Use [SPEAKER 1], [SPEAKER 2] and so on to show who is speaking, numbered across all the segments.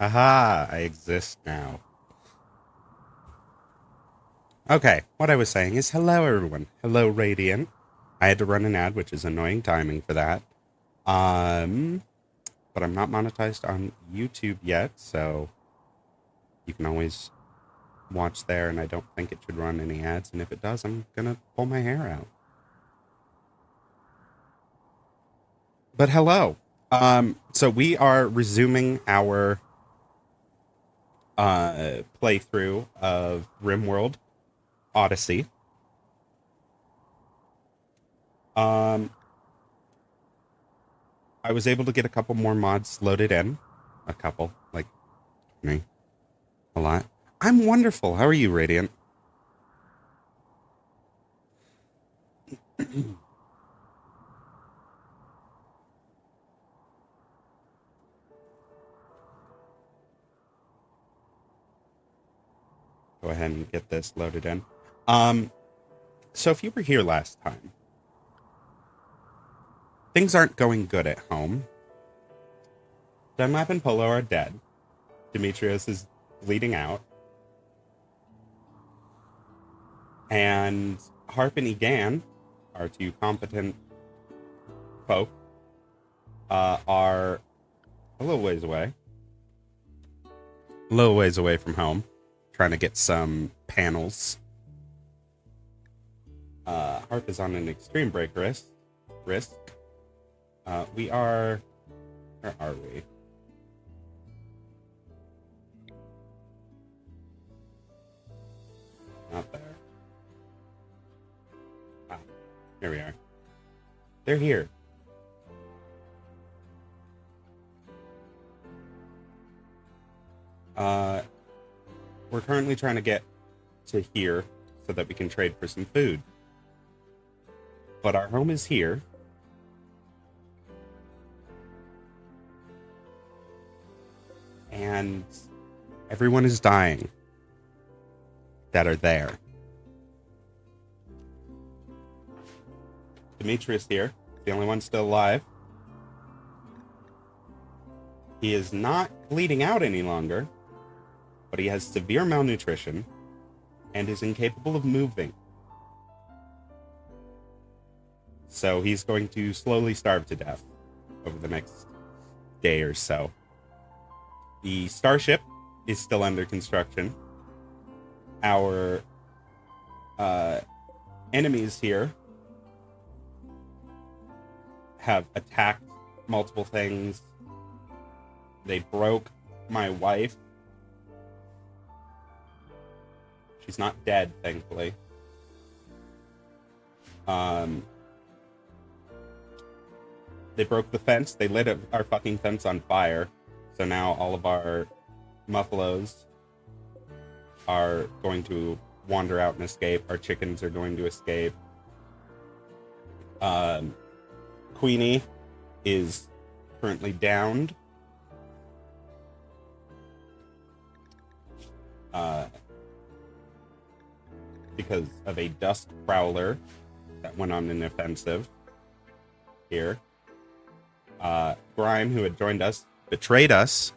[SPEAKER 1] Aha, I exist now. Okay, what I was saying is hello, everyone. Hello, Radiant. I had to run an ad, which is annoying timing for that. Um, but I'm not monetized on YouTube yet, so you can always watch there, and I don't think it should run any ads, and if it does, I'm gonna pull my hair out. But hello. So we are resuming our playthrough of Rimworld Odyssey. Um, I was able to get a couple more mods loaded in. A couple, like me, a lot. I'm wonderful. How are you, Radiant? Go ahead and get this loaded in. Um, so if you were here last time, things aren't going good at home. Dunlap and Polo are dead. Demetrius is bleeding out. And Harp and Egan, our two competent folk, are a little ways away. A little ways away from home, trying to get some panels. Harp is on an extreme break risk. We are... Where are we? Not there. Ah, here we are. They're here. We're currently trying to get to here so that we can trade for some food. But our home is here. And everyone is dying that are there. Demetrius here, the only one still alive. He is not bleeding out any longer, but he has severe malnutrition and is incapable of moving. So he's going to slowly starve to death over the next day or so. The starship is still under construction. Our enemies here have attacked multiple things. They broke my wife. She's not dead, thankfully. They broke the fence. They lit our fucking fence on fire. So now all of our muffalos are going to wander out and escape. Our chickens are going to escape. Queenie is currently downed. Because of a dust prowler that went on an offensive here. Grime, who had joined us, betrayed us.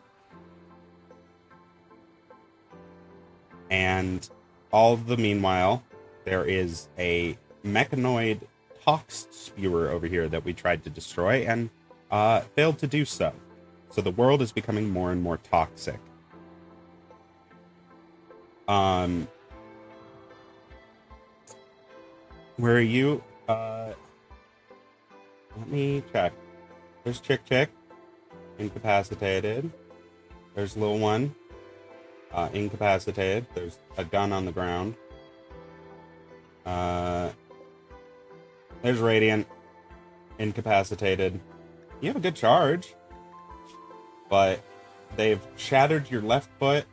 [SPEAKER 1] And all the meanwhile, there is a mechanoid tox spewer over here that we tried to destroy and failed to do so. So the world is becoming more and more toxic. Where are you? Let me check. There's Chick, incapacitated. There's Lil One, incapacitated. There's a gun on the ground. There's Radiant, incapacitated. You have a good charge, but they've shattered your left foot,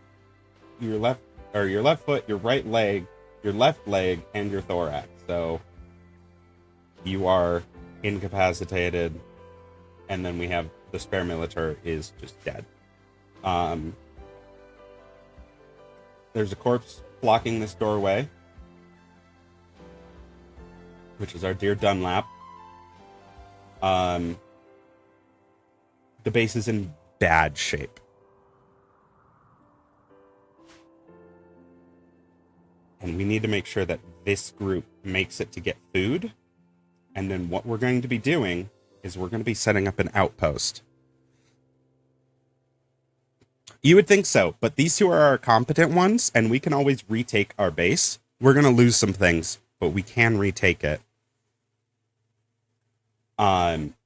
[SPEAKER 1] your left foot, your right leg, your left leg, and your thorax. So you are incapacitated, and then we have the spare militar is just dead. There's a corpse blocking this doorway, which is our dear Dunlap. The base is in bad shape. And we need to make sure that this group makes it to get food. And then what we're going to be doing is we're going to be setting up an outpost. You would think so, but these two are our competent ones, and we can always retake our base. We're going to lose some things, but we can retake it.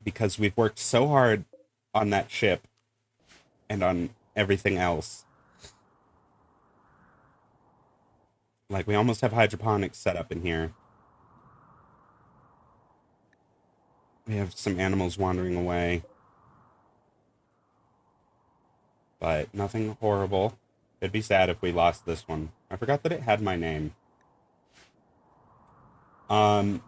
[SPEAKER 1] Because we've worked so hard on that ship and on everything else. Like, we almost have hydroponics set up in here. We have some animals wandering away. But nothing horrible. It'd be sad if we lost this one. I forgot that it had my name. But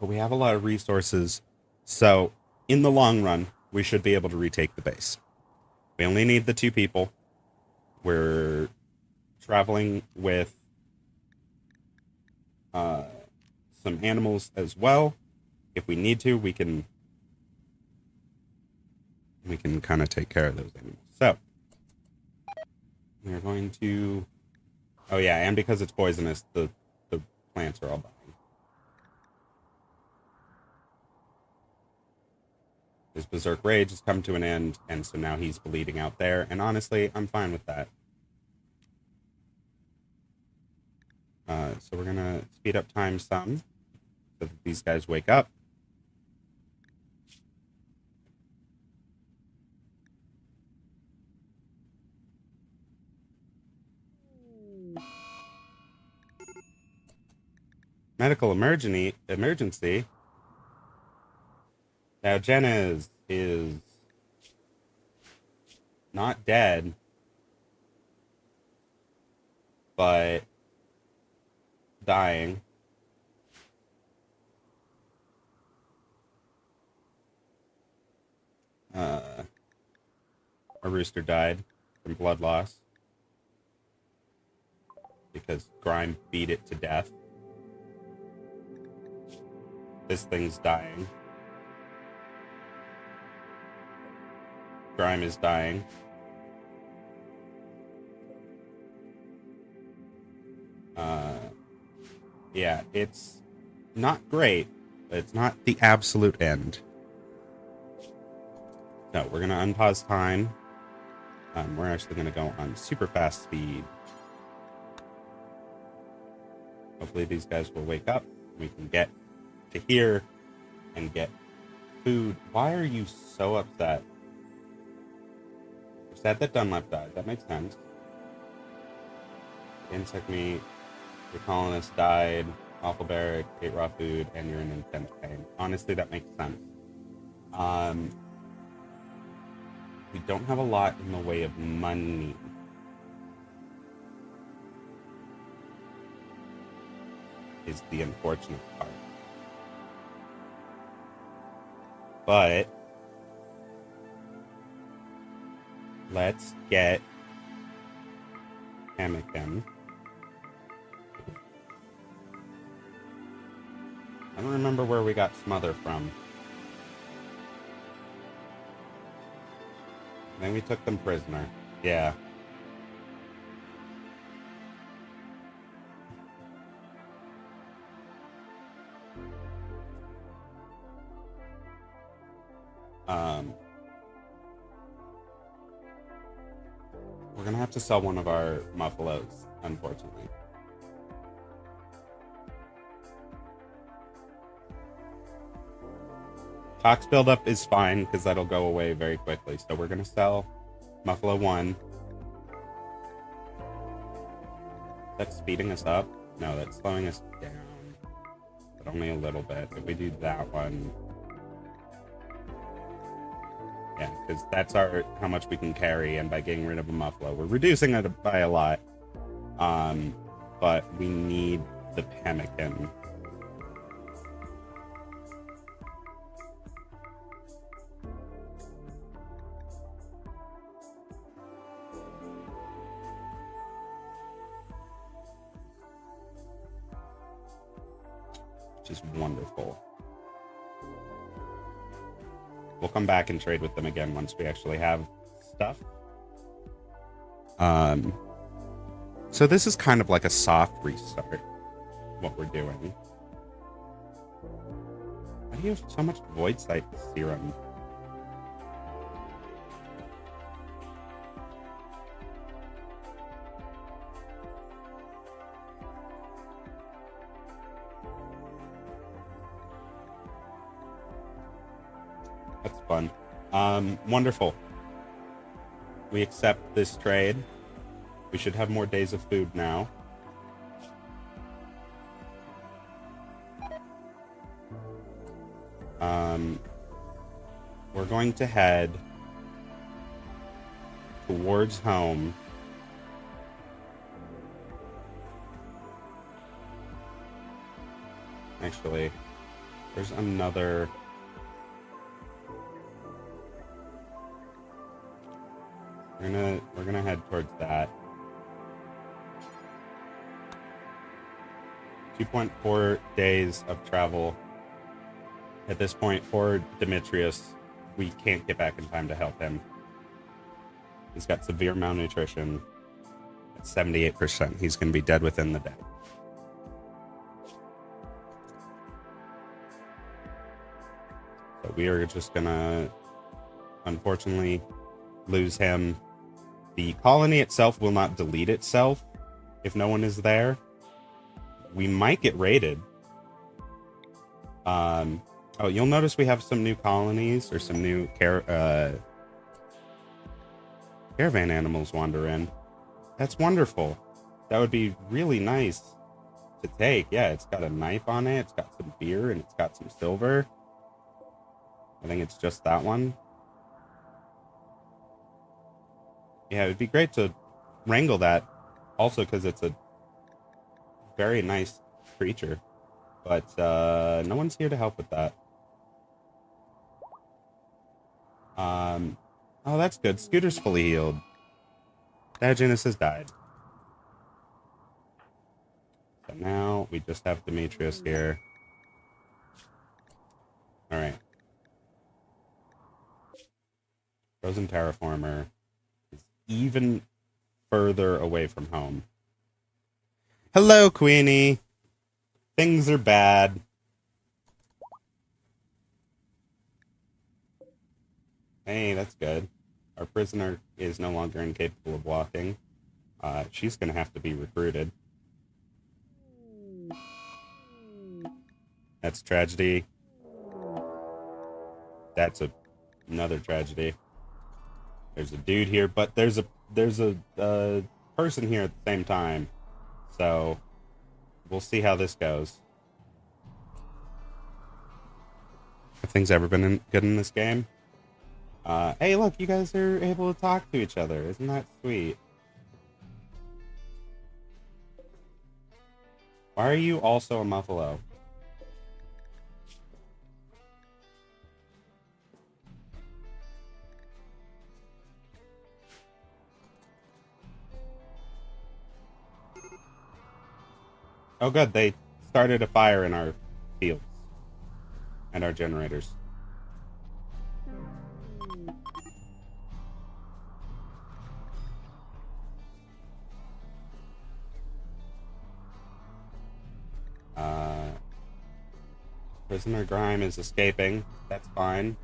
[SPEAKER 1] we have a lot of resources. So, in the long run, we should be able to retake the base. We only need the 2 people. We're traveling with some animals as well. If we need to, we can kind of take care of those animals. So, we're going to... Oh yeah, and because it's poisonous, the plants are all dying. His Berserk Rage has come to an end, and so now he's bleeding out there, and honestly, I'm fine with that. So we're going to speed up time some, so that these guys wake up. Medical emergency. Now Jenna is not dead, but dying. A rooster died from blood loss because Grime beat it to death. This thing's dying. Grime is dying. Yeah, it's not great, but it's not the absolute end. So we're going to unpause time. We're actually going to go on super fast speed. Hopefully these guys will wake up. We can get to here and get food. Why are you so upset? You're sad that Dunlap died. That makes sense. Insect meat. Your colonist died. Awful barrack. Ate raw food. And you're in intense pain. Honestly, that makes sense. We don't have a lot in the way of money. Is the unfortunate part. But let's get Anakin. I don't remember where we got Smother from. I think we took them prisoner. Yeah. We're gonna have to sell one of our Muffalos, unfortunately. Tox buildup is fine, because that'll go away very quickly. So we're gonna sell Muffalo 1. That's speeding us up? No, that's slowing us down. But only a little bit. If we do that one... Yeah, because that's how much we can carry, and by getting rid of a Muffalo, we're reducing it by a lot. But we need the pemmican. Which is wonderful. We'll come back and trade with them again once we actually have stuff. So this is kind of like a soft restart, what we're doing. Why do you have so much Void Sight serum? That's fun. Wonderful. We accept this trade. We should have more days of food now. We're going to head towards home. Actually, there's another... We're gonna head towards that. 2.4 days of travel. At this point, for Demetrius, we can't get back in time to help him. He's got severe malnutrition. At 78%. He's going to be dead within the day. So we are just going to, unfortunately, lose him. The colony itself will not delete itself if no one is there. We might get raided. Oh, you'll notice we have some new colonies or some new caravan animals wander in. That's wonderful. That would be really nice to take. Yeah, it's got a knife on it. It's got some beer and it's got some silver. I think it's just that one. Yeah, it'd be great to wrangle that. Also, because it's a very nice creature. But no one's here to help with that. Oh, that's good. Scooter's fully healed. Diogenes has died. So now we just have Demetrius here. Alright. Frozen Terraformer is even further away from home. Hello, Queenie. Things are bad. Hey, that's good. Our prisoner is no longer incapable of walking. She's going to have to be recruited. That's tragedy. That's another tragedy. There's a dude here, but there's a person here at the same time. So we'll see how this goes. Have things ever been good in this game? Hey, look, you guys are able to talk to each other. Isn't that sweet? Why are you also a Muffalo? Oh, good. They started a fire in our fields and our generators. Prisoner Grime is escaping. That's fine.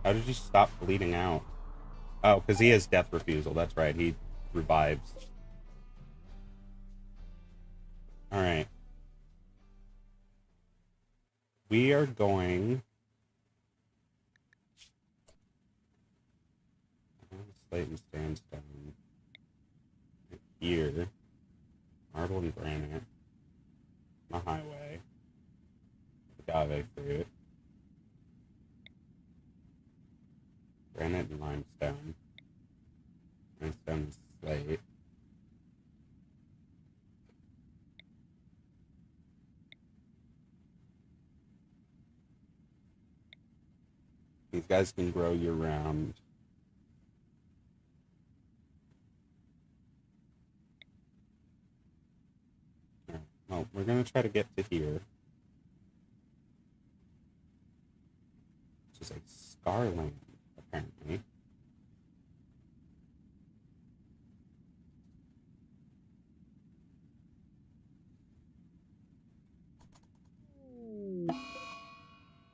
[SPEAKER 1] How did you stop bleeding out? Oh, because he has death refusal. That's right. He revives. Alright. We are going... Slate and sandstone. Here. Marble and granite. A highway. Agave fruit. Granite and limestone. Limestone and slate. These guys can grow year round. Right. Well, we're going to try to get to here. Which is a Scarland, apparently.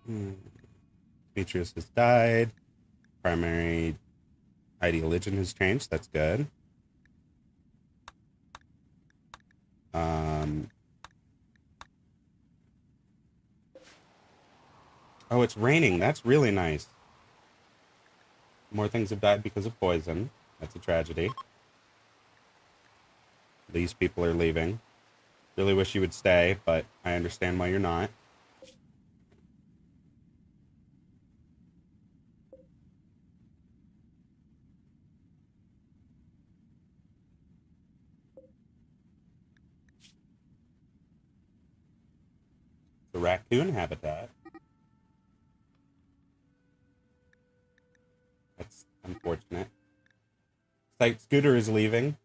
[SPEAKER 1] Demetrius has died. Primary ID religion has changed. That's good. Oh, it's raining. That's really nice. More things have died because of poison. That's a tragedy. These people are leaving. Really wish you would stay, but I understand why you're not. The raccoon habitat. That's unfortunate. Sight Scooter is leaving.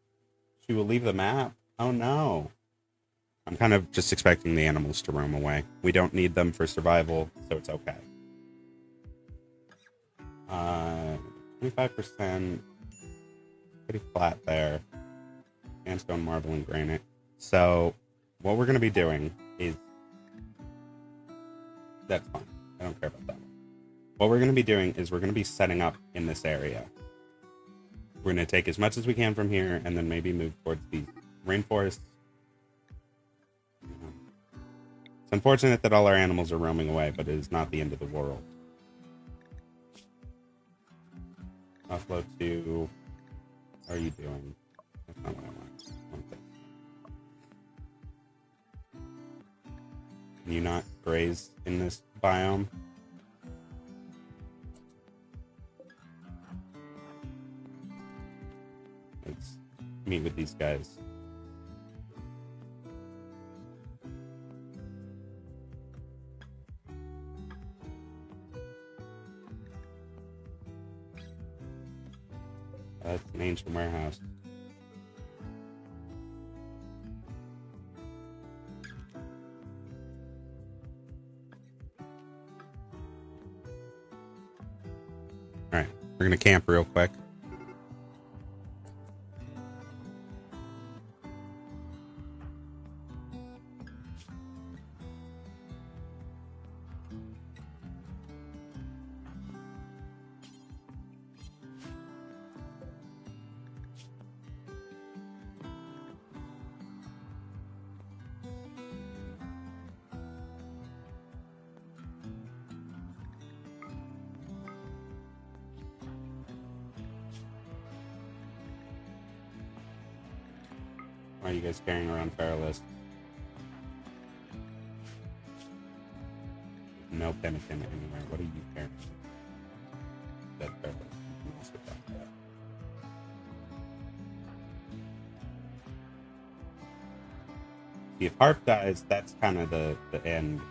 [SPEAKER 1] She will leave the map. Oh no. I'm kind of just expecting the animals to roam away. We don't need them for survival, so it's okay. 25%. Pretty flat there. Sandstone, marble, and granite. So, what we're going to be doing is... That's fine. I don't care about that one. What we're going to be doing is we're going to be setting up in this area. We're going to take as much as we can from here and then maybe move towards the rainforests. It's unfortunate that all our animals are roaming away, but it is not the end of the world. Offload to... How are you doing? That's not what I want. I want this. Can you not graze in this biome? Let's meet with these guys. That's an ancient warehouse. Alright, we're gonna camp real quick. Why are you guys carrying around Feralist? No pemmican anywhere. What are you carrying? That Feralist. See, if Harp dies, that's kind of the end.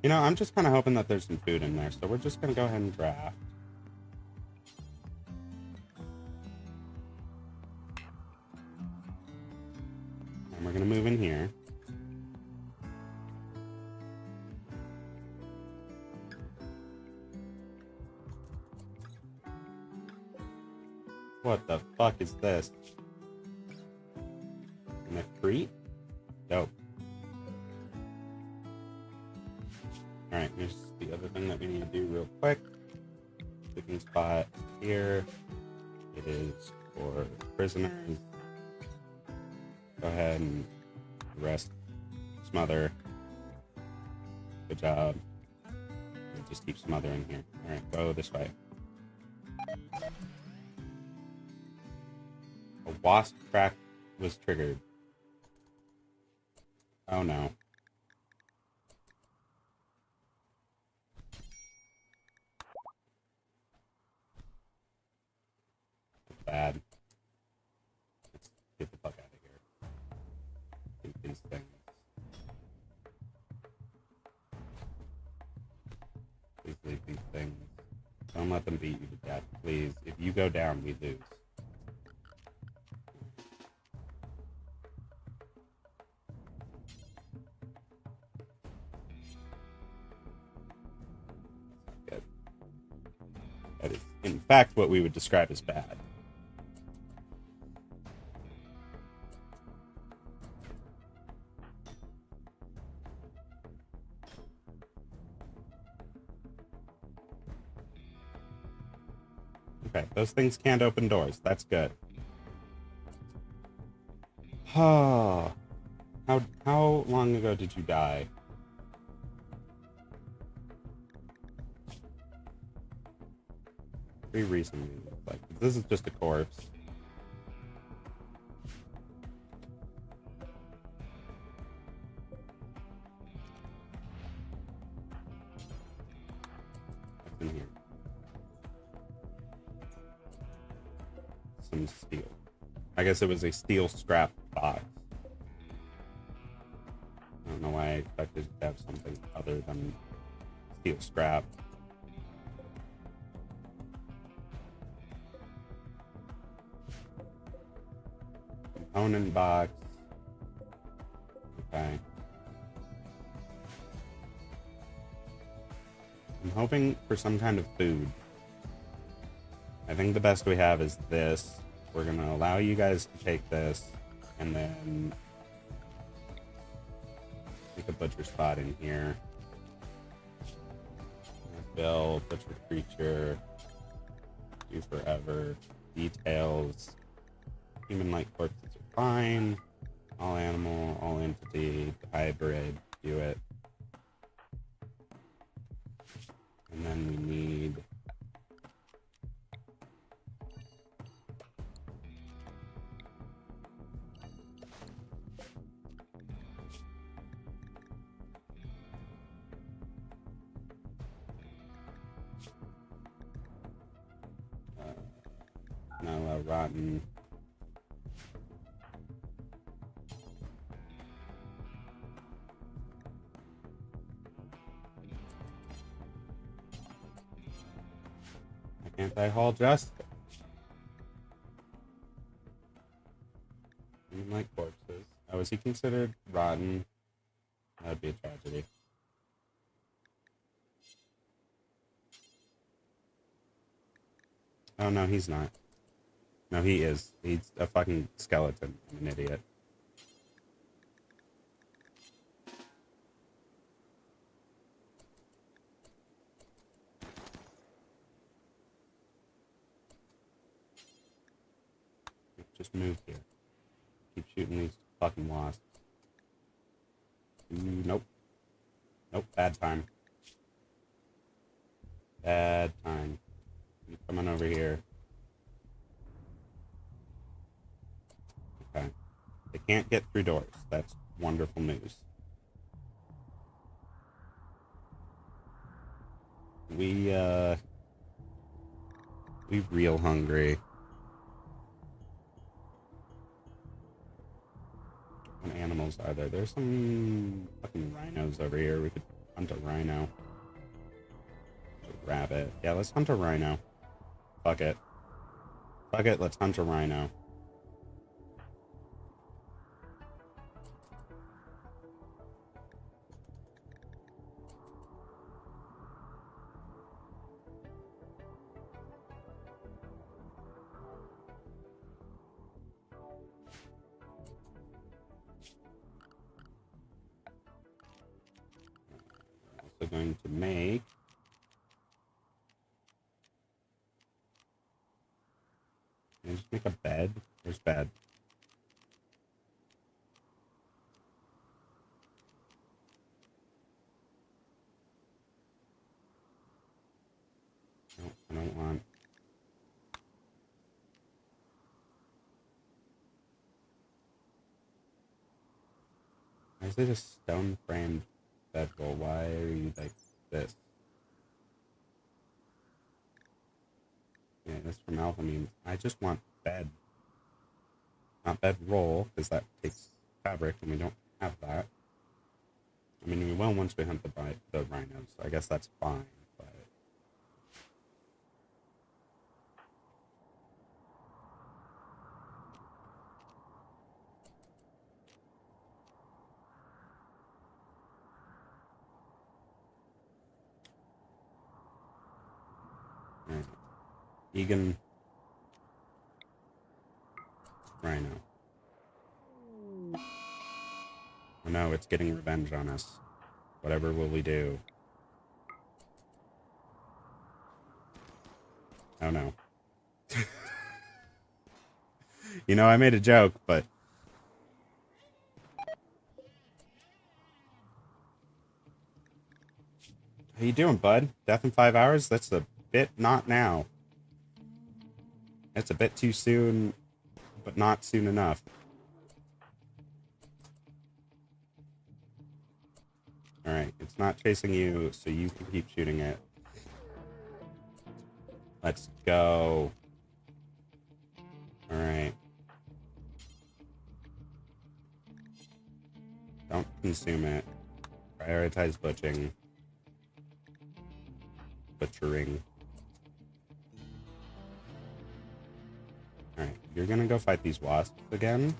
[SPEAKER 1] You know, I'm just kind of hoping that there's some food in there, so we're just going to go ahead and draft. And we're going to move in here. What the fuck is this? An Crete? Dope. Alright, here's the other thing that we need to do real quick. Cooking spot here. It is for prisoners. Go ahead and rest, smother. Good job. And just keep smothering here. Alright, go this way. A wasp track was triggered. Oh no. Bad. Let's get the fuck out of here. Take these things. Please leave these things. Don't let them beat you to death, please. If you go down, we lose. That is, in fact, what we would describe as bad. Okay, those things can't open doors. That's good. How long ago did you die? Pretty recently. Like, this is just a corpse. What's in here? Some steel. I guess it was a steel scrap box. I don't know why I expected to have something other than steel scrap. Component box. Okay. I'm hoping for some kind of food. I think the best we have is this. We're going to allow you guys to take this and then make a butcher spot in here. Bill, butcher creature, do forever, details, human-like corpses are fine, all animal, all entity, hybrid, do it. And then we need not allow rotten. Why can't I haul just? Like corpses. Oh, is he considered rotten? That would be a tragedy. Oh no, he's not. No, he is. He's a fucking skeleton. I'm an idiot. Just move here. Keep shooting these fucking wasps. Nope. Nope, bad time. Bad time. You come on over here. Okay. They can't get through doors. That's wonderful news. We real hungry. What animals are there? There's some fucking rhinos over here. We could hunt a rhino. A rabbit. Yeah, let's hunt a rhino. Fuck it. Fuck it, let's hunt a rhino. We're also going to make Can I just make a bed? Where's bed? No, I don't want. Why is it a stone framed bedroll? Why are you like this? Yeah, this from Alpha means I just want bed. Not bedroll, because that takes fabric and we don't have that. I mean, we will once we hunt the rhinos, so I guess that's fine, but... Right. Egan. Rhino. Oh no, it's getting revenge on us. Whatever will we do? Oh no. You know, I made a joke, but... How you doing, bud? Death in 5 hours? That's a bit not now. That's a bit too soon, but not soon enough. Alright, it's not chasing you, so you can keep shooting it. Let's go. Alright. Don't consume it. Prioritize butchering. Alright, you're gonna go fight these wasps again.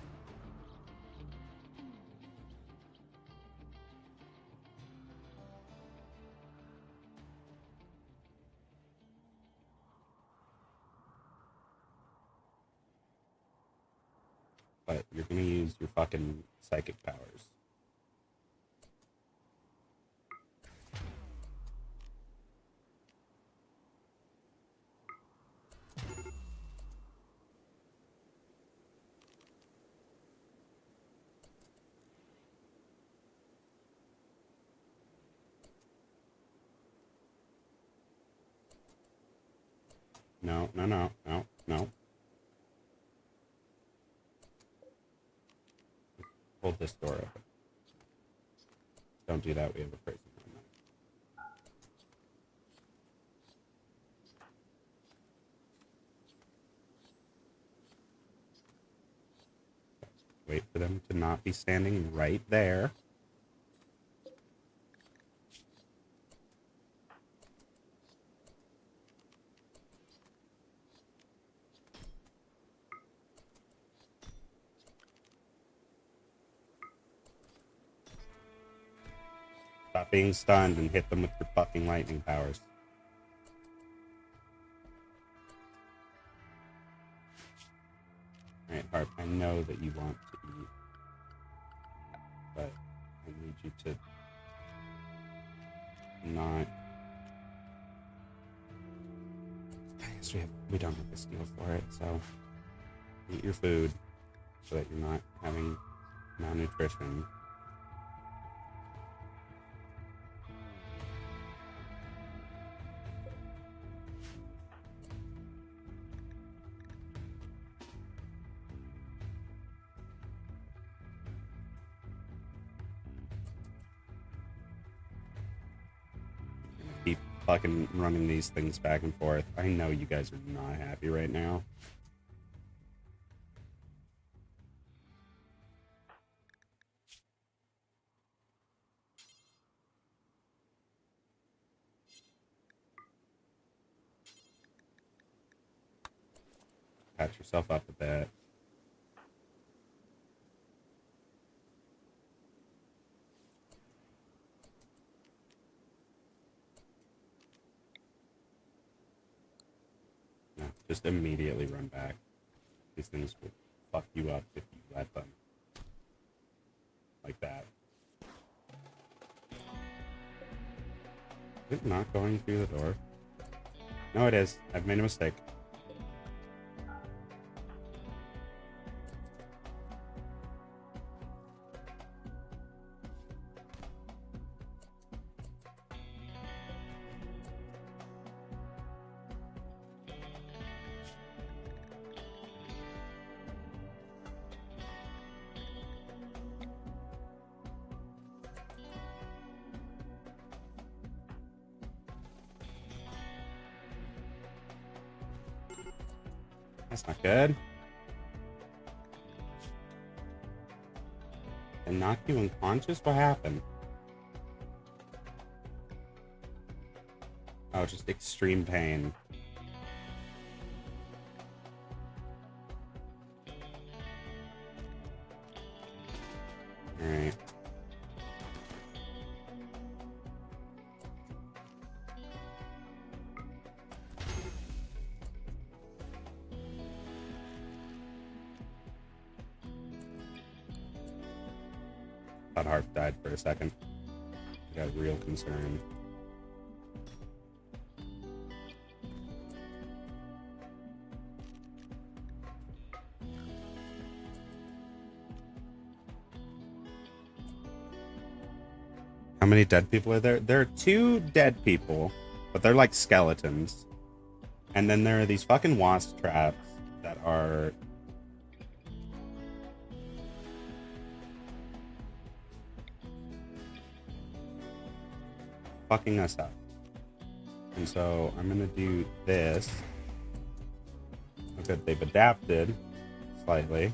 [SPEAKER 1] But you're gonna use your fucking psychic powers. No, no, no, no, no. Hold this door open. Don't do that, we have a person on that. Wait for them to not be standing right there. Stop being stunned and hit them with your fucking lightning powers. Alright, Harp, I know that you want to eat, but I need you to not... I guess we don't have a skill for it, so eat your food so that you're not having malnutrition. Keep fucking running these things back and forth. I know you guys are not happy right now. Pat yourself up a bit. No, just immediately run back. These things will fuck you up if you let them. Like that. Is it not going through the door? No, it is. I've made a mistake. That's not good. And knock you unconscious? What happened? Oh, just extreme pain. Alright. thought Harp died for a second. I got real concern. How many dead people are there? There are 2 dead people, but they're like skeletons. And then there are these fucking wasp traps that are fucking us up. And so I'm gonna do this. Okay, they've adapted slightly.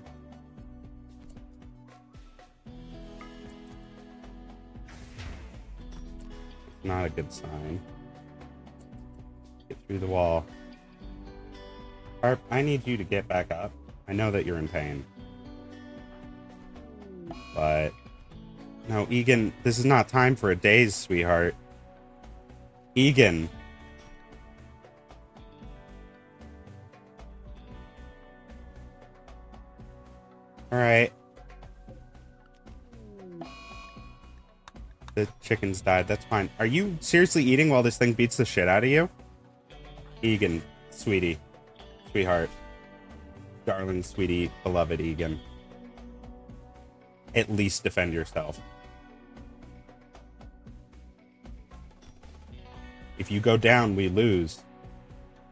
[SPEAKER 1] It's not a good sign. Get through the wall. Harp, I need you to get back up. I know that you're in pain. But no, Egan, this is not time for a daze, sweetheart. Egan. Alright. The chickens died. That's fine. Are you seriously eating while this thing beats the shit out of you? Egan, sweetie. Sweetheart. Darling, sweetie, beloved Egan. At least defend yourself. If you go down, we lose.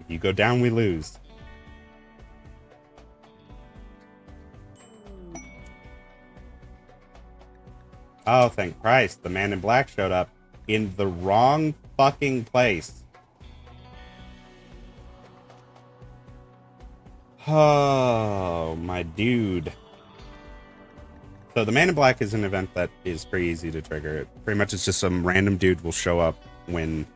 [SPEAKER 1] If you go down, we lose. Oh, thank Christ. The man in black showed up in the wrong fucking place. Oh, my dude. So the man in black is an event that is pretty easy to trigger. Pretty much it's just some random dude will show up when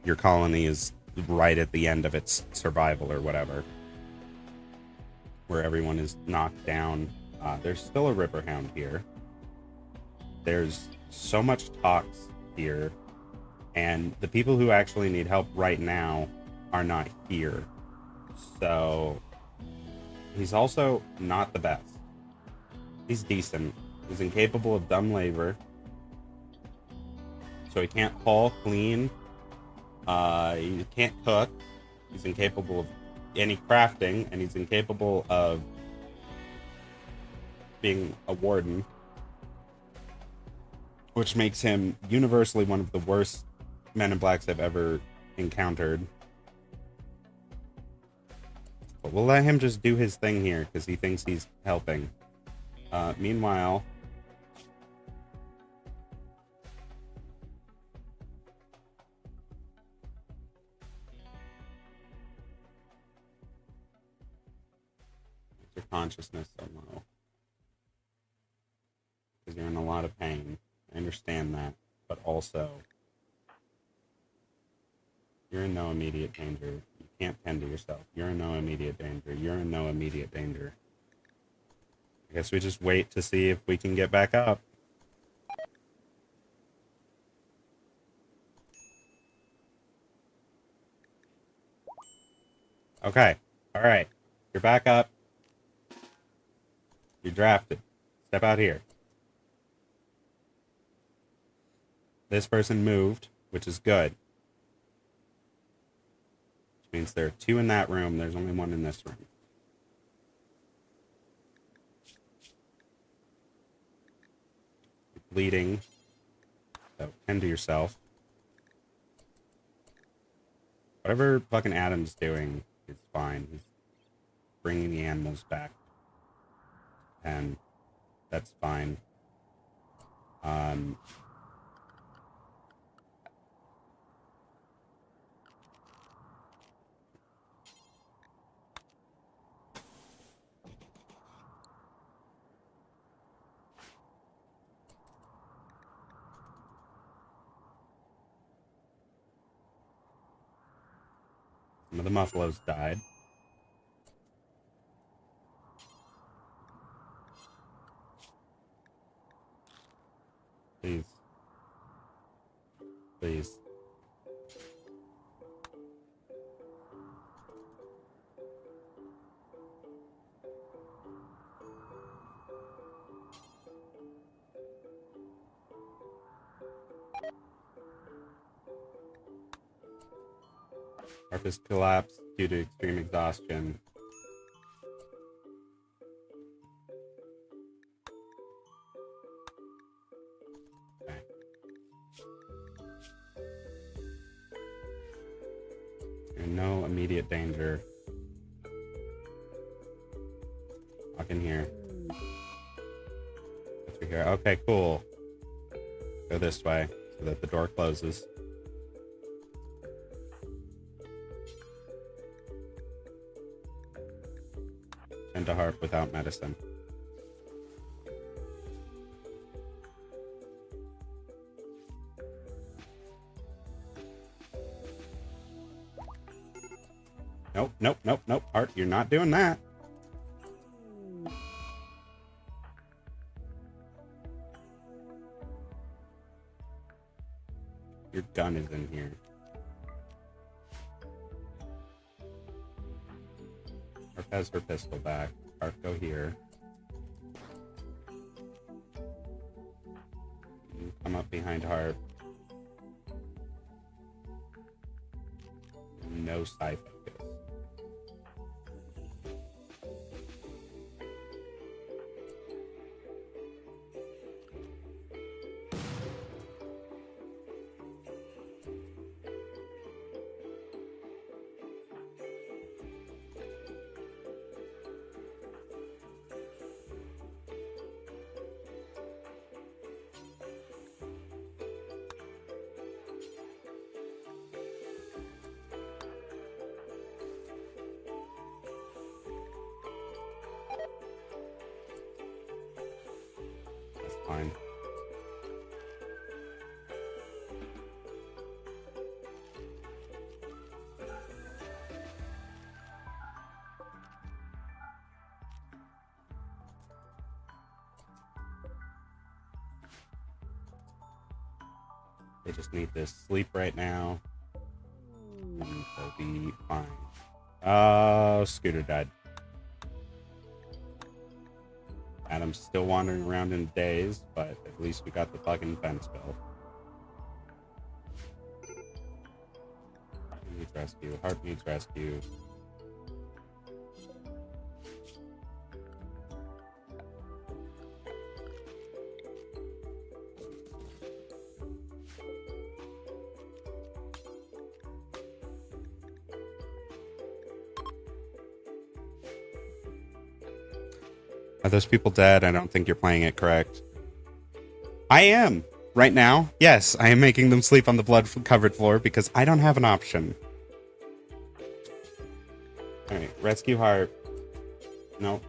[SPEAKER 1] your colony is right at the end of its survival or whatever. Where everyone is knocked down. There's still a Riverhound here. There's so much tox here. And the people who actually need help right now are not here. So he's also not the best. He's decent. He's incapable of dumb labor. So he can't haul, clean. He can't cook. He's incapable of any crafting. And he's incapable of being a warden. Which makes him universally one of the worst Men in Blacks I've ever encountered. But we'll let him just do his thing here, because he thinks he's helping. Meanwhile... your consciousness so low? Because you're in a lot of pain. I understand that. But also... you're in no immediate danger. You can't tend to yourself. You're in no immediate danger. You're in no immediate danger. I guess we just wait to see if we can get back up. Okay. Alright. You're back up. You're drafted. Step out here. This person moved, which is good. Which means there are 2 in that room. There's only 1 in this room. You're bleeding. So tend to yourself. Whatever fucking Adam's doing is fine. He's bringing the animals back. And that's fine. Some of the Muffalos died. Please. Please. Harp collapsed due to extreme exhaustion. Okay. You're in no immediate danger. Walk in here. Go through here. Okay, cool. Go this way so that the door closes. And a harp without medicine. Nope, nope, nope, nope. Art, you're not doing that. Your gun is in here. Harp has her pistol back. Harp, go here. You come up behind Harp. No side focus. Fine. They just need to sleep right now. And they'll be fine. Oh, Scooter died. Adam's still wandering around in a daze, but at least we got the fucking fence built. Harp needs rescue. Harp needs rescue. Are those people dead? I don't think you're playing it correct. I am. Right now, yes, I am making them sleep on the blood-covered floor because I don't have an option. Alright, rescue Harp. Nope.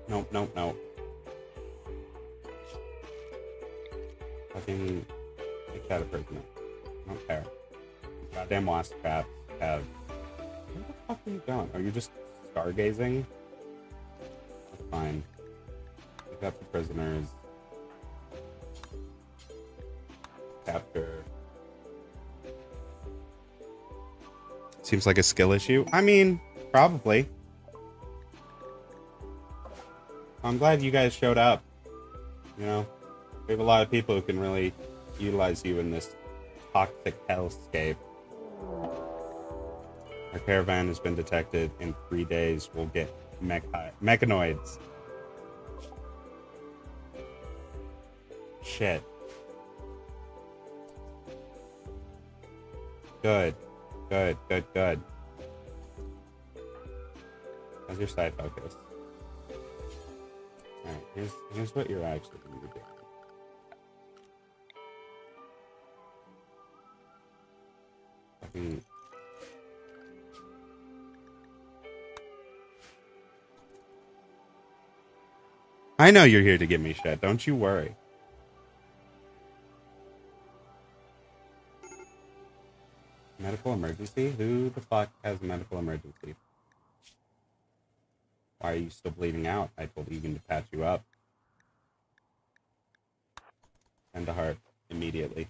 [SPEAKER 1] Nope, nope, nope. Fucking take that a prisoner. I don't care. Goddamn wasp traps have... Where the fuck are you going? Are you just stargazing? That's fine. Pick up the prisoners. Capture. Seems like a skill issue. I mean, probably. I'm glad you guys showed up. You know, we have a lot of people who can really utilize you in this toxic hellscape. Our caravan has been detected. In 3 days, we'll get mechanoids. Shit. Good. Good, good, good. How's your side focus? Alright, here's what you're actually going to be doing. Fucking... I know you're here to give me shit, don't you worry. Medical emergency? Who the fuck has a medical emergency? Why are you still bleeding out? I told Egan to patch you up. And to Harp immediately.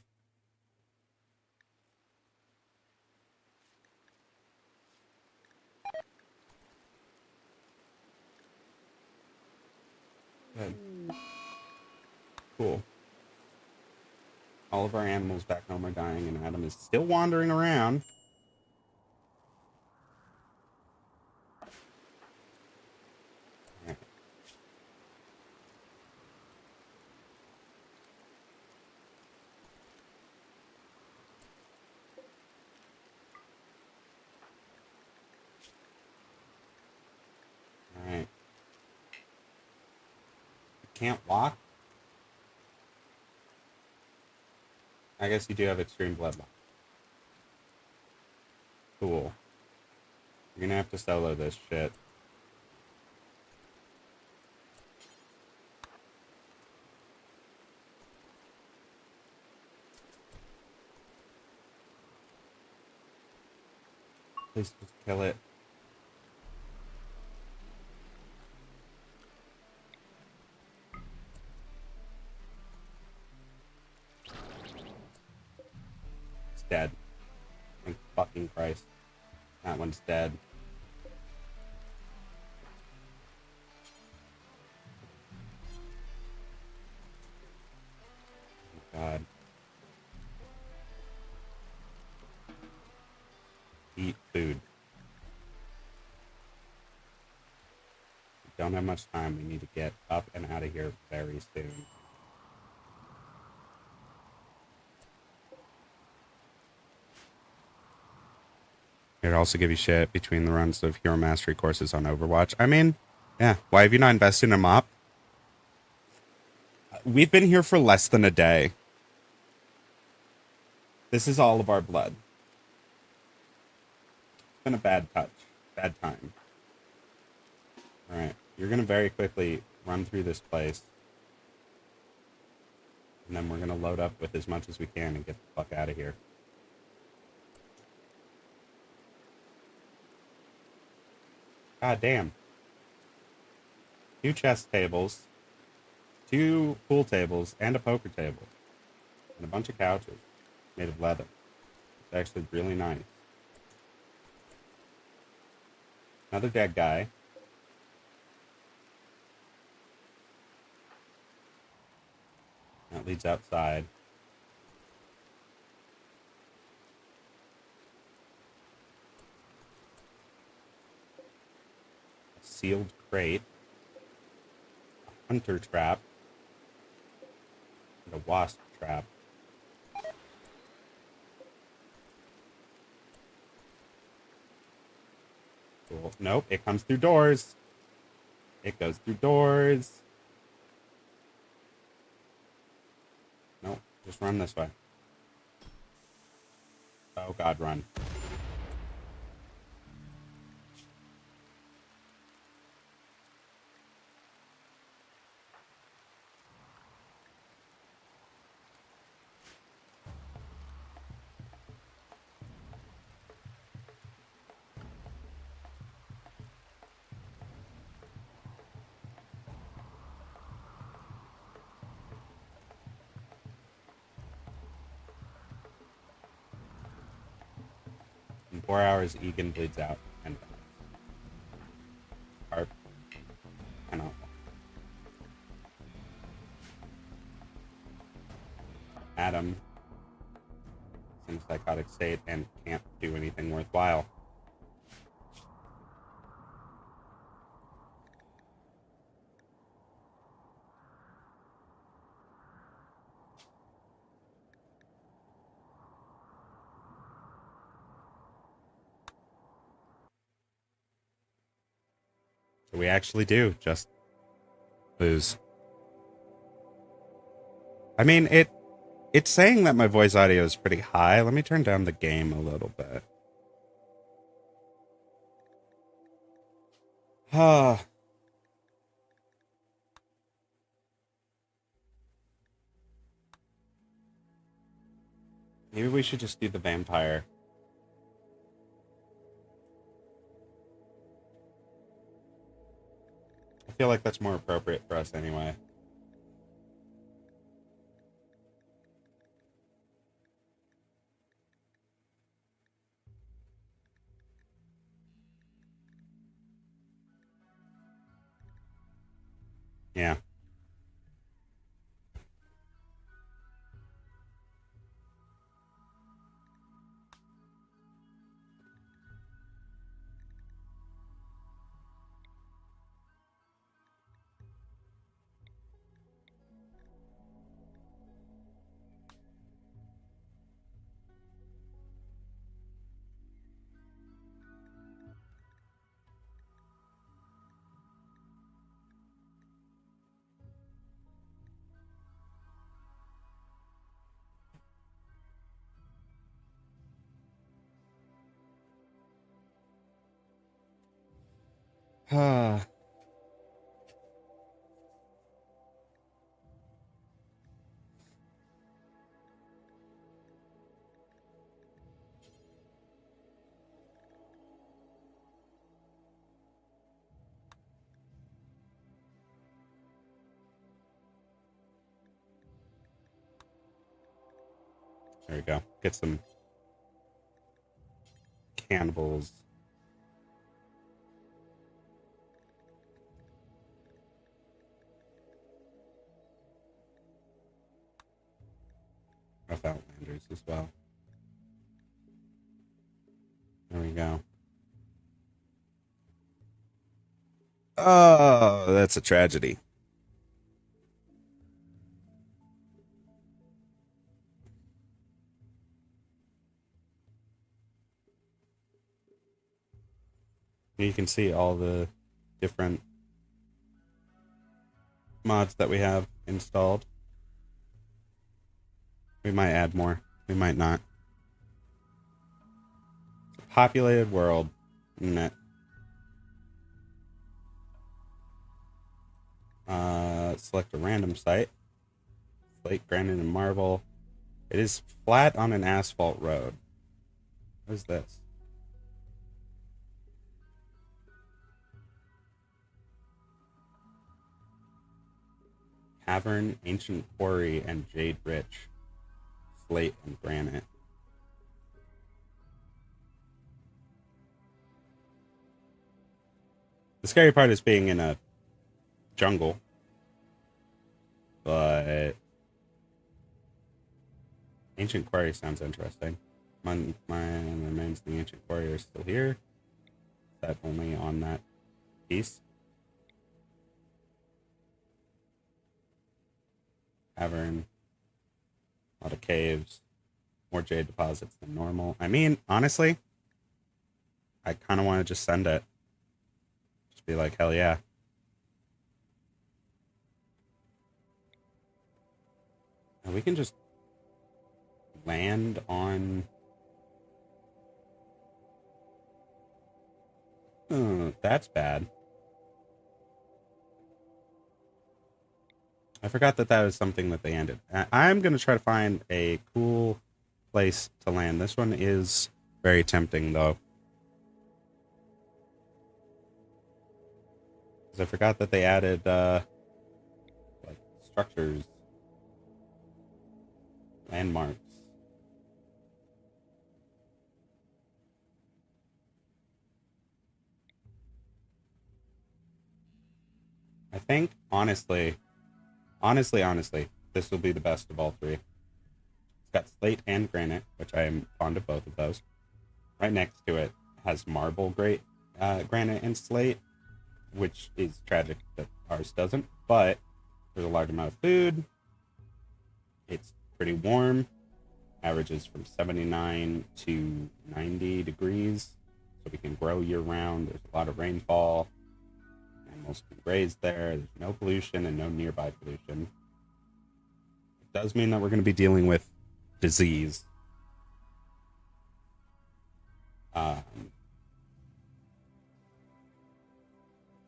[SPEAKER 1] Good. Cool. All of our animals back home are dying, and Adam is still wandering around. Right. All right. Can't walk? I guess you do have extreme blood loss. Cool. You're gonna have to solo this shit. Please just kill it. It's dead. Thank fucking Christ. That one's dead. God. Eat food. We don't have much time. We need to get up and out of here very soon. It'd also give you shit between the runs of Hero Mastery courses on Overwatch. I mean, yeah. Why have you not invested in a mop? We've been here for less than a day. This is all of our blood. It's been a bad touch. Bad time. Alright. You're going to very quickly run through this place. And then we're going to load up with as much as we can and get the fuck out of here. God damn. 2 chess tables, 2 pool tables, and a poker table. And a bunch of couches made of leather. It's actually really nice. Another dead guy. That leads outside. A sealed crate. A hunter trap. And a wasp trap. Cool. Nope, it comes through doors. It goes through doors. Nope, just run this way. Oh god, run. In 4 hours, Egan bleeds out and dies. Harp cannot walk. Adam is in a psychotic state and can't do anything worthwhile. So we actually do just lose. I mean, it's saying that my voice audio is pretty high. Let me turn down the game a little bit. Maybe we should just do the vampire. I feel like that's more appropriate for us anyway. Yeah. There we go. Get some cannibals. Rough Outlanders as well. There we go. Oh, that's a tragedy. You can see all the different mods that we have installed. We might add more. We might not. It's a populated world. Net. Select a random site. Slate, granite, and marble. It is flat on an asphalt road. What is this? Cavern, ancient quarry, and jade rich. Slate and granite. The scary part is being in a jungle. But ancient quarry sounds interesting. My remains the ancient quarry are still here. Is that only on that piece? Cavern. A lot of caves. More jade deposits than normal. I mean, honestly, I kind of want to just send it. Just be like, hell yeah. And we can just land on... that's bad. I forgot that was something that they ended. I'm going to try to find a cool place to land. This one is very tempting, though. Because I forgot that they added, like, structures. Landmarks. I think, honestly, this will be the best of all three. It's got slate and granite, which I am fond of both of those. Right next to it has marble granite and slate, which is tragic that ours doesn't, but there's a large amount of food. It's pretty warm, averages from 79 to 90 degrees, so we can grow year round. There's a lot of rainfall. Animals can graze there. There's no pollution and no nearby pollution. It does mean that we're going to be dealing with disease.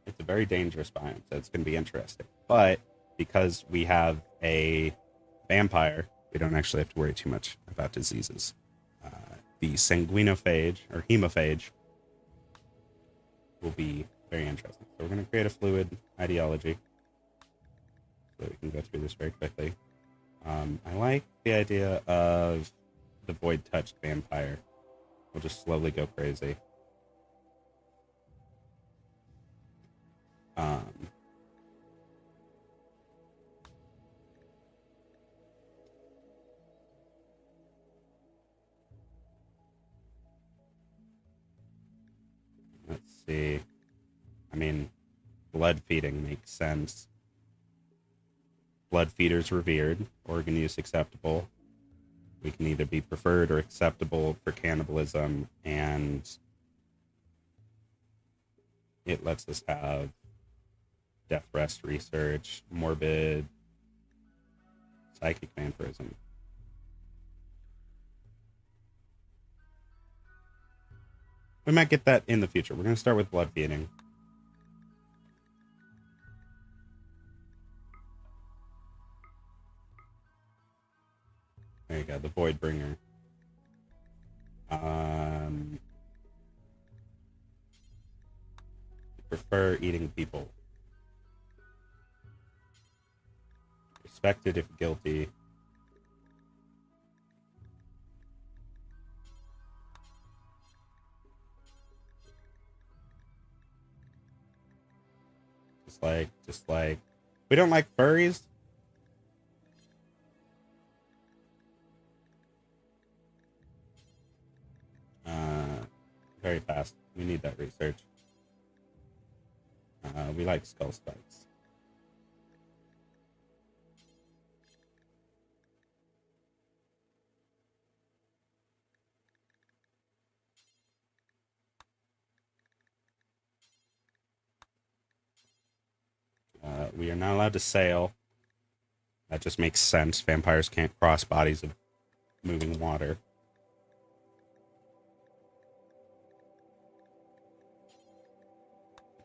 [SPEAKER 1] It's a very dangerous biome, so it's going to be interesting. But because we have a vampire, we don't actually have to worry too much about diseases. The sanguinophage, or hemophage, will be very interesting. So we're going to create a fluid ideology so that we can go through this very quickly. I like the idea of the void-touched vampire. We'll just slowly go crazy. Let's see. I mean, blood feeding makes sense. Blood feeders revered. Organ use acceptable. We can either be preferred or acceptable for cannibalism, and it lets us have death rest research, morbid, psychic vampirism. We might get that in the future. We're going to start with blood feeding. go, the Voidbringer. Prefer eating people. Respected if guilty. Just like, we don't like furries. Very fast. We need that research. We like skull spikes. We are not allowed to sail. That just makes sense. Vampires can't cross bodies of moving water.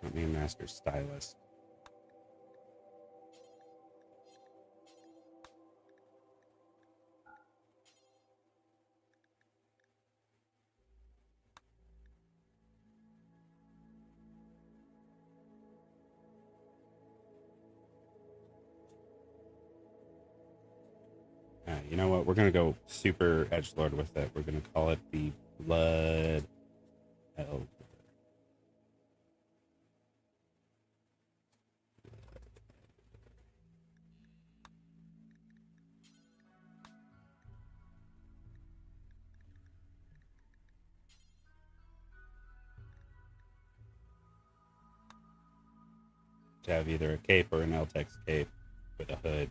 [SPEAKER 1] Don't need a master stylist. You know what? We're gonna go super edgelord with it. We're gonna call it the Blood Elder. To have either a cape or an Eltex cape with a hood,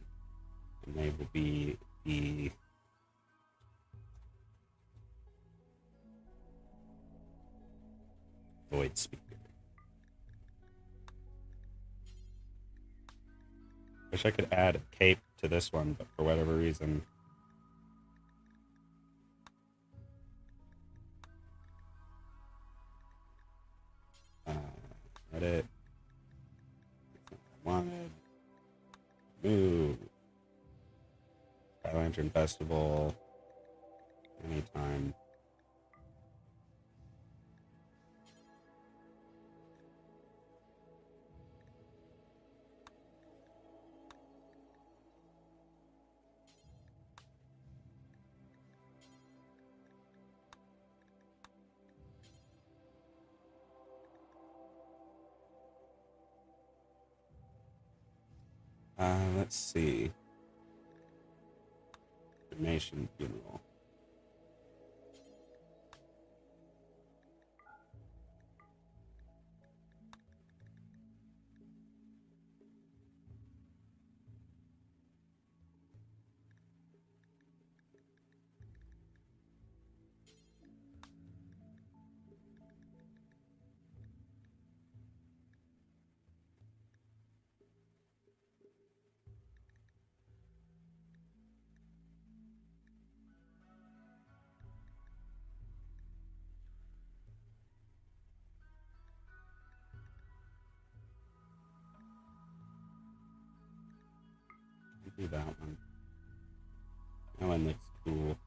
[SPEAKER 1] and they will be the Void Speaker. Wish I could add a cape to this one, but for whatever reason, edit. Wanted. Move. Sky Lantern Festival. Anytime. Let's see. Cremation funeral. Do that one. That one looks cool.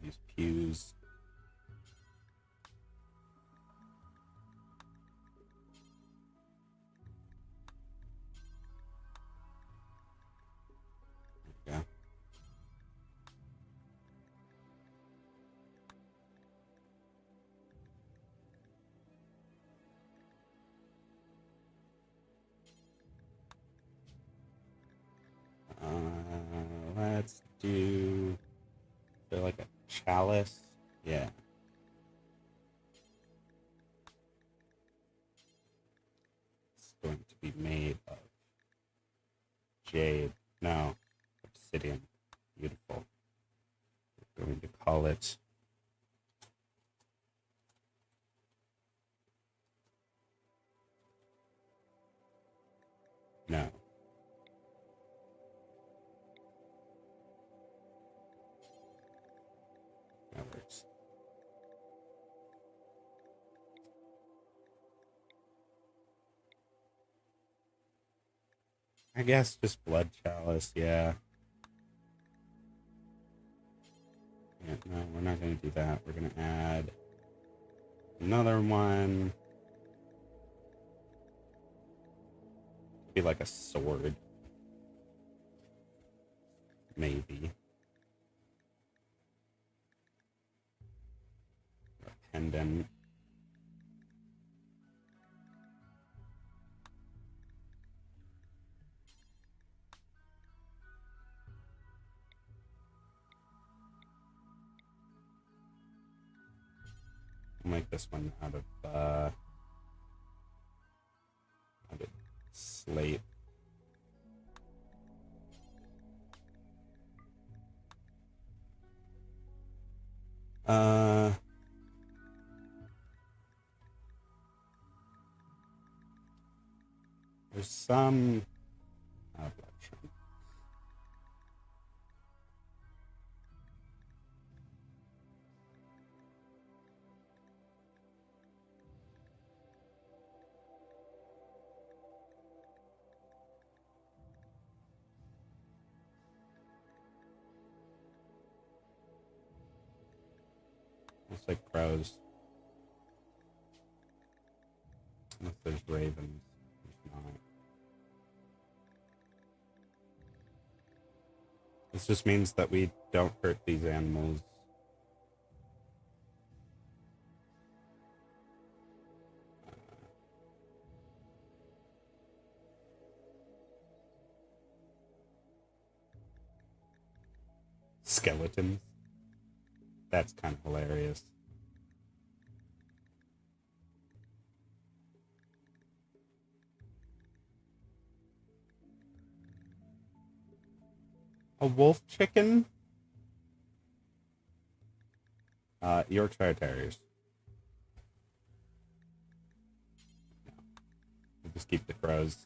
[SPEAKER 1] These pews. Yeah. Let's do like a chalice. Yeah. It's going to be made of jade. No, obsidian. Beautiful. We're going to call it no. That works. I guess just blood chalice, yeah. Yeah, no, we're not gonna do that. We're gonna add another one. Be like a sword. Maybe. Or a pendant. We'll make this one out of slate. There's some reflection. Looks like crows. Unless there's ravens. There's not. This just means that we don't hurt these animals. Skeletons. That's kind of hilarious. A wolf chicken? Yorkshire Terriers. No. We'll just keep the crows.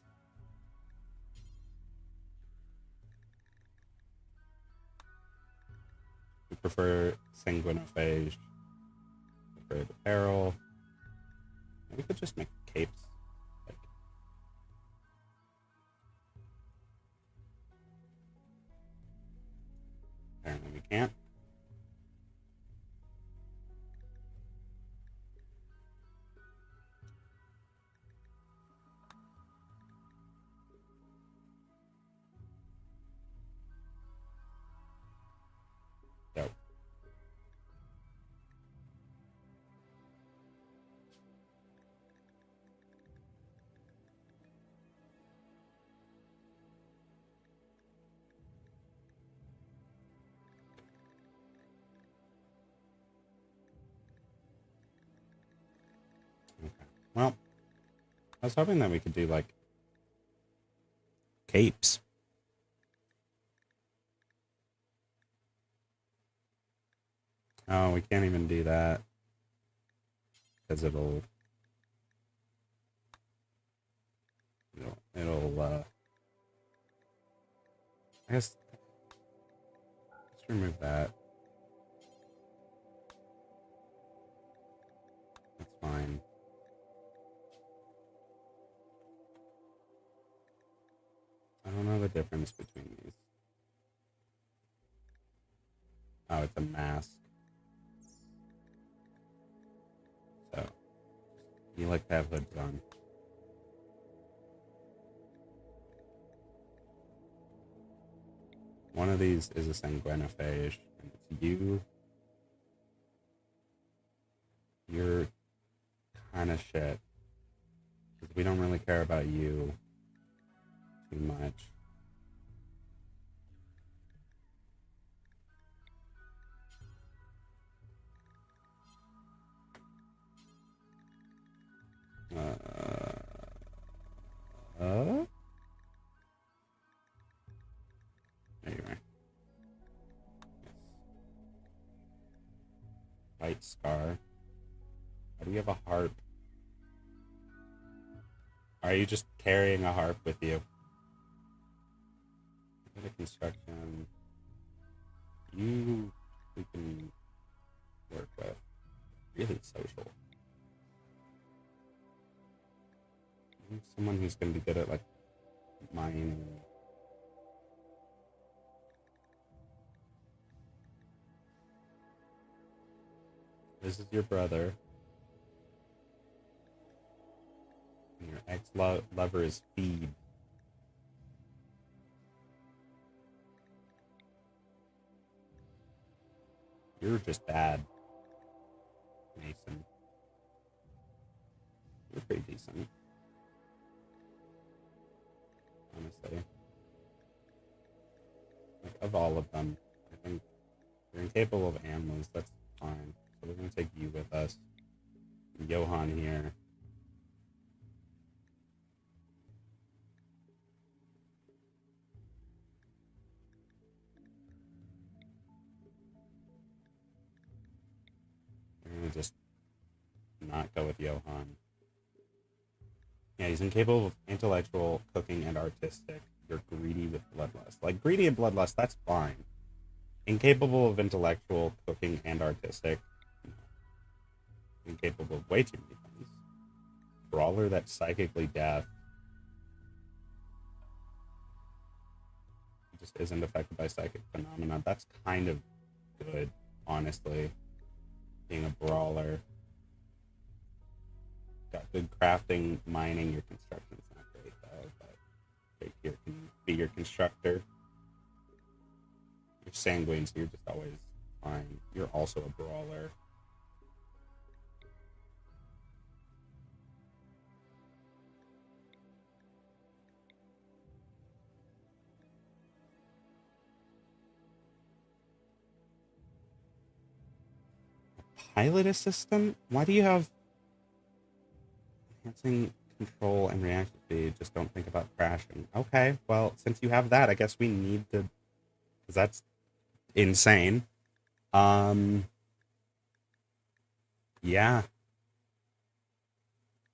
[SPEAKER 1] We prefer sanguinophage. Prefer the peril. We could just make capes. Like, apparently we can't. So. Okay. Well, I was hoping that we could do like capes. Oh, we can't even do that because it'll I guess let's remove that. That's fine. I don't know the difference between these. Oh, it's a mask. So, you like to have hoods on. One of these is a sanguinophage, and it's you. You're kind of shit. Because we don't really care about you too much. There you are. Yes. White scar. Why do you have a harp? Are you just carrying a harp with you? Bit of construction. You we can work with. Really social. Someone who's going to be good at like Mine. This is your brother. And your ex-lover is Feed. You're just bad, Mason. You're pretty decent, honestly. Like, of all of them, I think you're incapable of animals. That's fine. So we're gonna take you with us. Johan here. We're gonna just not go with Johan. Yeah, he's incapable of intellectual, cooking, and artistic. You're greedy with bloodlust. Like, greedy and bloodlust, that's fine. Incapable of intellectual, cooking, and artistic. Incapable of way too many things. Brawler that's psychically deaf. He just isn't affected by psychic phenomena. That's kind of good, honestly. Being a brawler. Got good crafting, mining. Your construction's not great, though, but right here can be your constructor. You're sanguine, so you're just always fine. You're also a brawler. Pilot assistant? Why do you have enhancing control and reaction speed? Just don't think about crashing. Okay, well, since you have that, I guess we need to, because that's insane. Yeah.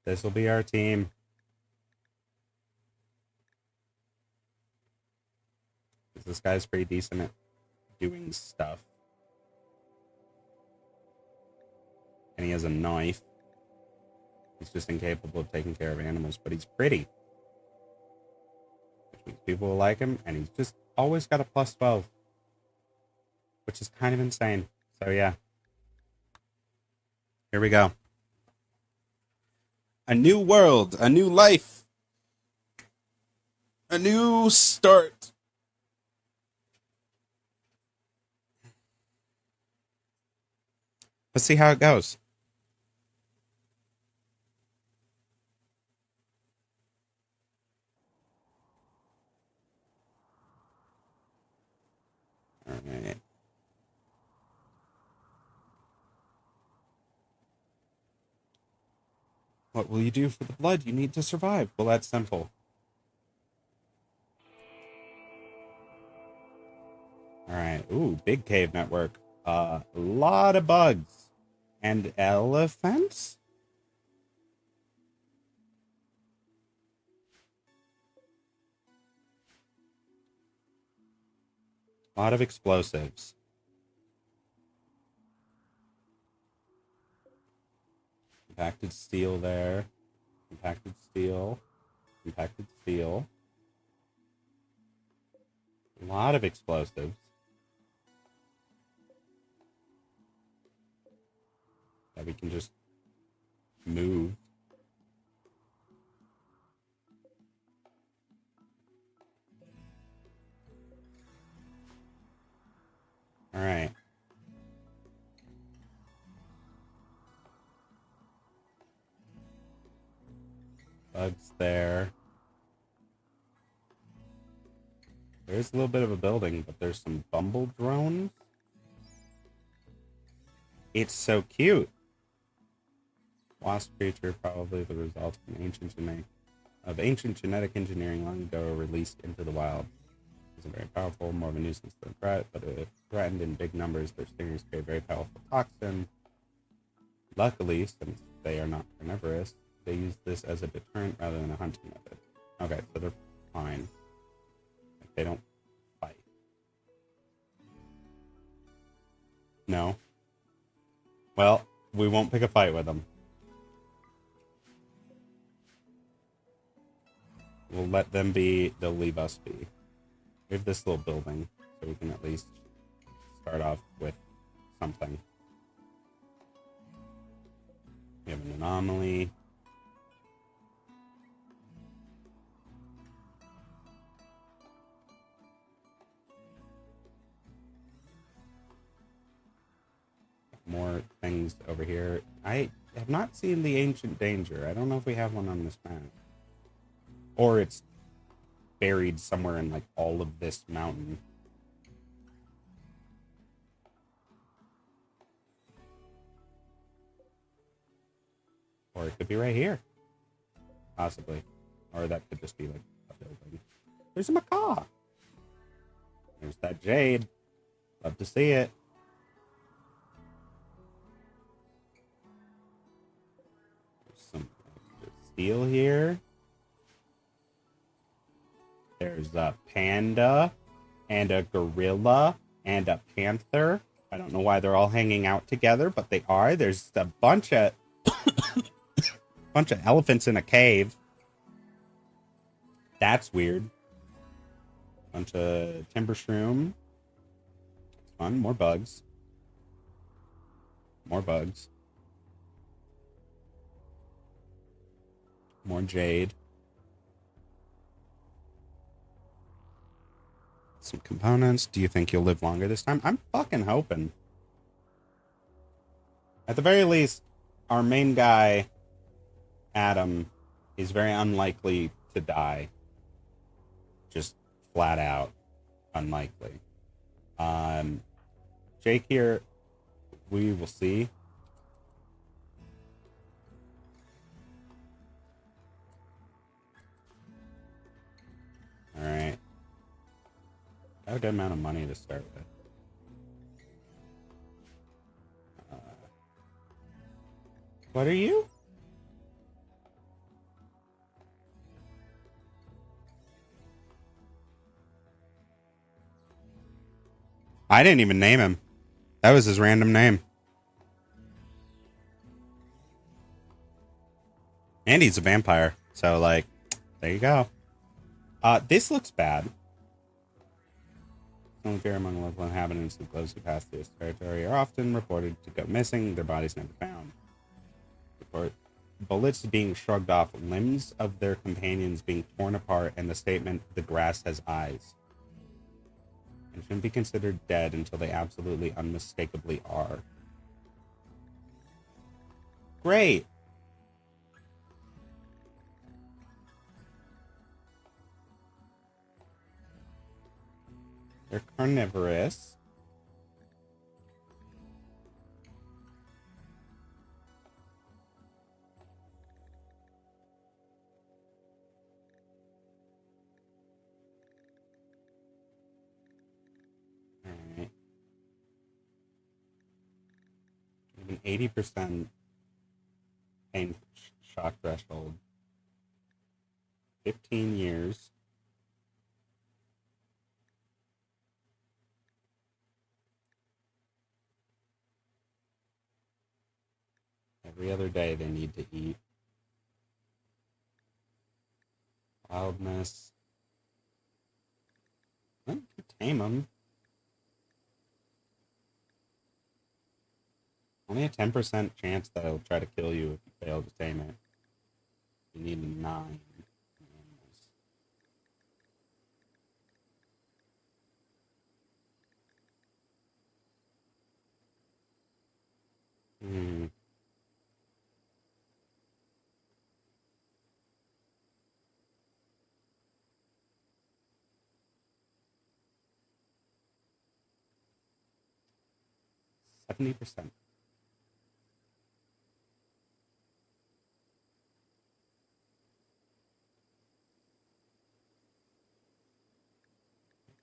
[SPEAKER 1] This will be our team. This guy's pretty decent at doing stuff. And he has a knife. He's just incapable of taking care of animals, but he's pretty. Which means people will like him, and he's just always got a plus 12. Which is kind of insane. So yeah. Here we go. A new world, a new life, a new start. Let's see how it goes. All right. What will you do for the blood you need to survive? Well, that's simple. All right. Ooh, big cave network. A lot of bugs. And elephants? A lot of explosives. Compacted steel there. Compacted steel. Compacted steel. A lot of explosives. That we can just move. All right. Bugs there. There's a little bit of a building, but there's some bumble drones. It's so cute. Wasp creature, probably the result of ancient genetic engineering long ago released into the wild. It's very powerful, more of a nuisance than a threat, but if threatened in big numbers, their stingers create very powerful toxin. Luckily, since they are not carnivorous, they use this as a deterrent rather than a hunting method. Okay, so they're fine. Like, they don't fight. No. Well, we won't pick a fight with them. We'll let them be. They'll leave us be. We have this little building, so we can at least start off with something. We have an anomaly. More things over here. I have not seen the Ancient Danger. I don't know if we have one on this map. Or it's buried somewhere in, like, all of this mountain. Or it could be right here. Possibly. Or that could just be, like, a building. There's a macaw! There's that jade. Love to see it. There's some steel here. There's a panda and a gorilla and a panther. I don't know why they're all hanging out together, but they are. There's a bunch of elephants in a cave. That's weird. Bunch of timber shroom. It's fun. More bugs. More bugs. More jade. Some components. Do you think you'll live longer this time? I'm fucking hoping. At the very least, our main guy, Adam, is very unlikely to die. Just flat out unlikely. Jake here, we will see. Alright. Got a good amount of money to start with. What are you? I didn't even name him. That was his random name. And he's a vampire. So, like, there you go. This looks bad. Only fear among local inhabitants who closely pass through this territory are often reported to go missing, their bodies never found. Report bullets being shrugged off, limbs of their companions being torn apart, and the statement, "The grass has eyes." And shouldn't be considered dead until they absolutely unmistakably are. Great! They're carnivorous. Alright. An 80% pain shock threshold. 15 years. Every other day they need to eat. Wildness. I think you tame them. Only a 10% chance that it'll try to kill you if you fail to tame it. You need 9 animals. Hmm. %70.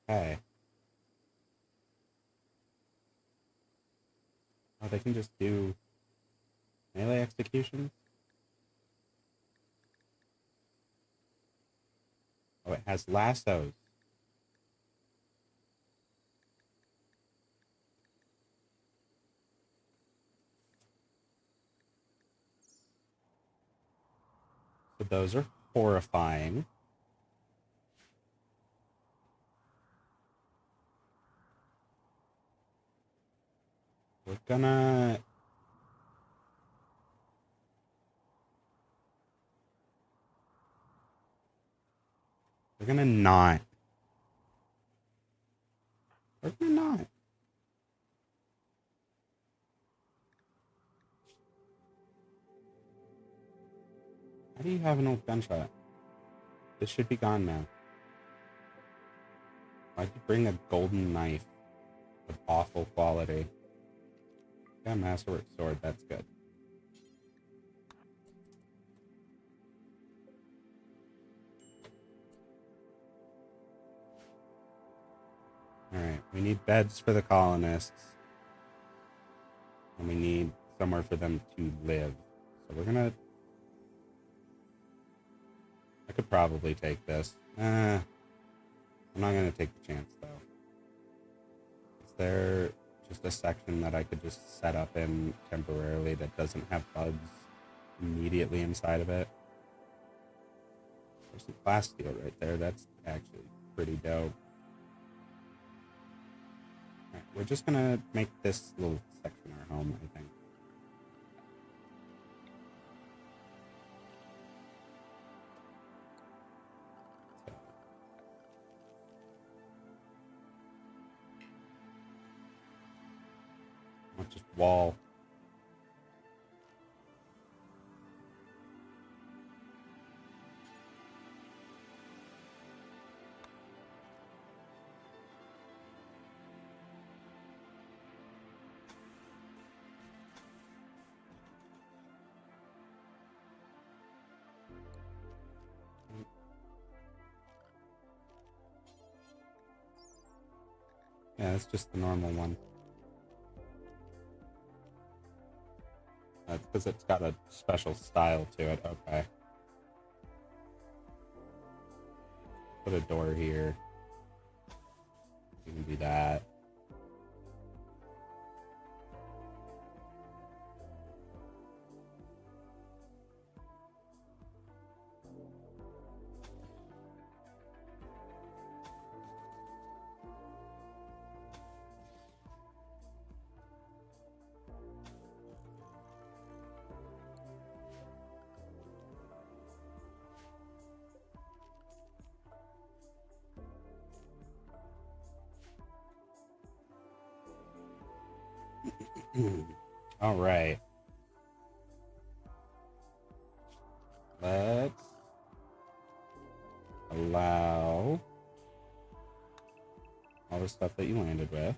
[SPEAKER 1] Okay. Oh, they can just do melee execution? Oh, it has lassos. So those are horrifying. gonna... They're gonna not. They're gonna not. How do you have an old gunshot? This should be gone now. Why'd you bring a golden knife of awful quality? Got a masterwork sword, that's good. Alright, we need beds for the colonists. And we need somewhere for them to live. So we're gonna... I could probably take this. I'm not gonna take the chance, though. Is there just a section that I could just set up in temporarily that doesn't have bugs immediately inside of it? There's some glass steel right there. That's actually pretty dope. Right, we're just gonna make this little section our home, I think. Not just wall. Yeah, that's just the normal one. That's because it's got a special style to it. Okay. Put a door here. You can do that. All right. Let's allow all the stuff that you landed with.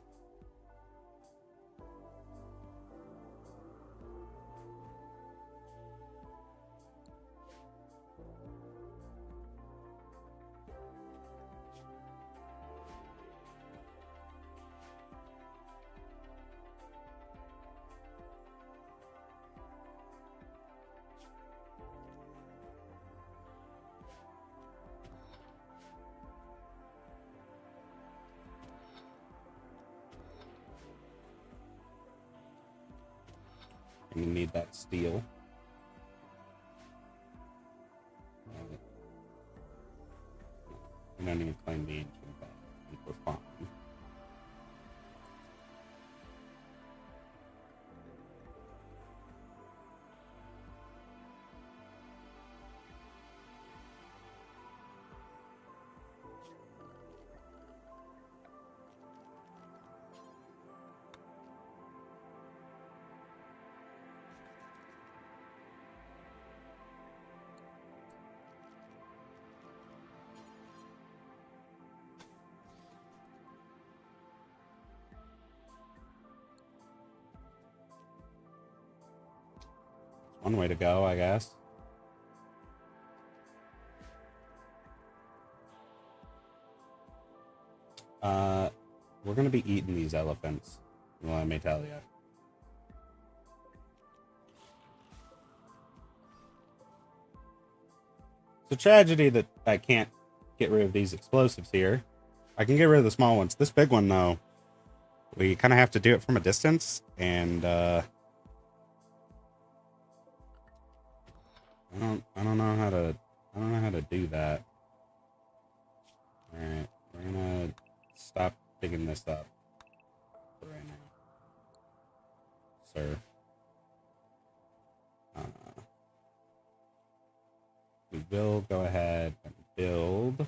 [SPEAKER 1] And you need that steel. We don't even claim the ancient bed. I think we're fine. One way to go, I guess. We're gonna be eating these elephants. Well, let me tell you. It's a tragedy that I can't get rid of these explosives here. I can get rid of the small ones. This big one, though, we kind of have to do it from a distance, and I don't know how to do that. All right, we're gonna stop digging this up for right now. sir. We will go ahead and build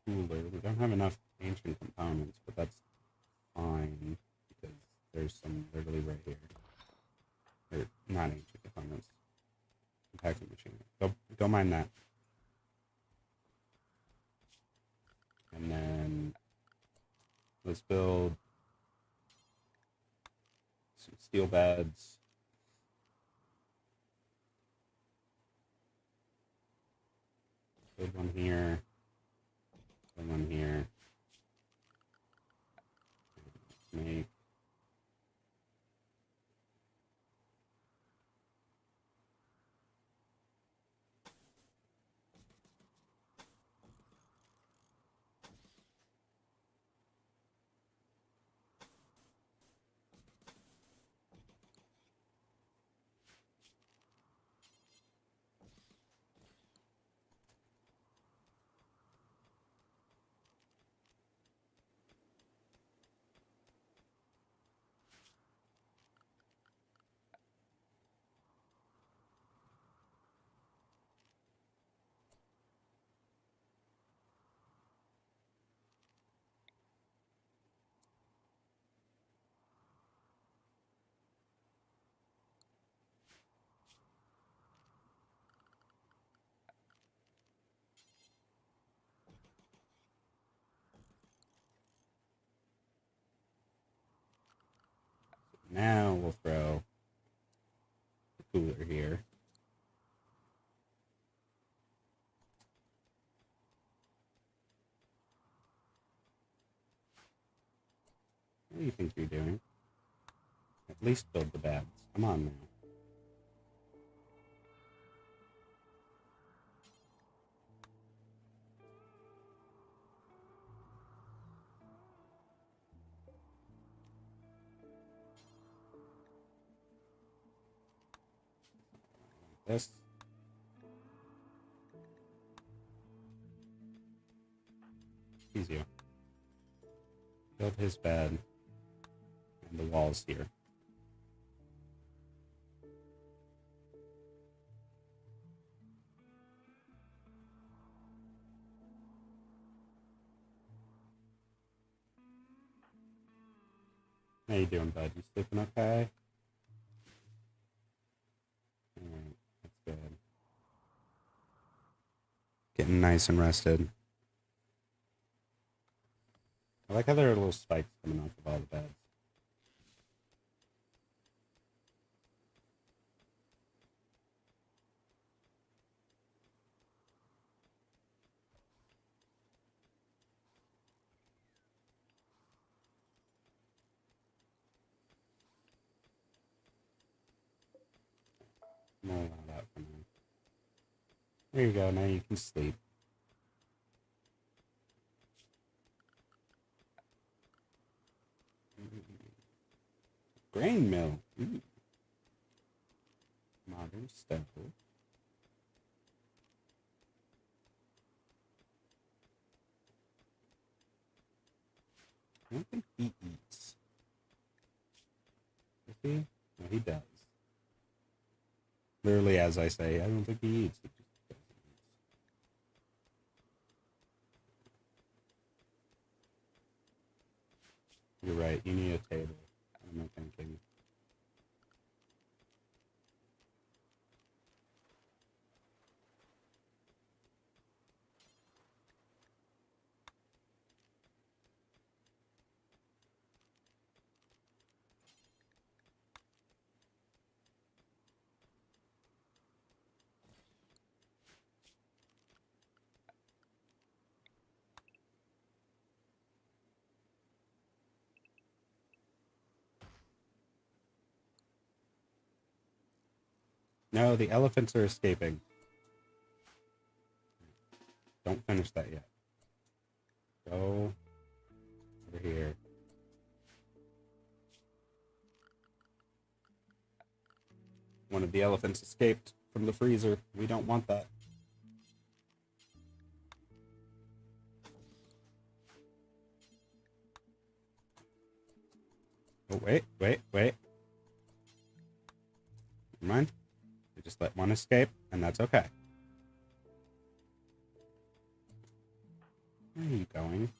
[SPEAKER 1] cooler. We don't have enough ancient components, but that's fine because there's some literally right here. Or not ancient components. Compacting machine. Go mine that. And then let's build some steel beds. Build one here. Build one here. Let's make now we'll throw the cooler here. What do you think you're doing? At least build the beds. Come on now. This. Easier. Build his bed and the walls here. How you doing, bud? You sleeping okay? Alright, that's good. Getting nice and rested. I like how there are little spikes coming off of all the beds. More of that for now. There you go, now you can sleep. Grain mill. Ooh. Modern stove. I don't think he eats. Does he? No, he does. Literally, as I say, I don't think he eats. He just doesn't eat. You're right. You need a table. I'm not thinking. No, the elephants are escaping. Don't finish that yet. Go over here. One of the elephants escaped from the freezer. We don't want that. Oh, wait. Never mind. We just let one escape, and that's okay. Where are you going?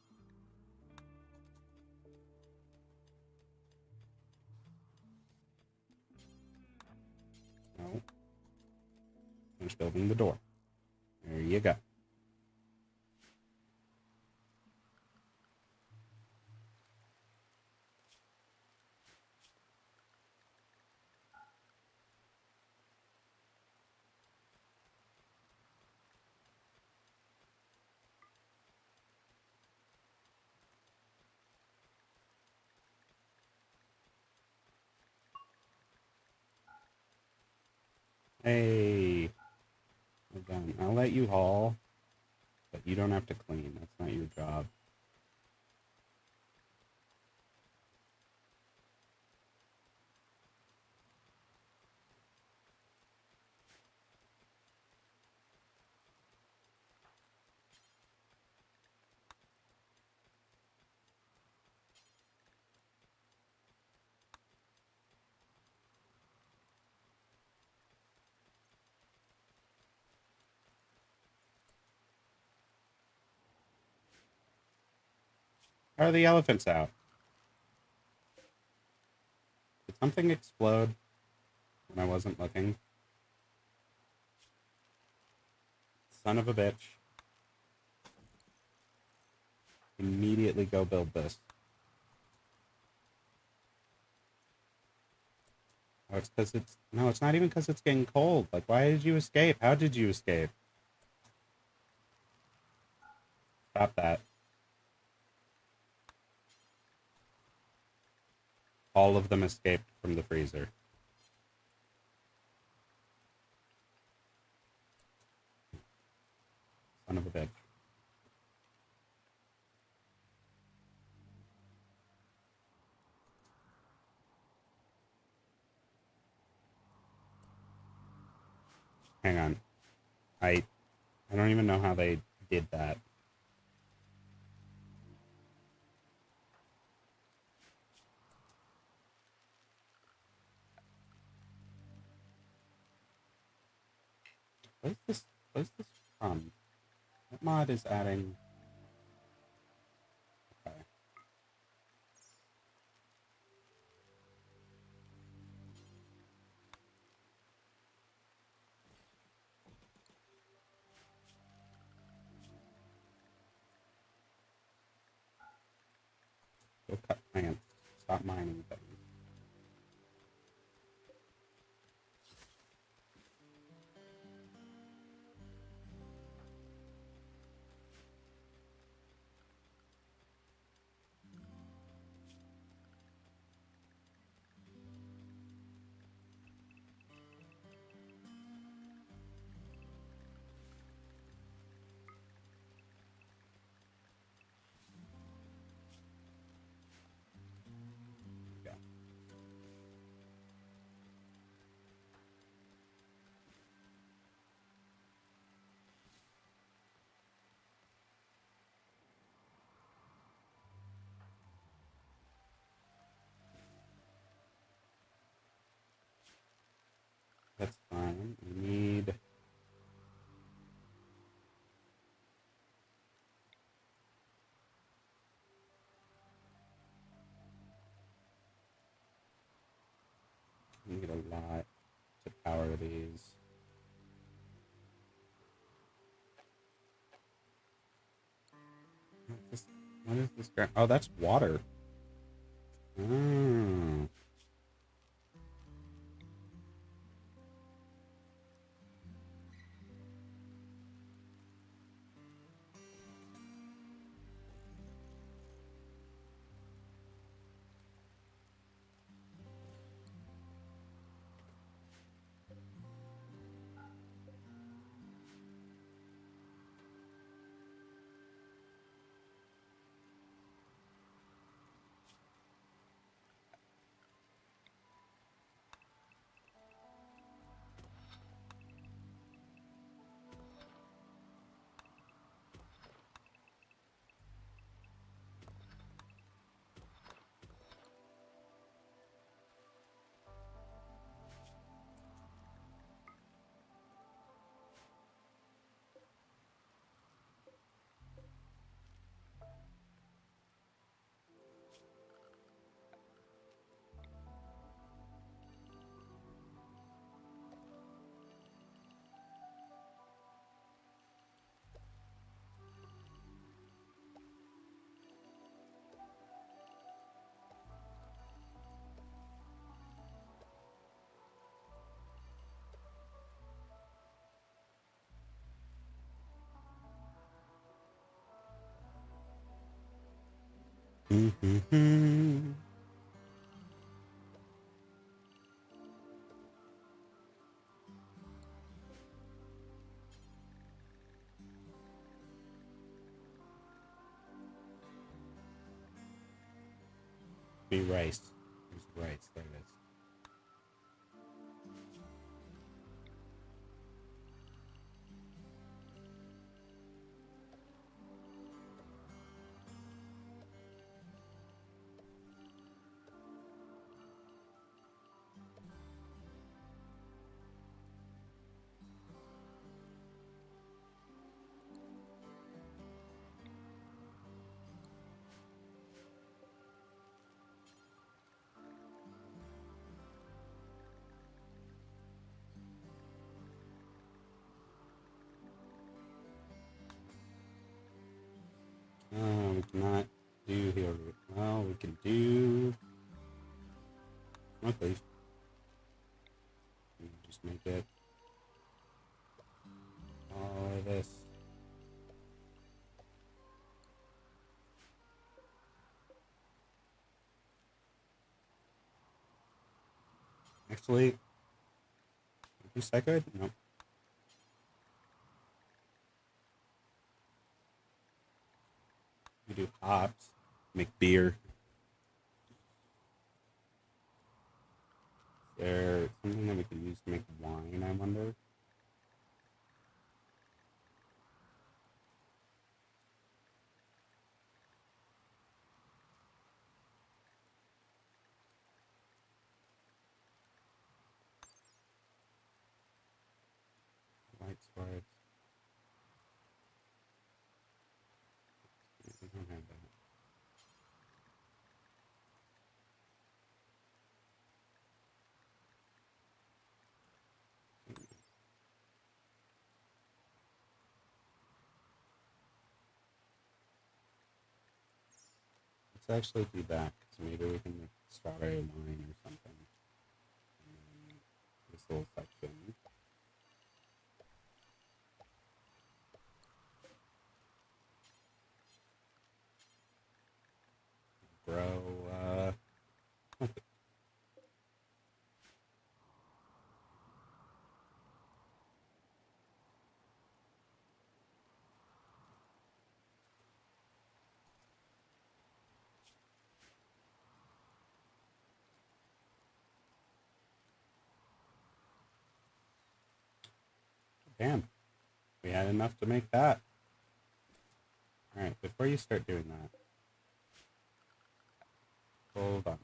[SPEAKER 1] No. Finish building the door. There you go. Hey. Well done. I'll let you haul, but you don't have to clean. That's not your job. How are the elephants out? Did something explode when I wasn't looking? Son of a bitch. Immediately go build this. Oh, it's because it's... No, it's not even because it's getting cold. Like, why did you escape? How did you escape? Stop that. All of them escaped from the freezer. Son of a bitch. Hang on. I don't even know how they did that. What is this from? What mod is adding? Okay. Go cut plants. Stop mining things. Yeah. That's fine. We need... We need a lot to power these. What is this? Oh, that's water. Oh. Be rice. There's rice. There it is. Oh, we cannot do here. Well, we can do smoke leaf. Just make it all of this. Actually, is that good? Nope. We do hops. Make beer. Is there something that we could use to make wine, I wonder? White swords. We don't have that. Let's actually do that, because maybe we can make strawberry wine or something. This little section. Grow, damn. We had enough to make that. Alright, before you start doing that, hold on.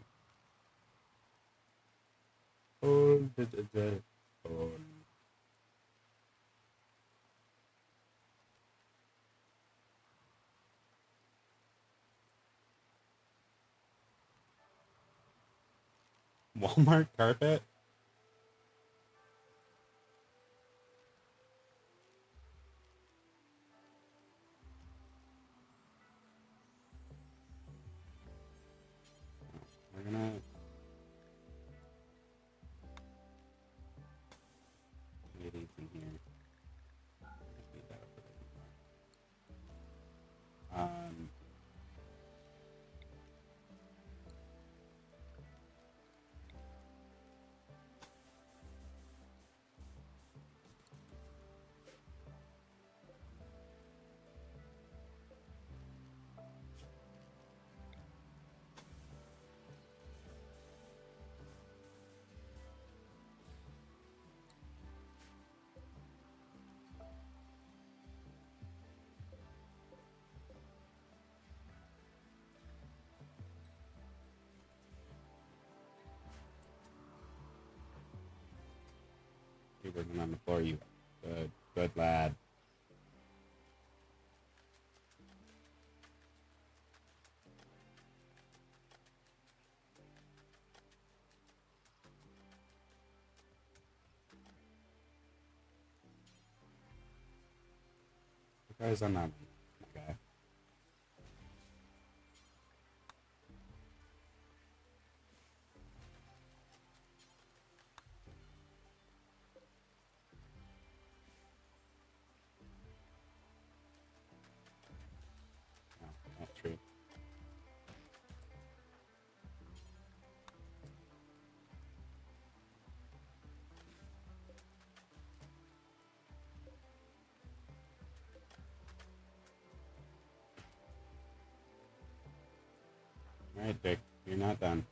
[SPEAKER 1] Hold on. Walmart carpet? We're gonna get these in here. Need that over there. You're working on the floor, you good lad. Guys on that one. Okay. No, not true. Alright, Dick, you're not done.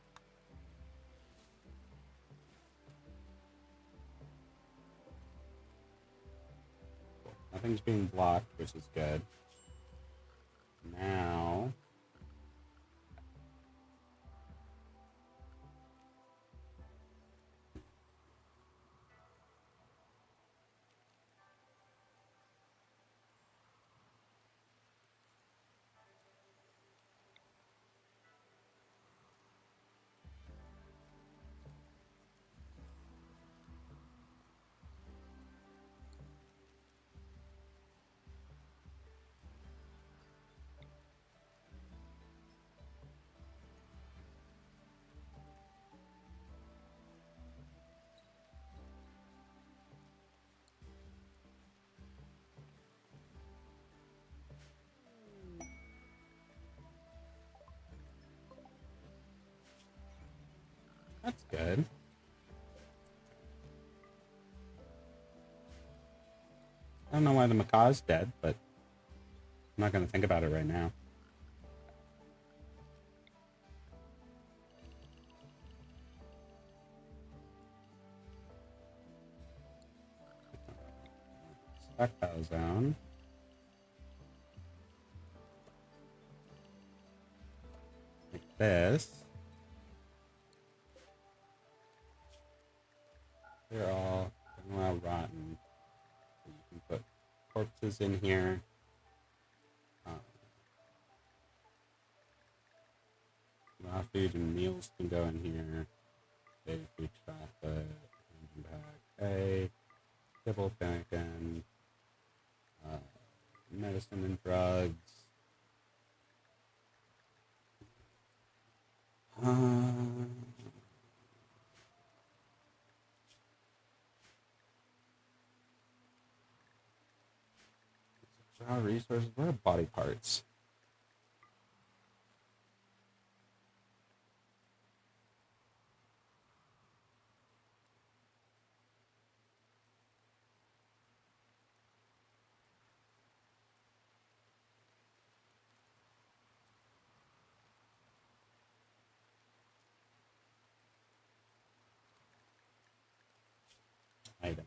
[SPEAKER 1] Nothing's being blocked, which is good. Now... That's good. I don't know why the macaw's dead, but I'm not going to think about it right now. Stockpile zone. Like this. They're all rotten. So you can put corpses in here. Raw food and meals can go in here. Baby food, chocolate, engine pack, egg, kibble, bacon, medicine and drugs. Raw resources. What are body parts? Items.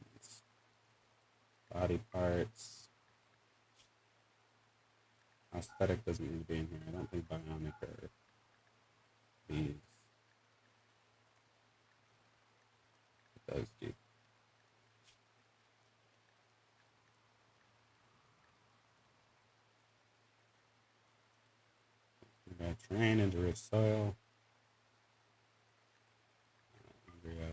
[SPEAKER 1] Body parts. Aesthetic doesn't need to be in here. I don't think bionic or these. Those do. We got terrain into rich soil. Embryo.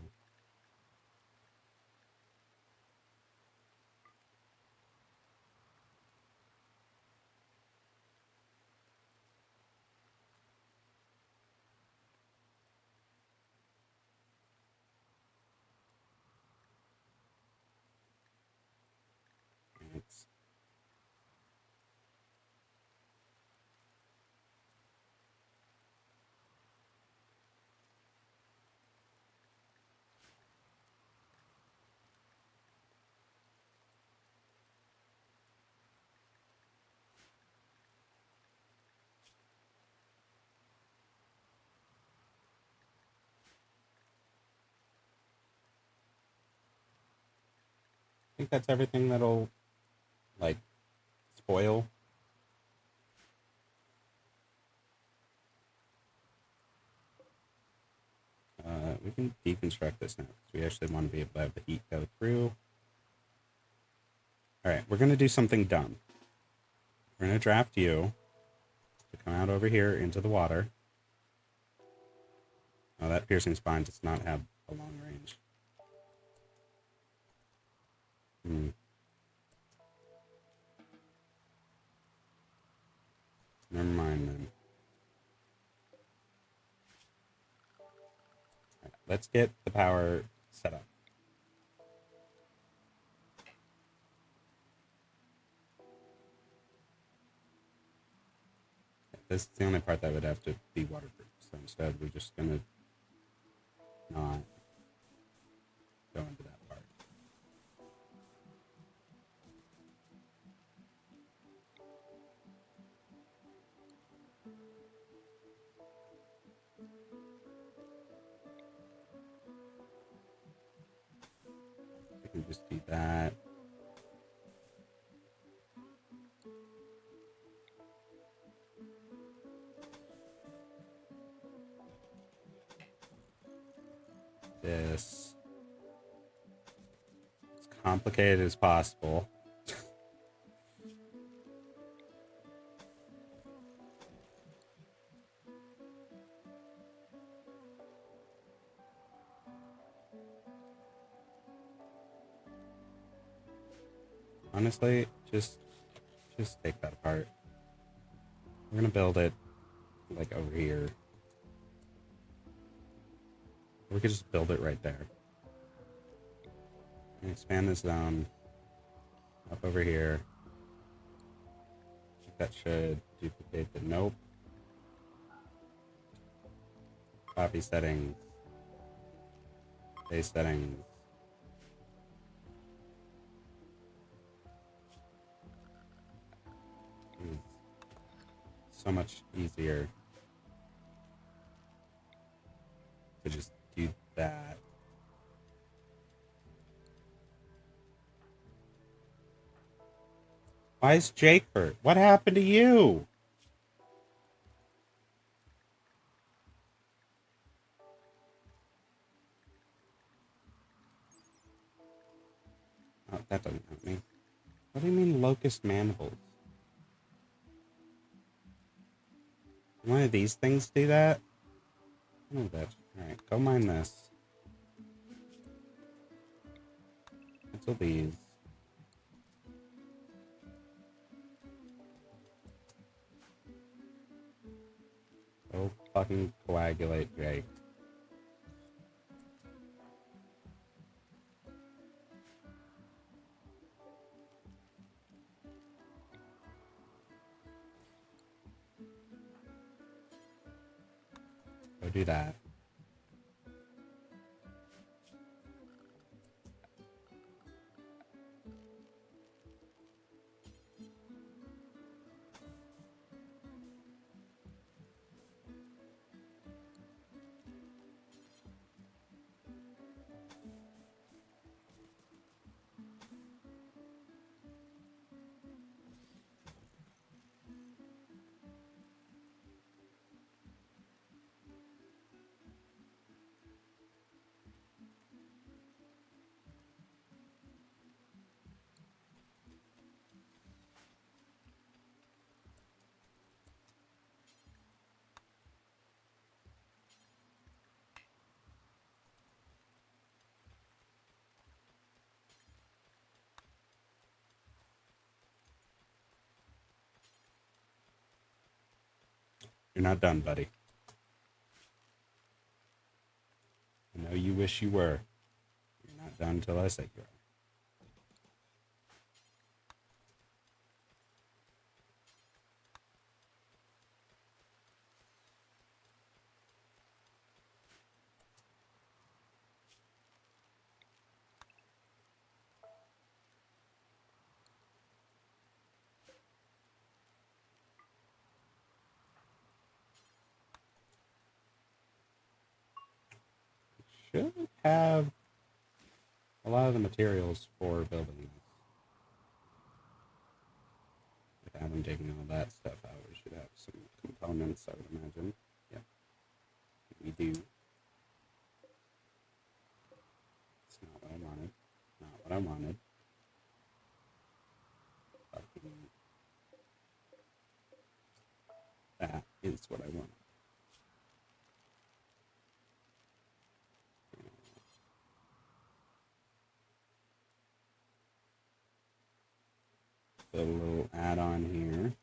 [SPEAKER 1] Thanks. I think that's everything that'll, like, spoil. We can deconstruct this now because we actually want to be able to have the heat go through. All right, we're going to do something dumb. We're going to draft you to come out over here into the water. Oh, that piercing spine does not have a long range. Never mind then. Right, let's get the power set up. This is the only part that would have to be waterproof. So instead, we're just going to not go into that part. can just do that. This. As complicated as possible. Honestly, just take that apart. We're gonna build it like over here. We could just build it right there. And expand this zone up over here. I think that should duplicate the nope. Copy settings. Base settings. So much easier to just do that. Why is Jake hurt? What happened to you? Oh, that doesn't help me. What do you mean locust mandibles? One of these things do that? Oh, bitch. Alright, go mine this. Cancel these. Go fucking coagulate, Jake. Go do that. You're not done, buddy. I know you wish you were. You're not done until I say you are. Should have a lot of the materials for building this. Without them taking all that stuff out, we should have some components, I would imagine. Yep. We do. It's not what I wanted. Not what I wanted. That is what I wanted. Put a little add-on here.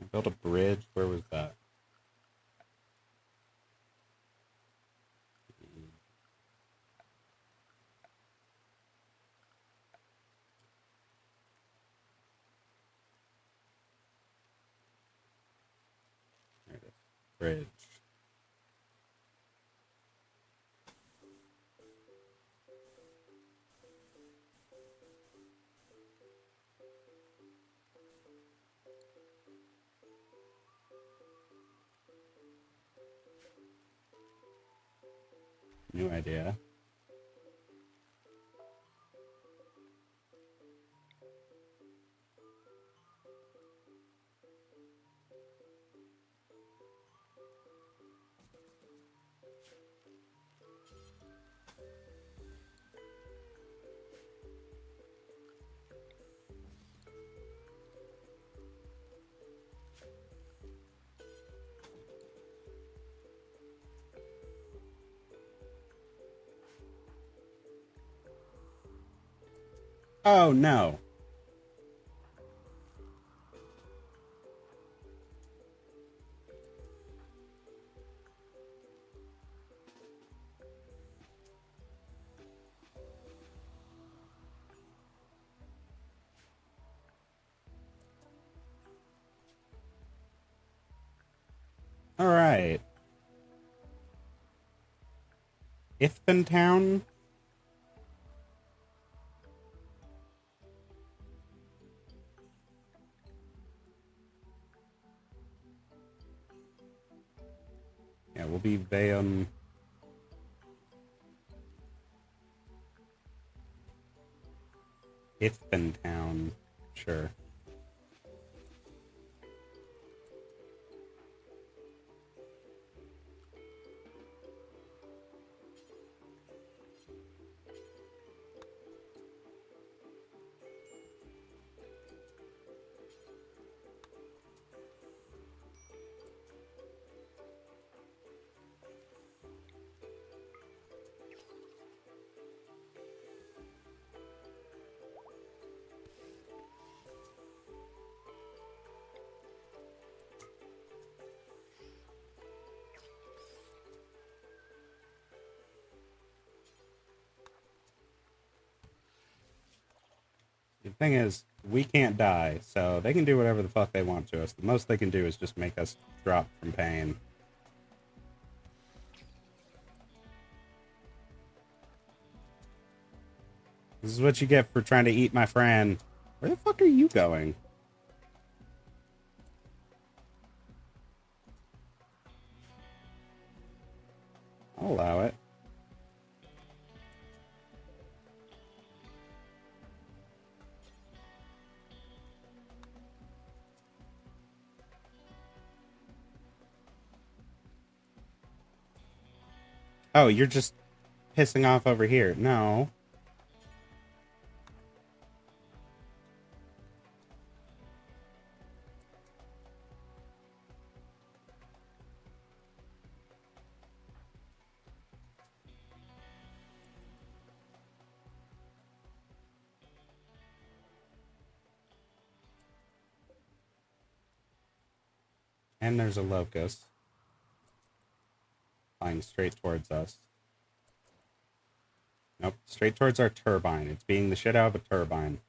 [SPEAKER 1] I built a bridge. Where was that? There it is. Bridge. New idea. Oh, no. All right. Ifton Town? Yeah, we'll be Veum. Ifton Town. Sure. The thing is, we can't die, so they can do whatever the fuck they want to us. The most they can do is just make us drop from pain. This is what you get for trying to eat my friend. Where the fuck are you going? I'll allow it. Oh, you're just pissing off over here. No. And there's a locust flying straight towards us. Nope, straight towards our turbine. It's being the shit out of a turbine.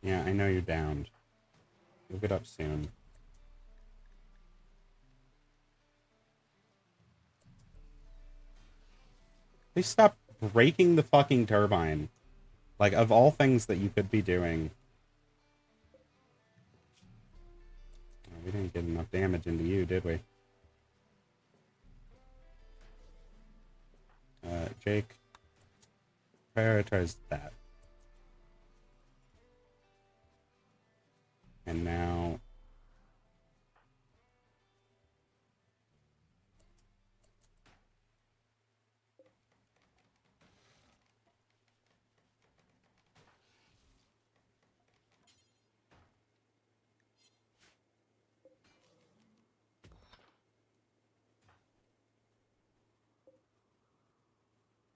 [SPEAKER 1] Yeah, I know you're downed. You'll get up soon. Please stop breaking the fucking turbine. Like, of all things that you could be doing. Oh, we didn't get enough damage into you, did we? Jake, prioritize that. And now...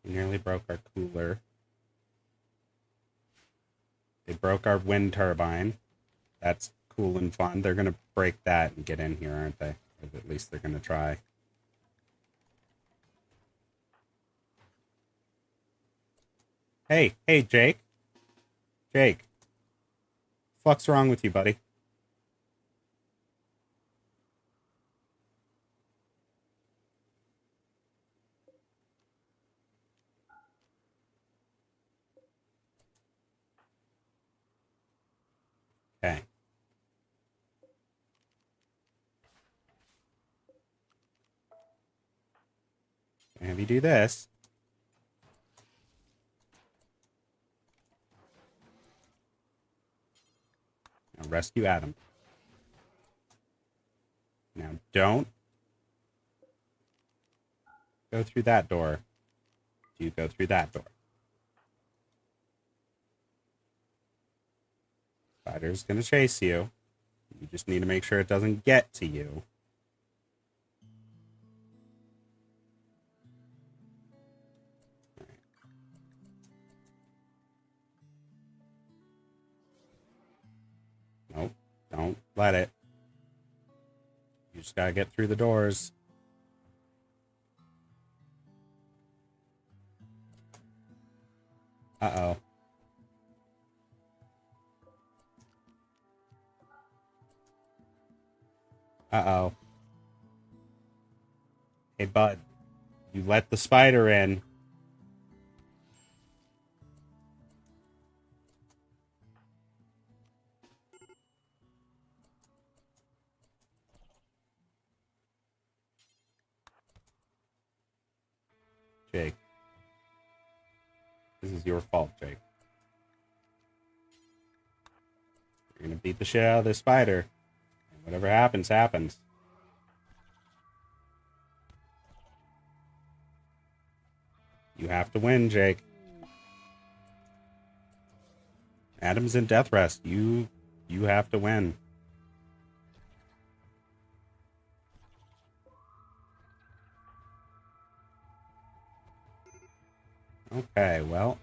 [SPEAKER 1] we nearly broke our cooler. They broke our wind turbine. That's cool and fun. They're gonna break that and get in here, aren't they? Or at least they're gonna try. Hey, hey, Jake. Jake. Fuck's wrong with you, buddy? Have you do this. Now rescue Adam. Now don't go through that door. You go through that door. Spider's gonna chase you. You just need to make sure it doesn't get to you. Nope, don't let it. You just gotta get through the doors. Uh-oh. Uh-oh. Hey, bud. You let the spider in. Jake. This is your fault, Jake. You're gonna beat the shit out of this spider. And whatever happens, happens. You have to win, Jake. Adam's in death rest. You have to win. Okay, well.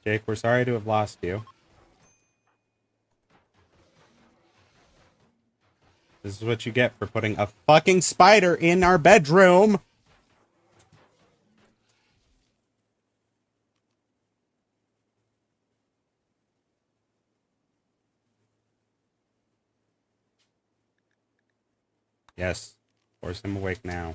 [SPEAKER 1] Jake, we're sorry to have lost you. This is what you get for putting a fucking spider in our bedroom! Yes. Force him awake now.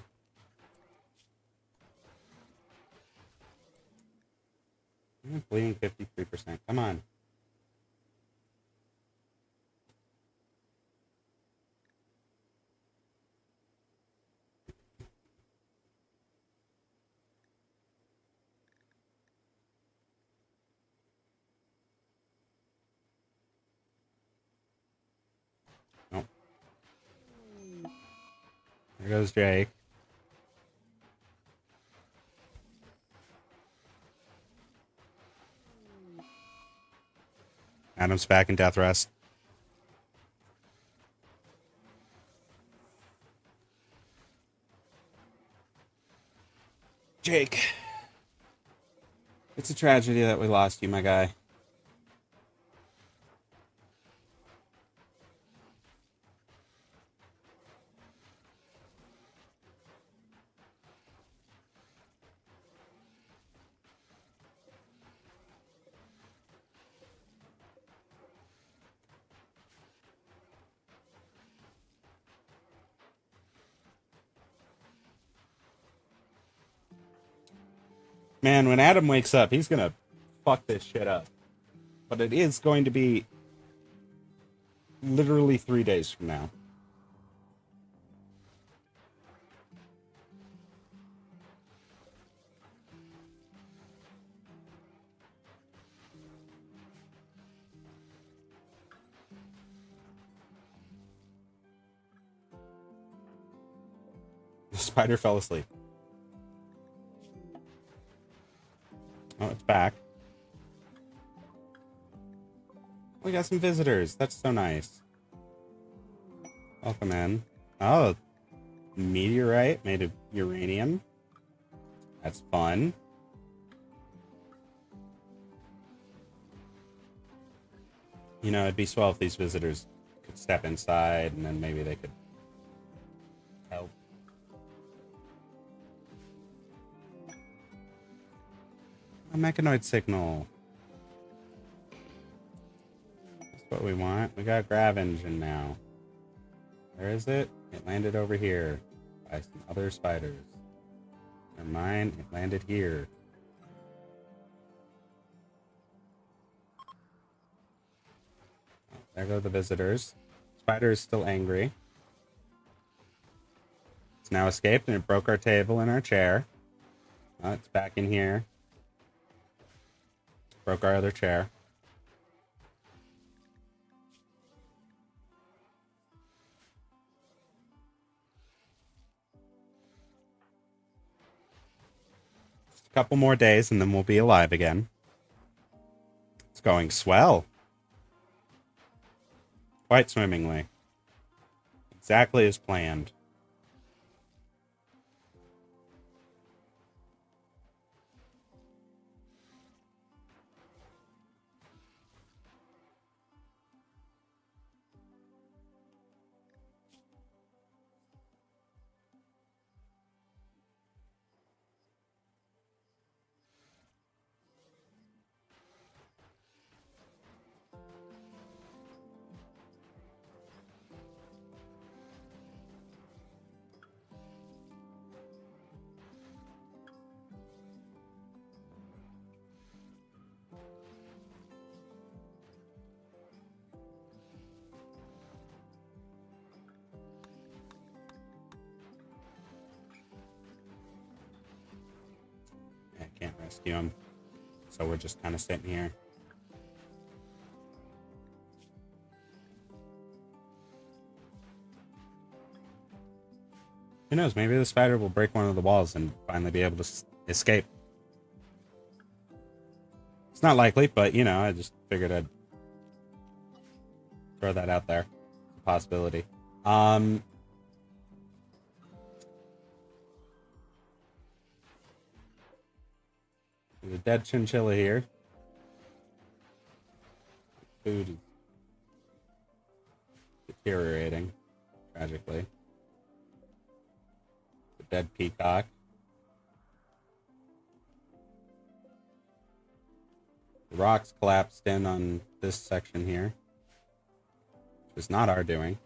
[SPEAKER 1] I'm bleeding 53%. Come on. Nope. There goes Jake. Adam's back in death rest. Jake. It's a tragedy that we lost you, my guy. Man, when Adam wakes up, he's gonna fuck this shit up. But it is going to be literally 3 days from now. The spider fell asleep. Oh, it's back. We got some visitors. That's so nice. Welcome in. Oh, meteorite made of uranium. That's fun. You know, it'd be swell if these visitors could step inside and then maybe they could help. A mechanoid signal. That's what we want. We got grav engine now. Where is it? It landed over here by some other spiders. Never mind, it landed here. Oh, there go the visitors. Spider is still angry. It's now escaped and it broke our table and our chair. Oh, it's back in here. Broke our other chair. Just a couple more days and then we'll be alive again. It's going swell. Quite swimmingly. Exactly as planned. I can't rescue him. So we're just kind of sitting here. Who knows? Maybe the spider will break one of the walls and finally be able to escape. It's not likely, but, you know, I just figured I'd throw that out there. It's a possibility. There's a dead chinchilla here. Food is deteriorating, tragically. The dead peacock. The rocks collapsed in on this section here, which is not our doing.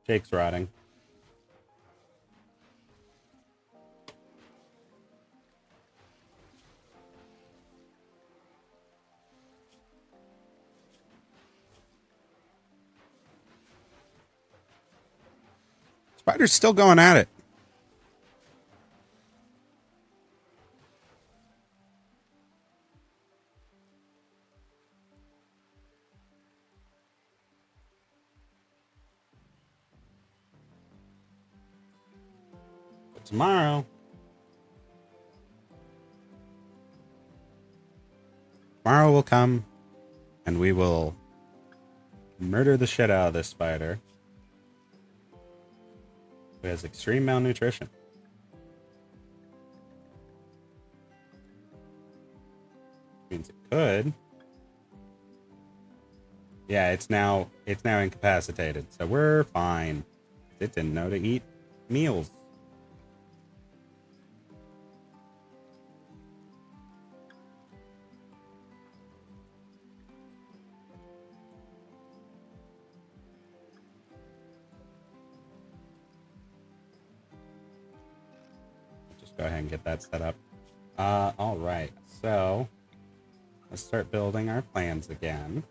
[SPEAKER 1] Jake's rotting. Spider's still going at it. But tomorrow will come and we will murder the shit out of this spider. Who has extreme malnutrition. Means it could. Yeah, it's now incapacitated, so we're fine. It didn't know to eat meals. Go ahead and get that set up. All right, so let's start building our plans again.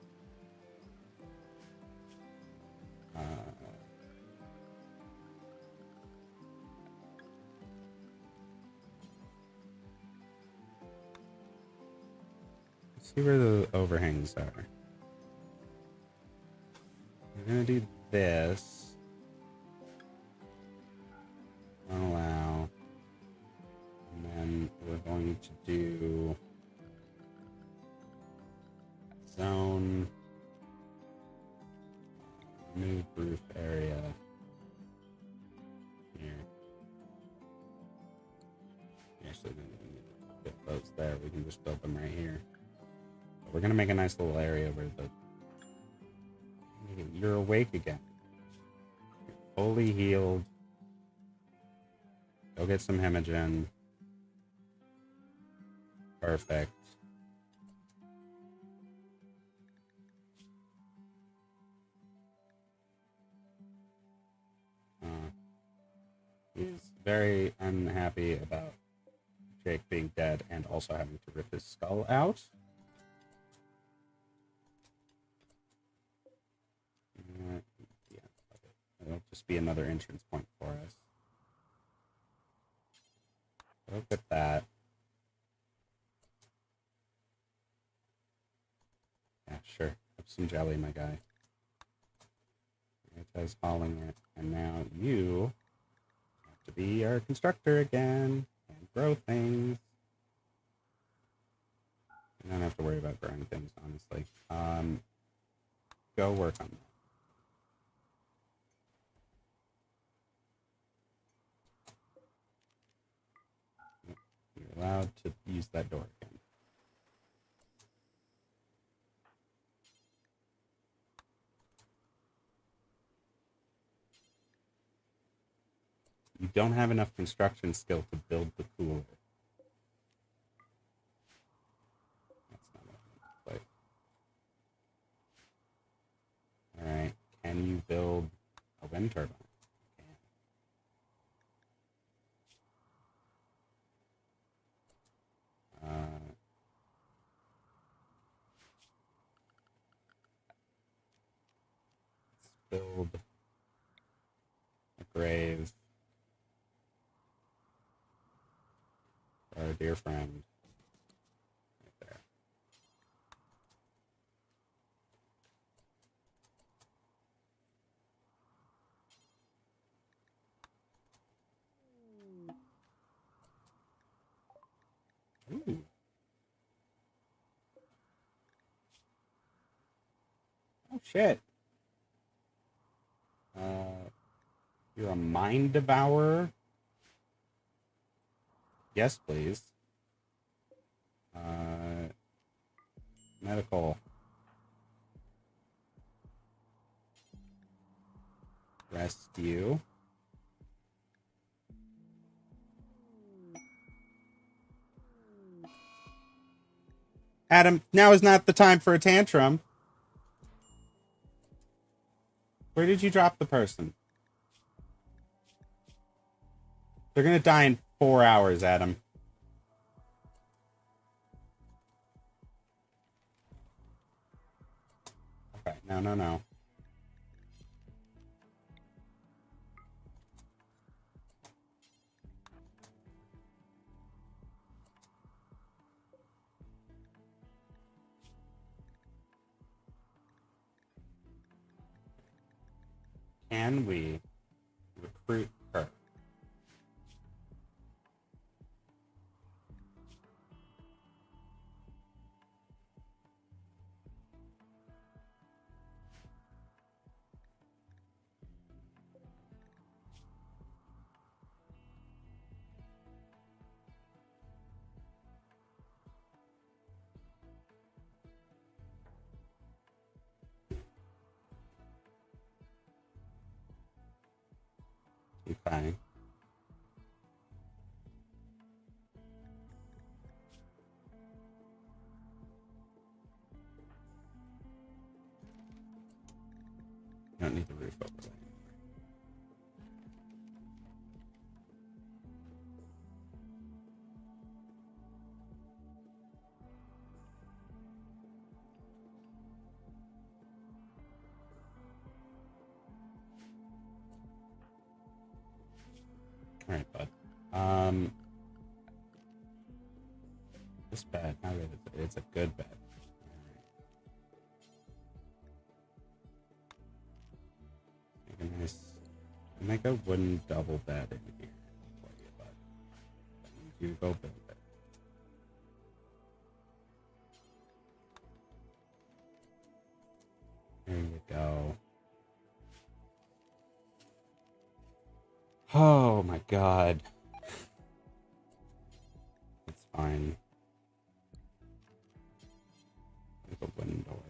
[SPEAKER 1] Let's see where the overhangs are. We're gonna do this. Allow. And we're going to do zone, move roof area here. Actually, we can get those there. We can just build them right here. But we're gonna make a nice little area where the you're awake again. fully healed. Go get some hemagen. Perfect. He's very unhappy about Jake being dead and also having to rip his skull out. Yeah, it'll just be another entrance point for us. Look at that. Yeah, sure. Have some jelly, my guy. It says hauling it. And now you have to be our constructor again and grow things. You don't have to worry about growing things, honestly. Go work on that. You're allowed to use that door again. You don't have enough construction skill to build the cooler. That's not what I meant to play. Alright, can you build a wind turbine? Let's build a grave for our dear friend. Right there. Ooh. Oh shit. You're a mind devourer? Yes, please. Medical. Rescue. Adam, now is not the time for a tantrum. Where did you drop the person? They're gonna die in 4 hours, Adam. Okay, no. Can we recruit her? Okay. You don't need the roof overlay. Alright, bud. This bed, how good is it? It's a good bed. Make a nice, make a wooden double bed in here for you, bud. That means you go build it. There you go. Oh my god. It's fine. Like a wooden door.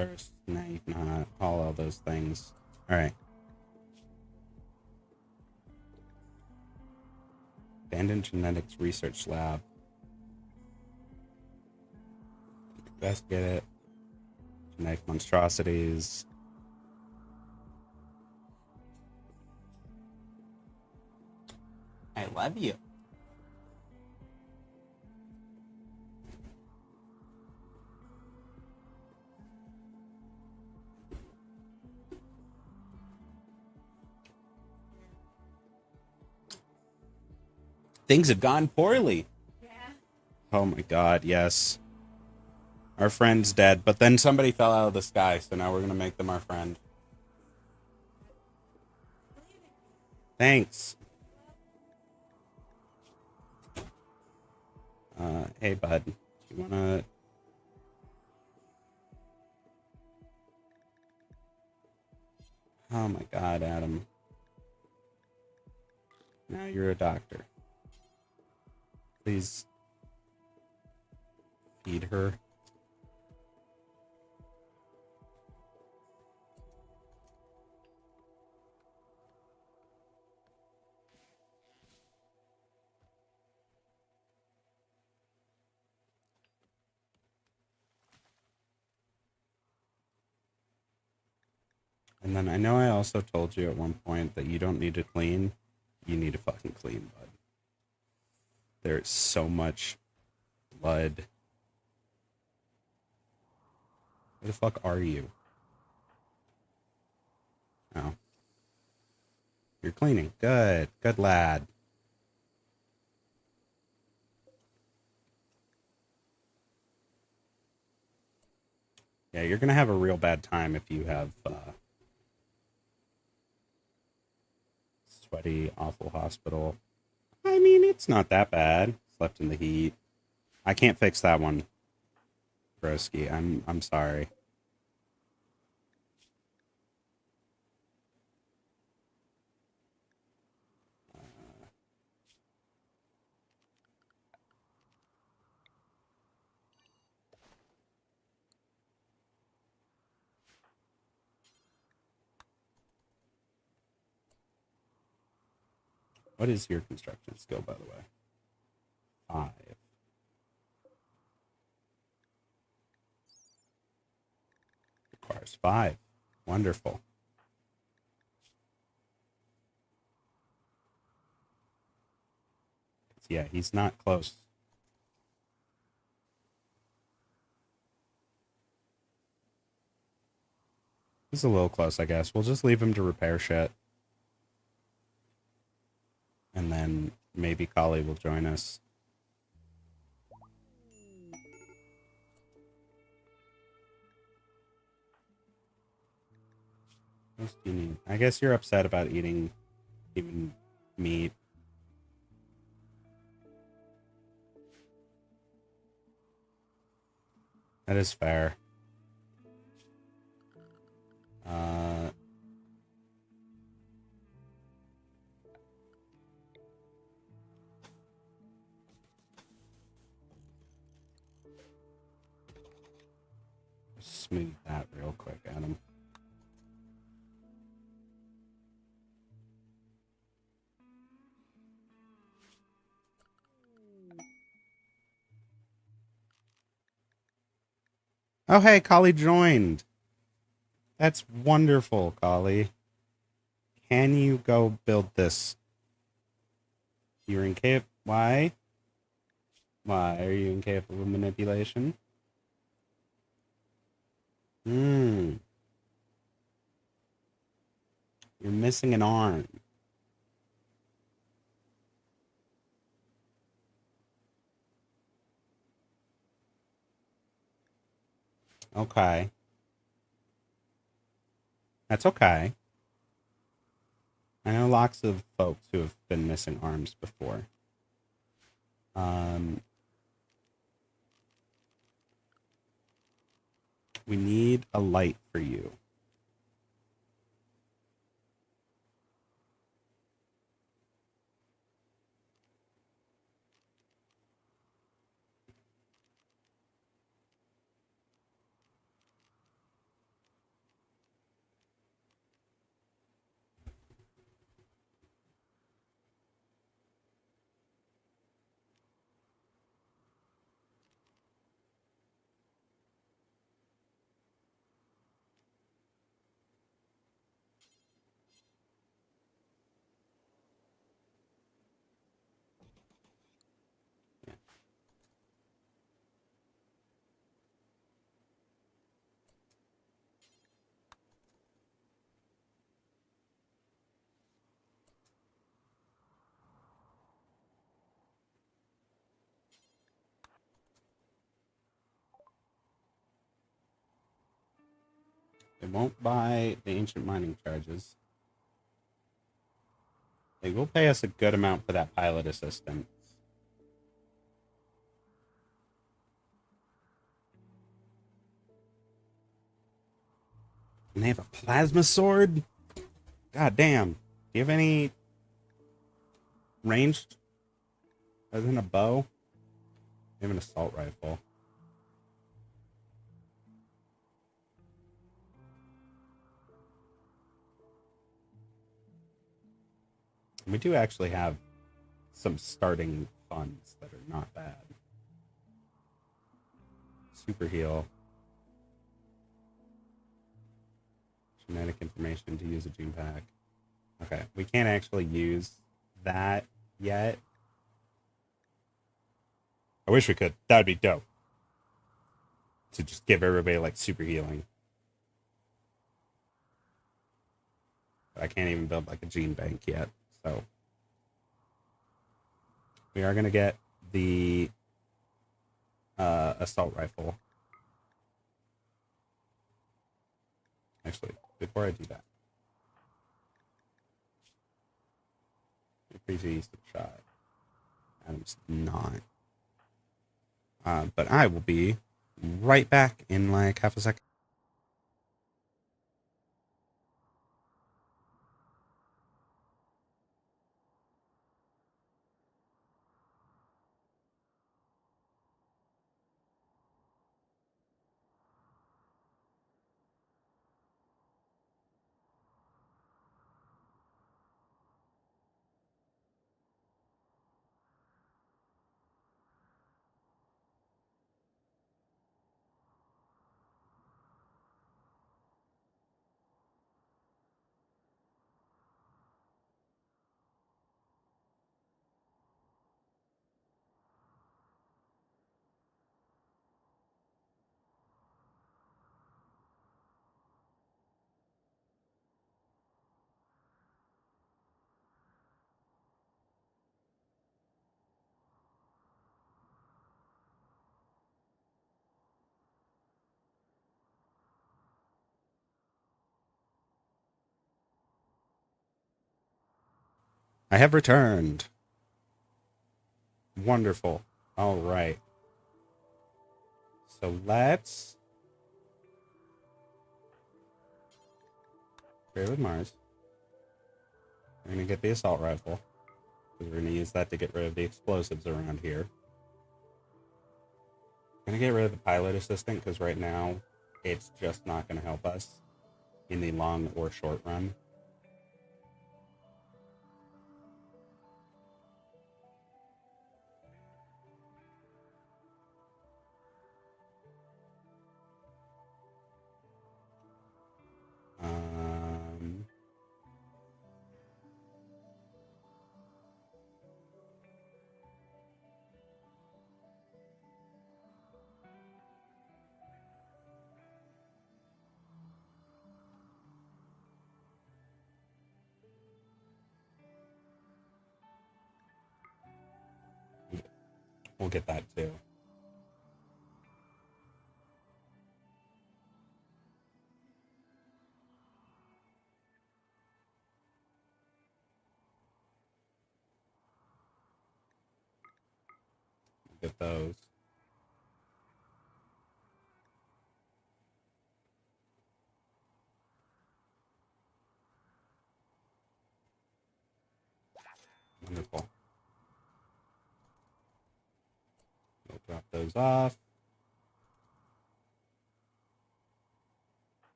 [SPEAKER 1] first. Now you can haul all those things. Alright. Abandoned Genetics Research Lab. Investigate it. Genetic monstrosities. I love you. Things have gone poorly. Yeah. Oh my god, yes. Our friend's dead, but then somebody fell out of the sky, so now we're gonna make them our friend. Thanks. Hey bud, do you wanna... Oh my god, Adam. Now you're a doctor. Please feed her. And then I know I also told you at one point that you don't need to clean. You need to fucking clean, bud. There's so much blood. Where the fuck are you? Oh. You're cleaning. Good. Good lad. Yeah, you're gonna have a real bad time if you have, sweaty, awful hospital. I mean, it's not that bad. Slept in the heat. I can't fix that one, broski. I'm sorry. What is your construction skill, by the way? 5. Requires 5. Wonderful. Yeah, he's not close. He's a little close, I guess. We'll just leave him to repair shit. And then maybe Kali will join us. What else do you need? I guess you're upset about eating even meat. That is fair. Smooth that real quick, Adam. Oh, hey, Kali joined. That's wonderful, Kali. Can you go build this? You're incapable. Why? Why are you incapable of manipulation? Hmm. You're missing an arm. Okay. That's okay. I know lots of folks who have been missing arms before. We need a light for you. They won't buy the ancient mining charges. They will pay us a good amount for that pilot assistant. And they have a plasma sword? God damn. Do you have any ranged other than a bow? They have an assault rifle. We do actually have some starting funds that are not bad. Super heal. Genetic information to use a gene pack. Okay, we can't actually use that yet. I wish we could. That'd be dope. To just give everybody like super healing. But I can't even build like a gene bank yet. So we are gonna get the assault rifle. Actually, before I do that, increase the shot. Adam's not. But I will be right back in like half a second. I have returned. Wonderful. All right. So let's trade with Mars. We're gonna get the assault rifle because we're gonna use that to get rid of the explosives around here. I'm gonna get rid of the pilot assistant because right now it's just not gonna help us in the long or short run. Um, we'll get that too. Get those. Wonderful. We'll drop those off.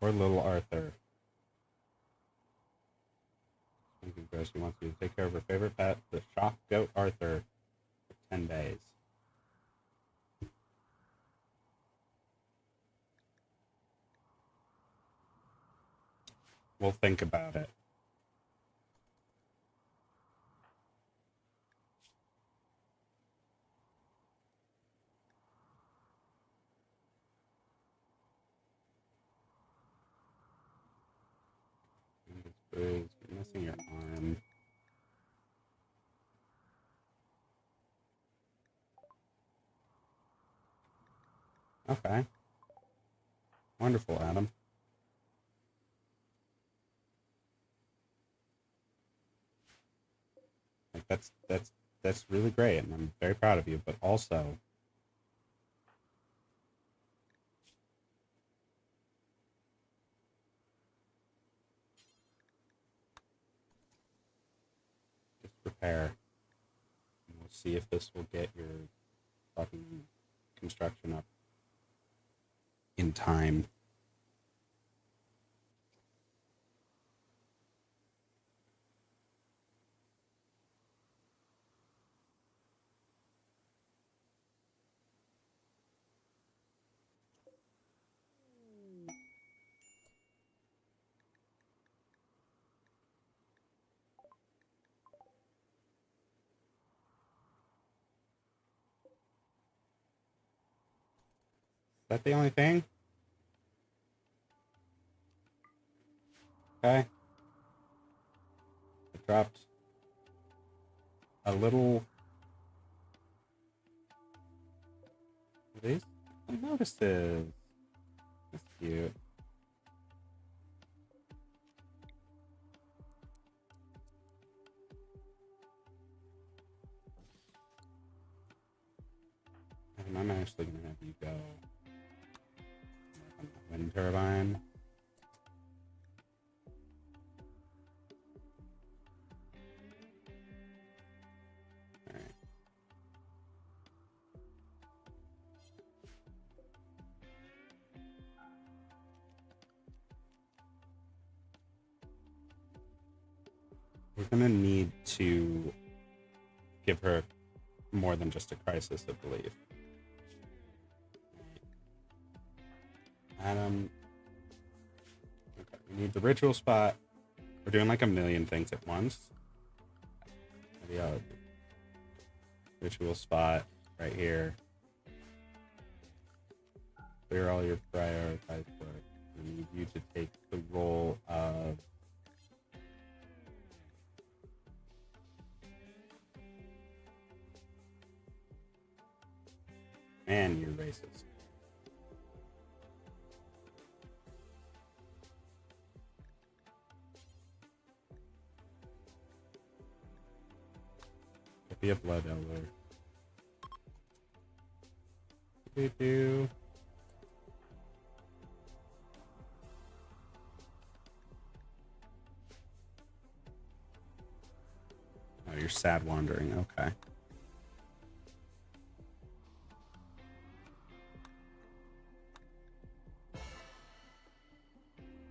[SPEAKER 1] Or little Arthur. She wants you to take care of her favorite pet, the shock goat Arthur, for 10 days. We'll think about it. Bruised. You're missing your arm. Okay. Wonderful, Adam. Like that's really great, and I'm very proud of you. But also, just prepare. And we'll see if this will get your fucking construction up in time. Is that the only thing? Okay. I dropped a little. Are these notices? That's cute. And I'm actually gonna have you go on the wind turbine. Alright. We're gonna need to give her more than just a crisis of belief. Adam. Okay, we need the ritual spot. We're doing like a million things at once. Maybe I'll ritual spot right here. Clear all your prioritized work. We need you to take the role of man, you're racist. Be a blood elder. Do. Oh, you're sad wandering. Okay.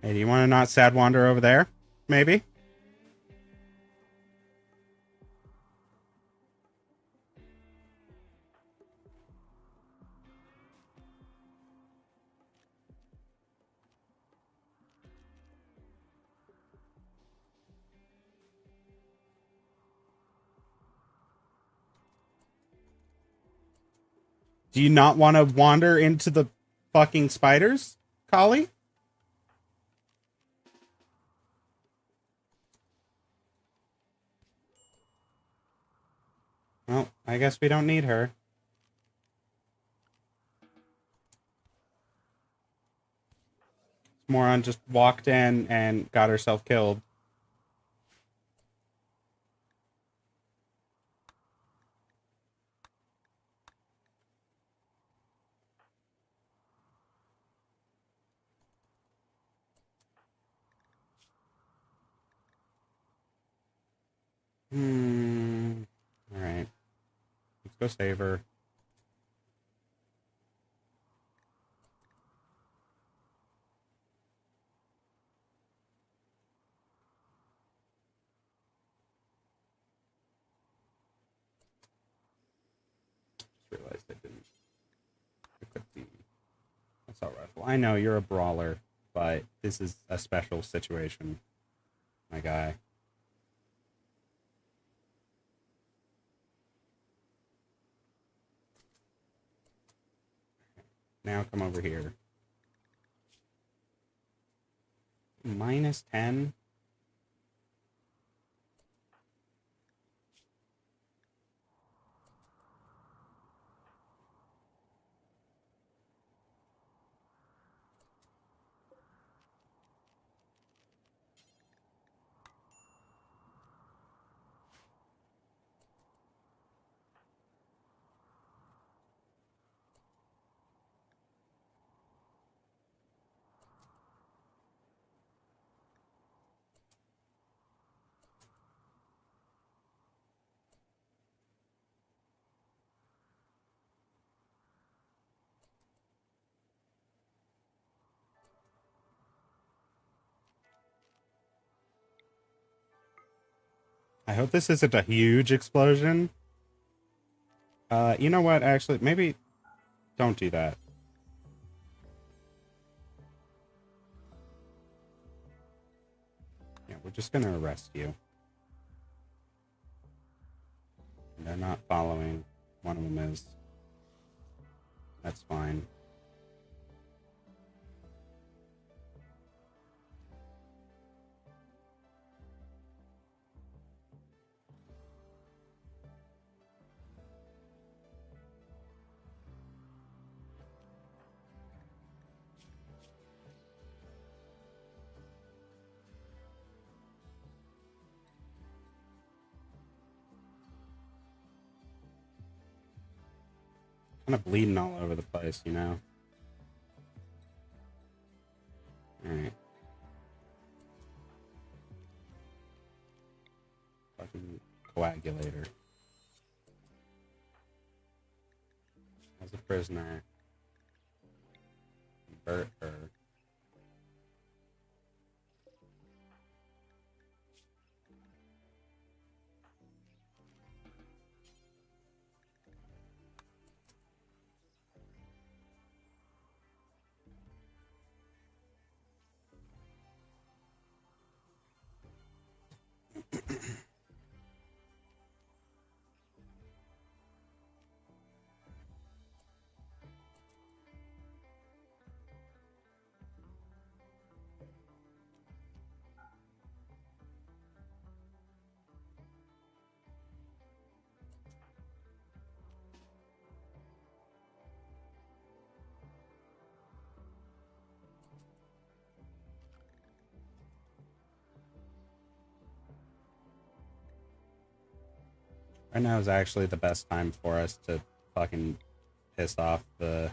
[SPEAKER 1] Hey, do you want to not sad wander over there? Maybe? Do you not want to wander into the fucking spiders, Collie? Well, I guess we don't need her. Moron just walked in and got herself killed. Alright. Let's go save her. Just realized I didn't equip the assault rifle. I know you're a brawler, but this is a special situation, my guy. Now come over here. Minus 10? I hope this isn't a huge explosion. You know what? Actually, maybe don't do that. Yeah, we're just gonna arrest you. They're not following. One of them is. That's fine. Kind of bleeding all over the place, you know? Alright. Fucking coagulator. As a prisoner. Convert her. Right now is actually the best time for us to fucking piss off the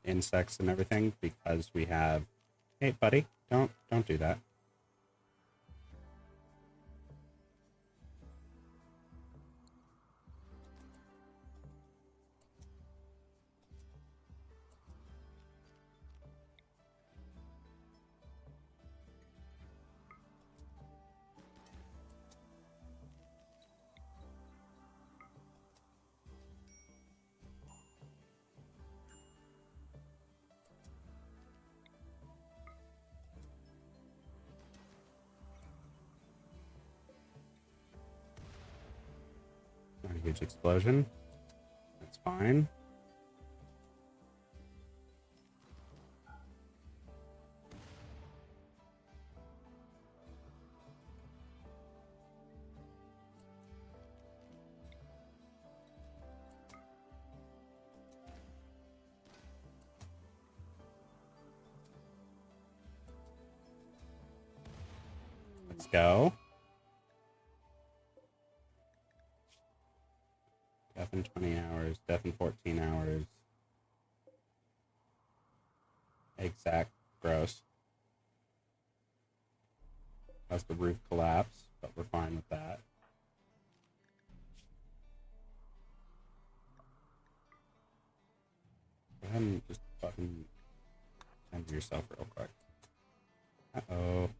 [SPEAKER 1] insects and everything, because we have, hey buddy, don't do that. Not a huge explosion. That's fine. Let's go. Death in 20 hours. Death in 14 hours. Exact. Gross. That's the roof collapse, but we're fine with that. Go ahead and just fucking end yourself real quick. Uh-oh.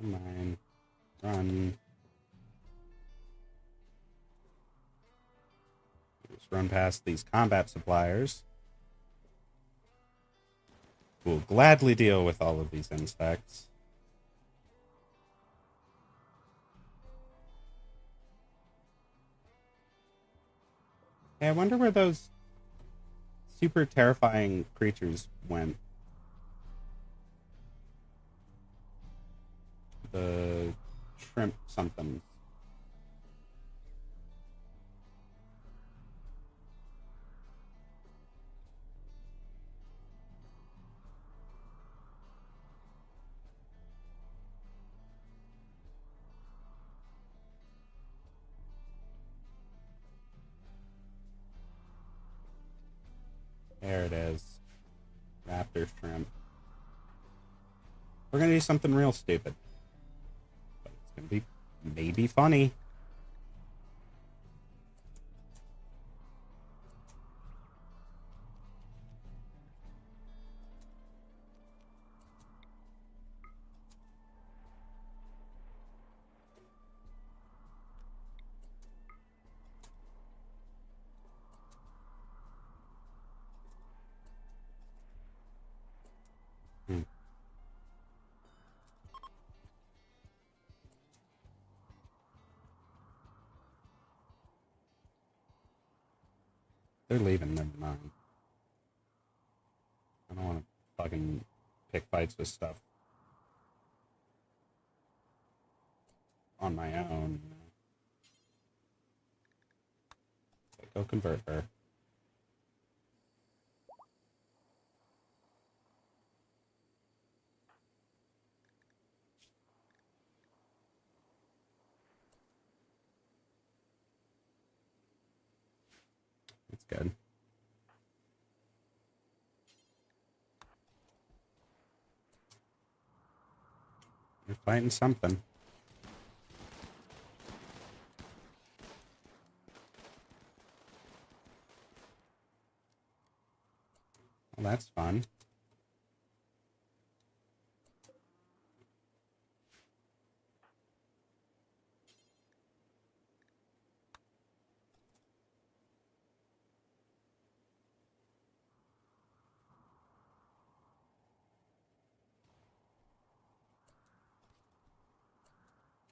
[SPEAKER 1] Come on. Run. Just run past these combat suppliers. We'll gladly deal with all of these insects. Hey, I wonder where those super terrifying creatures went. The shrimp something. There it is. Raptor shrimp. We're gonna do something real stupid. But it's gonna be maybe funny. they're leaving, never mind. I don't want to fucking pick fights with stuff on my own. Okay, go convert her. That's good. You're fighting something. Well, that's fun.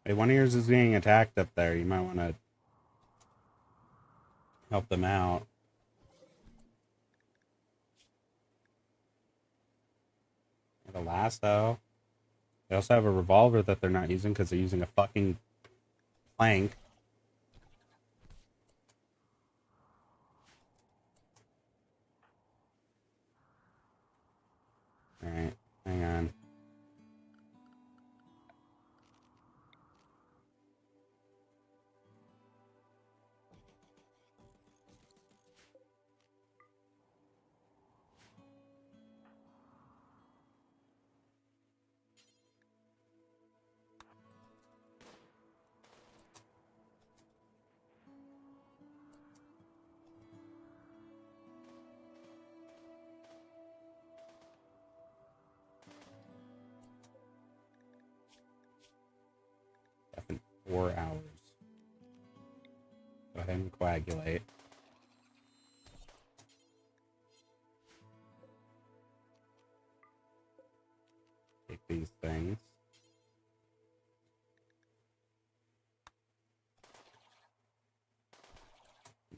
[SPEAKER 1] Hey, one of yours is being attacked up there. You might want to help them out. Get a lasso. They also have a revolver that they're not using because they're using a fucking plank. Alright, hang on. Definitely 4 hours. Go ahead and coagulate. Take these things.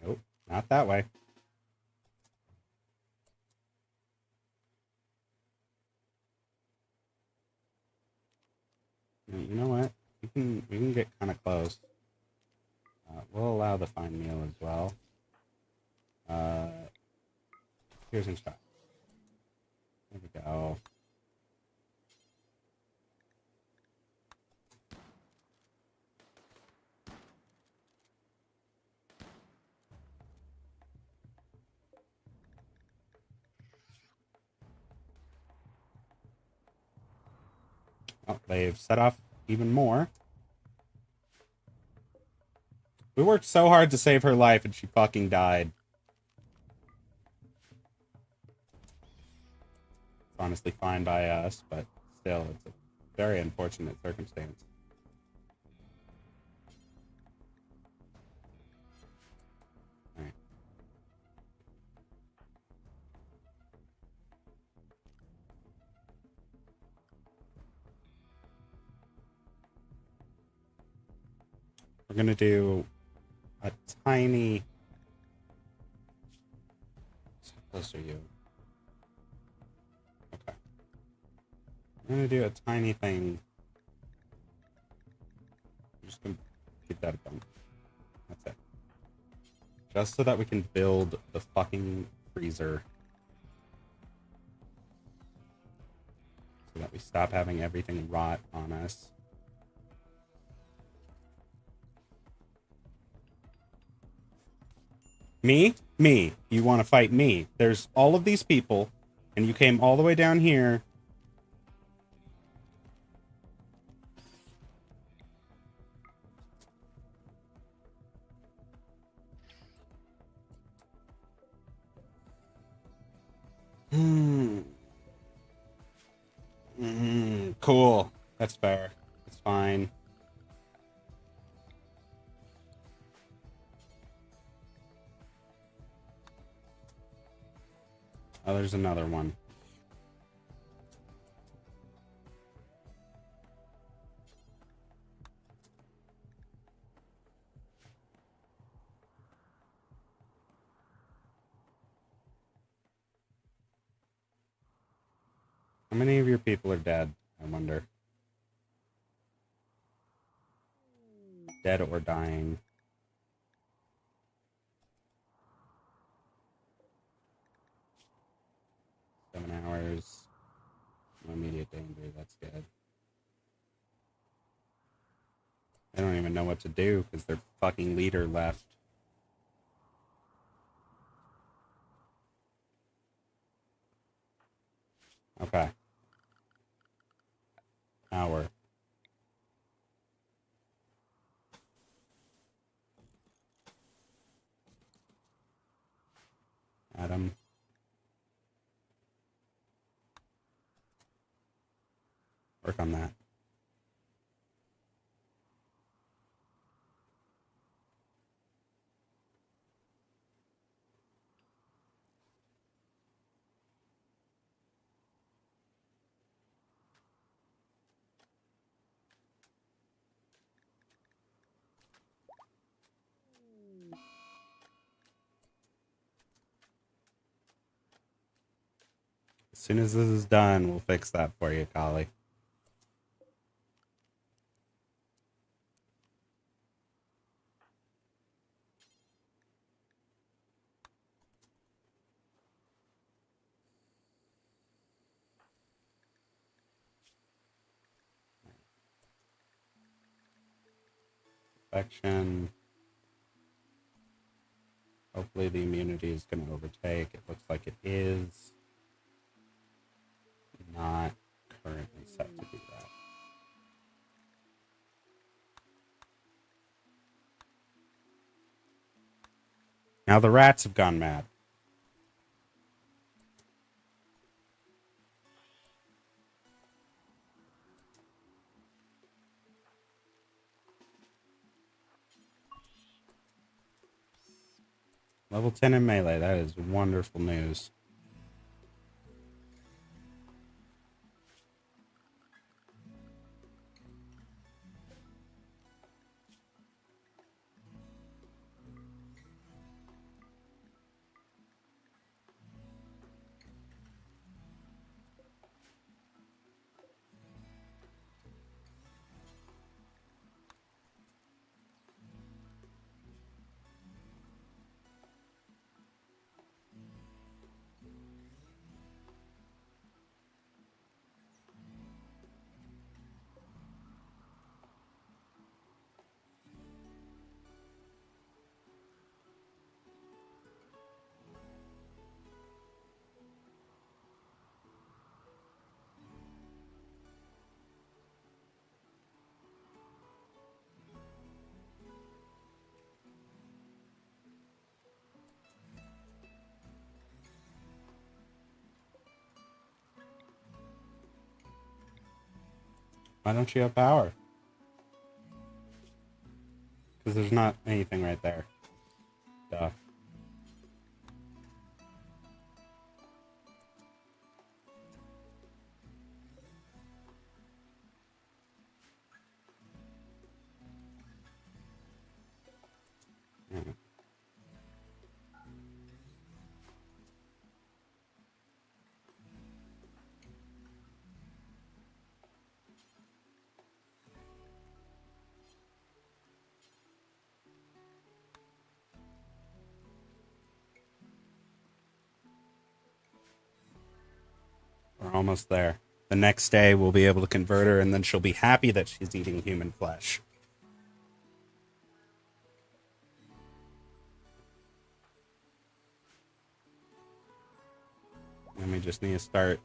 [SPEAKER 1] Nope, not that way. You know what? We can get kind of close. We'll allow the fine meal as well. Here's a shot. There we go. Oh, they've set off even more. We worked so hard to save her life and she fucking died. It's honestly fine by us, but still, it's a very unfortunate circumstance. Alright. We're gonna do a tiny... How close are you? Okay. I'm gonna do a tiny thing. I'm just gonna keep that going. That's it. Just so that we can build the fucking freezer. So that we stop having everything rot on us. Me? Me. You want to fight me. There's all of these people, and you came all the way down here. Cool. That's fair. That's fine. Oh, there's another one. How many of your people are dead, I wonder? Dead or dying. Seven hours. No immediate danger, that's good. I don't even know what to do because their fucking leader left. Okay. Hour. Adam. Work on that. As soon as this is done, we'll fix that for you, Kali. Infection. Hopefully the immunity is going to overtake. It looks like it is. Not currently set to do that. Now the rats have gone mad. Level 10 in melee. That is wonderful news. Why don't you have power? Because there's not anything right there. Duh. Mm. We're almost there. The next day we'll be able to convert her and then she'll be happy that she's eating human flesh. And we just need to start.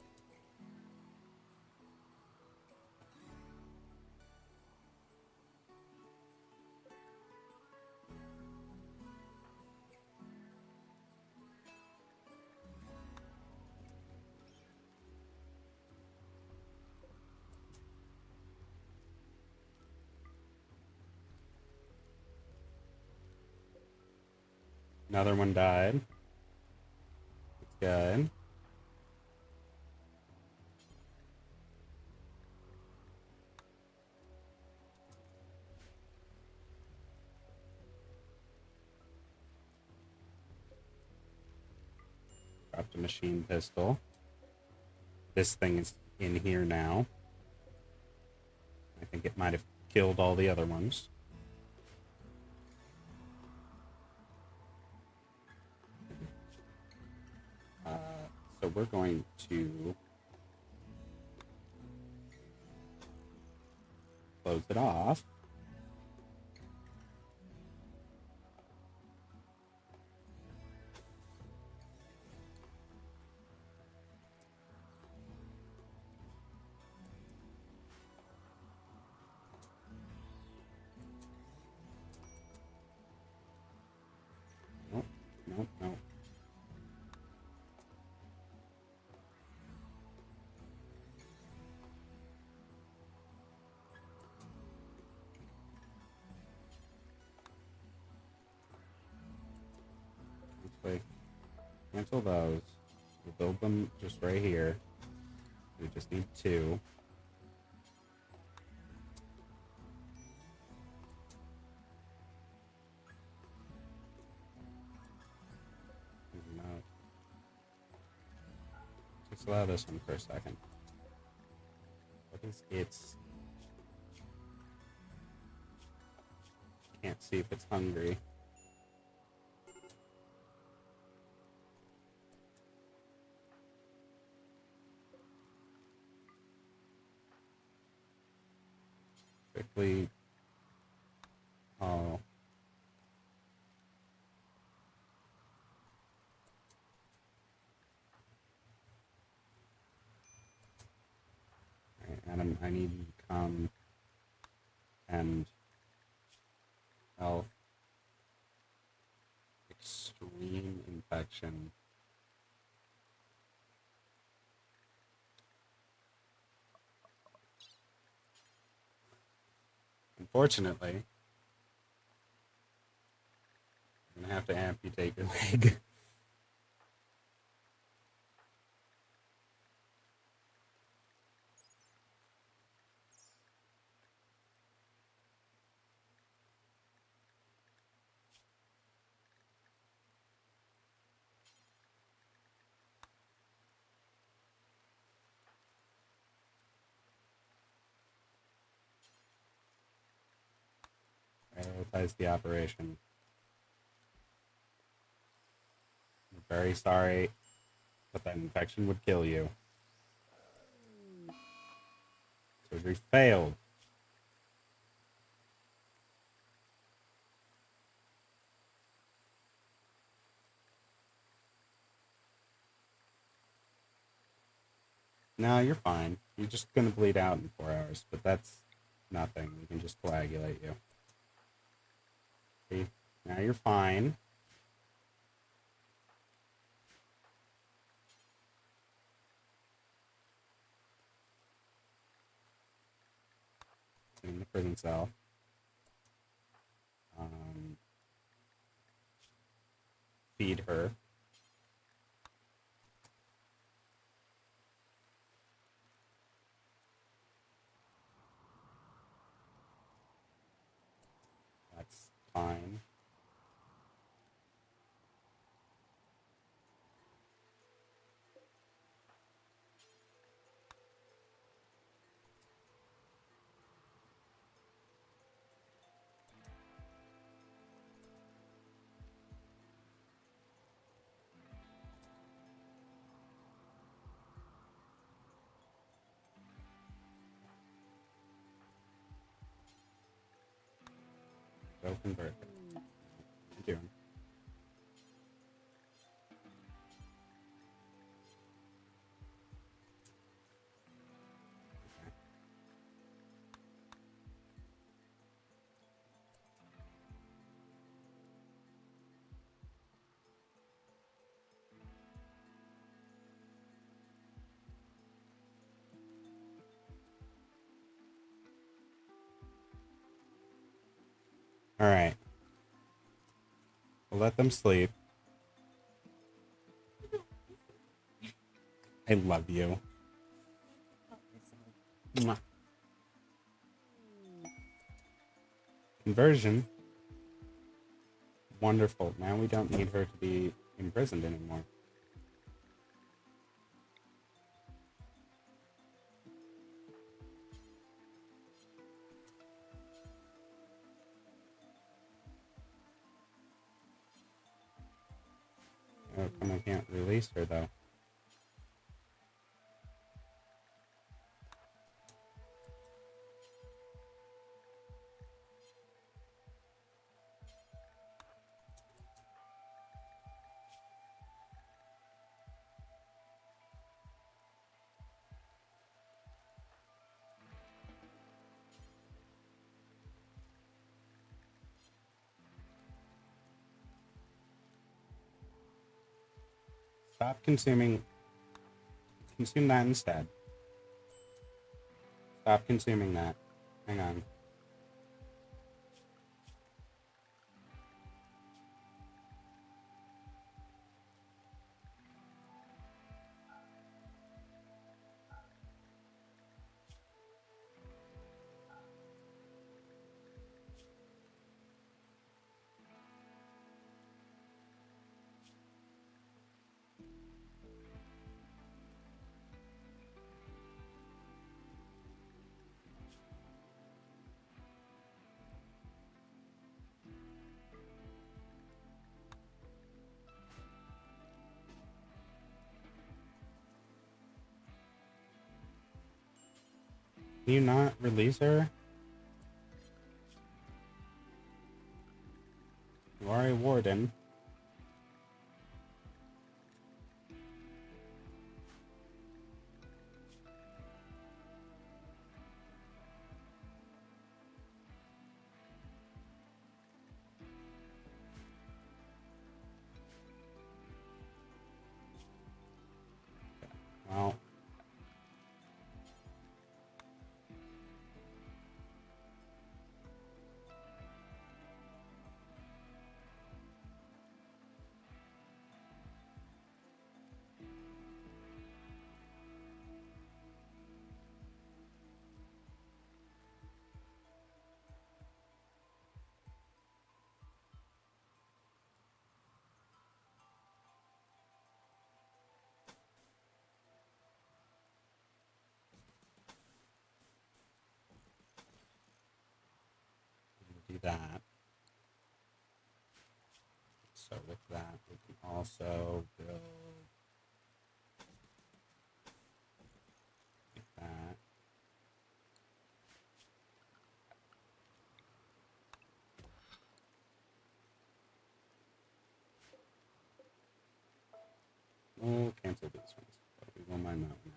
[SPEAKER 1] Another one died. That's good. Dropped a machine pistol. This thing is in here now. I think it might have killed all the other ones. So we're going to close it off. Nope, nope, nope. Actually, cancel those. We'll build them just right here. We just need 2. No. Just allow this one for a second. What is its... Can't see if it's hungry. Quickly. Oh. Right, Adam, I need you to come and health. Extreme infection. Unfortunately, I'm gonna have to amputate your leg. Prioritize the operation. I'm very sorry, but that infection would kill you. Surgery failed. No, you're fine. You're just gonna bleed out in 4 hours, but that's nothing. We can just coagulate you. See? Now you're fine. In the prison cell. Feed her. That's fine. Go convert her. What are you doing? All right. We'll let them sleep. I love you. Mwah. Conversion. Wonderful. Now we don't need her to be imprisoned anymore. How come I can't release her, though? Stop consuming. Consume that instead. Stop consuming that. Hang on. Can you not release her? You are a warden. Well, do that. So with that, we can also build like that. We'll cancel these ones, but we won't mind that one.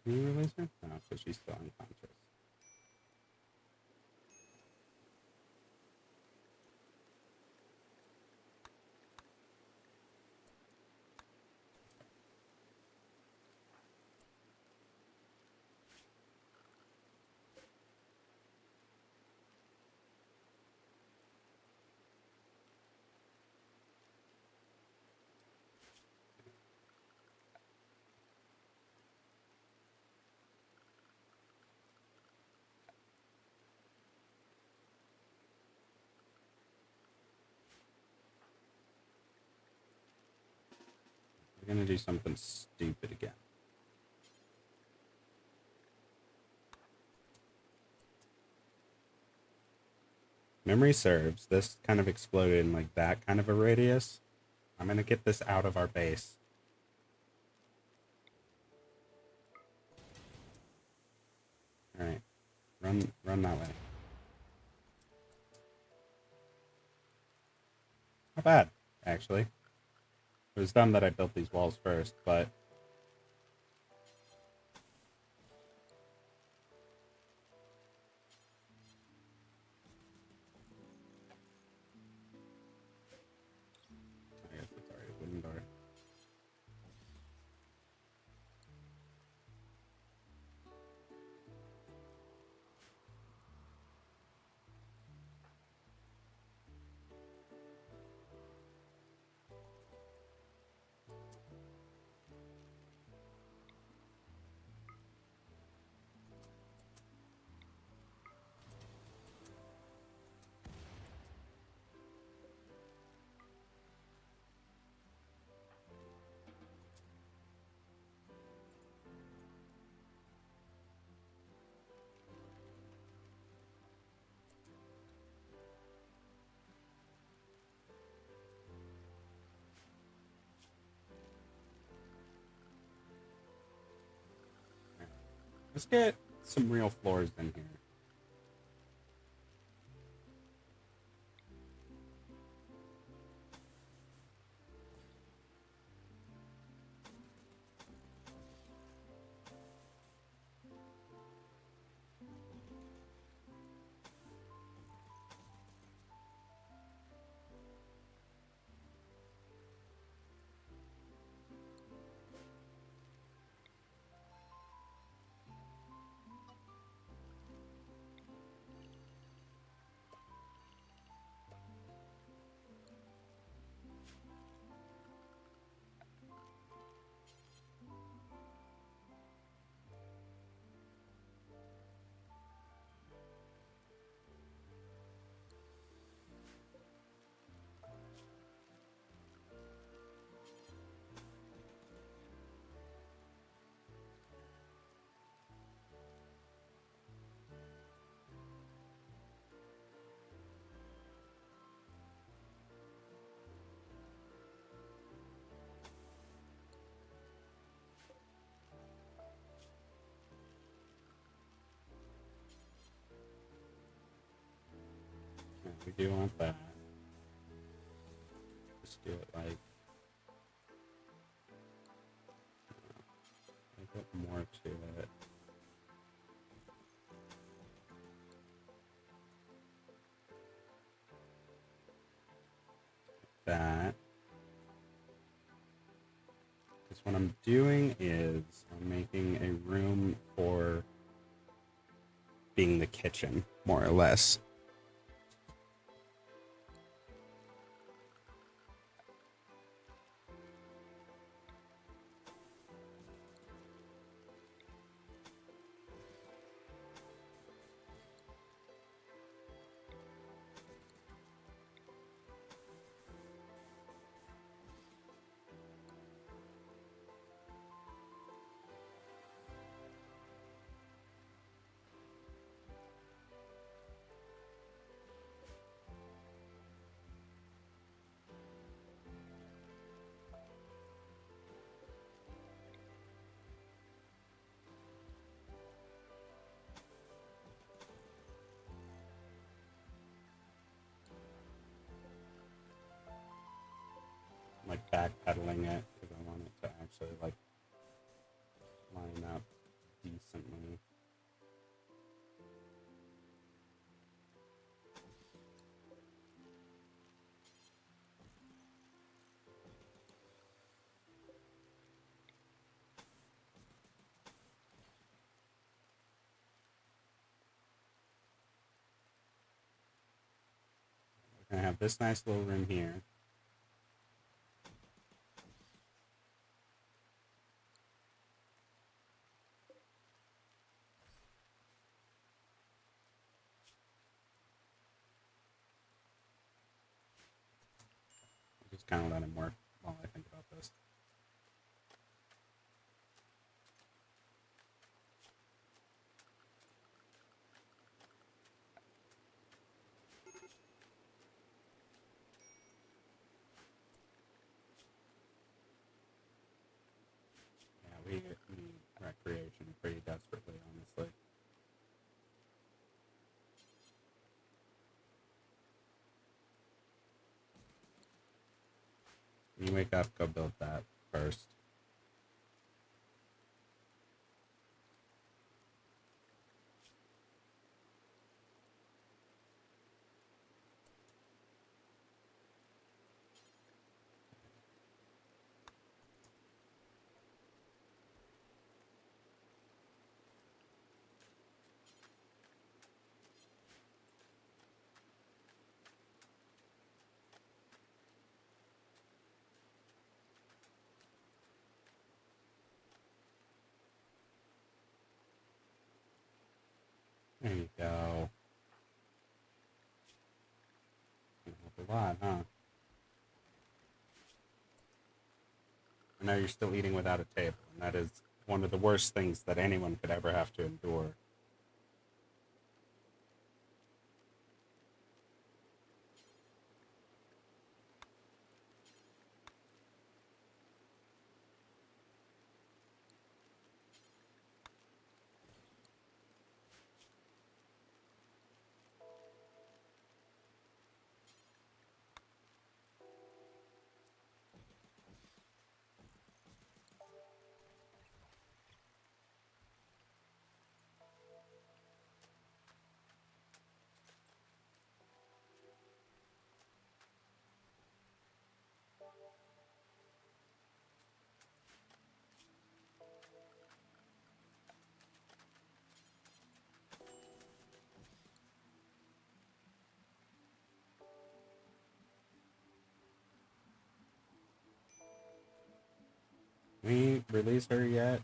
[SPEAKER 1] Can you release her? No, because she's still unconscious. We're gonna do something stupid again. Memory serves, this kind of exploded in like that kind of a radius. I'm gonna get this out of our base. Alright. Run that way. Not bad, actually. It was dumb that I built these walls first, but I guess it's already a wooden door. Let's get some real floors in here. Yeah, we do want that. Just do it like a bit more to it. That. Because what I'm doing is I'm making a room for being the kitchen, more or less. Like backpedaling it because I want it to actually like line up decently. We're gonna have this nice little room here. Just kind of let him work while I think about this. Yeah, we need recreation pretty desperately, honestly. When you wake up, go build that first. There you go. Help a lot, huh? I know you're still eating without a table, and that is one of the worst things that anyone could ever have to endure. we release her yet?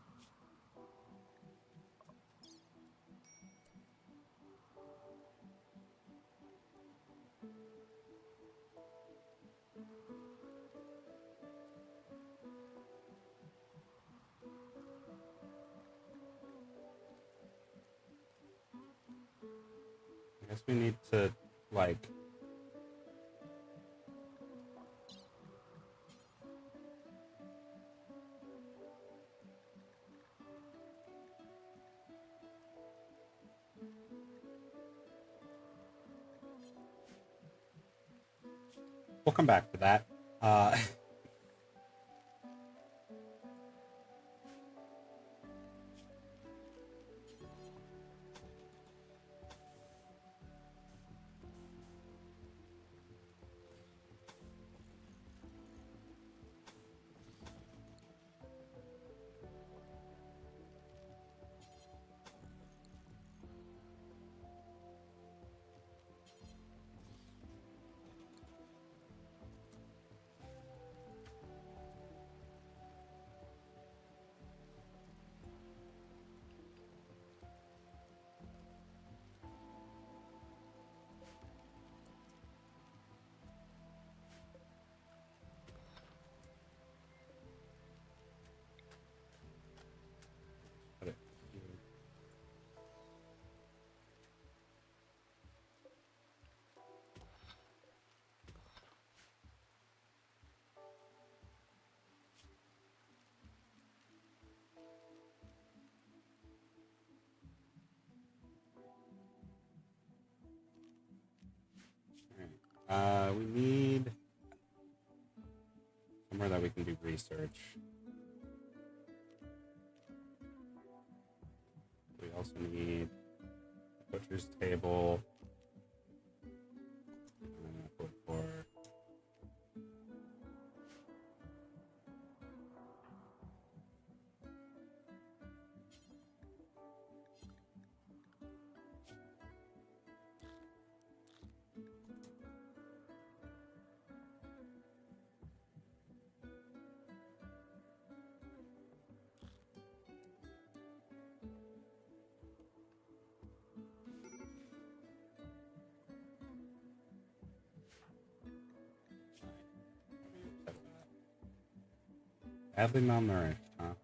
[SPEAKER 1] I guess we need to, like... We'll come back to that. We need somewhere that we can do research. We also need a butcher's table. For badly malnourished, huh?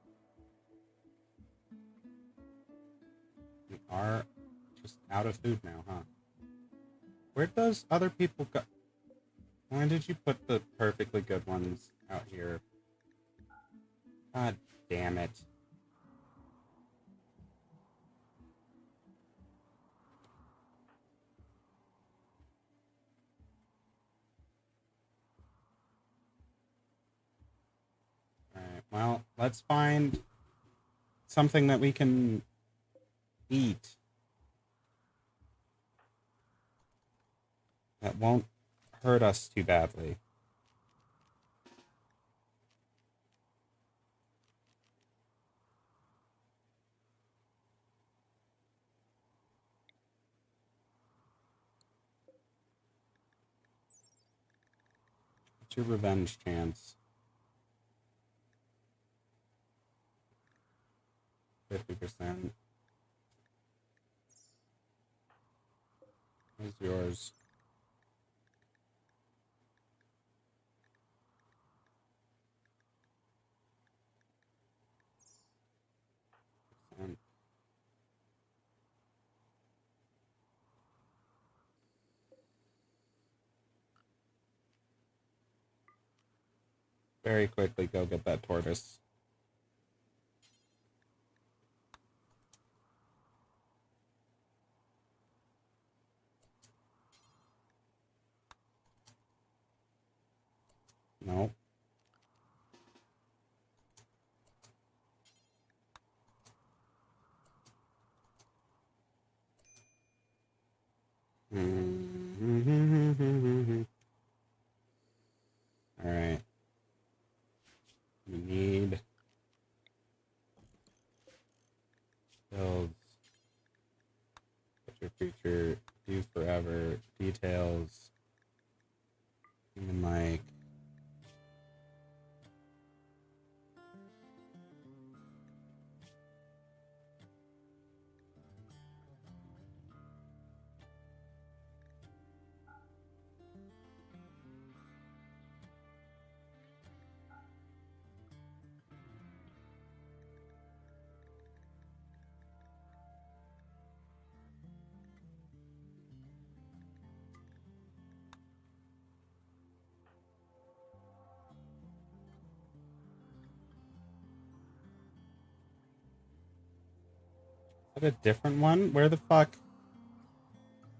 [SPEAKER 1] We are just out of food now, huh? Where does other people go? Why did you put the perfectly good ones out here? God damn it. Alright, well, let's find something that we can eat that won't hurt us too badly. What's your revenge chance? 50%. What's yours? Very quickly go get that tortoise. No. Alright. We need builds. Put your creature, do forever, details, human like. Is that a different one? Where the fuck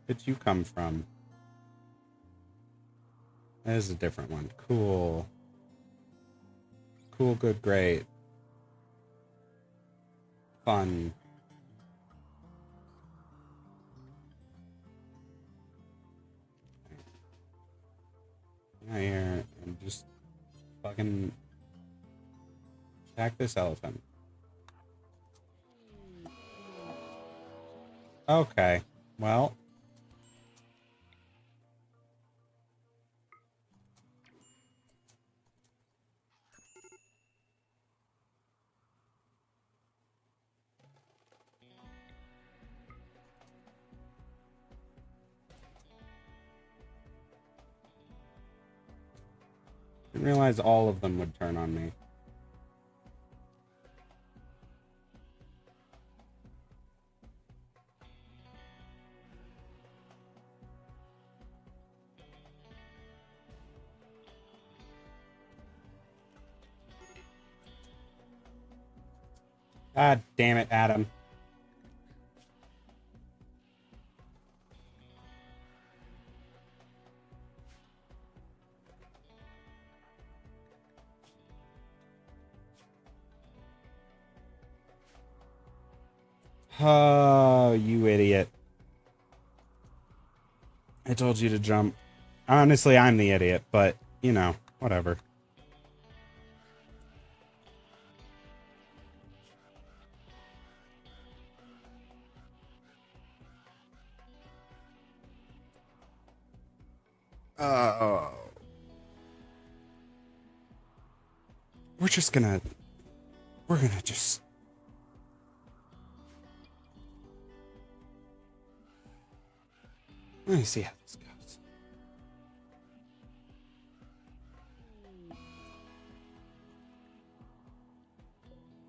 [SPEAKER 1] did you come from? That is a different one. Cool. Cool, good, great. Fun. Out here and just fucking attack this elephant. Okay. Well. Didn't realize all of them would turn on me. God damn it, Adam. Oh, you idiot. I told you to jump. Honestly, I'm the idiot, but, you know, whatever. Oh. We're gonna just... Let me see how this goes.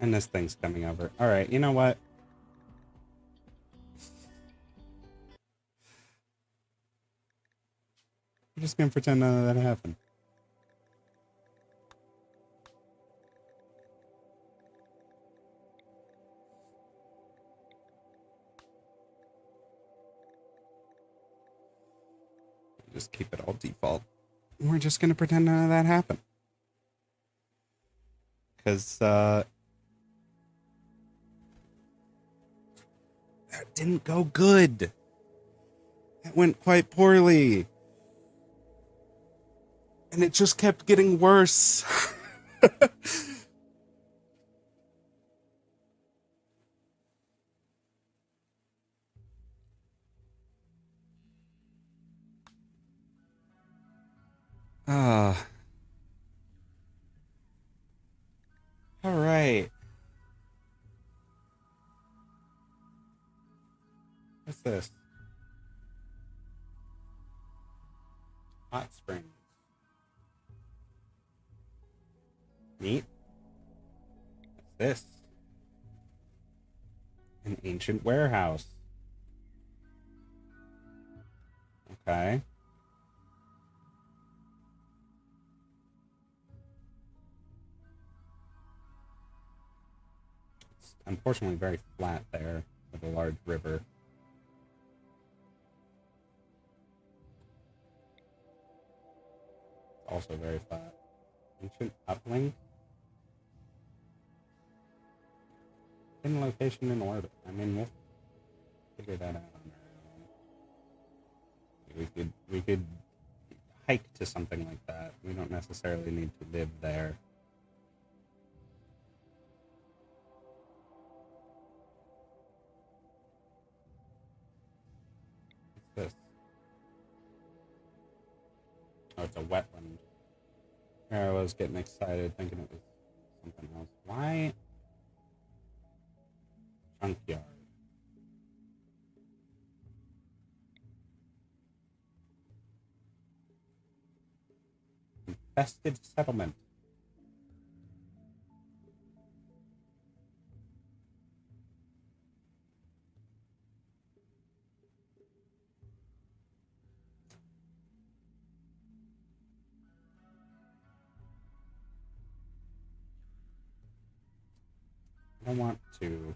[SPEAKER 1] And this thing's coming over. Alright, you know what? I'm just gonna pretend none of that happened. Just keep it all default. We're just gonna pretend none of that happened. Because, that didn't go good. That went quite poorly. And it just kept getting worse. Ah. All right. What's this? Hot springs. Neat. What's this? An ancient warehouse. Okay. It's unfortunately very flat there with a large river. It's also very flat. Ancient uplink. Hidden location in orbit. I mean, we'll figure that out on our own. We could hike to something like that. We don't necessarily need to live there. What's this? Oh, it's a wetland. Here I was getting excited thinking it was something else. Why? Junkyard. Infested settlement. I don't want to.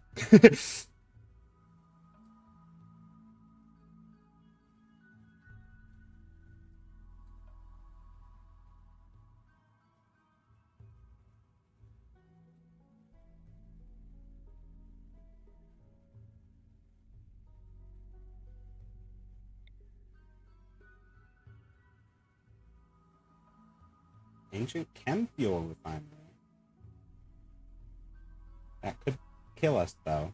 [SPEAKER 1] Ancient chem fuel refinery. That could kill us, though.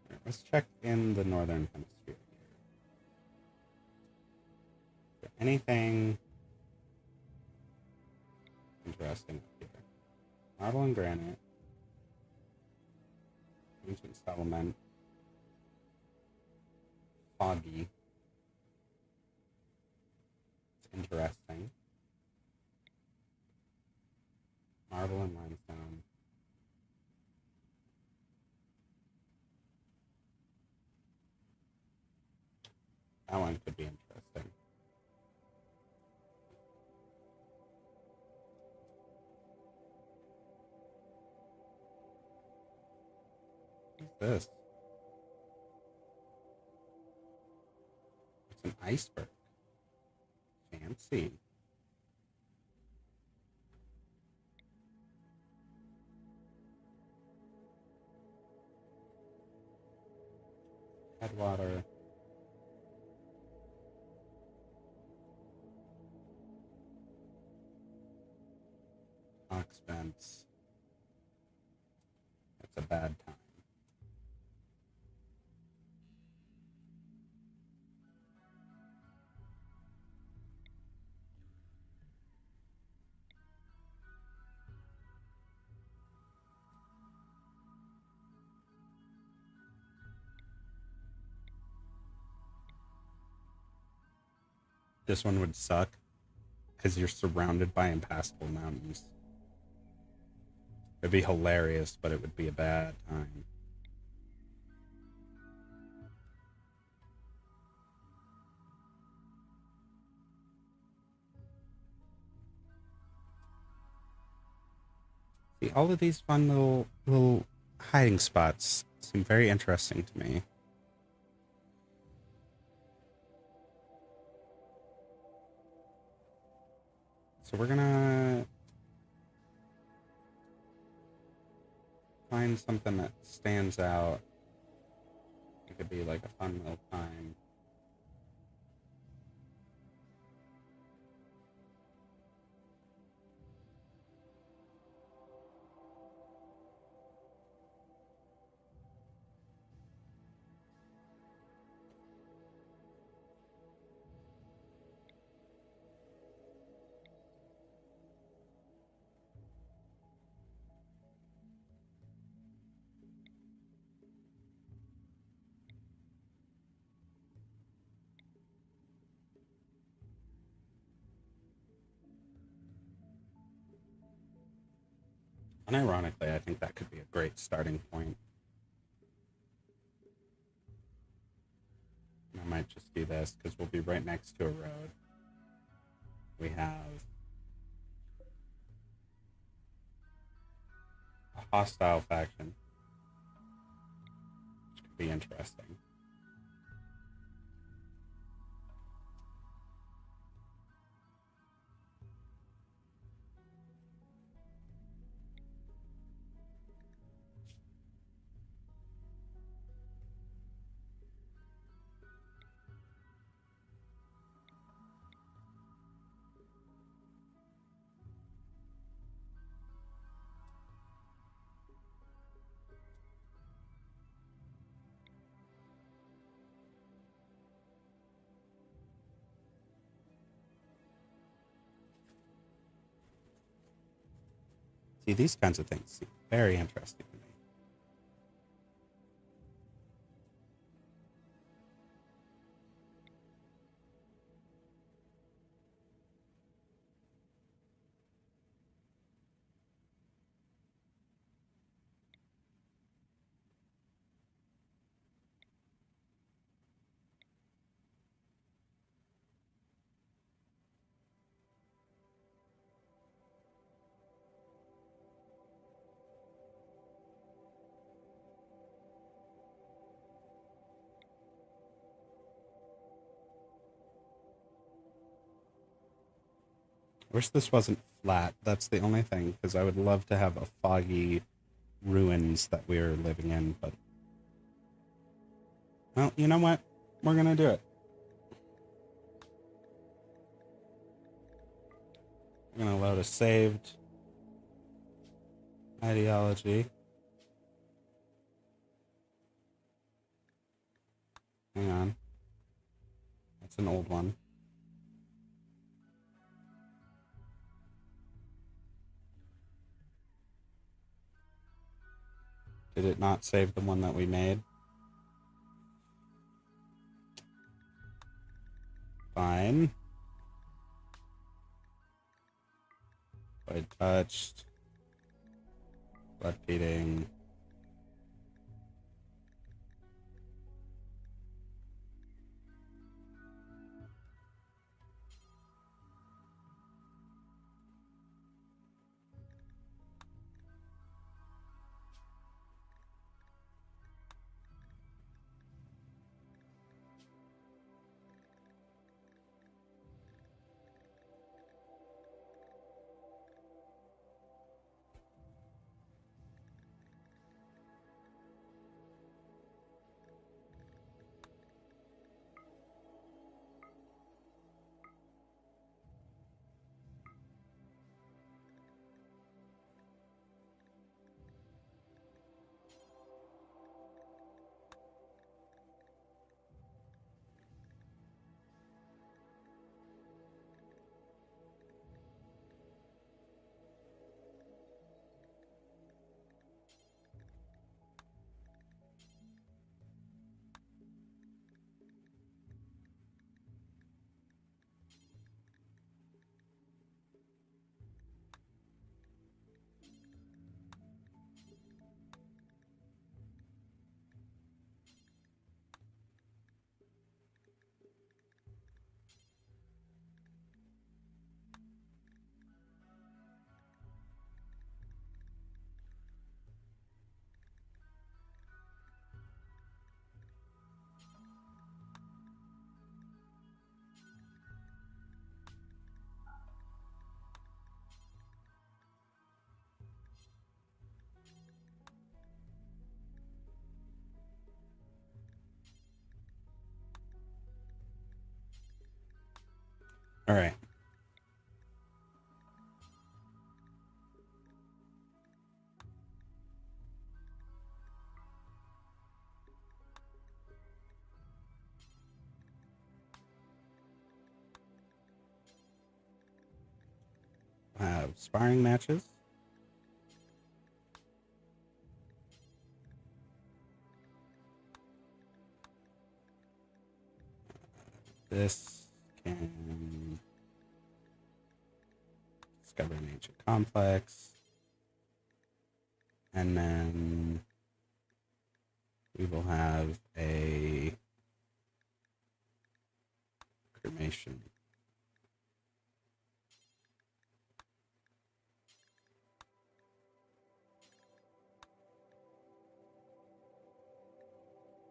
[SPEAKER 1] Right, let's check in the northern hemisphere here. Is there anything interesting up here? Marble and granite. Ancient settlement. Foggy. It's interesting. Marble and limestone. That one could be interesting. What's this? It's an iceberg. Fancy. Headwater. Ox vents. That's a bad time. This one would suck because you're surrounded by impassable mountains. It'd be hilarious, but it would be a bad time. See, all of these fun little hiding spots seem very interesting to me. So we're gonna find something that stands out. It could be like a fun little time. Unironically, I think that could be a great starting point. I might just do this because we'll be right next to a road. We have a hostile faction, which could be interesting. See, these kinds of things seem very interesting to me. I wish this wasn't flat. That's the only thing, because I would love to have a foggy ruins that we're living in, but... Well, you know what? We're gonna do it. We're gonna load a saved ideology. Hang on. That's an old one. Did it not save the one that we made? Fine. Blood touched. Blood feeding. All right. Have sparring matches. This can discover an ancient complex. And then we will have a cremation.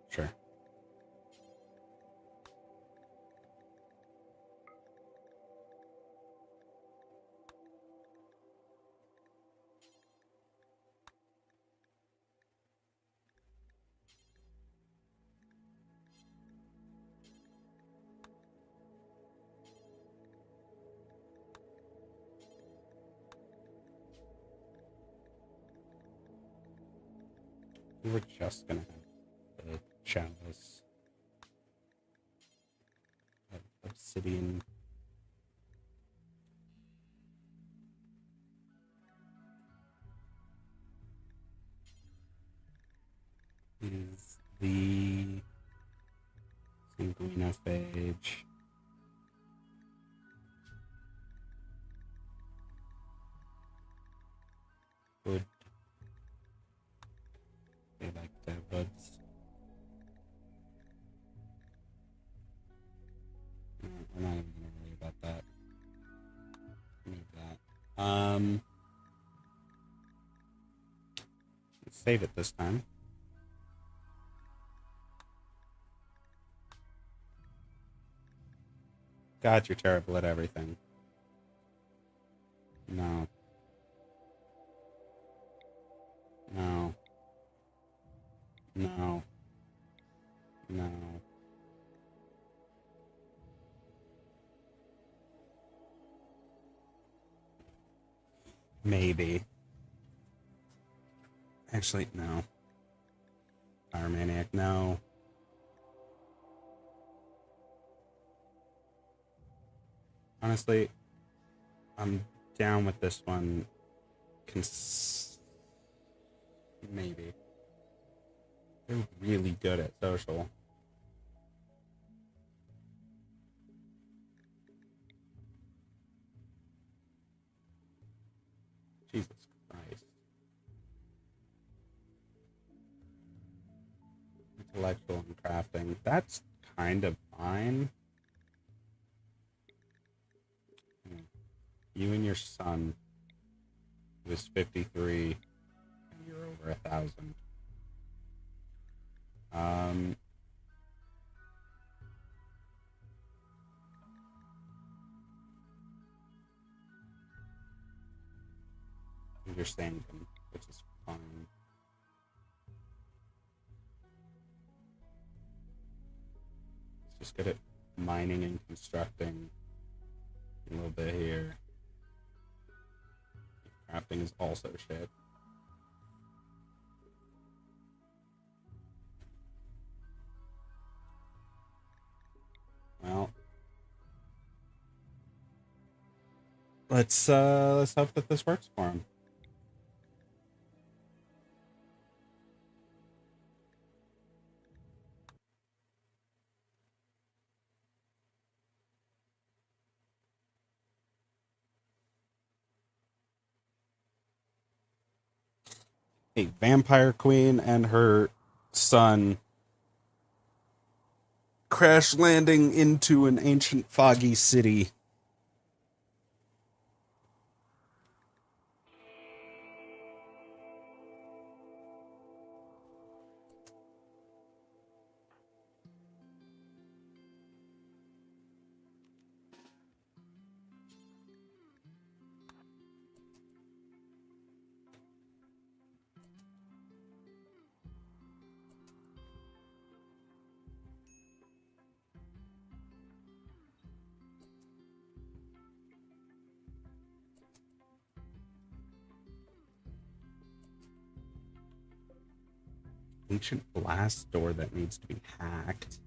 [SPEAKER 1] Sure. We were just gonna have the chalice of obsidian. Is the sanguinophage. Would they like to have buds? No, we're not even gonna worry about that. Move that. Let's save it this time. God, you're terrible at everything. No. No. No. No. Maybe. Actually, no. Fire Maniac, no. Honestly, I'm down with this one. Maybe. They're really good at social. Jesus Christ. Intellectual and crafting. That's kind of fine. You and your son, who is 53, and you're over 1,000. You're staying, which is fine. It's just good at mining and constructing. A little bit here. Crafting is also shit. Well, let's hope that this works for him. A vampire queen and her son crash landing into an ancient foggy city. Ancient blast door that needs to be hacked.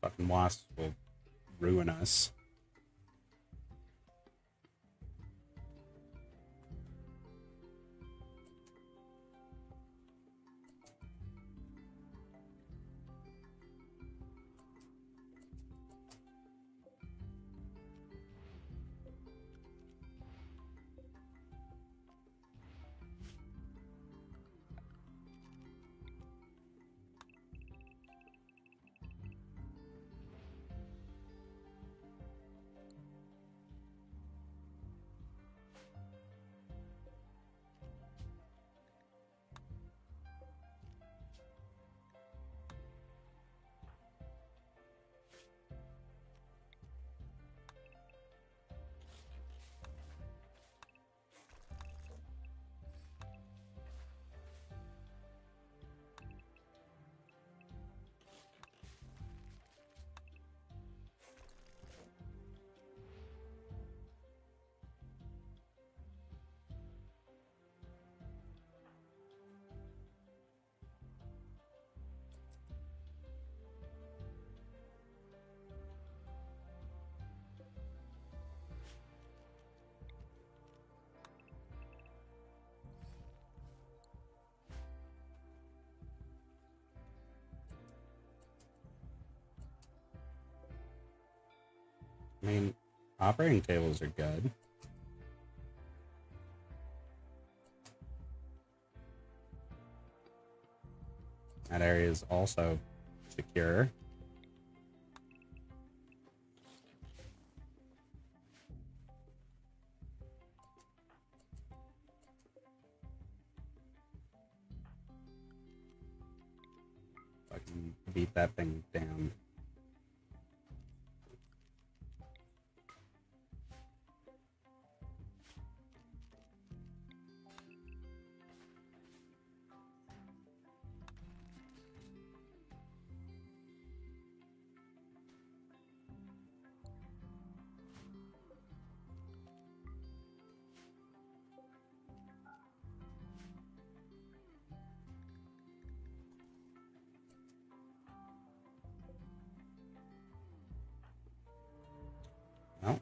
[SPEAKER 1] Fucking wasps will ruin us. I mean, operating tables are good. That area is also secure. and beat that thing down. No.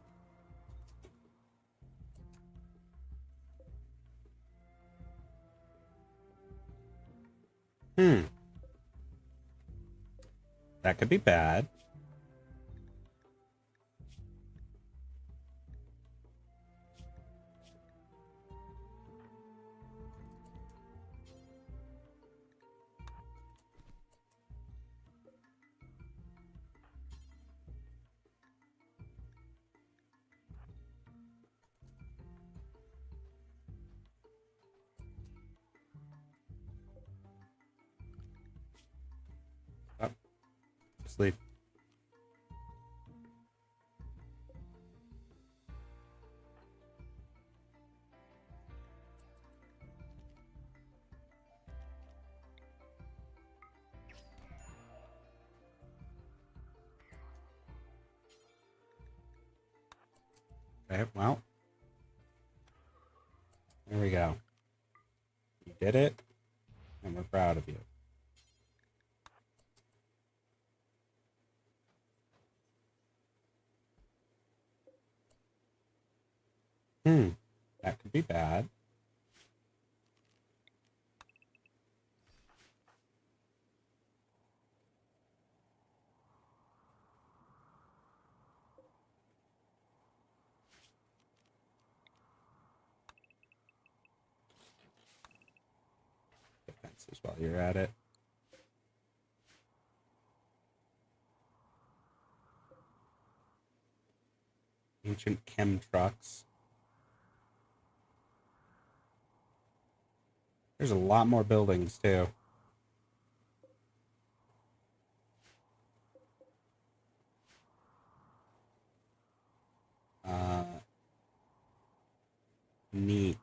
[SPEAKER 1] That could be bad. Oh, sleep. Okay, well. There we go. You did it, and we're proud of you. That could be bad. Defenses while you're at it. Ancient chem trucks. There's a lot more buildings, too. Neat.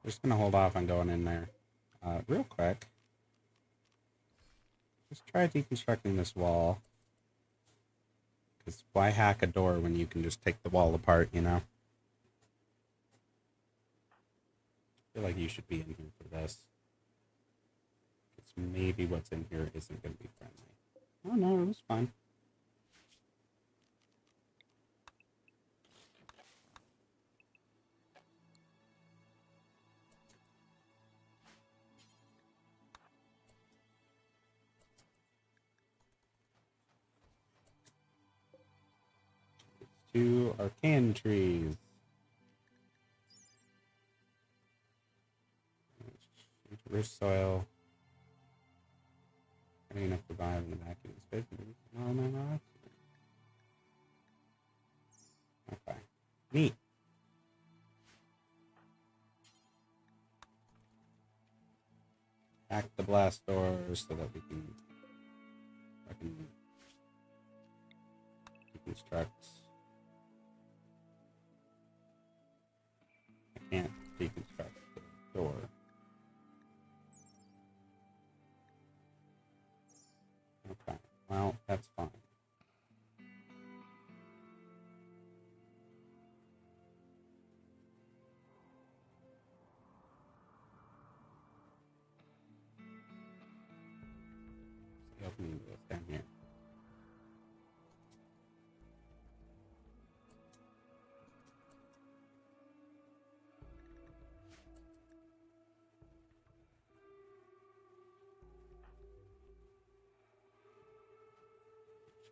[SPEAKER 1] Just gonna hold off on going in there. Real quick. Just try deconstructing this wall. Because why hack a door when you can just take the wall apart, you know? I feel like you should be in here for this. Because maybe what's in here isn't going to be friendly. Oh no, it was fine. Two arcane trees. Rich soil. Getting enough to survive in the vacuum space. No. Okay. Neat. Hack the blast doors so that we can deconstruct. I can't deconstruct the door. Okay, well, that's fine. Opening this down here.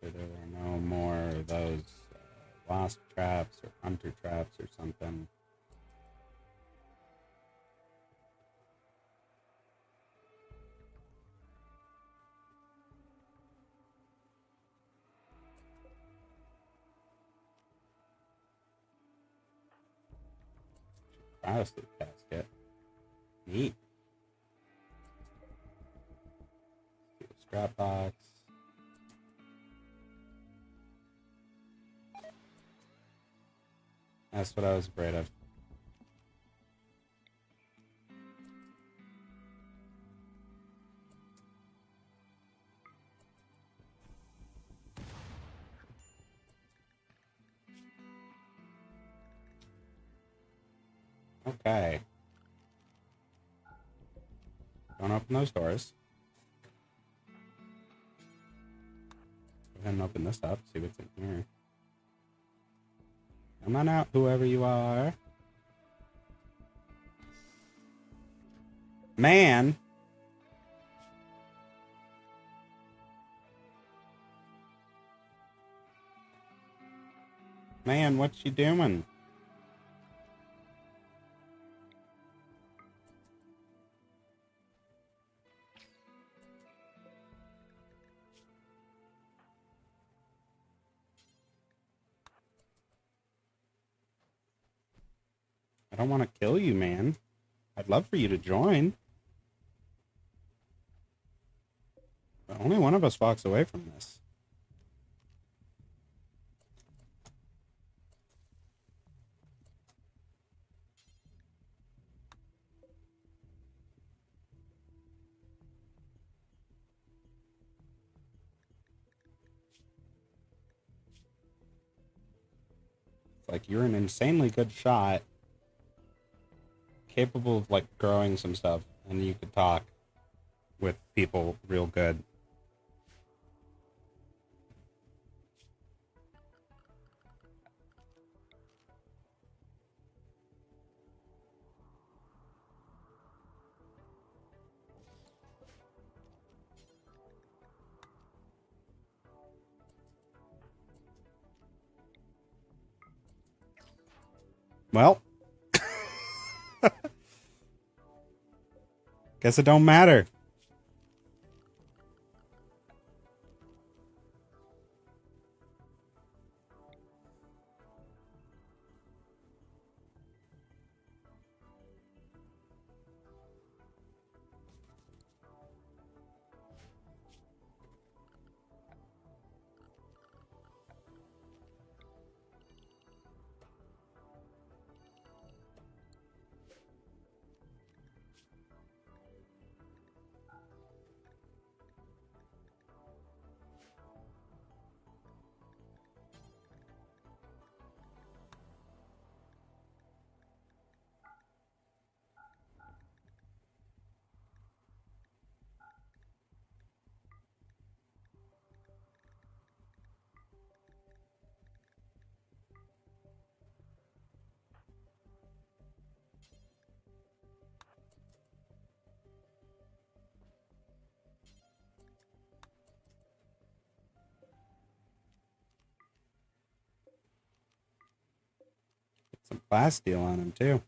[SPEAKER 1] Sure there are no more of those wasp traps or hunter traps or something. Biosleep casket. Neat. Scrap box. That's what I was afraid of. Okay. Don't open those doors. Go ahead and open this up, see what's in here. Come on out, whoever you are. Man! Man, what you doing? I don't want to kill you, man. I'd love for you to join. But only one of us walks away from this. It's like you're an insanely good shot, capable of like growing some stuff, and you could talk with people real good. Well, guess it don't matter. Some class steel on him too.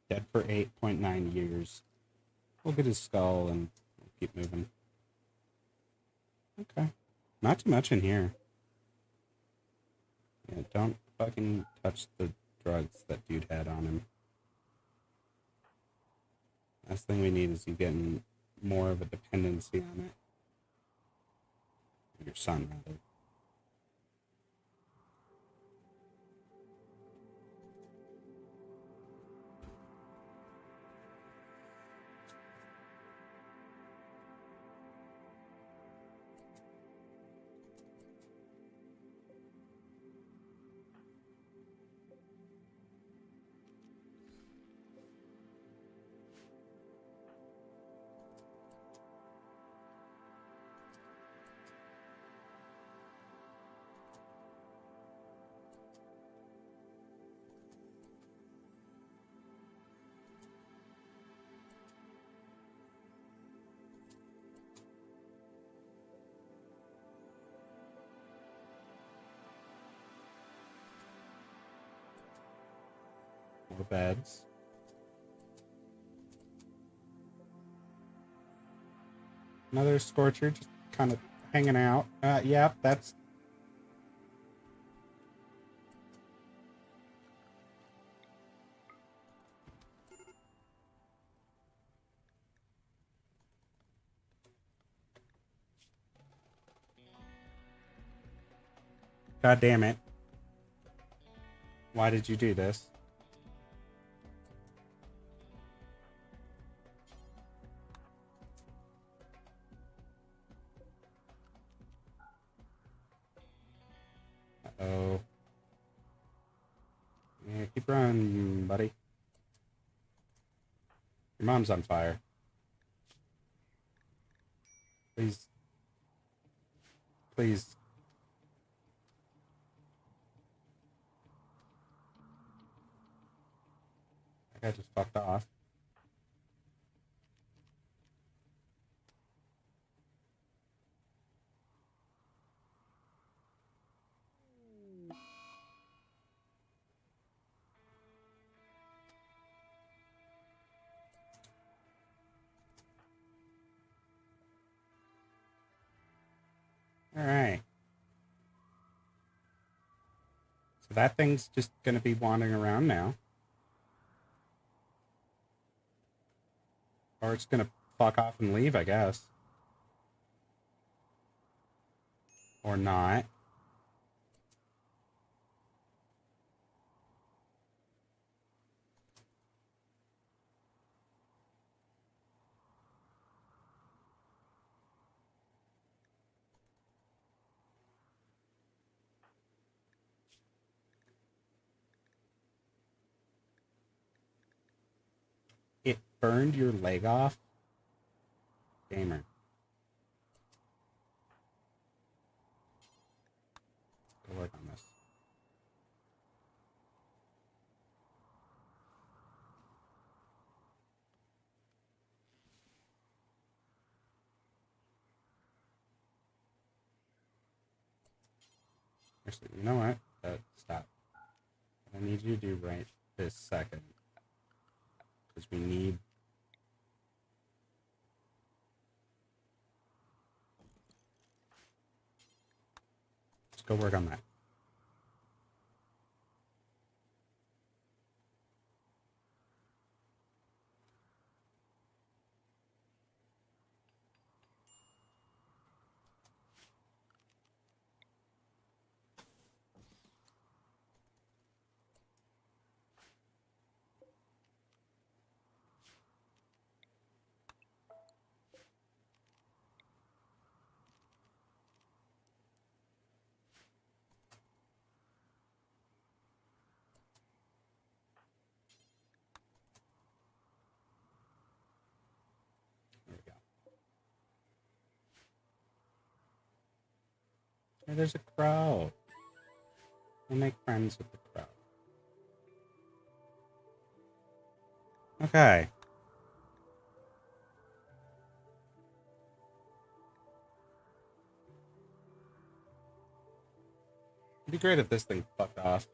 [SPEAKER 1] Dead for 8.9 years. We'll get his skull and we'll keep moving. Okay. Not too much in here. Yeah, don't fucking touch the drugs that dude had on him. Last thing we need is you getting more of a dependency on it. Your son, rather. More beds. Another Scorcher just kind of hanging out. Yep, that's... God damn it. Why did you do this? Uh-oh. Yeah, keep running, buddy. Your mom's on fire. Please. Please. That guy just fucked off. Alright. So that thing's just gonna be wandering around now. Or it's gonna fuck off and leave, I guess. Or not. It burned your leg off? Gamer. Go work on this. Actually, you know what? Stop. I need you to do right this second. Because we need... Let's go work on that. There we go. Hey, there's a crow. We'll make friends with the crow. Okay. It'd be great if this thing fucked off.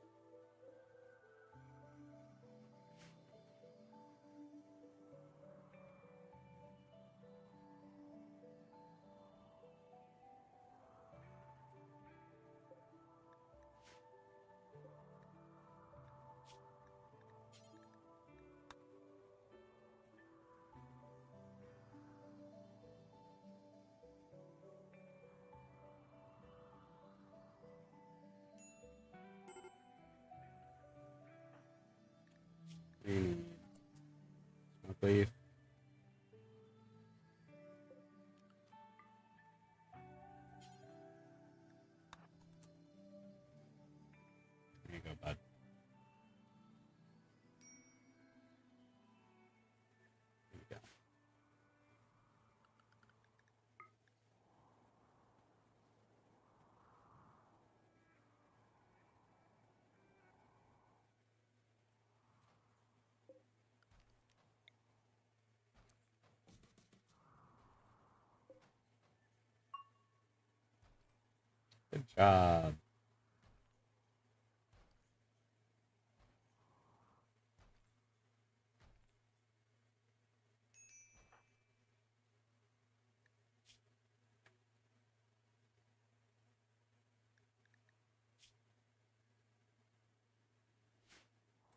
[SPEAKER 1] Smoke leaf. There you go, bud. There you go. Good job.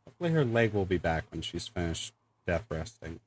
[SPEAKER 1] Hopefully her leg will be back when she's finished death resting.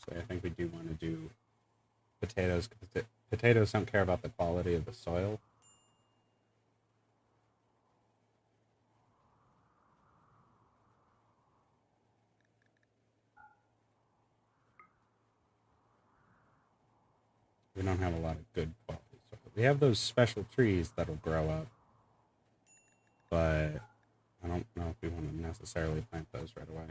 [SPEAKER 1] So I think we do want to do potatoes. Potatoes don't care about the quality of the soil. We don't have a lot of good quality soil. We have those special trees that'll grow up, but I don't know if we want to necessarily plant those right away.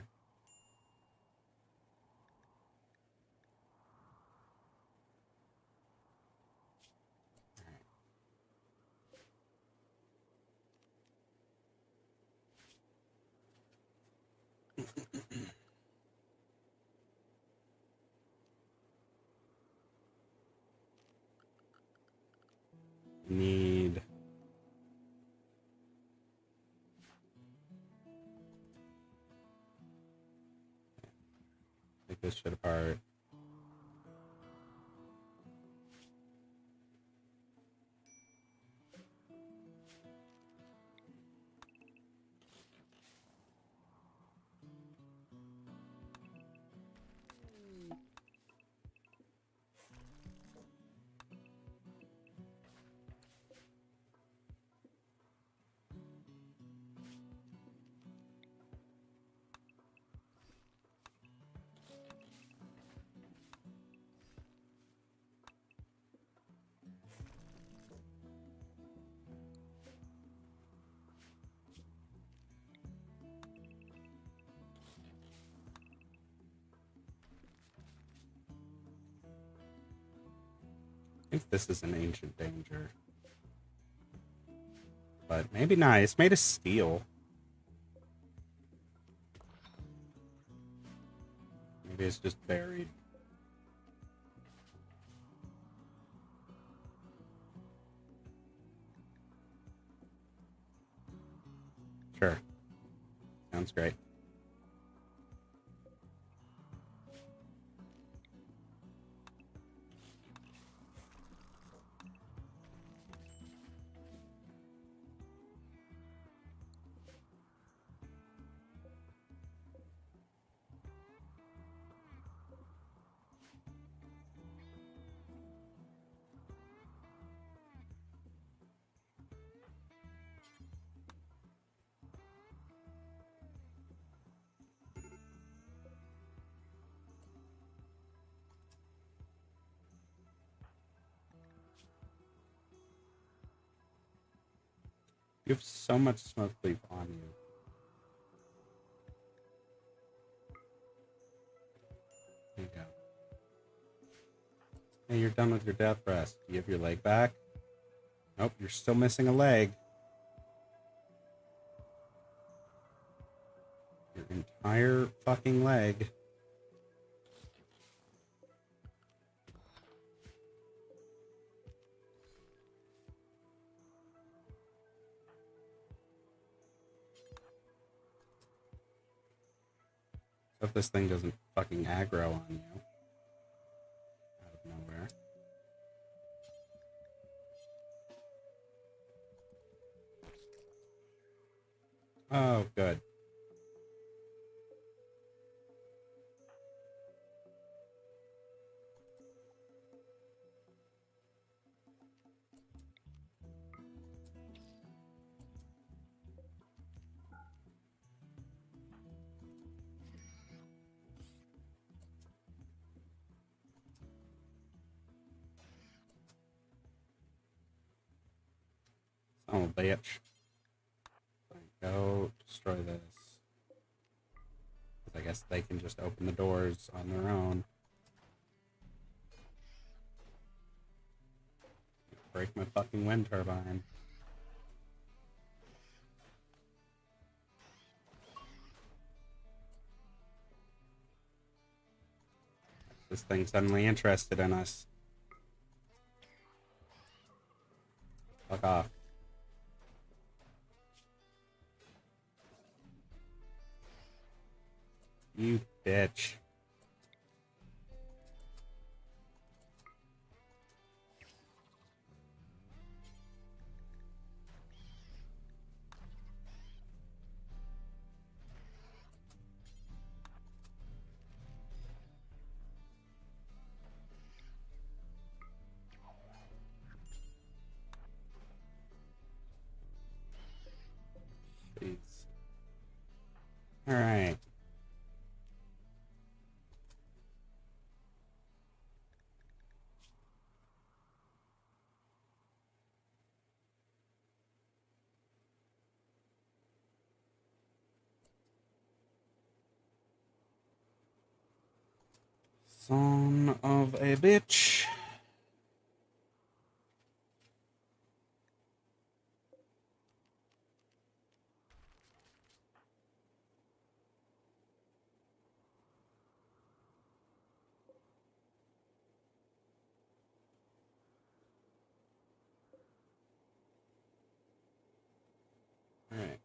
[SPEAKER 1] Need take this shit apart. I think this is an ancient danger. But maybe not. It's made of steel. Maybe it's just buried. Sure. Sounds great. You have so much smoke leaf on you. There you go. Hey, you're done with your death rest. Do you have your leg back? Nope, you're still missing a leg. Your entire fucking leg. If this thing doesn't fucking aggro on you out of nowhere. Oh, good. Oh, bitch. Go destroy this. I guess they can just open the doors on their own. Break my fucking wind turbine. This thing suddenly interested in us. Fuck off. You bitch. Jeez. Alright. Son of a bitch. Alright.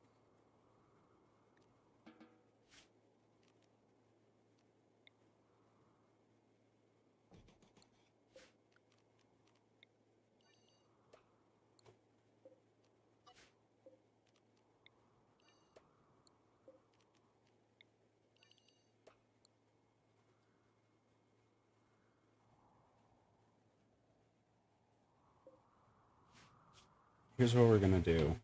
[SPEAKER 1] Here's what we're gonna do.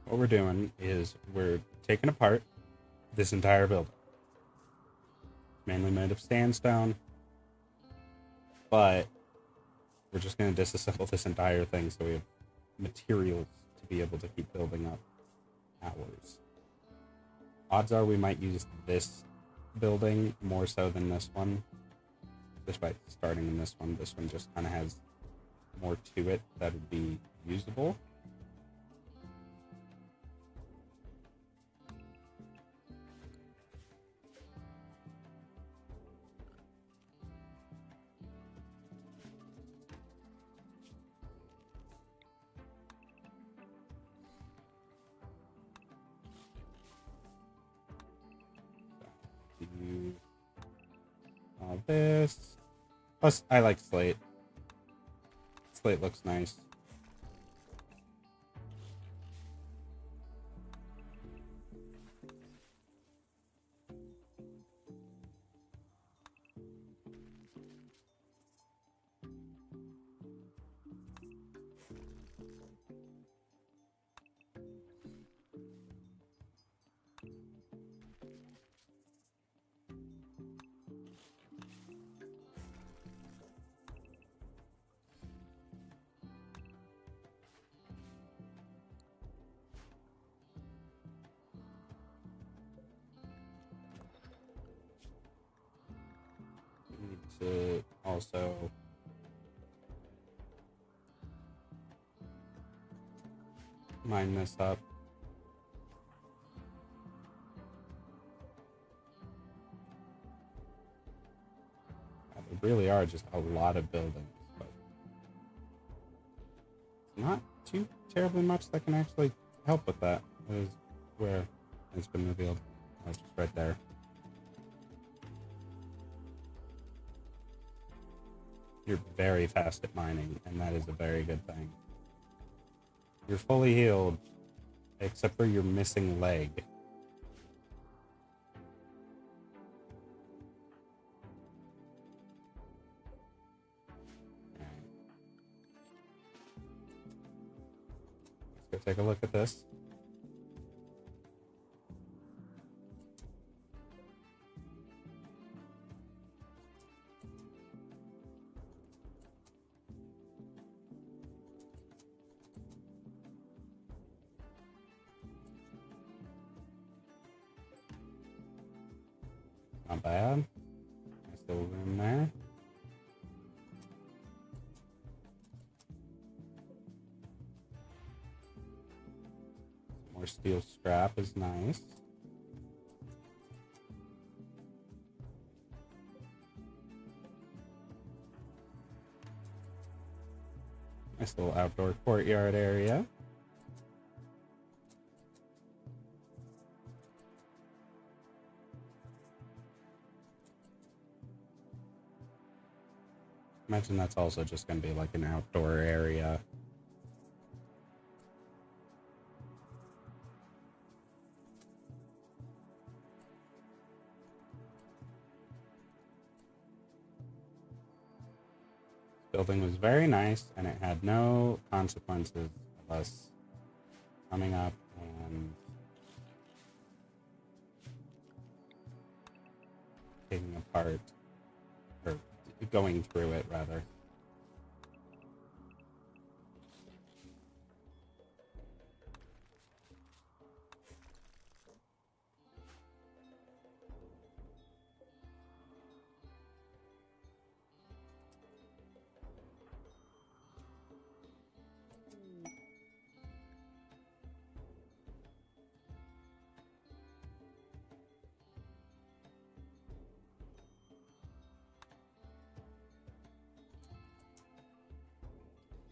[SPEAKER 1] What we're doing is we're taking apart this entire building. Mainly made of sandstone, but we're just going to disassemble this entire thing so we have materials to be able to keep building up ours. Odds are we might use this building more so than this one. Despite starting in this one just kind of has more to it that would be usable. Do all this. Plus, I like slate. Slate looks nice. to also mine this up. There really are just a lot of buildings, but not too terribly much that can actually help with that. That is where it's been revealed. Oh, it's just right there. You're very fast at mining, and that is a very good thing. You're fully healed, except for your missing leg. Let's go take a look at this. Not bad. Nice little room there. More steel scrap is nice. Nice little outdoor courtyard area. Imagine that's also just going to be like an outdoor area. This building was very nice, and it had no consequences of us coming up and taking apart, or going through it, rather.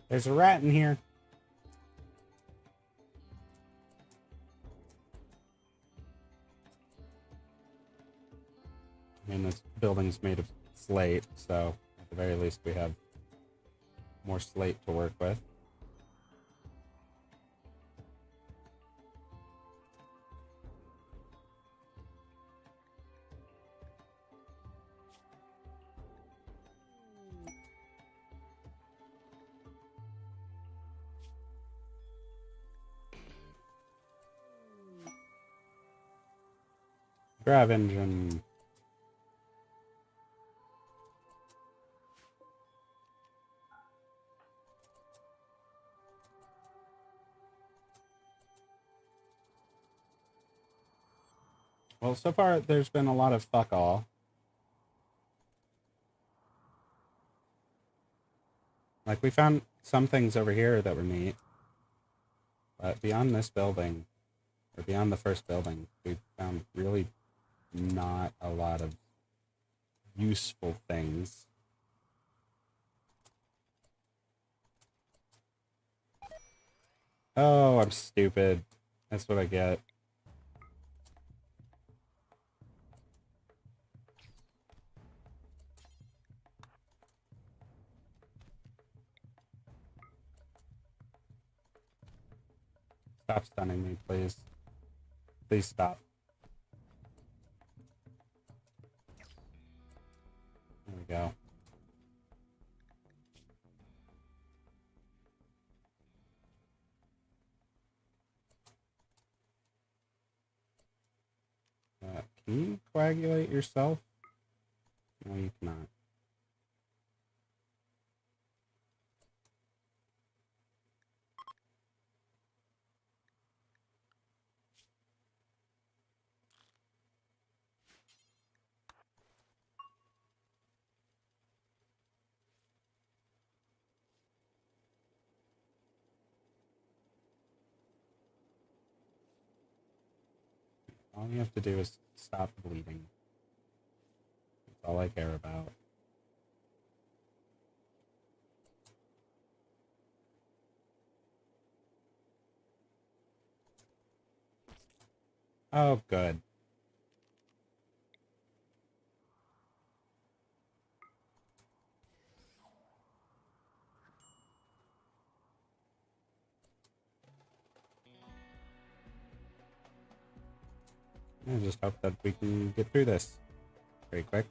[SPEAKER 1] There's a rat in here. I mean, this building's made of slate, so at the very least we have more slate to work with. Grav engine. Well, so far there's been a lot of fuck all. Like, we found some things over here that were neat. But beyond this building, or beyond the first building, we found really not a lot of useful things. Oh, I'm stupid. That's what I get. Stop stunning me, please. Please stop. There we go. Can you coagulate yourself? No, you cannot. All you have to do is stop bleeding. That's all I care about. Oh, good. I just hope that we can get through this very quick.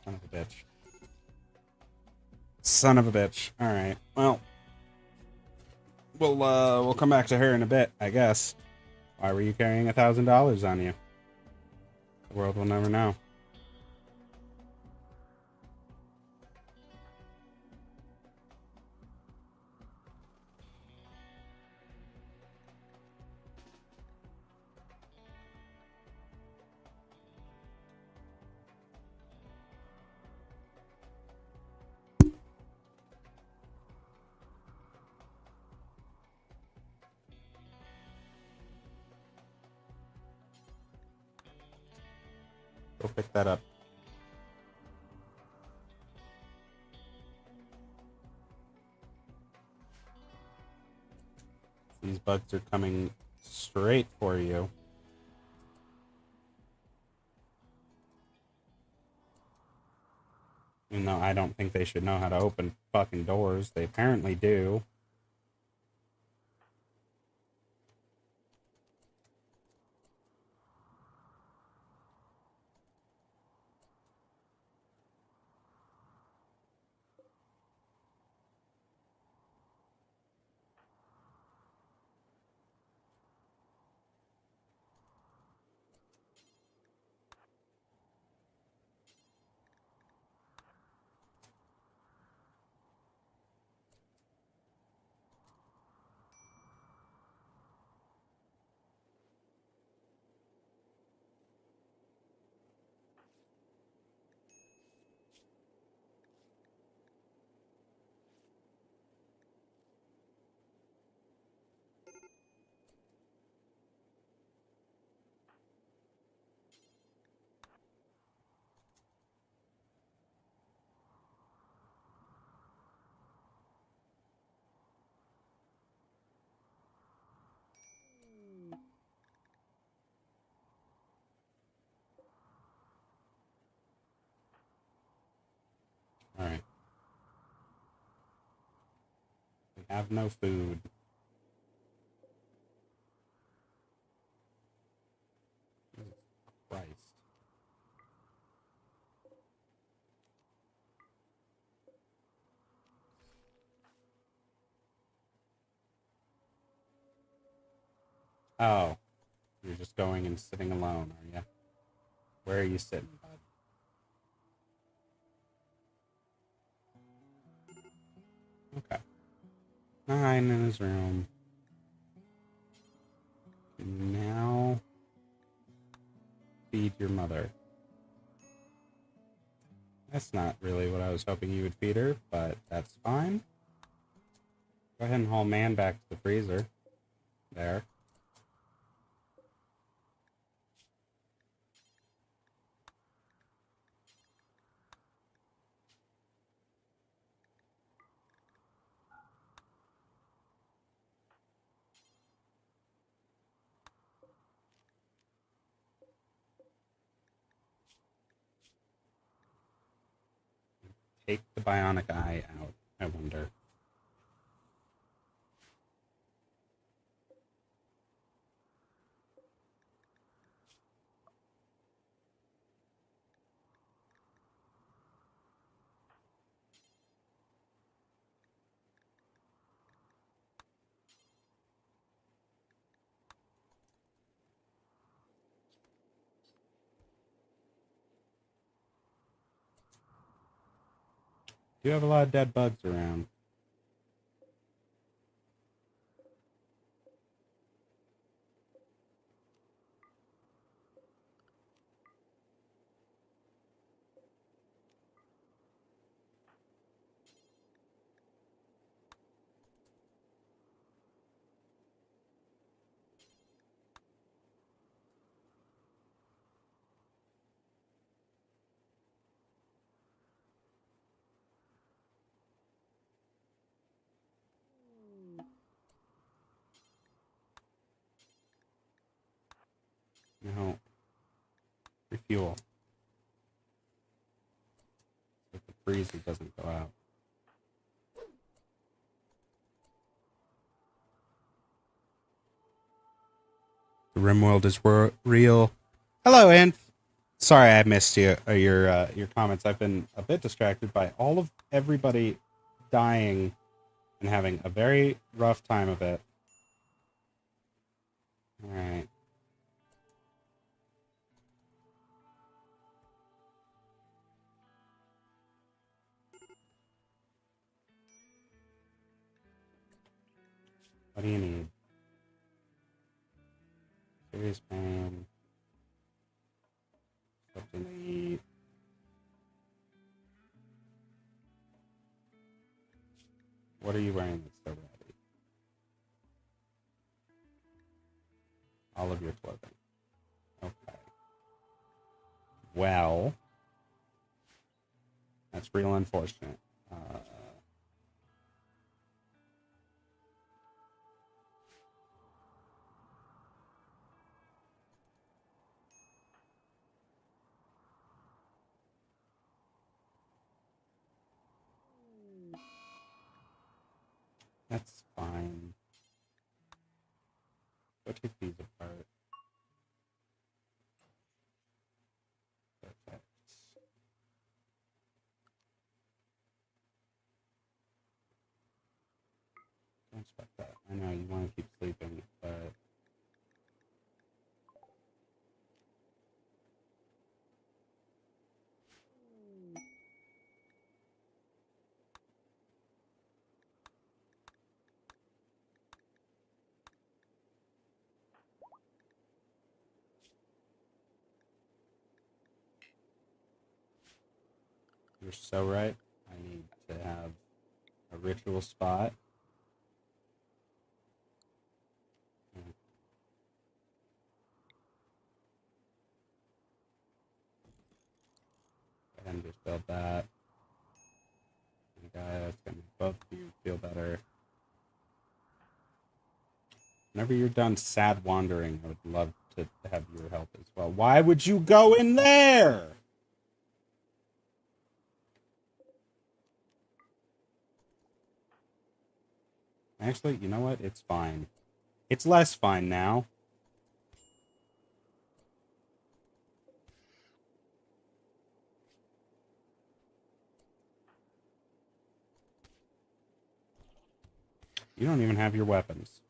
[SPEAKER 1] Son of a bitch. Son of a bitch. Alright, well. We'll come back to her in a bit, I guess. Why were you carrying $1,000 on you? The world will never know. Go pick that up. These bugs are coming straight for you. Even though I don't think they should know how to open fucking doors. They apparently do. Alright. We have no food. Jesus Christ. Oh. You're just going and sitting alone, are you? Where are you sitting, bud? Okay. 9 in his room. Now feed your mother. That's not really what I was hoping you would feed her, but that's fine. Go ahead and haul Man back to the freezer. There. Take the bionic eye out, I wonder. Do you have a lot of dead bugs around? fuel. So the freezer doesn't go out. The Rimworld is real. Hello, Ann. Sorry I missed your comments. I've been a bit distracted by all of everybody dying and having a very rough time of it. All right. What do you need? Serious pain. Something to eat. What are you wearing that's so ratty? All of your clothing. Okay. Well, that's real unfortunate. That's fine. Go take these apart. Perfect. Don't expect that. I know you want to keep sleeping, but you're so right. I need to have a ritual spot. And just build that. Okay, that's gonna make both of you feel better. Whenever you're done sad wandering, I would love to have your help as well. Why would you go in there? Actually, you know what? It's fine. It's less fine now. You don't even have your weapons.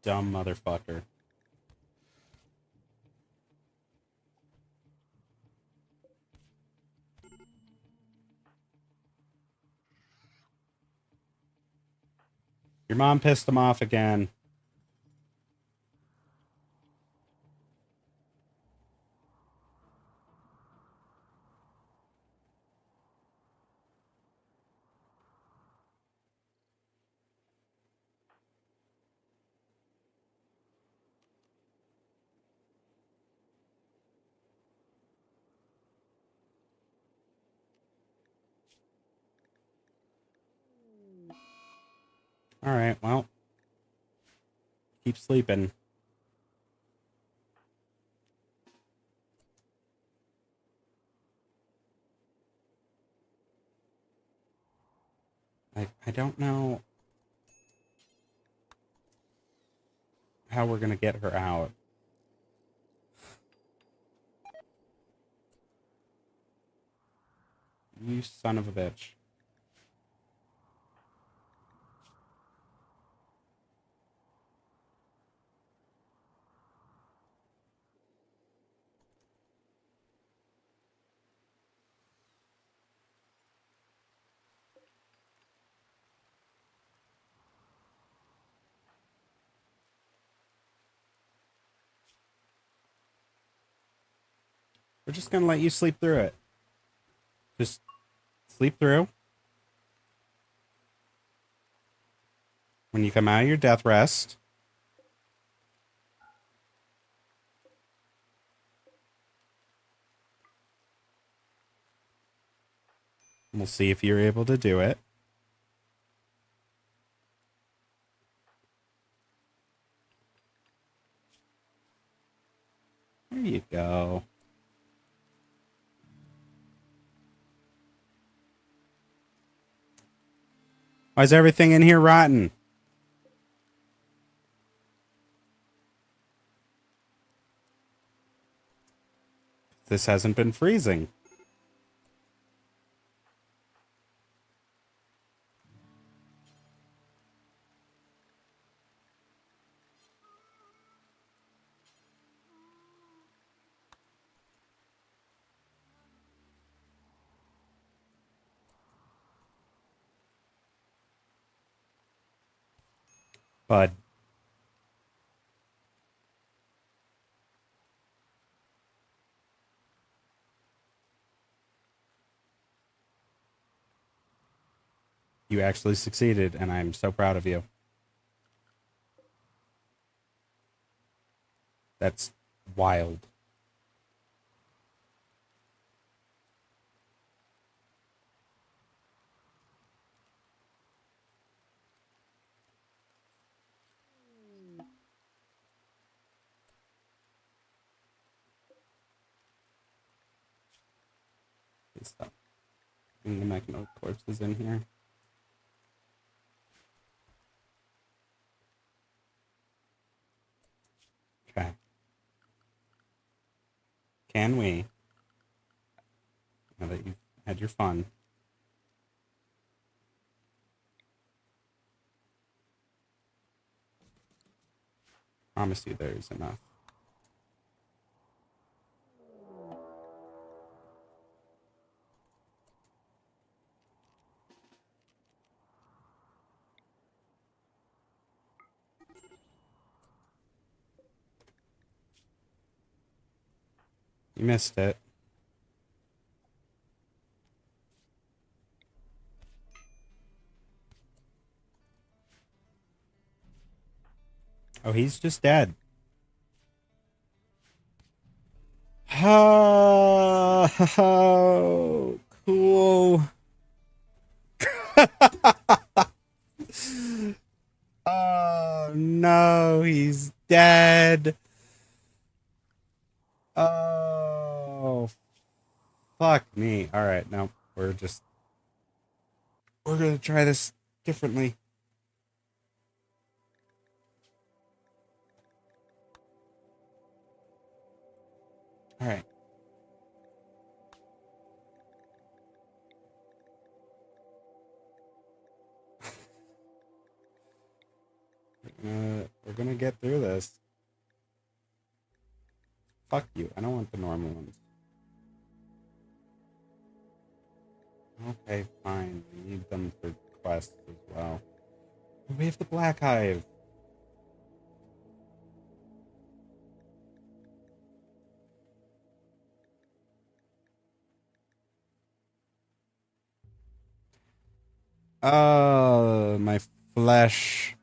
[SPEAKER 1] Dumb motherfucker. Your mom pissed him off again. Alright, well. Keep sleeping. I don't know how we're gonna get her out. You son of a bitch. We're just gonna let you sleep through it. Just sleep through. When you come out of your death rest, we'll see if you're able to do it. There you go. Why is everything in here rotten? This hasn't been freezing. Bud. You actually succeeded, and I'm so proud of you. That's wild. Stop. I'm gonna make no corpses in here. Okay. Can we, now that you've had your fun, promise you there's enough. You missed it. Oh, he's just dead. Oh, cool. Oh, no, he's dead. Oh, fuck me. All right, no, we're gonna try this differently. All right. We're gonna get through this. Fuck you. I don't want the normal ones. Okay, fine. We need them for quests as well. We have the Black Hive. My flesh.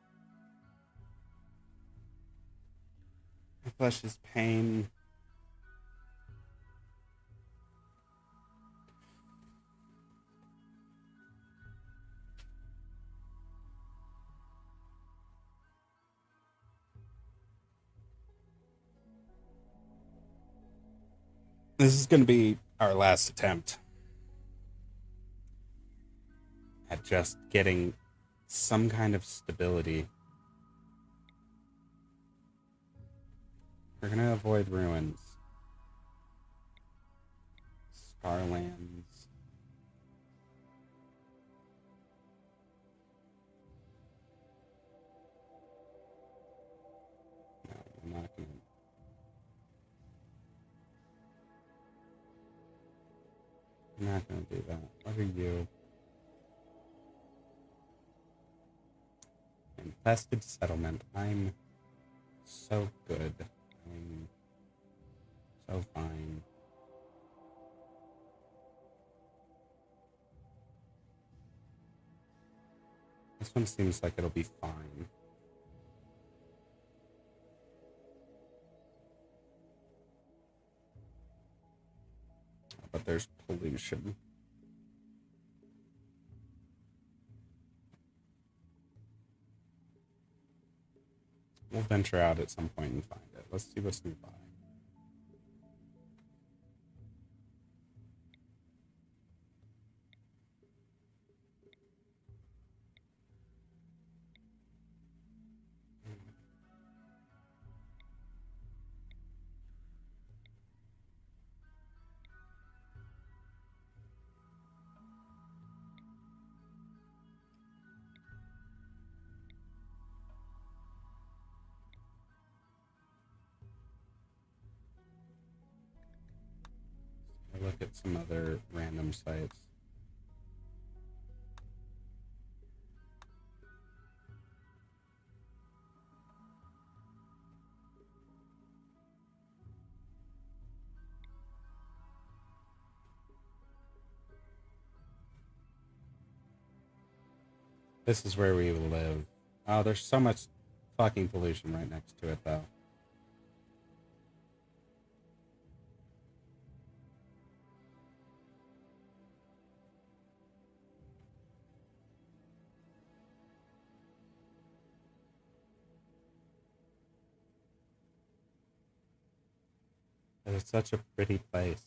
[SPEAKER 1] My flesh is pain. This is gonna be our last attempt at just getting some kind of stability. We're gonna avoid ruins. Starlands. No, I'm not gonna. I'm not gonna do that. What are you? Infested settlement. I'm so good. I'm so fine. This one seems like it'll be fine. But there's pollution. We'll venture out at some point and find it. Let's see what's nearby. look at some other random sites. This is where we live. Oh, there's so much fucking pollution right next to it, though. It's such a pretty place.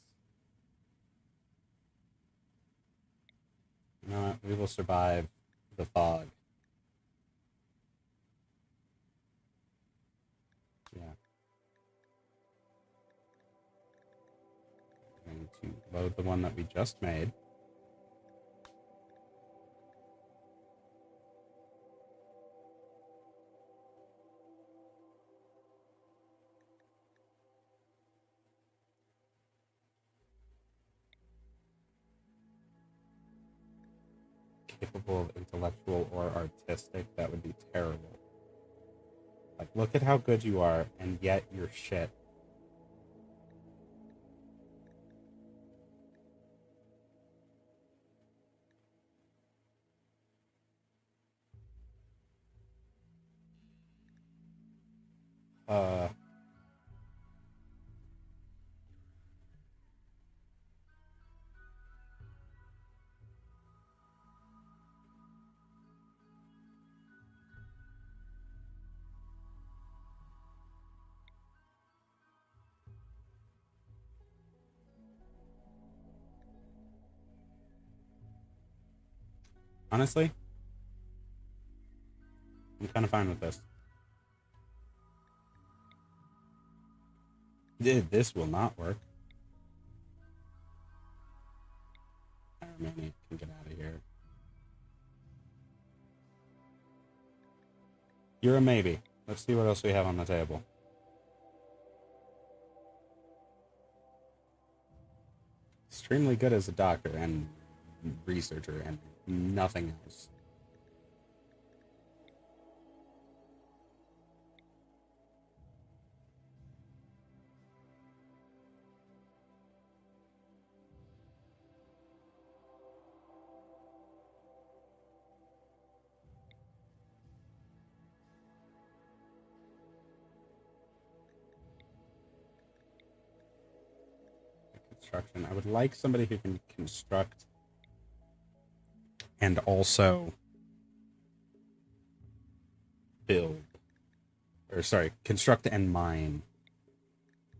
[SPEAKER 1] You know what? We will survive the fog. Yeah. I'm going to load the one that we just made. Capable of intellectual or artistic, that would be terrible. Like, look at how good you are, and yet you're shit. Uh, honestly, I'm kind of fine with this. This will not work. Harmony can get out of here. You're a maybe. Let's see what else we have on the table. Extremely good as a doctor and researcher and nothing else. Construction. I would like somebody who can construct and also build. Or sorry, construct and mine.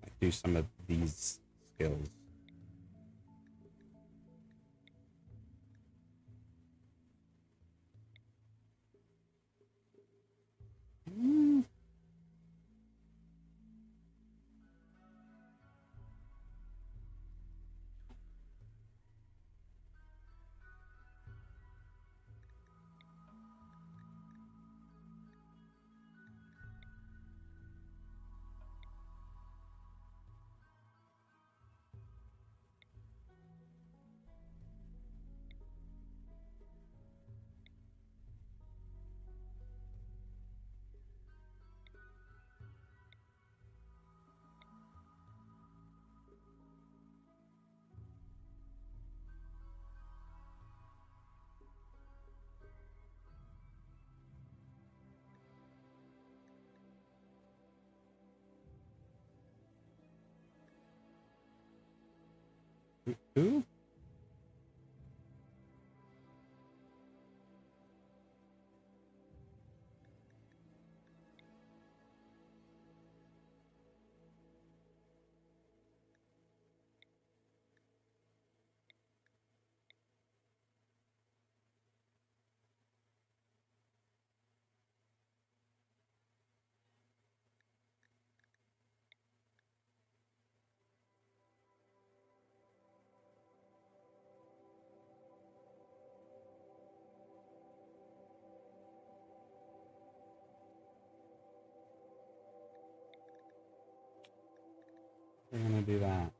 [SPEAKER 1] Like, do some of these skills. Mm. Who? We're gonna do that.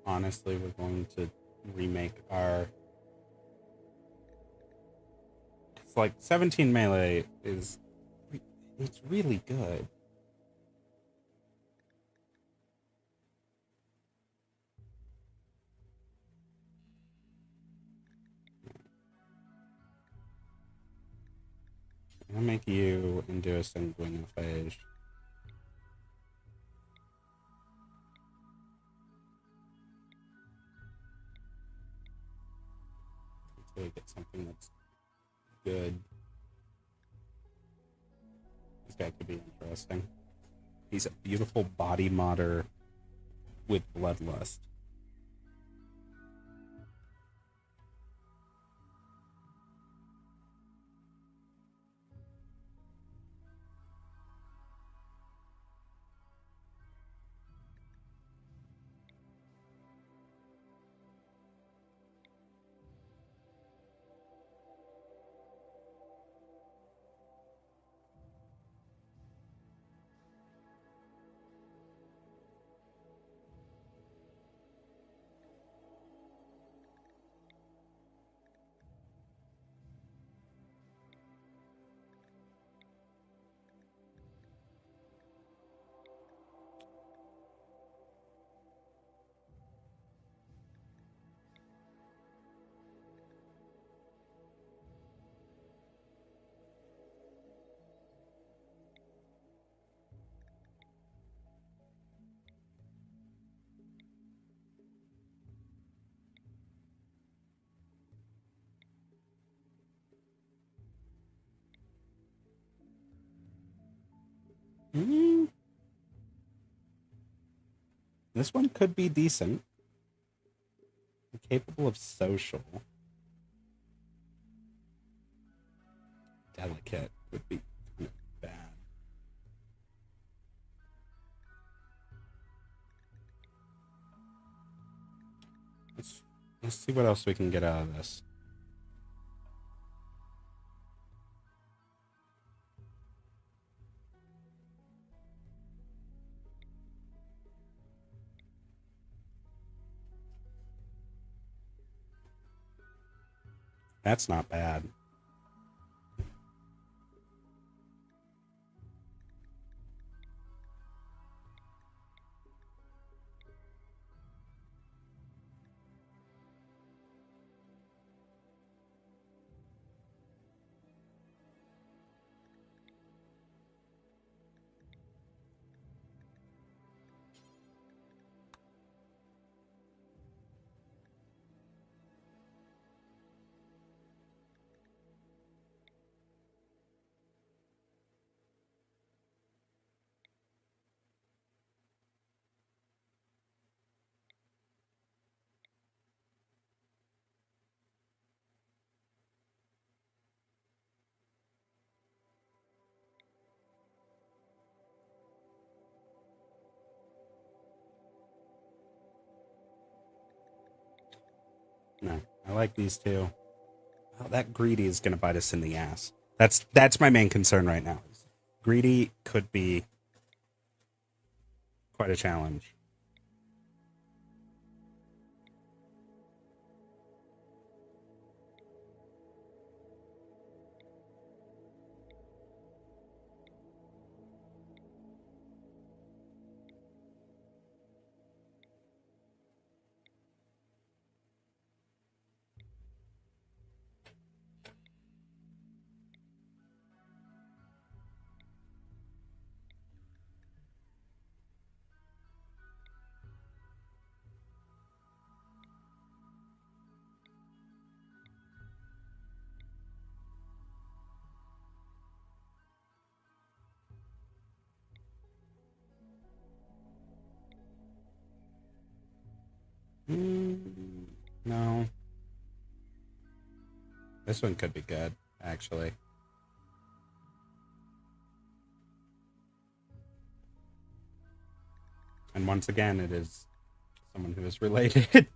[SPEAKER 1] honestly, we're going to remake our... It's like 17 melee is... It's really good. I'll make you into a sanguinophage. Until we get something that's good. This guy could be interesting. He's a beautiful body modder with bloodlust. Mm, this one could be decent. Capable of social. Delicate would be kind of bad. Let's see what else we can get out of this. That's not bad. No, I like these two. Oh, that greedy is going to bite us in the ass. That's my main concern right now. Greedy could be quite a challenge. No. This one could be good, actually. And once again, it is someone who is related.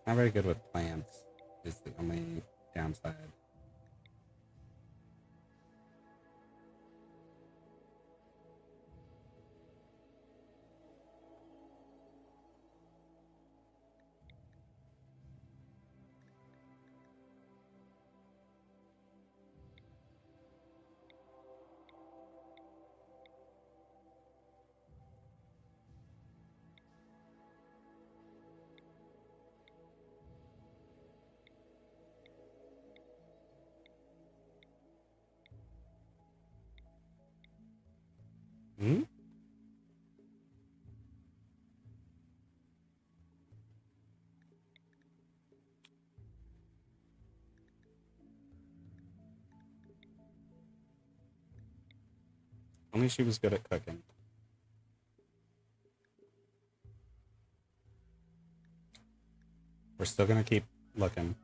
[SPEAKER 1] Not very good with plants, is the only downside. Only she was good at cooking. We're still gonna keep looking.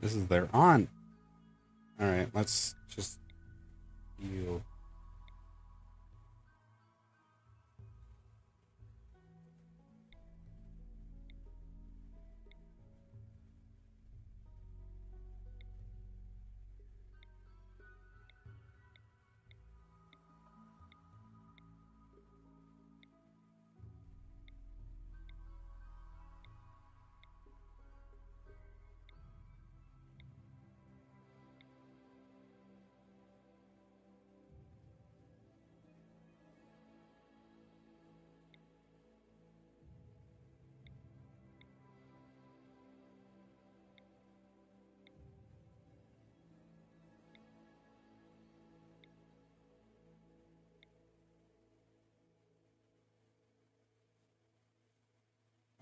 [SPEAKER 1] This is their aunt. Alright, let's just... You...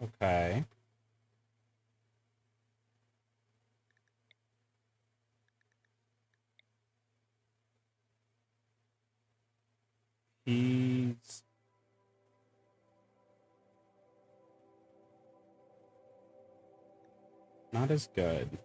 [SPEAKER 1] Okay. He's... not as good.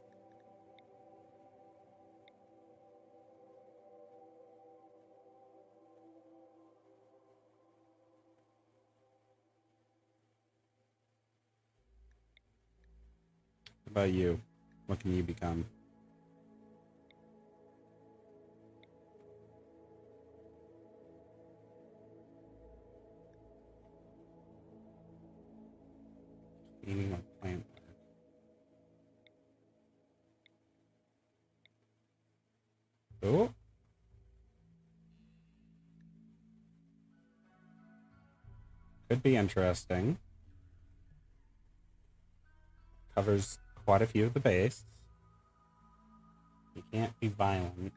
[SPEAKER 1] What about you? What can you become? Eating a plant. Oh. Could be interesting. Covers quite a few of the base. You can't be violent.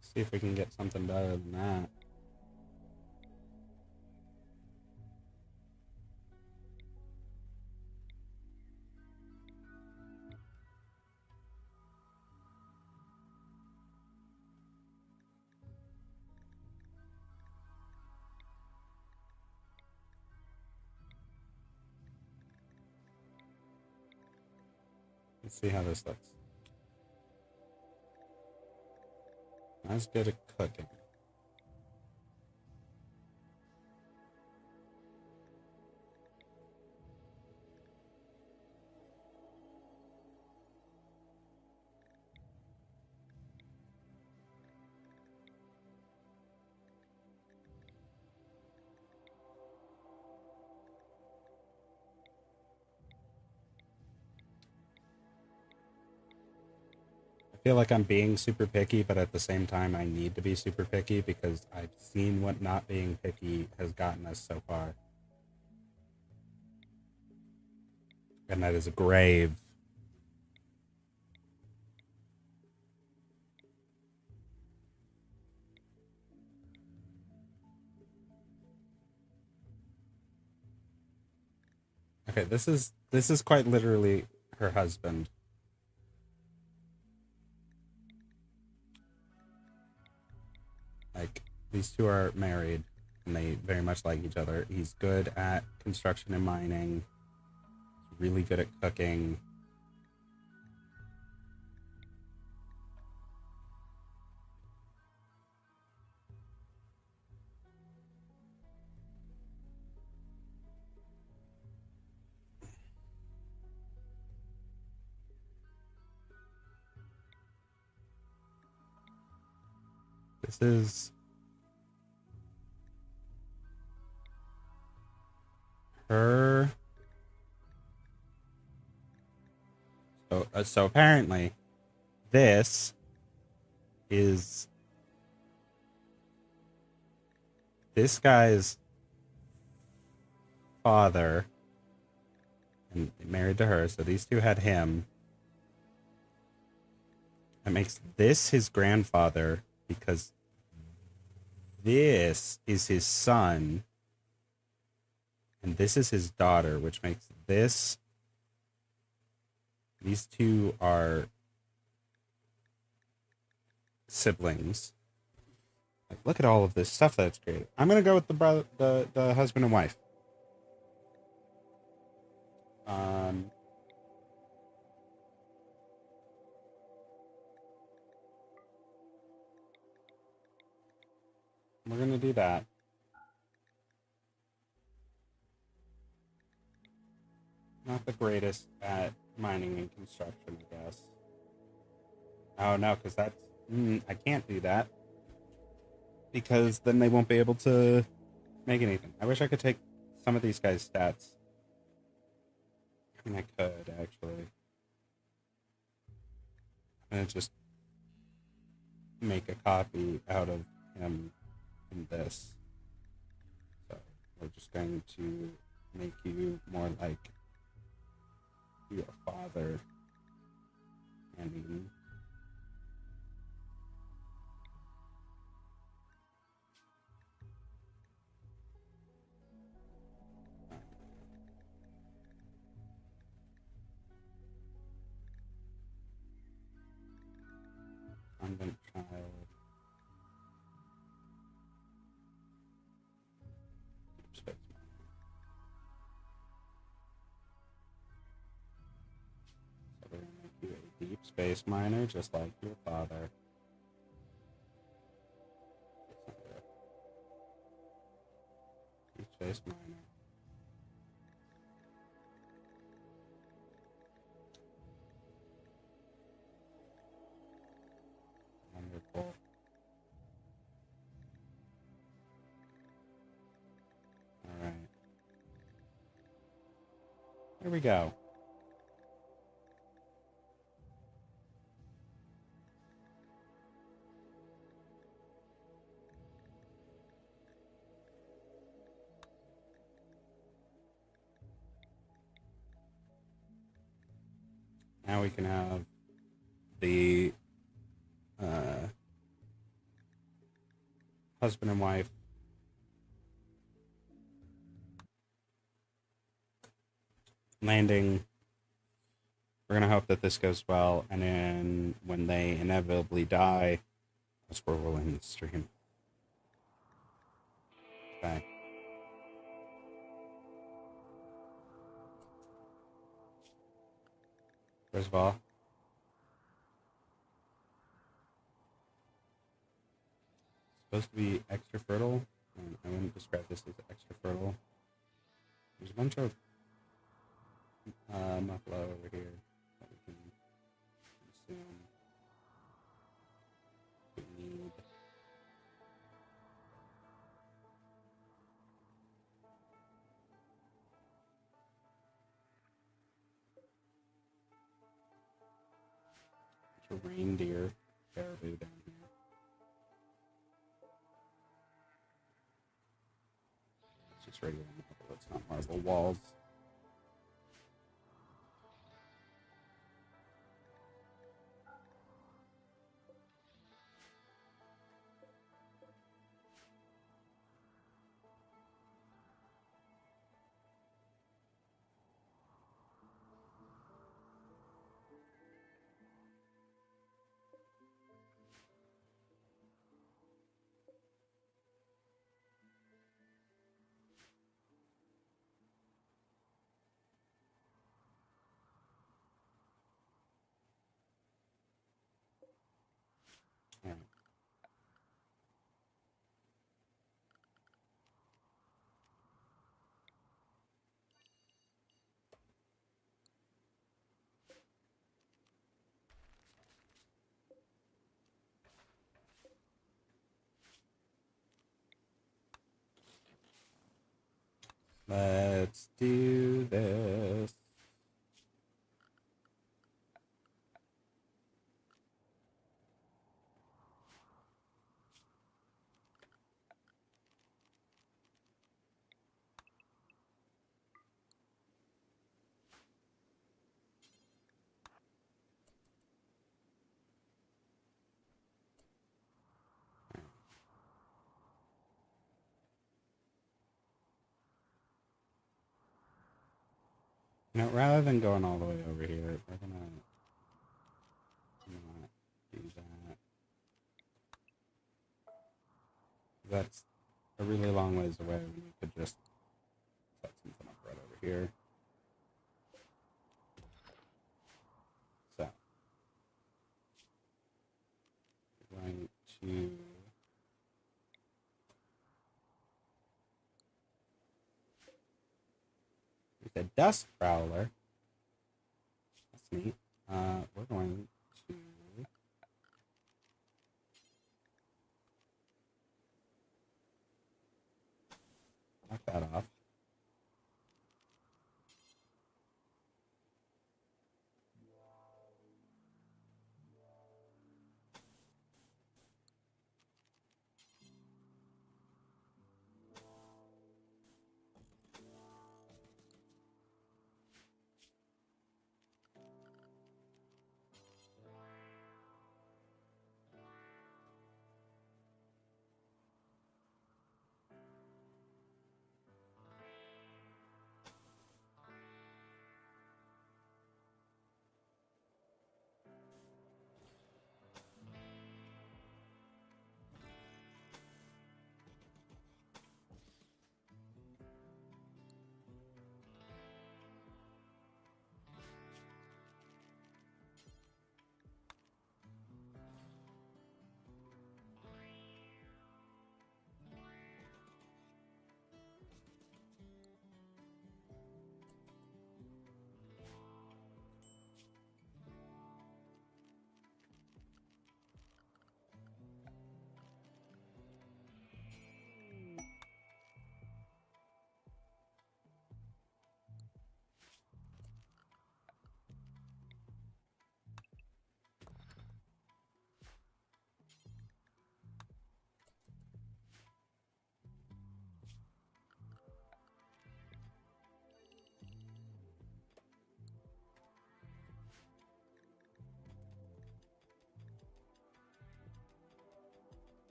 [SPEAKER 1] See if we can get something better than that. Let's see how this looks. Not as good at cooking. I feel like I'm being super picky, but at the same time, I need to be super picky because I've seen what not being picky has gotten us so far. And that is a grave. Okay, this is quite literally her husband. Like, these two are married, and they very much like each other. He's good at construction and mining. He's really good at cooking. This is her. So apparently, this is this guy's father, and married to her. So these two had him. That makes this his grandfather because this is his son, and this is his daughter, which makes this. These two are siblings. Like, look at all of this stuff that's created. I'm gonna go with the brother, the husband and wife. We're gonna do that. Not the greatest at mining and construction, I guess. Oh no, because that's I can't do that because then they won't be able to make anything. I wish I could take some of these guys' stats. I mean, I could actually. I'm gonna just make a copy out of him in this. So we're just going to make you more like your father. I mean, convent child. Space. So we're gonna make you a deep space miner, just like your father. Deep space miner. Wonderful. All right. Here we go. Now we can have the husband and wife landing. We're gonna hope that this goes well, and then when they inevitably die, that's where we'll end the stream. Okay. First of all, it's supposed to be extra fertile. I wouldn't describe this as extra fertile. There's a bunch of muffalo over here that we can consume. We need. There's a reindeer caribou down here. It's just regular marble. It's not marble walls. Yeah. Let's do this. You know, rather than going all the way over here, we're gonna not do that. That's a really long ways away. We could just set something up right over here. So, we're going to with a dust prowler. That's neat. We're going to knock that off.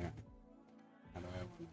[SPEAKER 1] Yeah. How do I want to?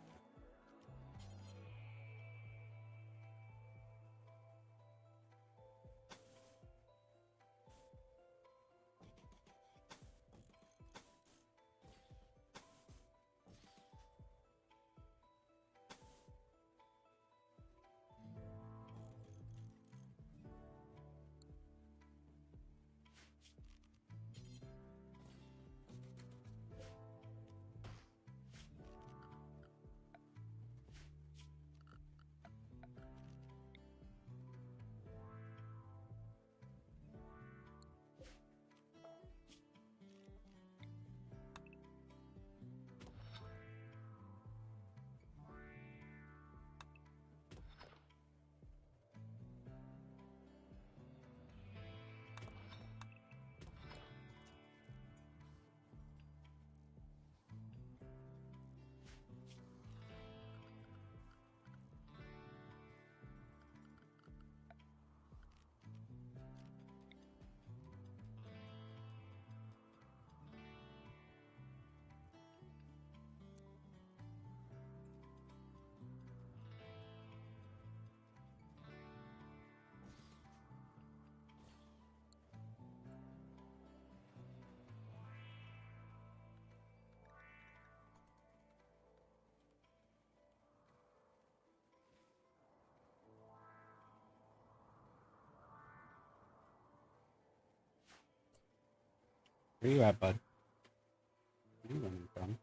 [SPEAKER 1] Where you at, bud? Where you running from?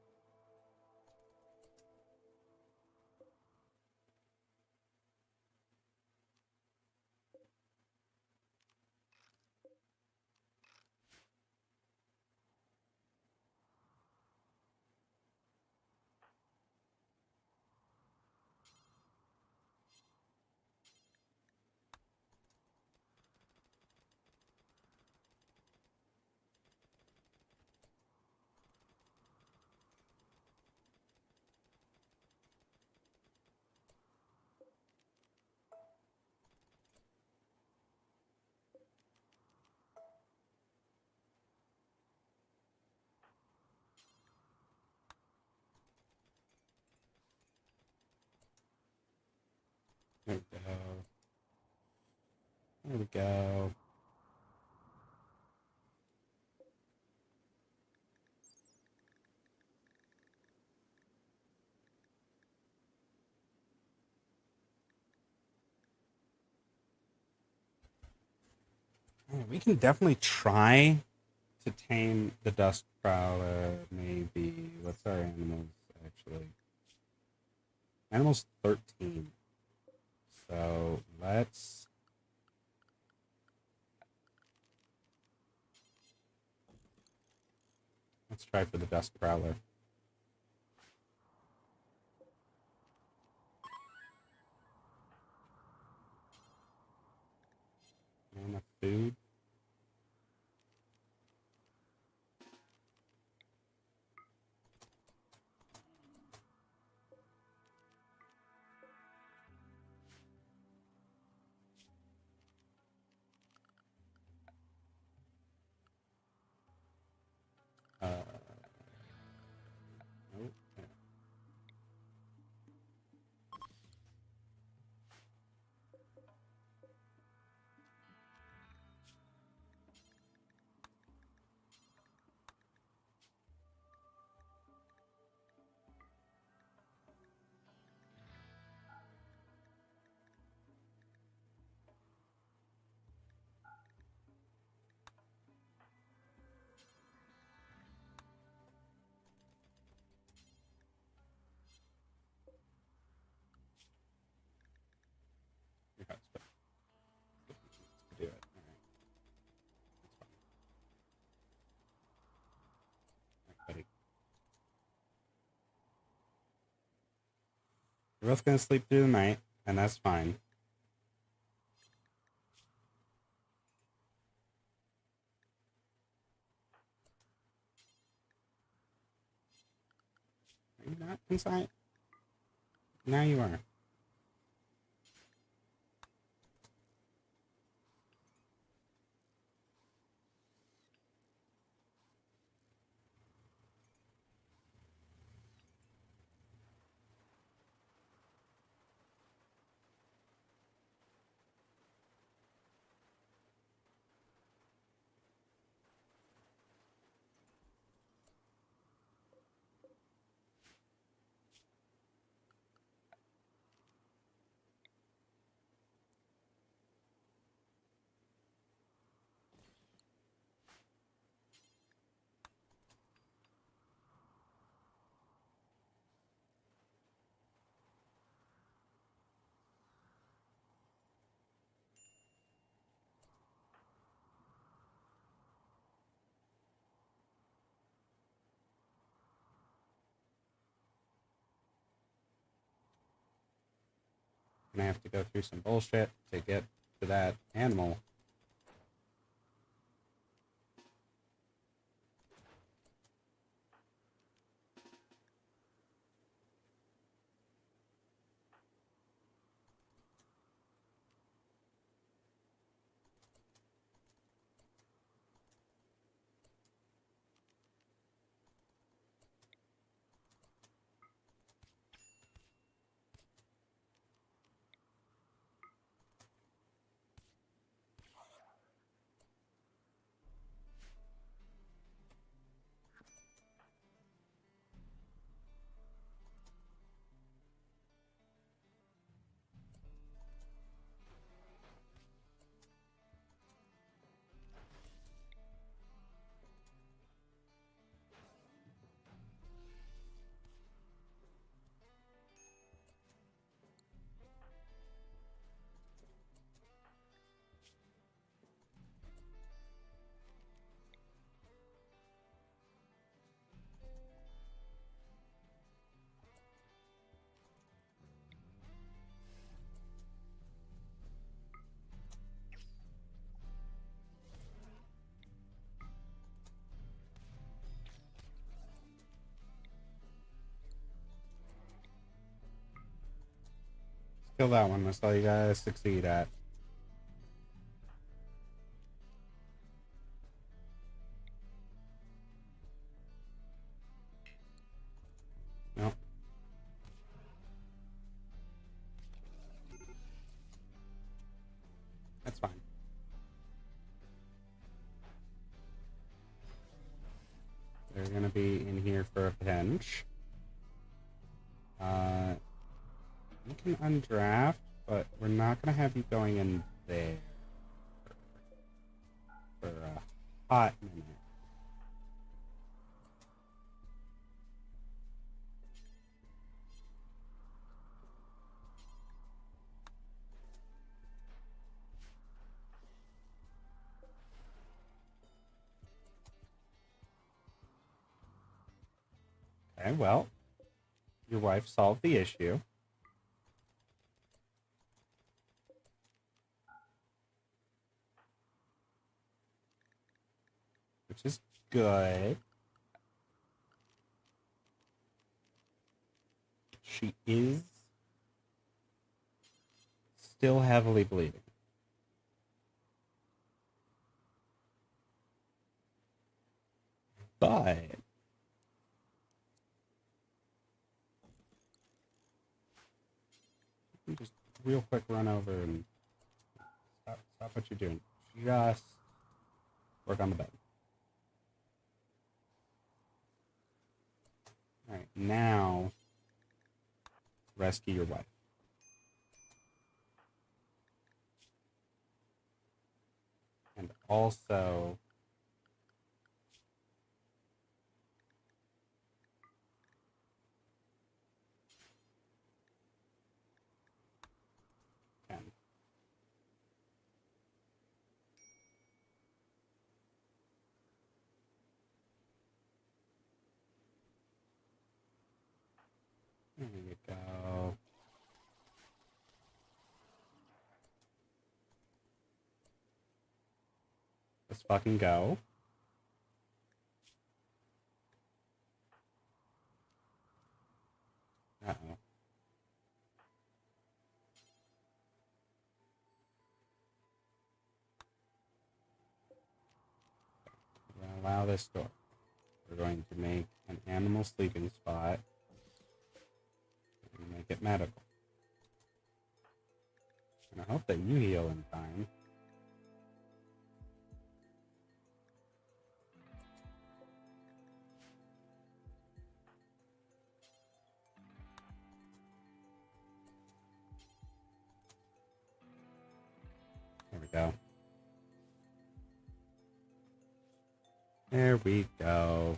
[SPEAKER 1] There we go. We can definitely try to tame the dust prowler. Maybe. What's our animals actually? Animals 13. So let's try for the dust prowler. Enough food. Nope. Let's do it. All right. That's fine. All right, buddy. We're both gonna sleep through the night, and that's fine. Are you not inside? Now you are. And I have to go through some bullshit to get to that animal. Kill that one. That's all you gotta succeed at. Nope. That's fine. branch. You can undraft, but we're not going to have you going in there for a hot minute. Okay, well, your wife solved the issue. Which is good. She is still heavily bleeding. But just real quick run over and stop what you're doing. Just work on the bed. Alright, now rescue your wife. And also Ken. There you go. Let's fucking go. Uh-oh. We're going to allow this door. We're going to make an animal sleeping spot. We're going to make it medical. And I hope that you heal in time. There we go. There we go.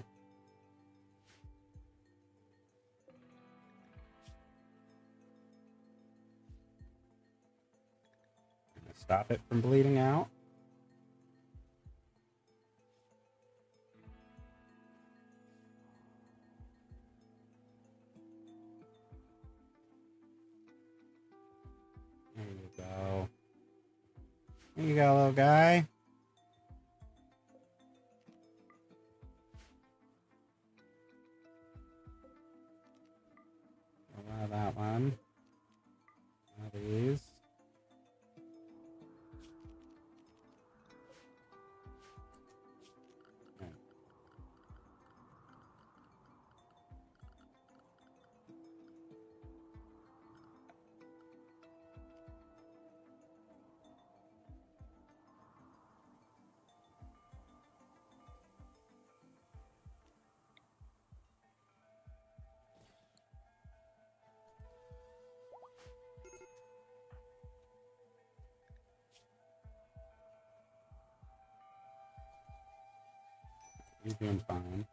[SPEAKER 1] Gonna stop it from bleeding out. There you go. There you go, little guy. Allow that one. Allow these. Okay. You're doing fine.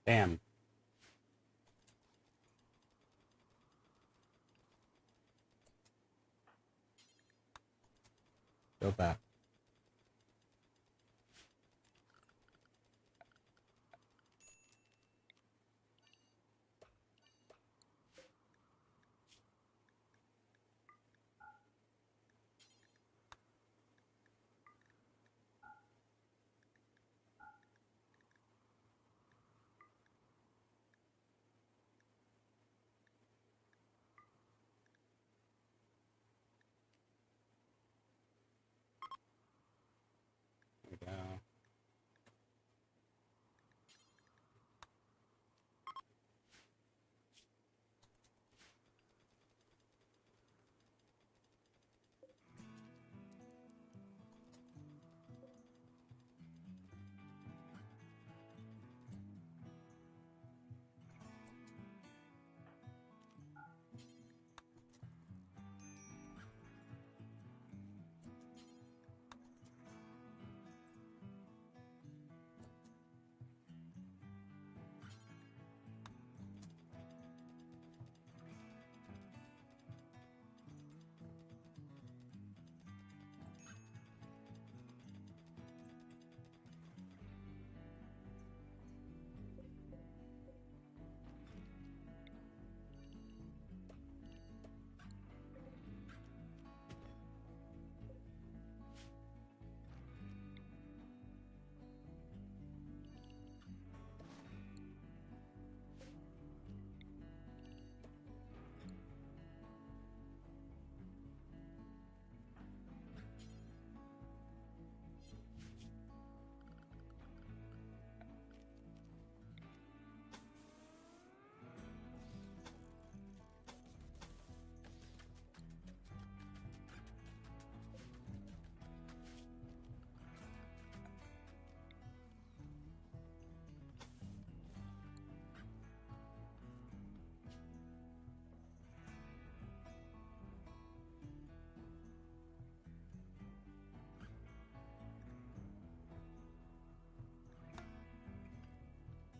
[SPEAKER 1] Damn. Build that. There we go.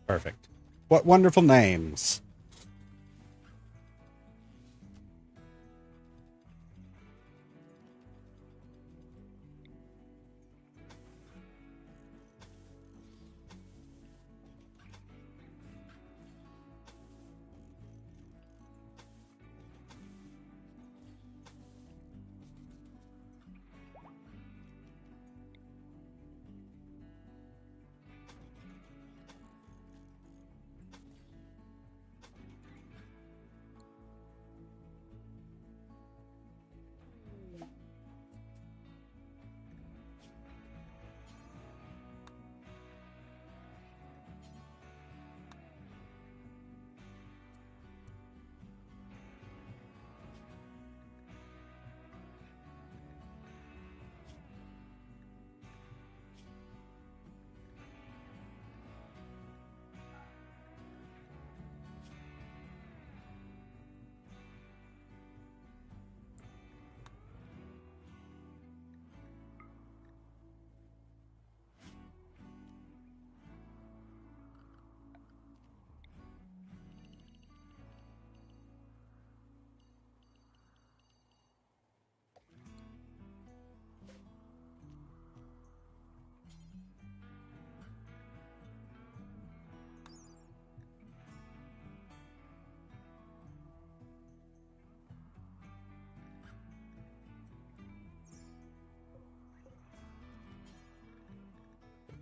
[SPEAKER 1] Perfect. What wonderful names.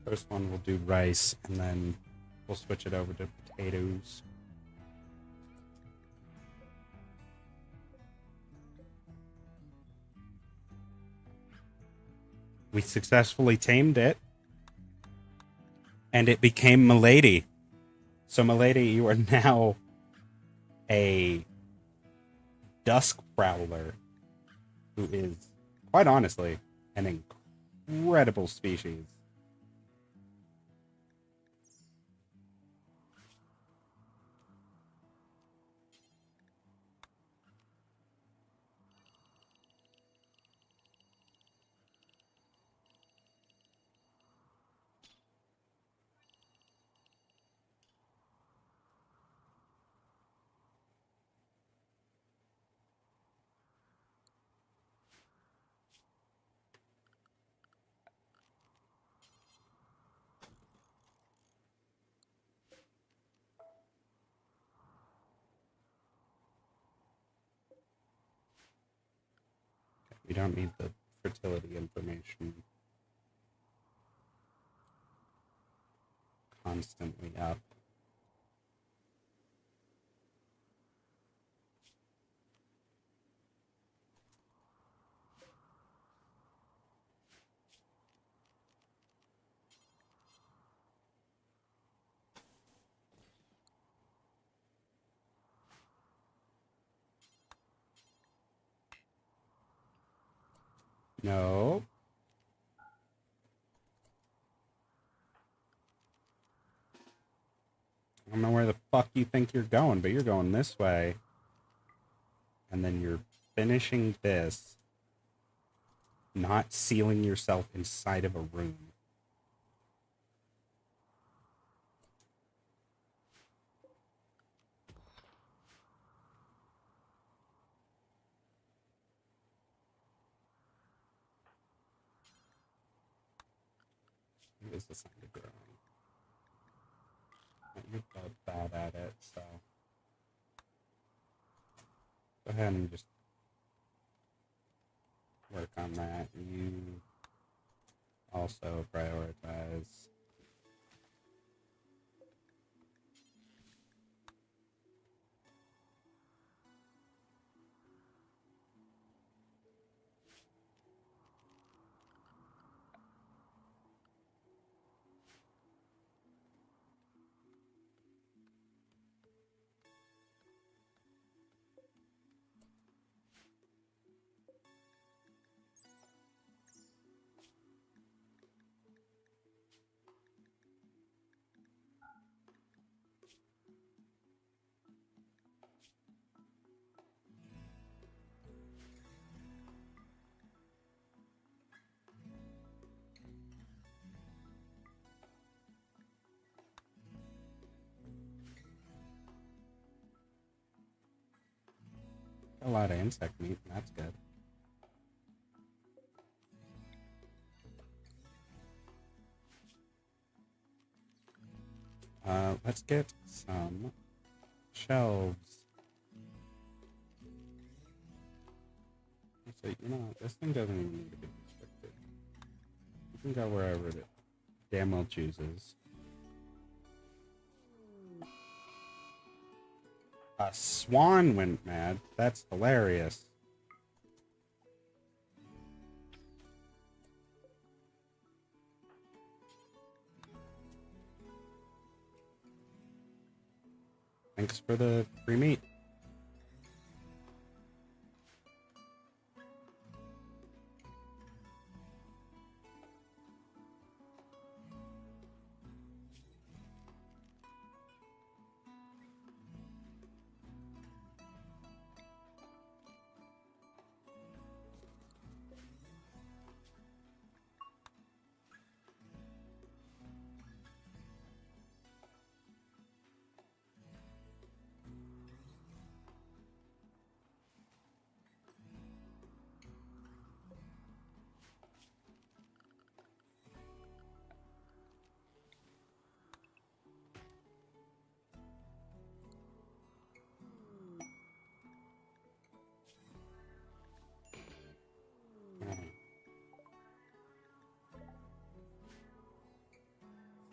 [SPEAKER 1] First one we'll do rice, and then we'll switch it over to potatoes. We successfully tamed it, and it became Milady. So, Milady, you are now a dusk prowler, who is, quite honestly, an incredible species. We don't need the fertility information constantly up. No. I don't know where the fuck you think you're going, but you're going this way. And then you're finishing this, not sealing yourself inside of a room. It is a sign of growing. You're both bad at it, so go ahead and just work on that. You also prioritize. A lot of insect meat, and that's good. Let's get some shelves. So, you know, this thing doesn't even need to be restricted. You can go wherever it damn well chooses. A swan went mad. That's hilarious. Thanks for the free meat.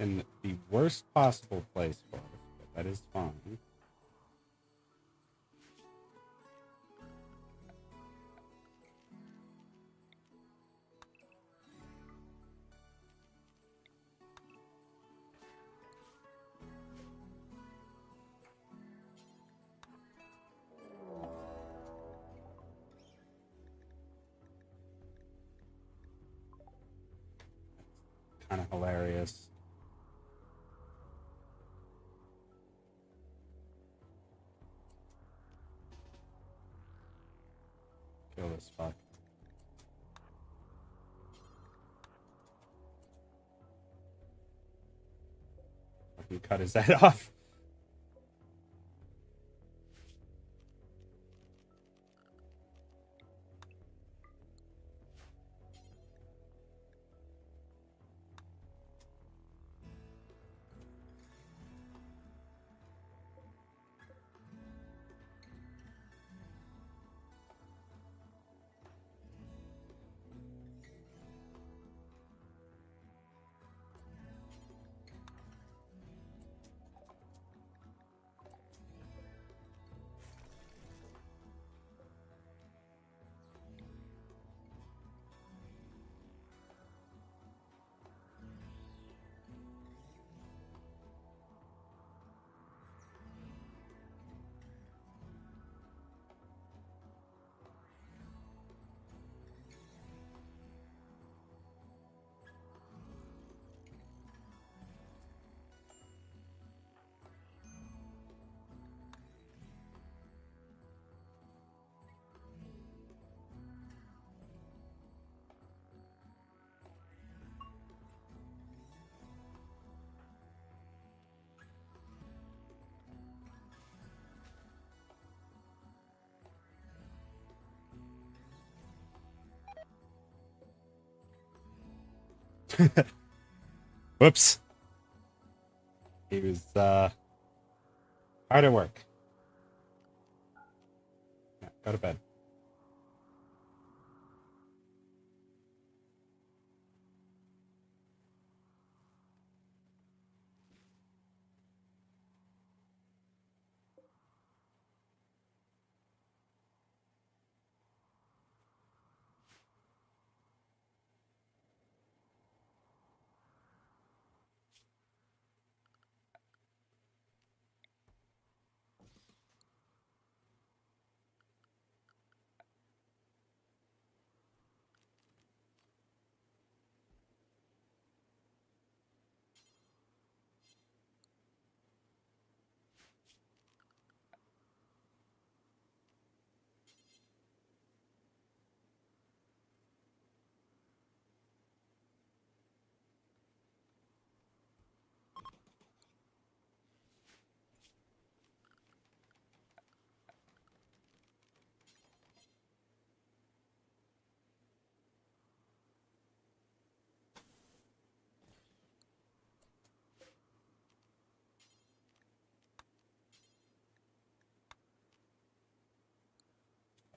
[SPEAKER 1] In the worst possible place for us, but that is fine. Kind of hilarious. Kill this fuck. I can cut his head off. Whoops. He was hard at work. Yeah, go to bed.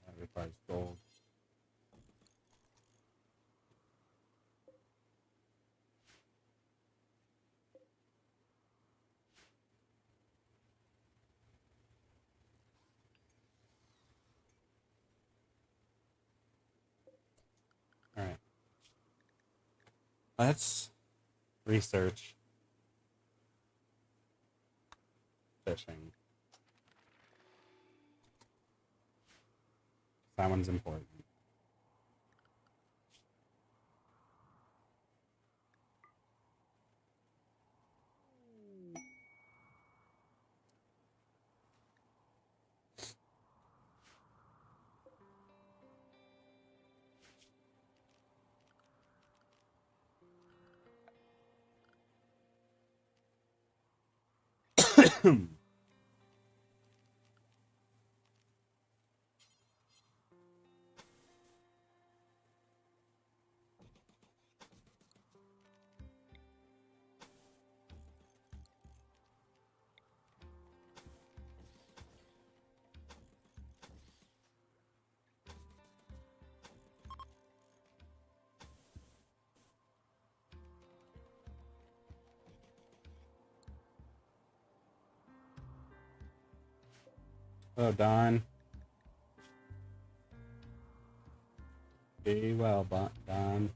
[SPEAKER 1] That requires gold. All right. Let's research fishing. That one's important. Oh, Don. Be well, Don.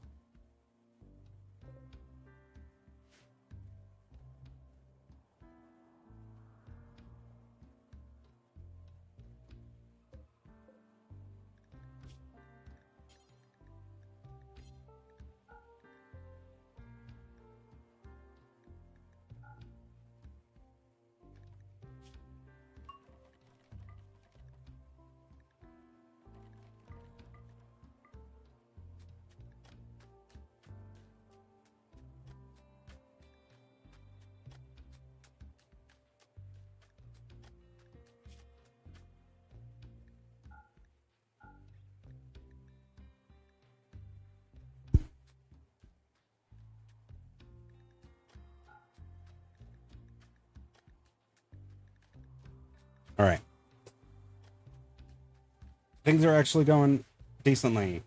[SPEAKER 1] All right. Things are actually going decently.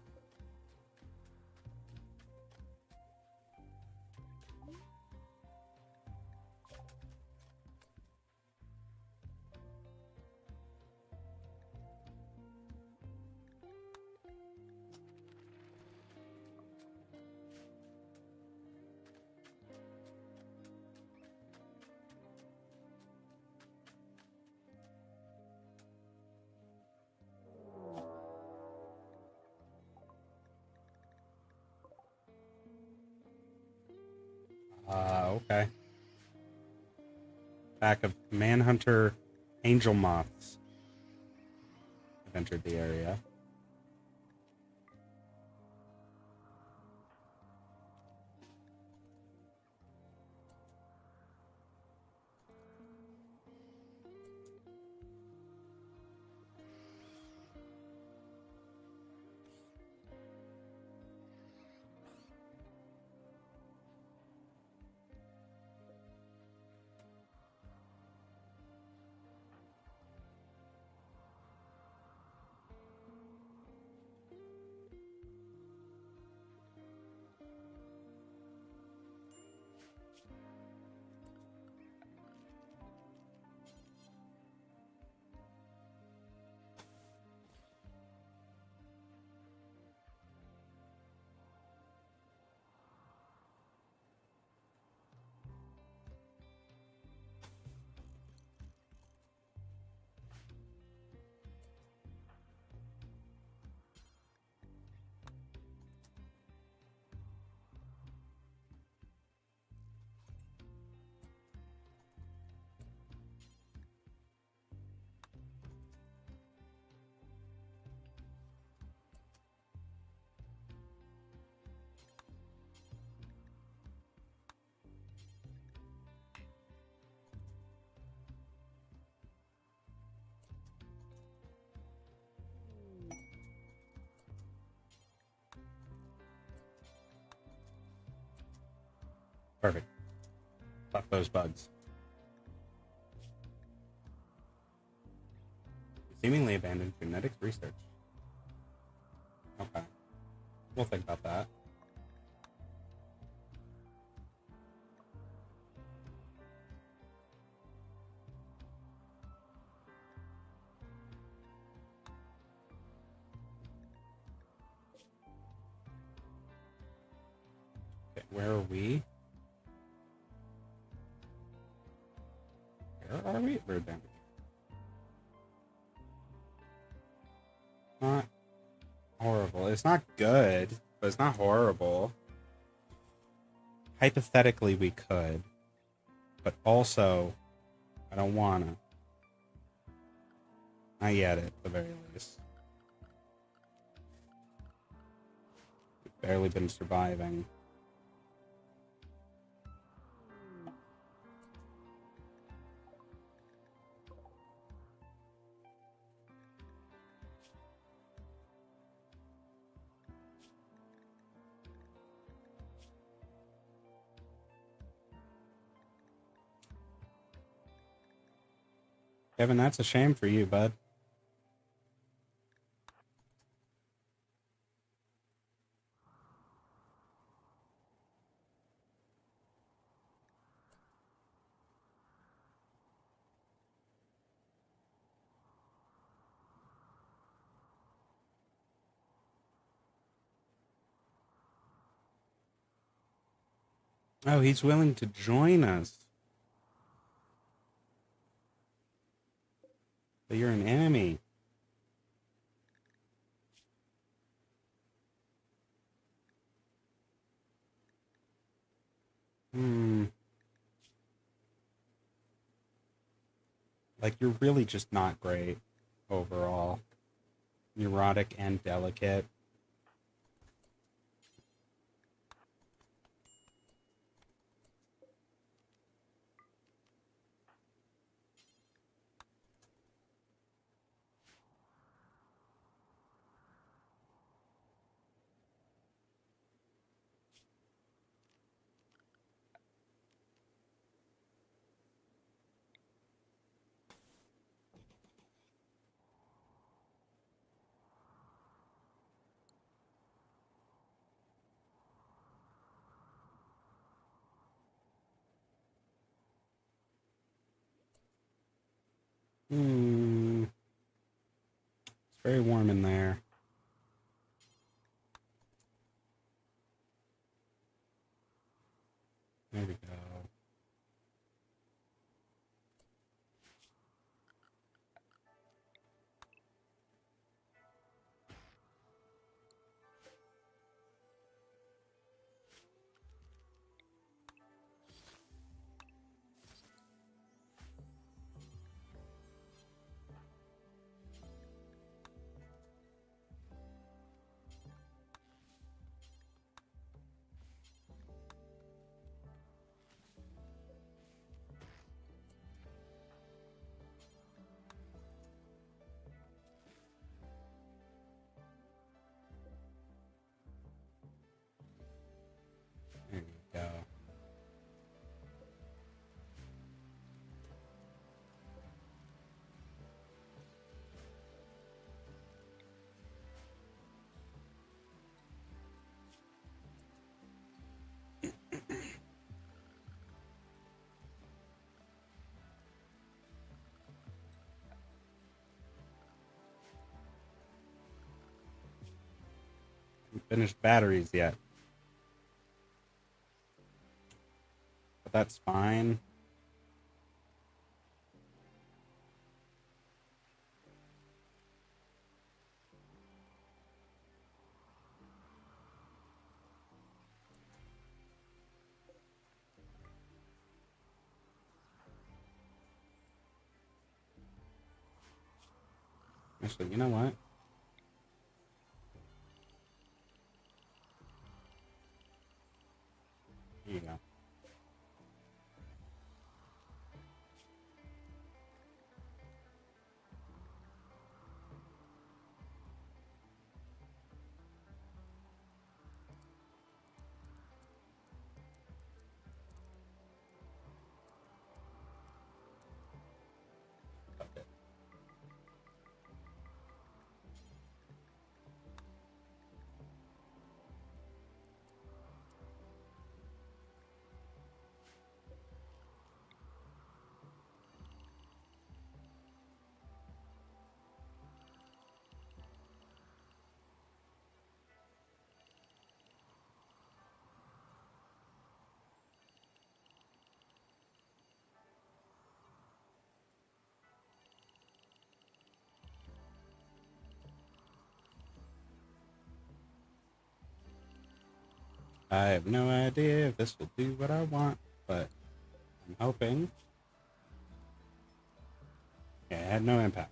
[SPEAKER 1] Okay. Pack of manhunter angel moths have entered the area. Perfect. Fuck those bugs. Seemingly abandoned genetics research. Okay. We'll think about that. Okay, where are we? Where are we? We're down. Not horrible. It's not good, but it's not horrible. Hypothetically, we could. But also, I don't wanna. Not yet, at the very least. We've barely been surviving. Kevin, that's a shame for you, bud. Oh, he's willing to join us. But you're an enemy. Like, you're really just not great overall. Neurotic and delicate. It's very warm in there. There we go. There you go. Haven't finished batteries yet. But that's fine. Actually, you know what? Here you go. I have no idea if this will do what I want, but I'm hoping. Yeah, it had no impact.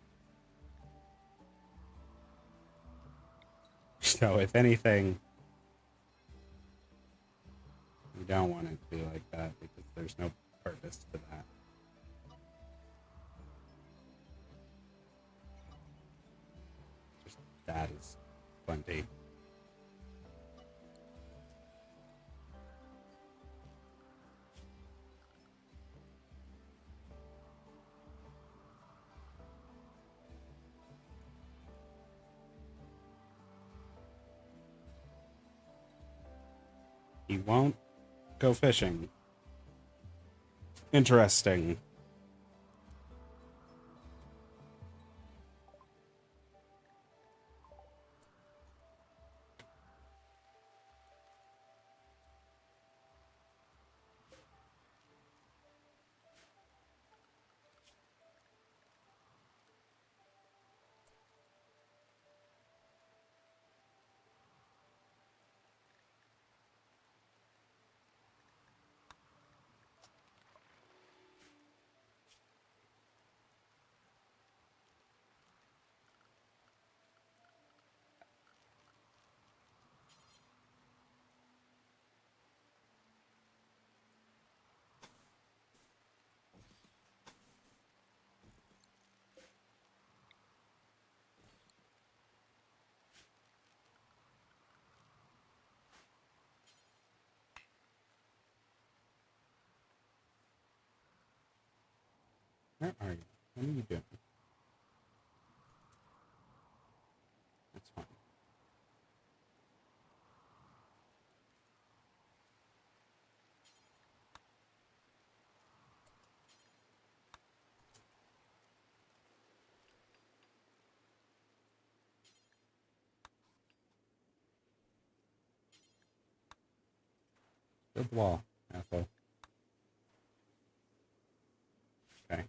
[SPEAKER 1] So if anything, you don't want it to be like that because there's no purpose to that. Just that is plenty. He won't go fishing. Interesting. Where are you? What are you doing? That's fine. Build the wall, asshole. Okay.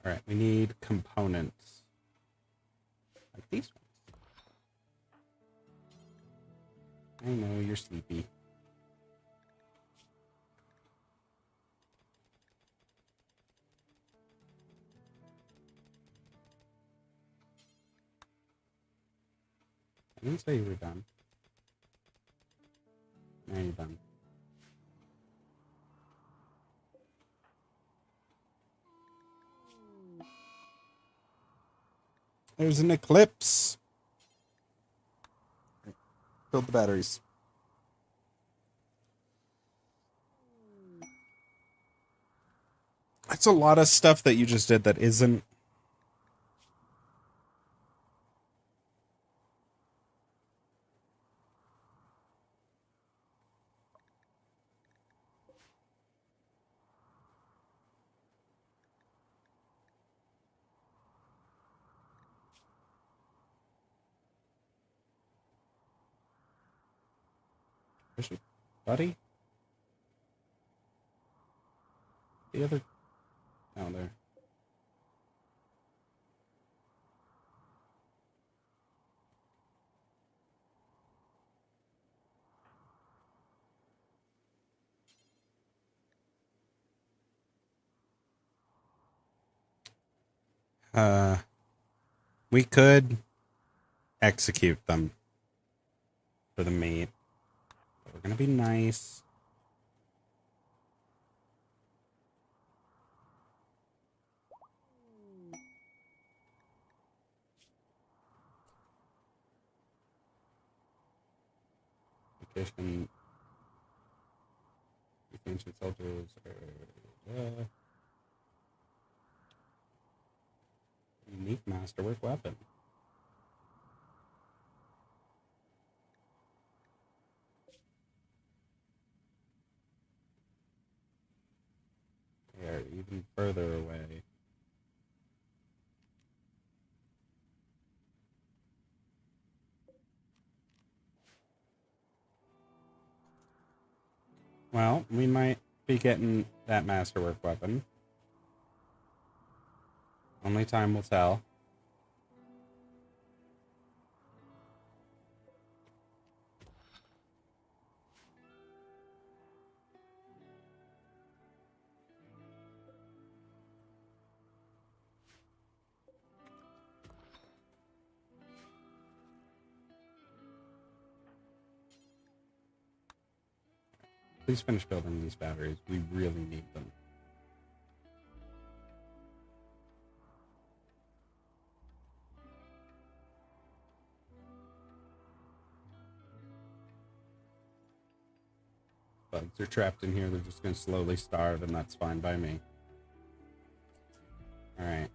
[SPEAKER 1] All right, we need components. Like these ones. I know you're sleepy. I didn't say you were done. Now you're done. There's an eclipse. Build the batteries. That's a lot of stuff that you just did that isn't. Buddy? The other. Oh, there. We could execute them for the meat. But we're gonna be nice. Vacation. Ancient soldiers. Unique masterwork weapon. They are even further away. Well, we might be getting that masterwork weapon. Only time will tell. Please finish building these batteries. We really need them. Bugs are trapped in here. They're just going to slowly starve, and that's fine by me. All right.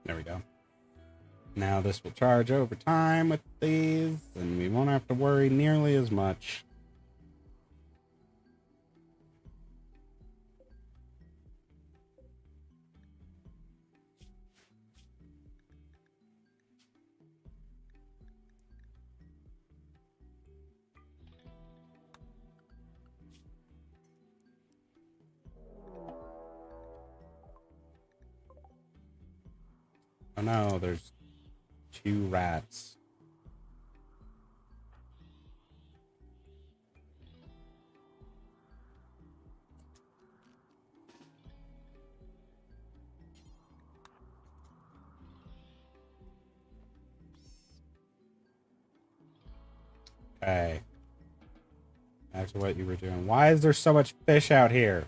[SPEAKER 1] There we go. Now this will charge over time with these, and we won't have to worry nearly as much. Oh no, there's 2 rats. Okay. Back to what you were doing. Why is there so much fish out here?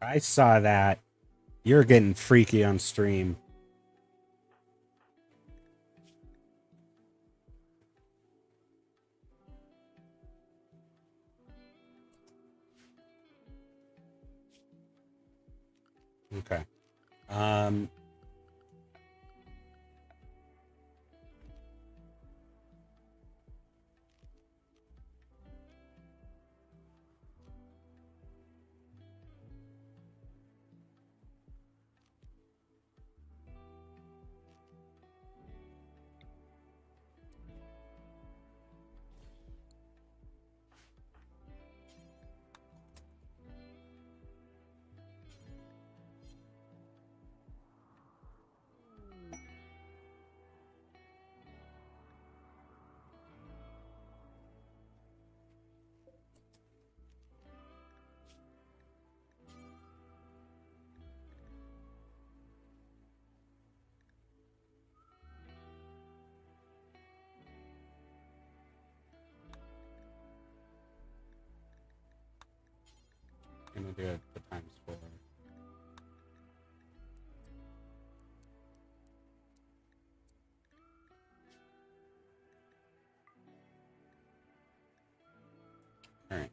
[SPEAKER 1] I saw that. You're getting freaky on stream. Okay. gonna do it the times 4. All right.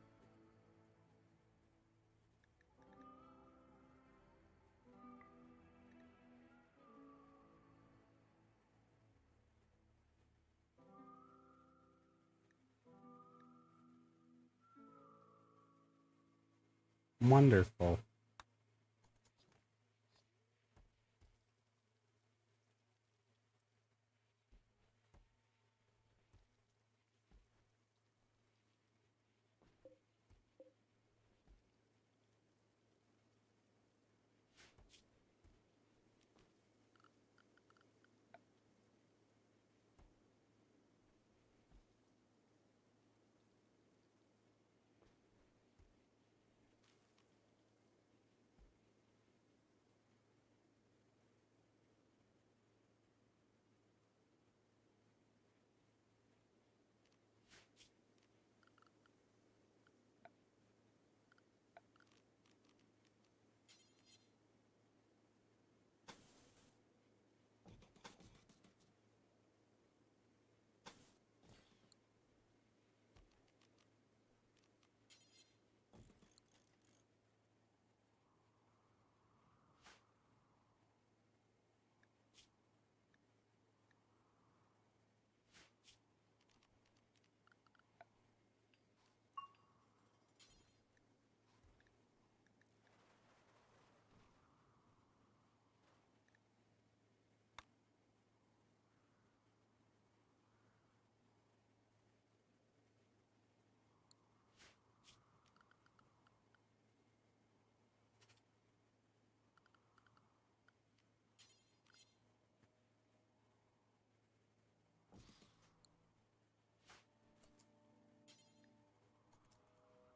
[SPEAKER 1] Wonderful.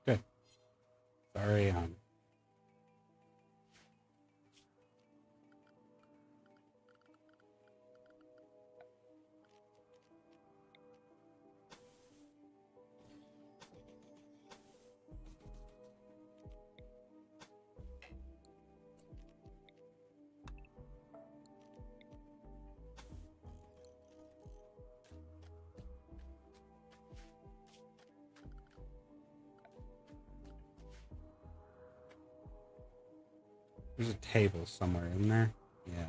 [SPEAKER 1] Good. Sorry, there's a table somewhere in there. Yeah.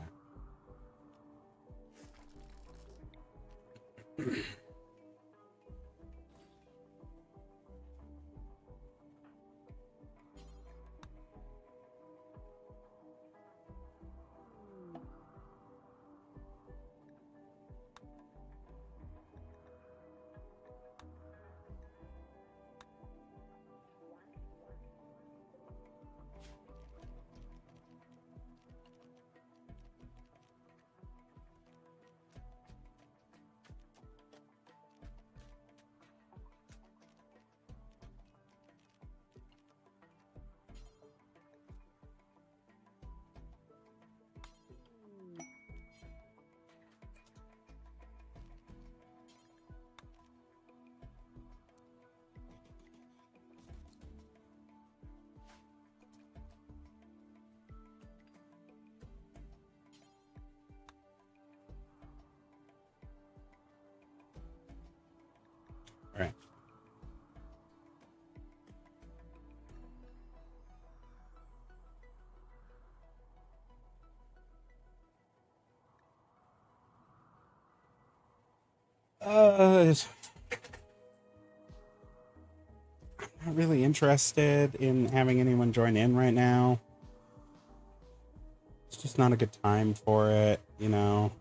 [SPEAKER 1] All right. I'm not really interested in having anyone join in right now. It's just not a good time for it, you know.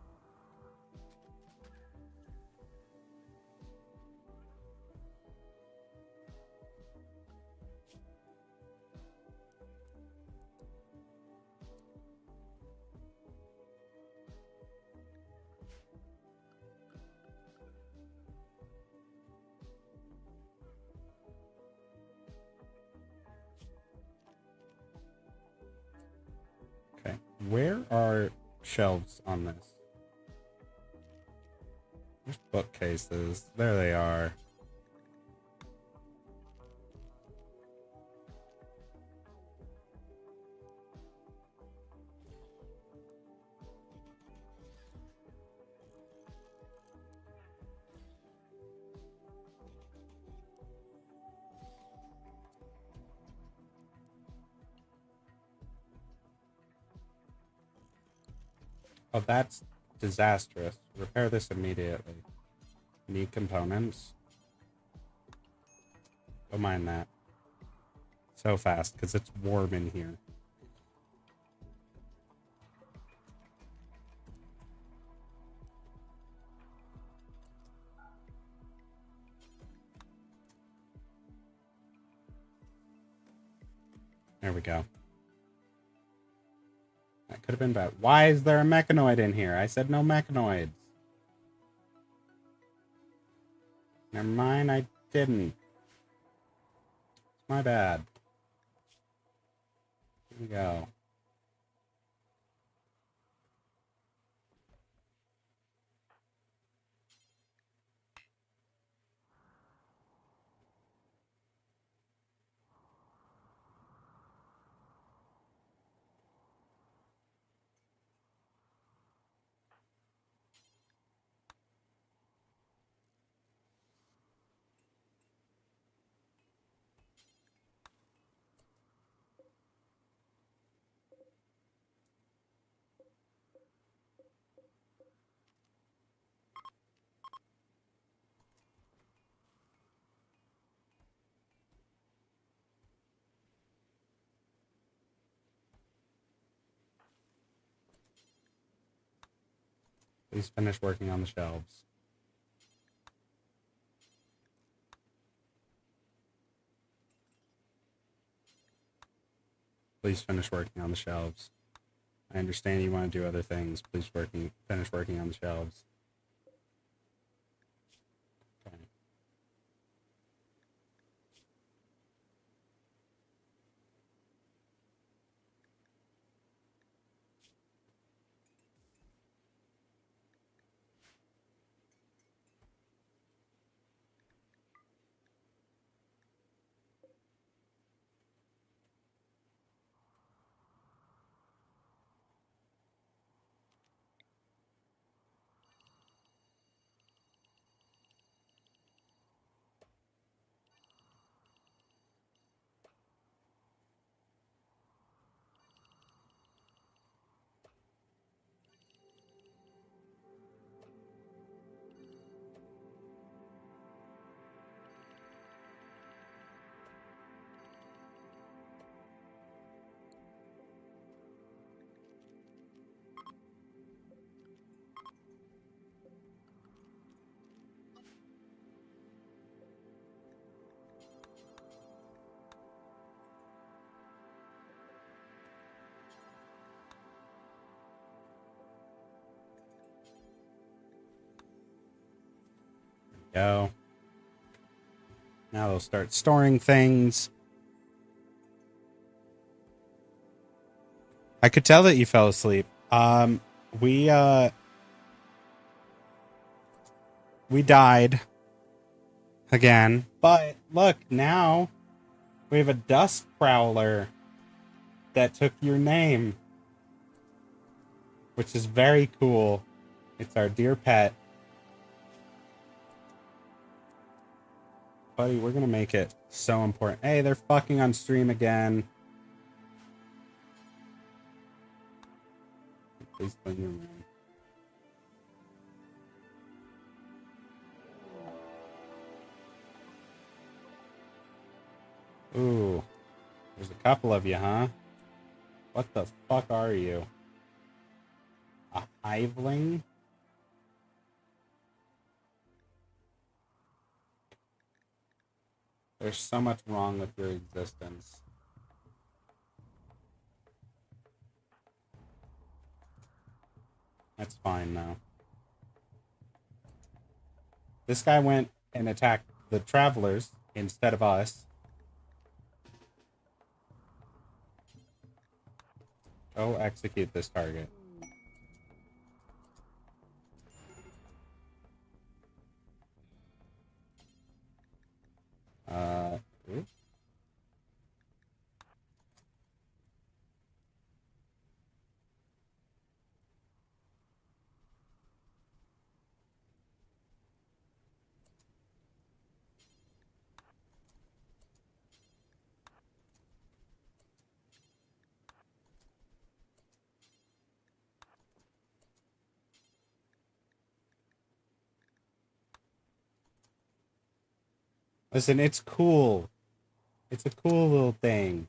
[SPEAKER 1] Okay. Where are shelves on this? There's bookcases. There they are. Oh, that's disastrous. Repair this immediately. Need components. Don't mind that. So fast, because it's warm in here. There we go. That could have been bad. Why is there a mechanoid in here? I said no mechanoids. Never mind, I didn't. It's my bad. Here we go. Please finish working on the shelves. Please finish working on the shelves. I understand you want to do other things. Please finish working on the shelves. Okay. Go. Now they'll start storing things. I could tell that you fell asleep. We died again, but look, now we have a dust prowler that took your name, which is very cool. It's our dear pet. Buddy, we're gonna make it so important. Hey, they're fucking on stream again. Please clean your room. Ooh. There's a couple of you, huh? What the fuck are you? A hiveling? There's so much wrong with your existence. That's fine now. This guy went and attacked the travelers instead of us. Go execute this target. Oops. Listen, it's cool. It's a cool little thing.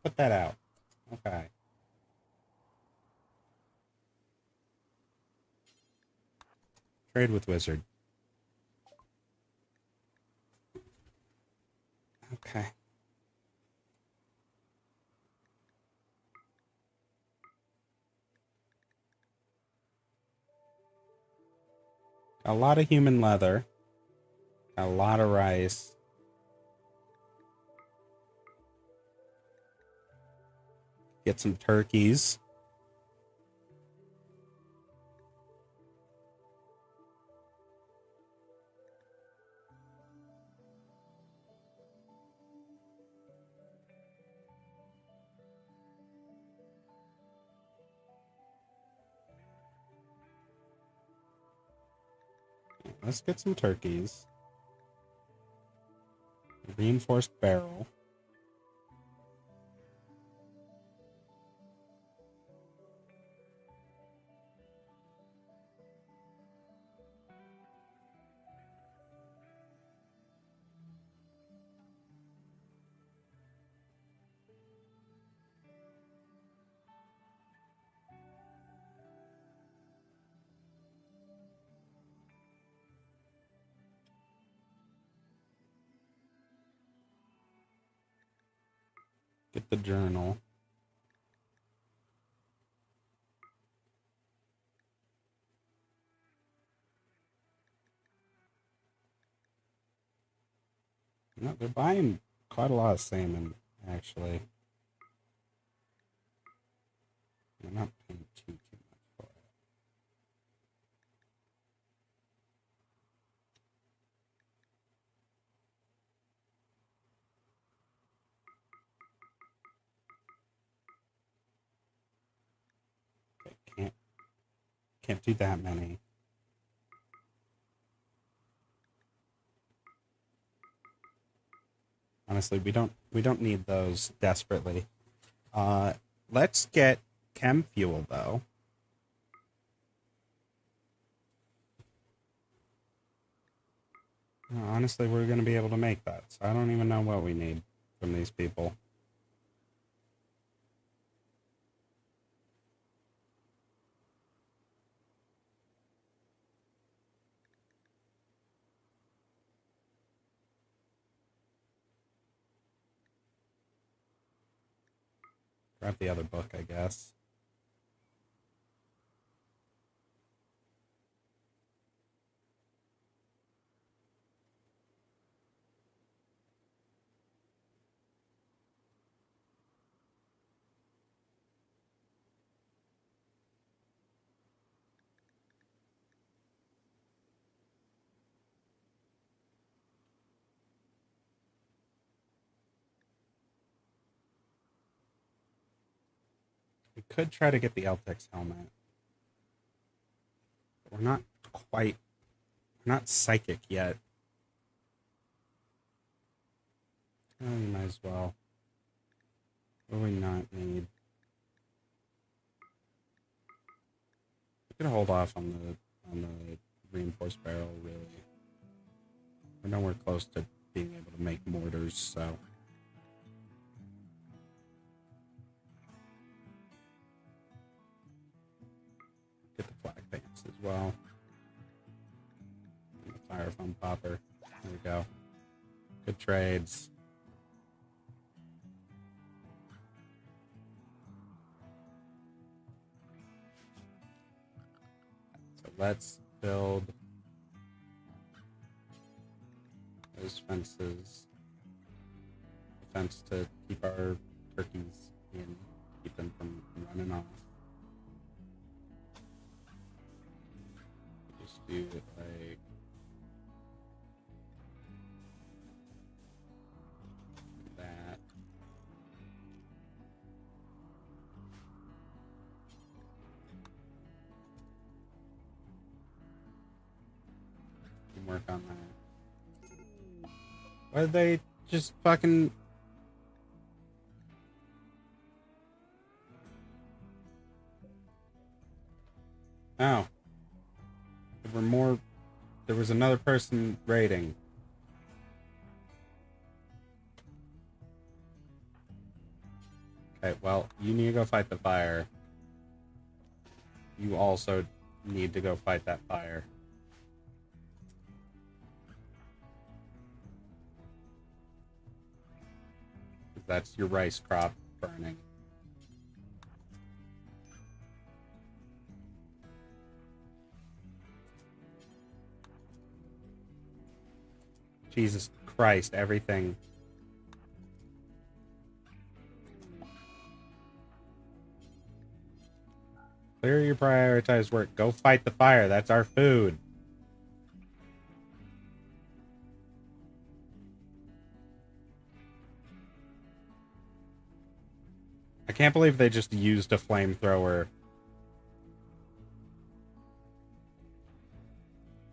[SPEAKER 1] Put that out. Okay. Trade with wizard. Okay. A lot of human leather. A lot of rice. Get some turkeys. Let's get some turkeys. Reinforced barrel. Get the journal. No, they're buying quite a lot of salmon, actually. They're not paying too much for it. Okay, can't do that many. Honestly, we don't need those desperately. Let's get chem fuel though. Honestly, we're gonna be able to make that. So I don't even know what we need from these people. Grab the other book, I guess. We could try to get the Eltex helmet. But we're not quite... We're not psychic yet. Oh, we might as well. What do we not need? We could hold off on the reinforced barrel, really. We're nowhere close to being able to make mortars, so... Get the flag pants as well. And the fire foam popper. There we go. Good trades. let's build those fences. A fence to keep our turkeys in, keep them from running off. Just do it like that. And work on that. Why did they just fucking... Oh. There was another person raiding. Okay, well, you need to go fight the fire. You also need to go fight that fire. That's your rice crop burning. Jesus Christ, everything. Clear your prioritized work. Go fight the fire. That's our food. I can't believe they just used a flamethrower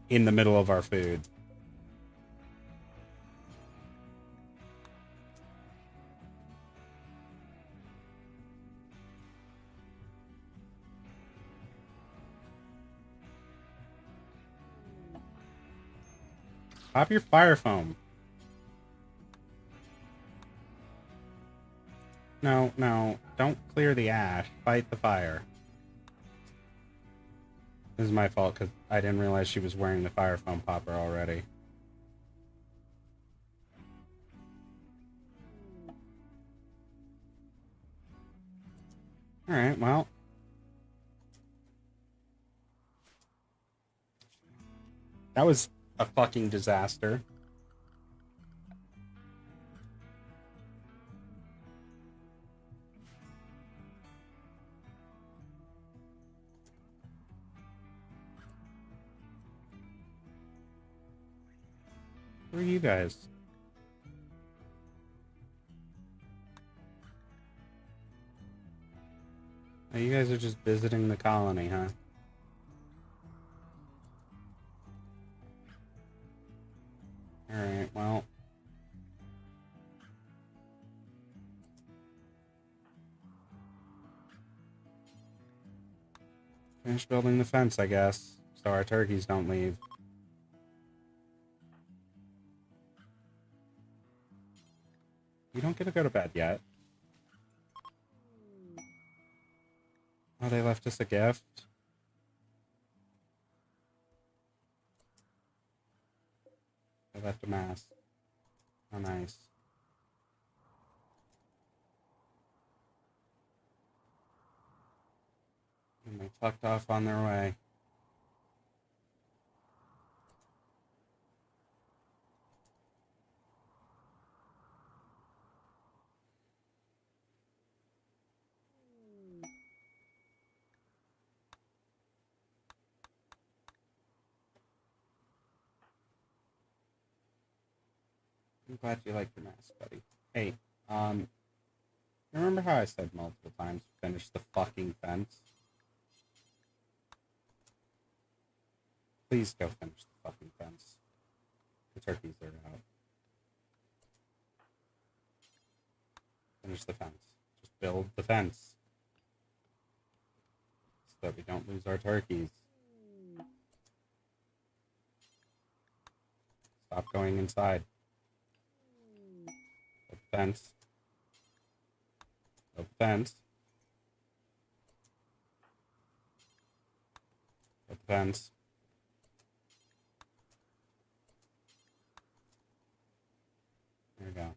[SPEAKER 1] in the middle of our food. Pop your fire foam. No, no. Don't clear the ash. Fight the fire. This is my fault because I didn't realize she was wearing the fire foam popper already. Alright, well. That was a fucking disaster. Who are you guys? Oh, you guys are just visiting the colony, huh? Alright, well. Finish building the fence, I guess, so our turkeys don't leave. You don't get to go to bed yet. Oh, they left us a gift? They left a mask. Oh, nice. And they fucked off on their way. I'm glad you like your mask, buddy. Hey, remember how I said multiple times, finish the fucking fence? Please go finish the fucking fence. The turkeys are out. Finish the fence. Just build the fence. So that we don't lose our turkeys. Stop going inside. Build the fence. Build the fence. Build the fence. There we go.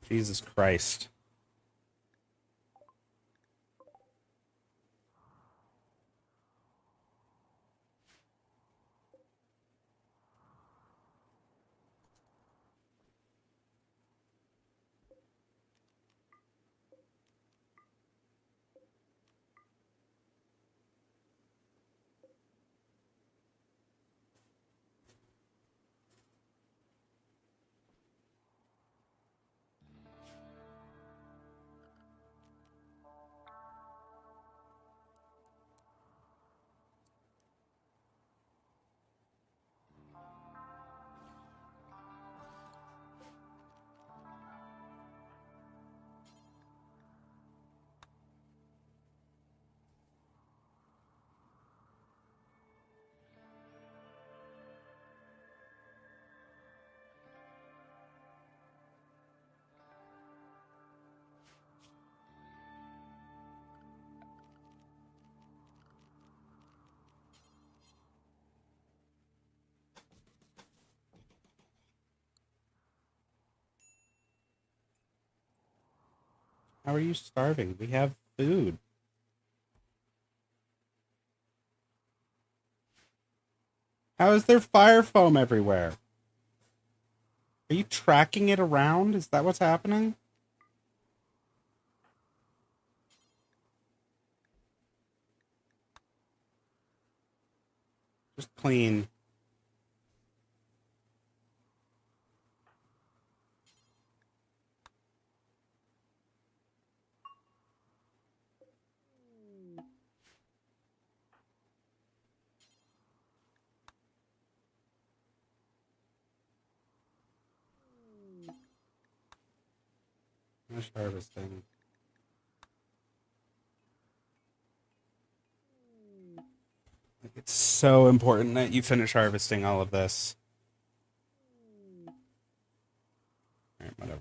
[SPEAKER 1] Jesus Christ. How are you starving? We have food. How is there fire foam everywhere? Are you tracking it around? Is that what's happening? Just clean. Finish harvesting. It's so important that you finish harvesting all of this. Alright, whatever.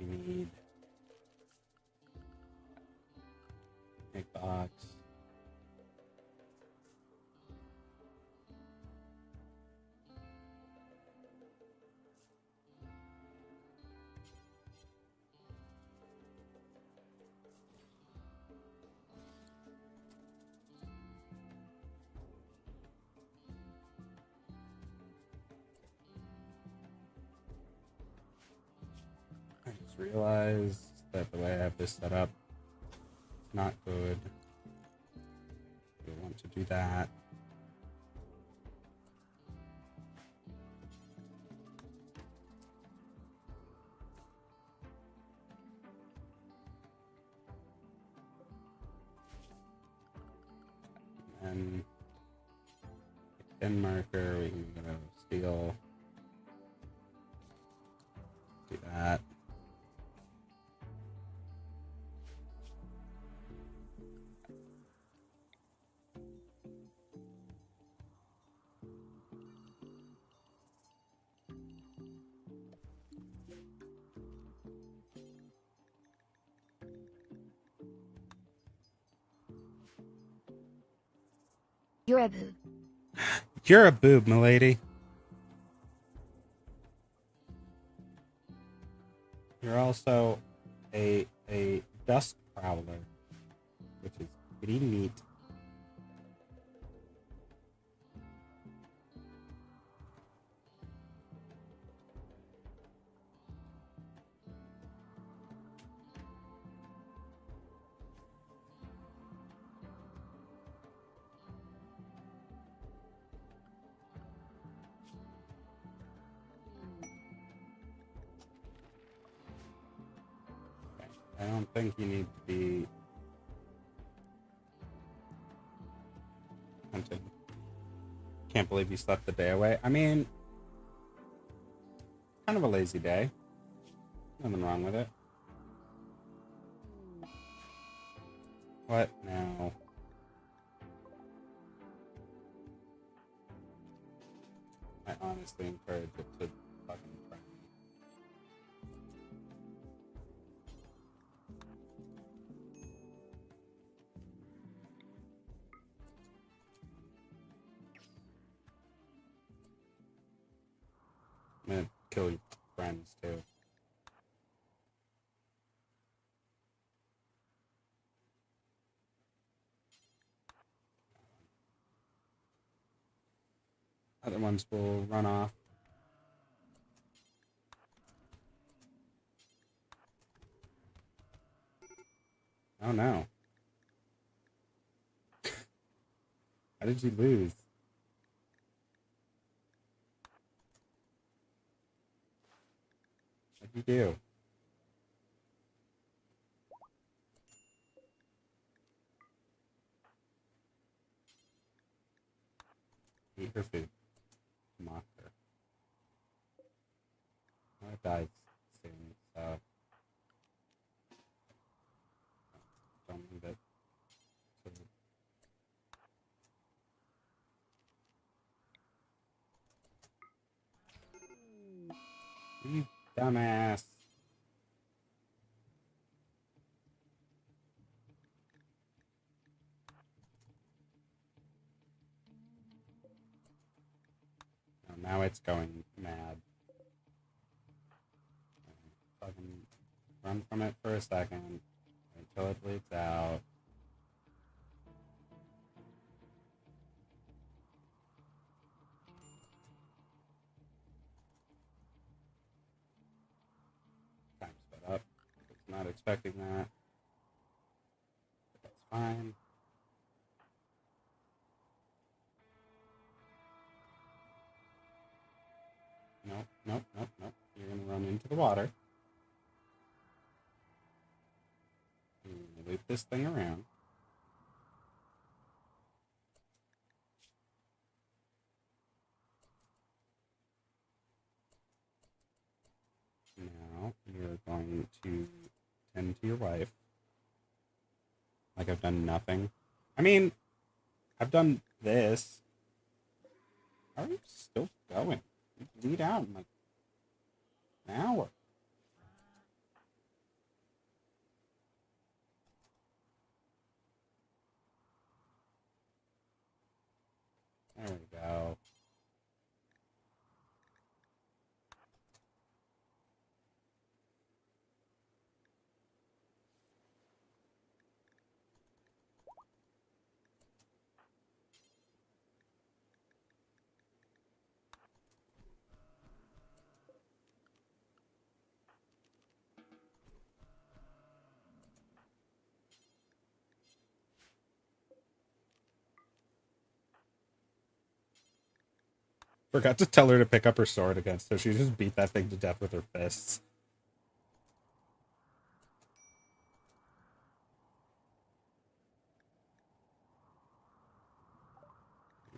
[SPEAKER 1] We need big box. I just realized that the way I have this set up is not good. We want to do that. And pin marker, we can go steel. Do that.
[SPEAKER 2] You're a boob.
[SPEAKER 1] You're a boob, milady. You're also a dust prowler, which is pretty neat. I don't think you need to be hunting. Can't believe you slept the day away. I mean, kind of a lazy day. Nothing wrong with it. What now? I honestly encourage it to fucking try. I'm gonna kill your friends too. Other ones will run off. Oh no. How did you lose? What'd you do? Eat her food. Mock her. Well, it dies soon, so don't leave it. So, you dumbass. Oh, now it's going mad. Fucking run from it for a second until it bleeds out. Time sped up. I was not expecting that. But that's fine. Nope, nope, nope, nope. You're gonna run into the water. You're gonna loop this thing around. Now you're going to tend to your wife. Like I've done nothing. I mean, I've done this. How are you still going? You bleed out in like an hour. There we go. Forgot to tell her to pick up her sword again, so she just beat that thing to death with her fists.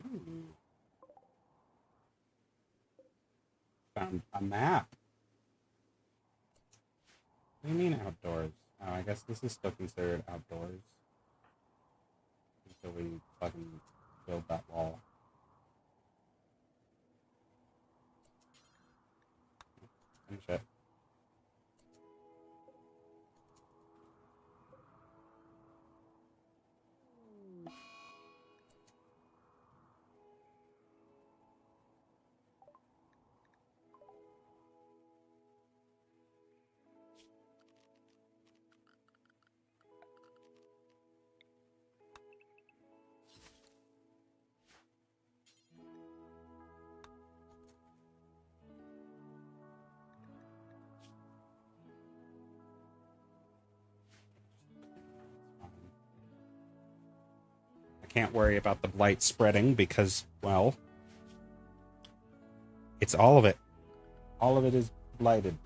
[SPEAKER 1] Ooh. Found a map. What do you mean outdoors? Oh, I guess this is still considered outdoors. Until we fucking build that wall. Finish it. I can't worry about the blight spreading because, well, it's all of it. All of it is blighted.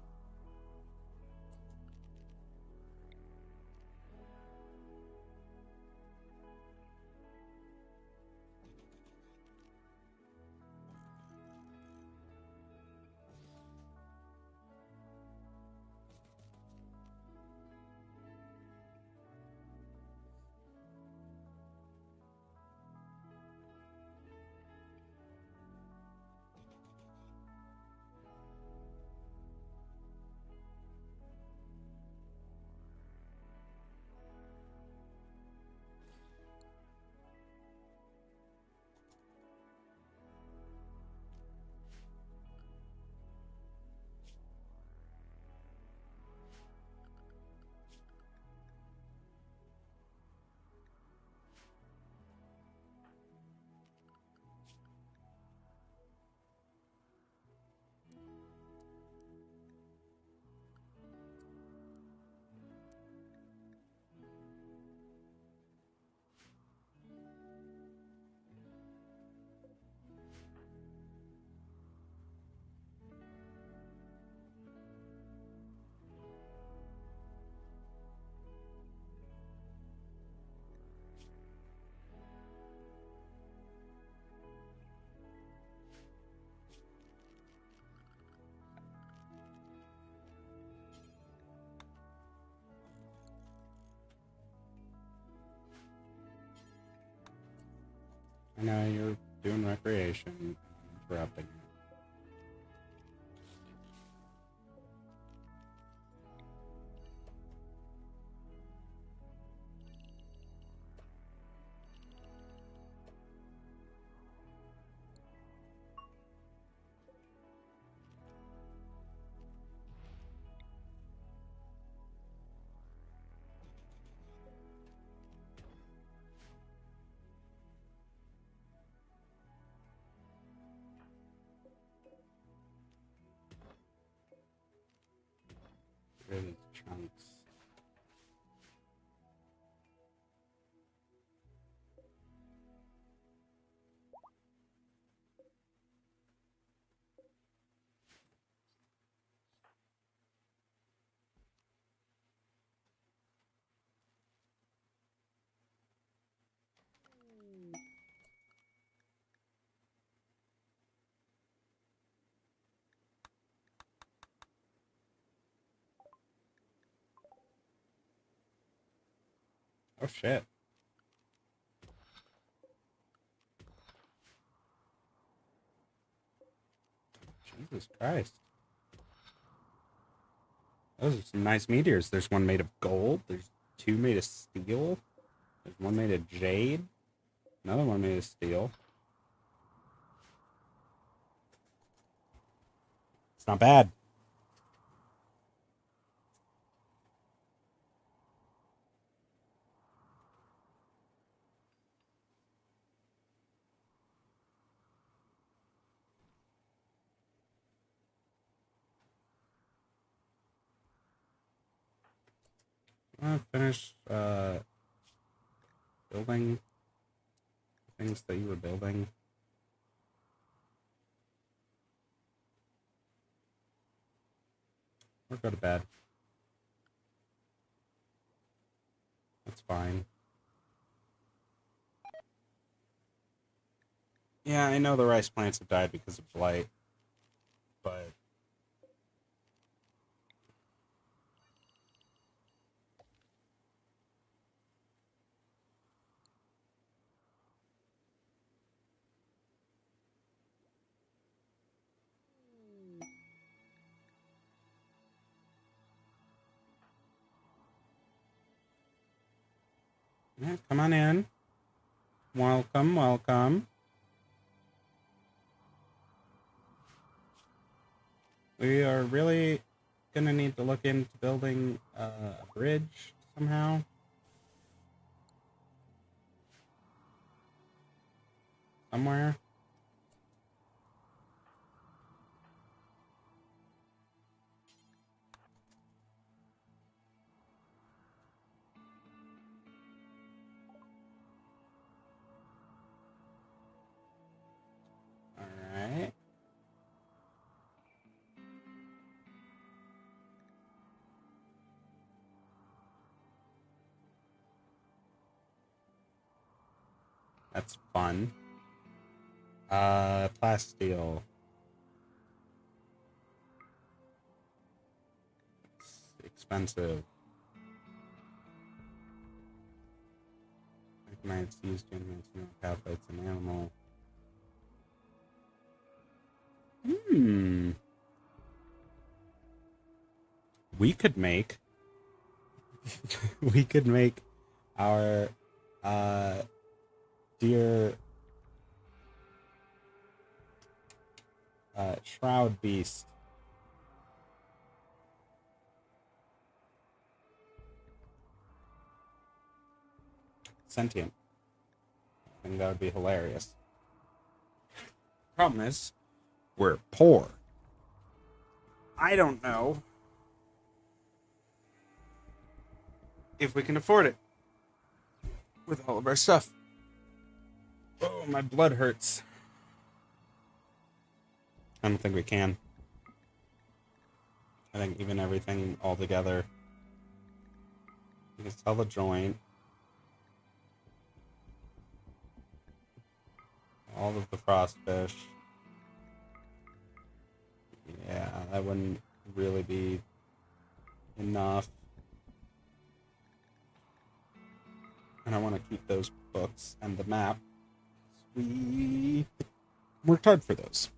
[SPEAKER 1] I know you're doing recreation. I'm interrupting you. Rid of these chunks. Oh shit. Jesus Christ. Those are some nice meteors. There's one made of gold. There's two made of steel. There's one made of jade. Another one made of steel. It's not bad. Finish building things that you were building. Or go to bed. That's fine. Yeah, I know the rice plants have died because of blight, but yeah, come on in. Welcome, welcome. We are really gonna need to look into building a bridge somehow. Somewhere. Alright. That's fun. Plasteel. It's expensive. It's used to enhance pathways an animal. We could make we could make our dear shroud beast sentient. I think that would be hilarious. Problem is, we're poor. I don't know if we can afford it with all of our stuff. Oh, my blood hurts. I don't think we can. I think even everything all together. You can sell the joint. All of the frostfish. Yeah, that wouldn't really be enough. And I want to keep those books and the map. We worked hard for those.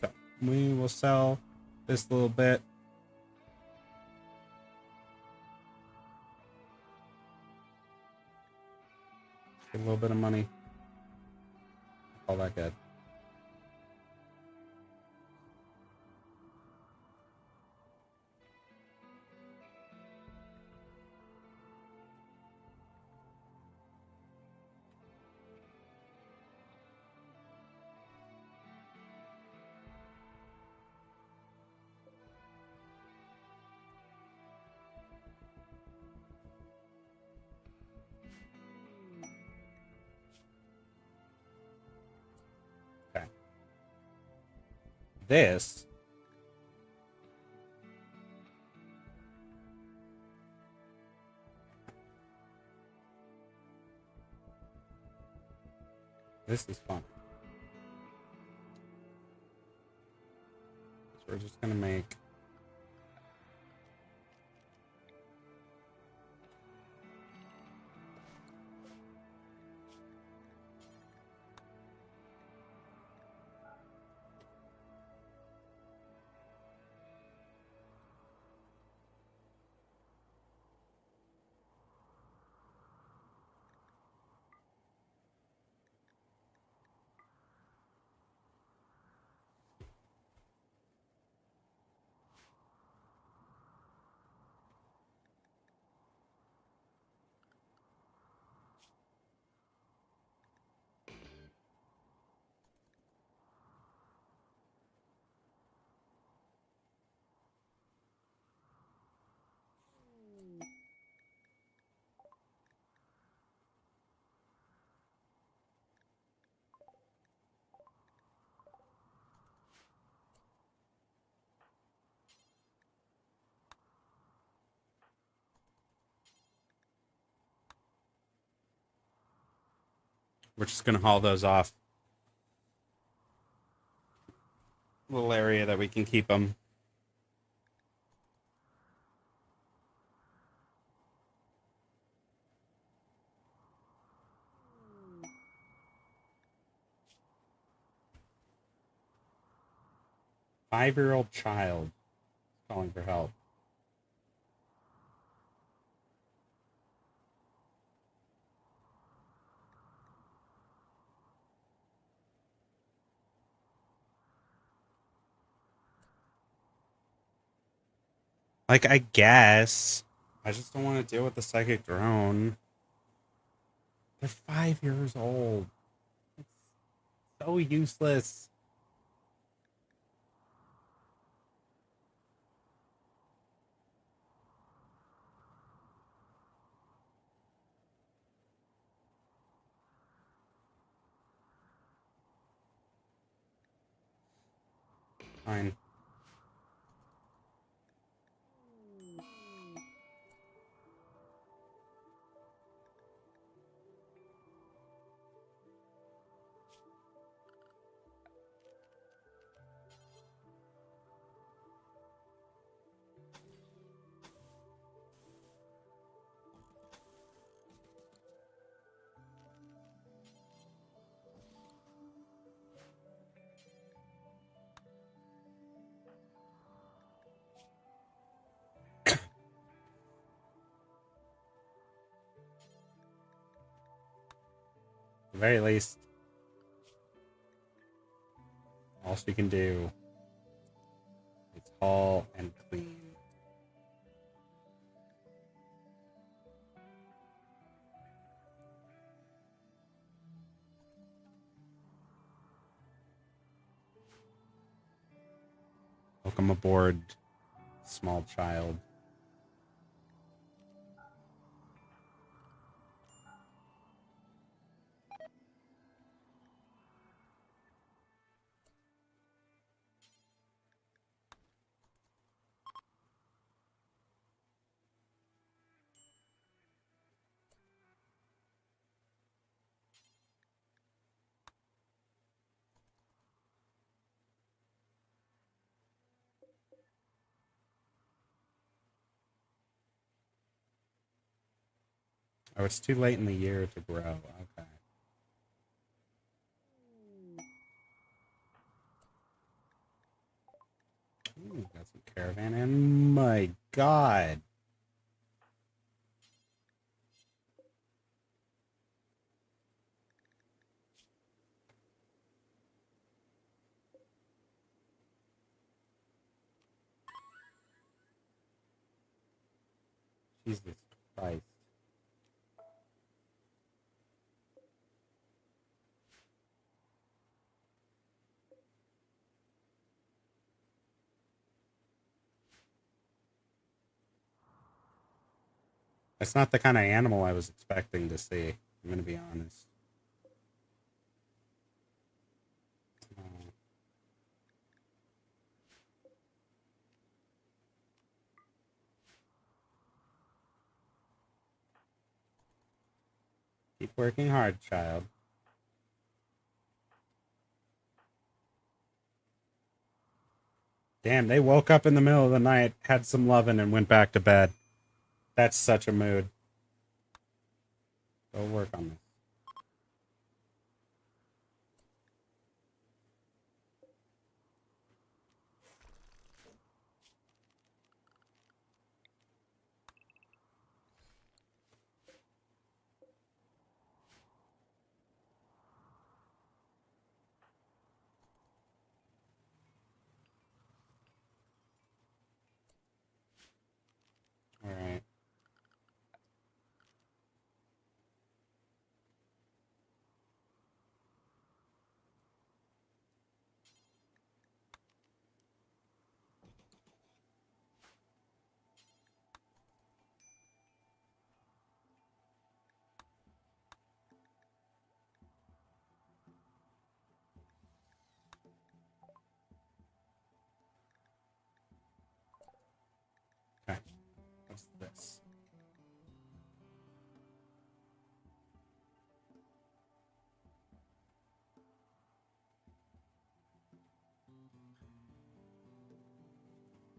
[SPEAKER 1] So we will sell this little bit. Get a little bit of money. All that good. Okay. This is fun. So we're just gonna make we're just gonna haul those off. Little area that we can keep them. Five-year-old child calling for help. Like, I guess. I just don't want to deal with the psychic drone. They're 5 years old. It's so useless. Fine. At the very least, all she can do is haul and clean. Welcome aboard, small child. Oh, it's too late in the year to grow. Okay. Ooh, got some caravan. And my God. Jesus Christ. That's not the kind of animal I was expecting to see. I'm going to be honest. Oh, keep working hard, child. Damn, they woke up in the middle of the night, had some loving, and went back to bed. That's such a mood. Go work on this. All right. Okay. What's this?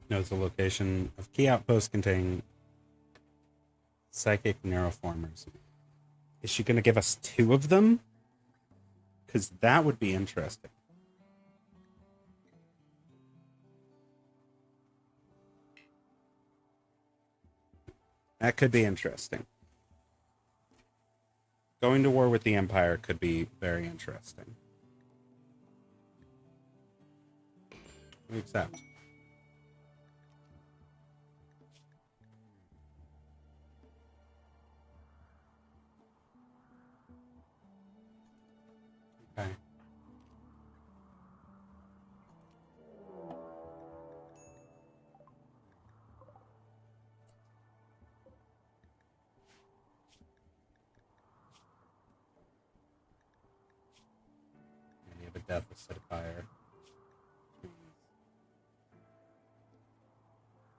[SPEAKER 1] Knows the location of key outposts containing psychic neuroformers. Is she going to give us 2 of them? Because that would be interesting. That could be interesting. Going to war with the Empire could be very interesting. We accept. Okay. And you have a deficit fire.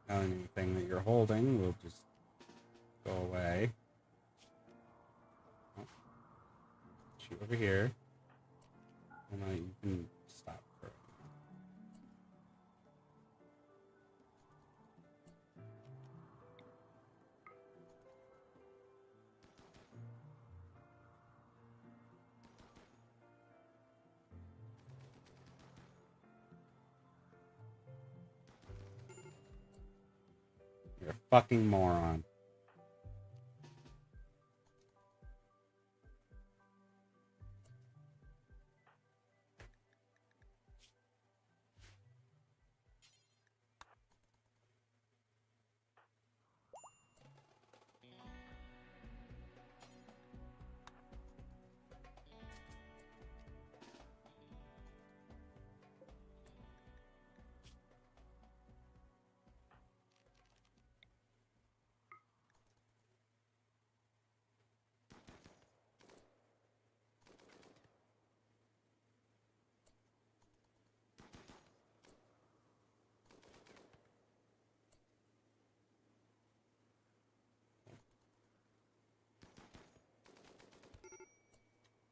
[SPEAKER 1] Now anything that you're holding will just go away. Oh. Shoot over here. And then you can stop for it. You're a fucking moron.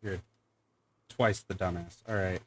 [SPEAKER 1] You're twice the dumbass. Alright.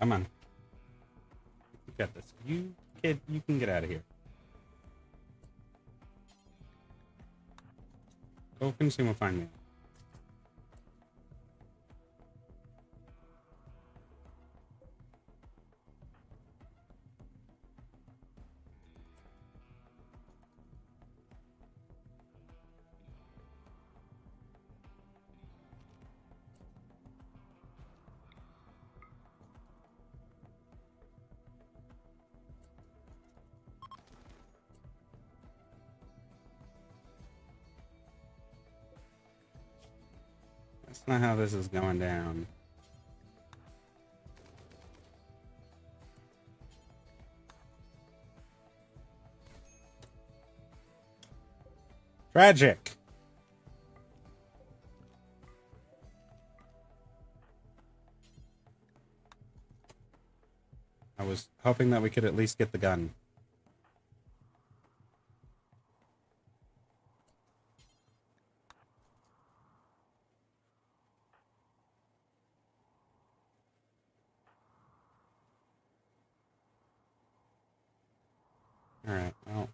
[SPEAKER 1] Come on. You got this. You kid, you can get out of here. Go consume a fine meal. That's not how this is going down. Tragic. I was hoping that we could at least get the gun. Alright, well.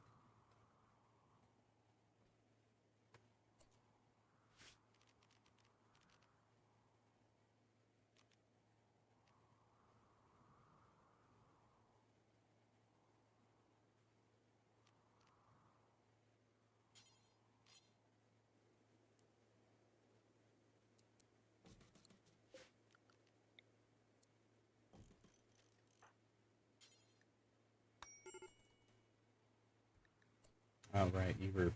[SPEAKER 1] Oh, right, you were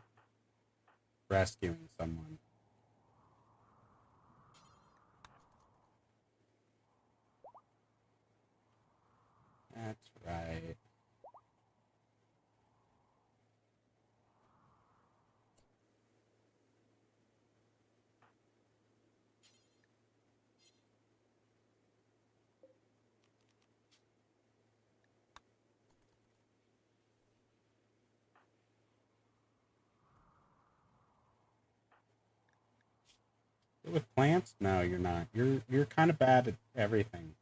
[SPEAKER 1] rescuing someone. That's right. With plants? No, you're not. You're kind of bad at everything.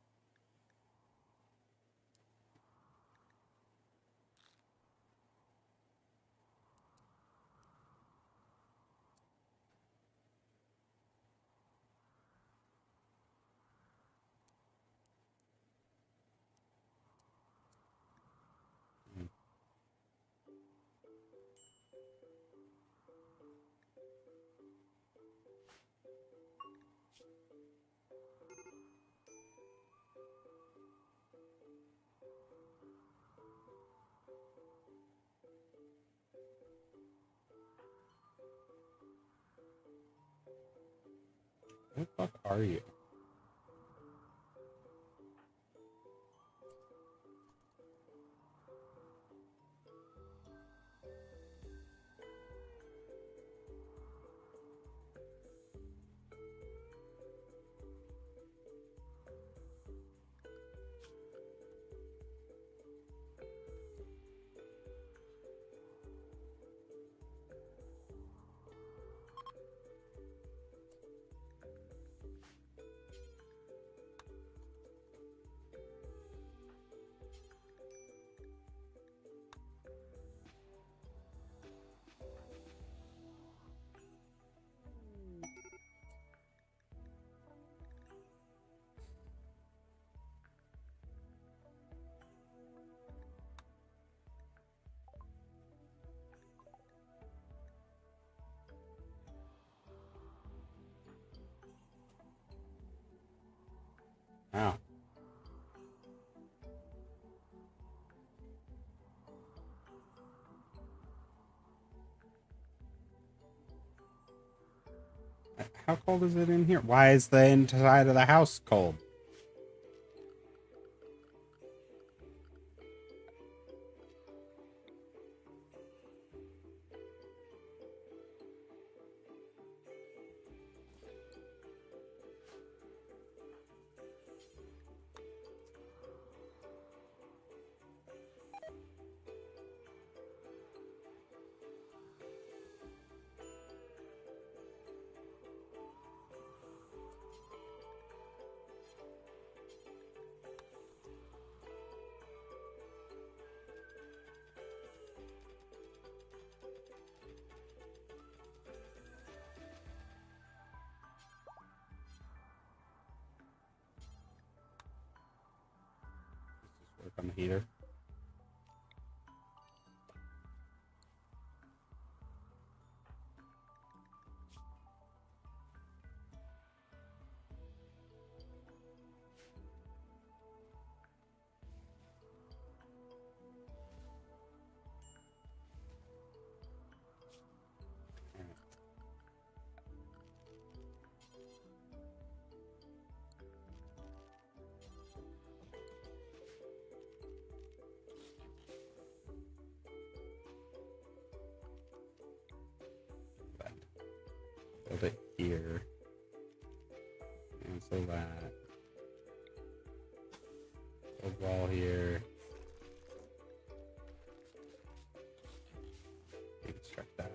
[SPEAKER 1] Who the fuck are you? Wow. How cold is it in here? Why is the inside of the house cold? Click on the heater. Build it here. Cancel that. Build wall here. Deconstruct that.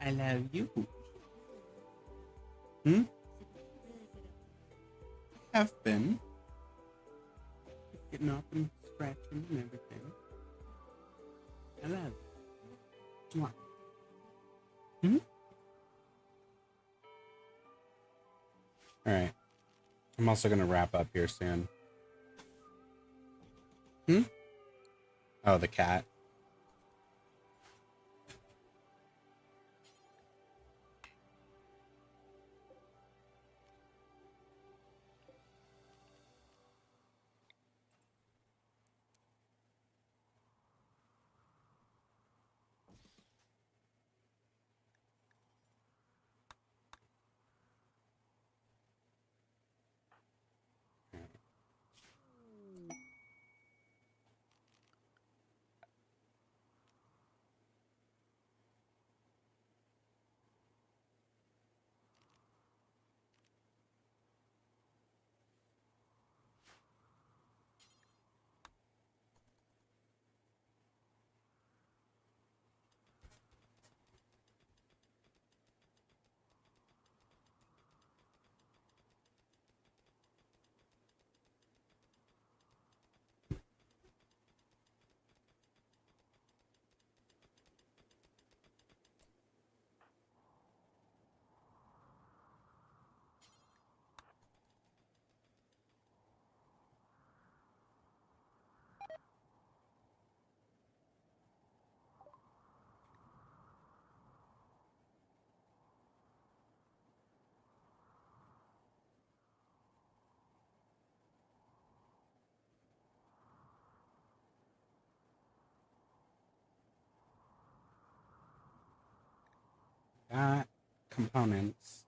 [SPEAKER 1] I love you. Have been. Getting up and scratching and everything. I love you. Mwah. Alright. I'm also going to wrap up here soon. Oh, the cat. Got components.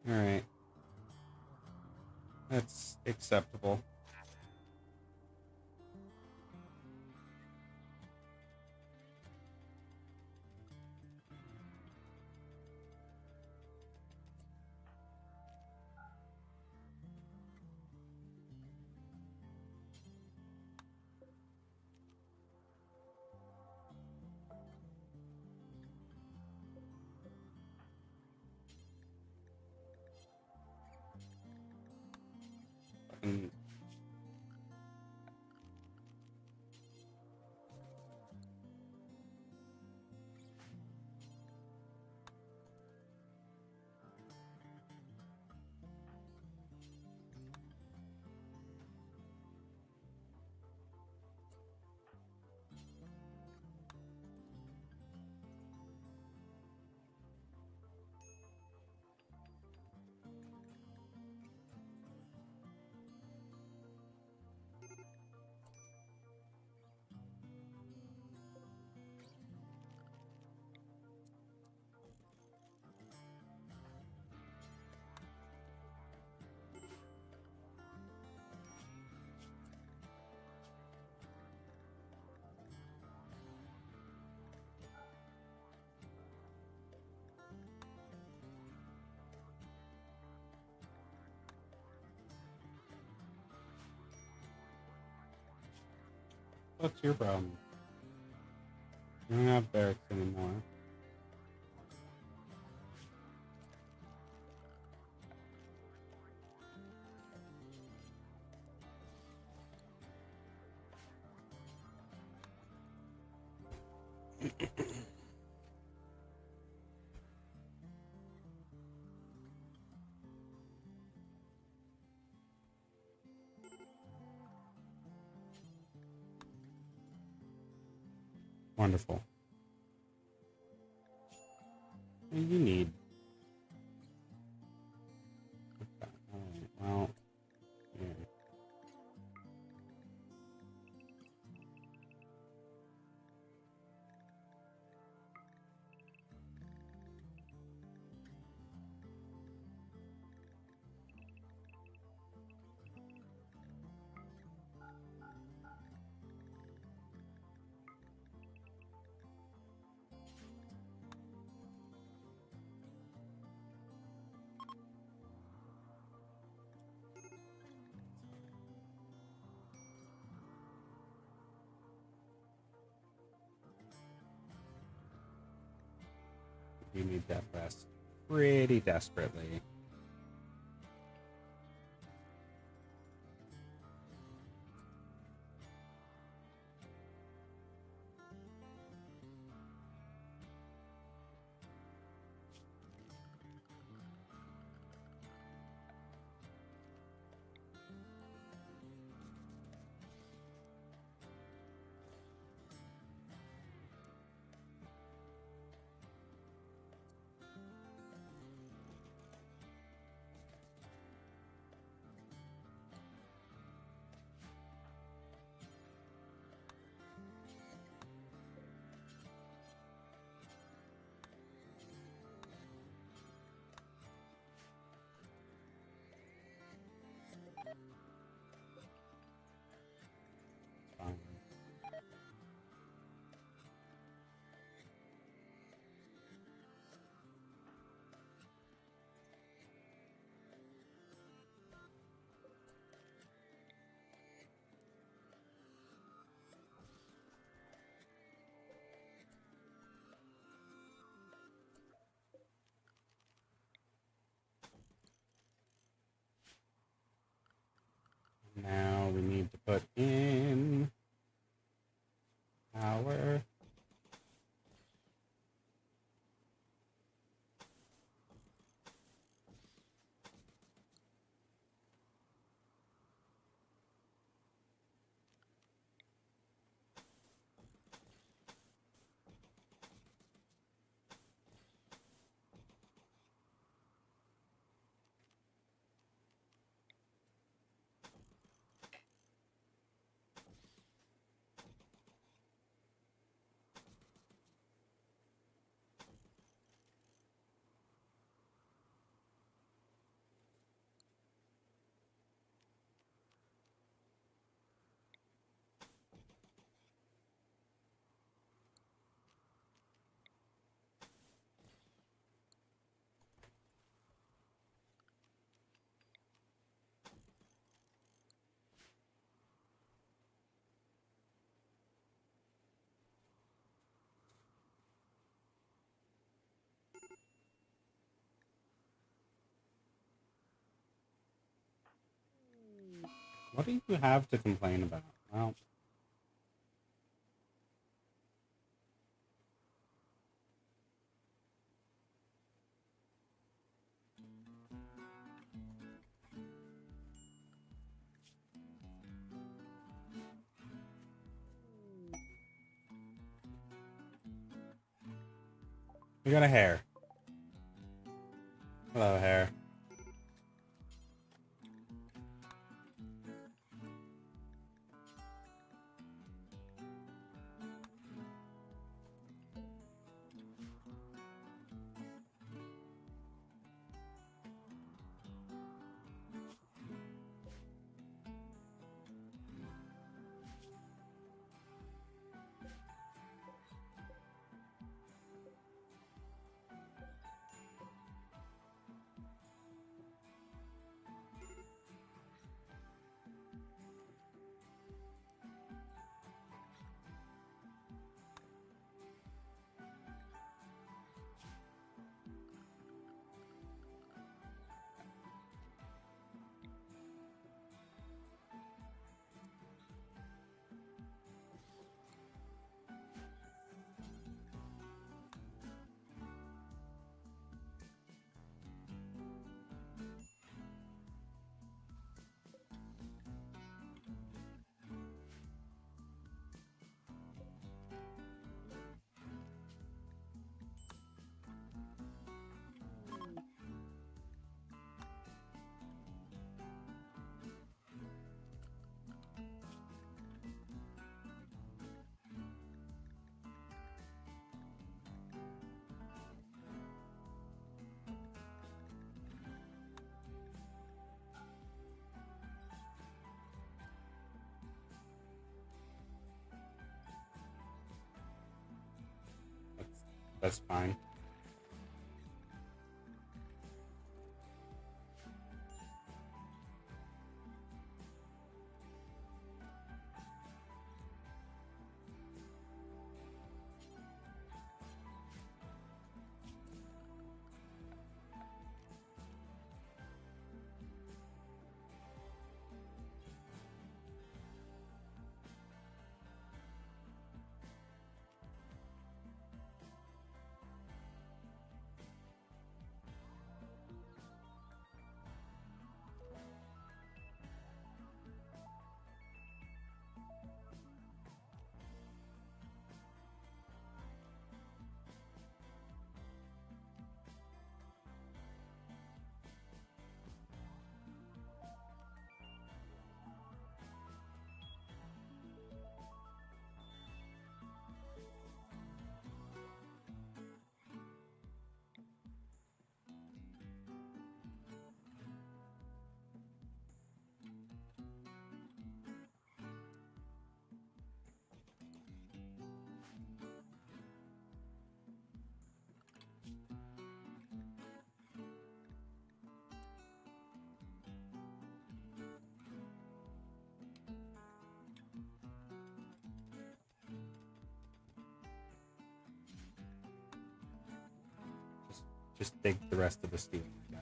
[SPEAKER 1] Alright. That's acceptable. What's your problem? You don't have barracks anymore. Wonderful. What do you need? Okay. Alright, well, yeah. You need that rest pretty desperately. Fine. Now we need to put in our what do you have to complain about? Well, we got a hare. Hello, hare. That's fine. Just dig the rest of the steel guy.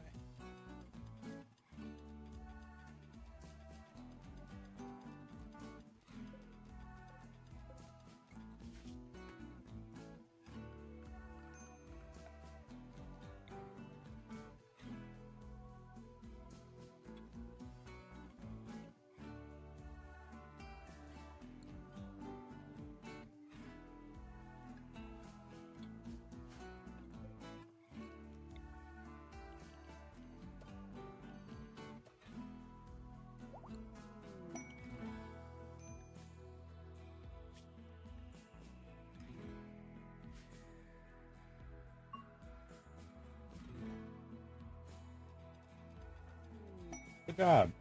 [SPEAKER 1] Good job.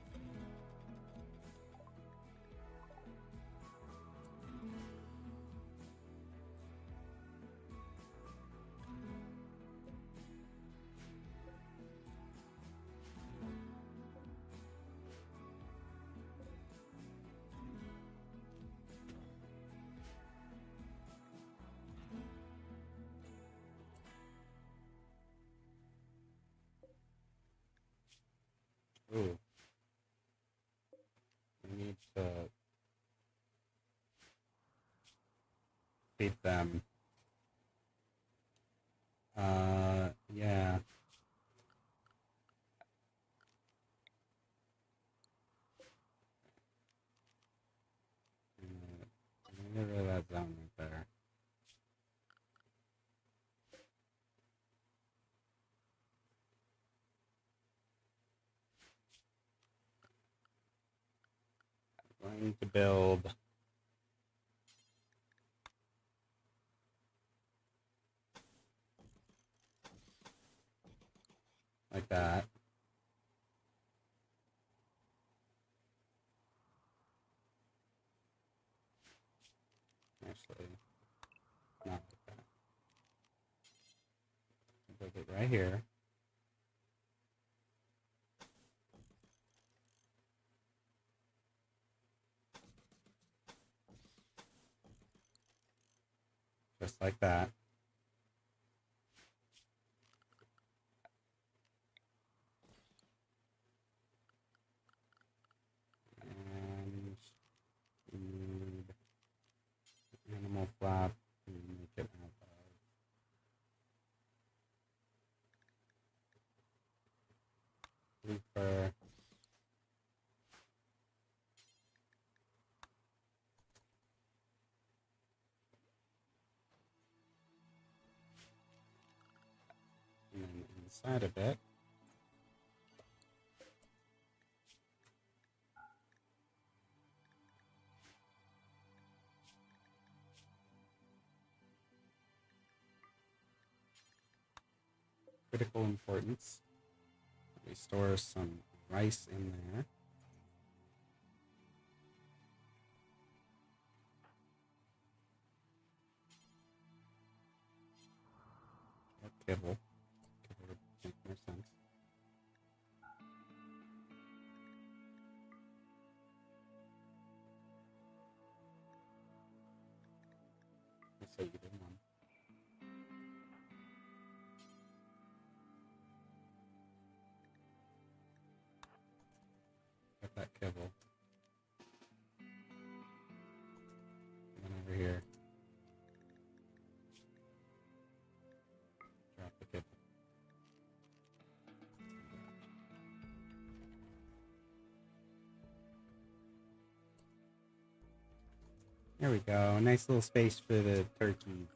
[SPEAKER 1] Ooh. We need to feed them. Yeah. Get rid of that zone right there. I'm going to build like that. Actually, not like that. Build it right here. Just like that. And we need animal flap to make it out of blue fur. And then inside of it, critical importance. We store some rice in there. kibble. Kibble would make more sense. So you did one. Get that kibble. And then over here. Drop the kibble. There we go. Nice little space for the turkeys.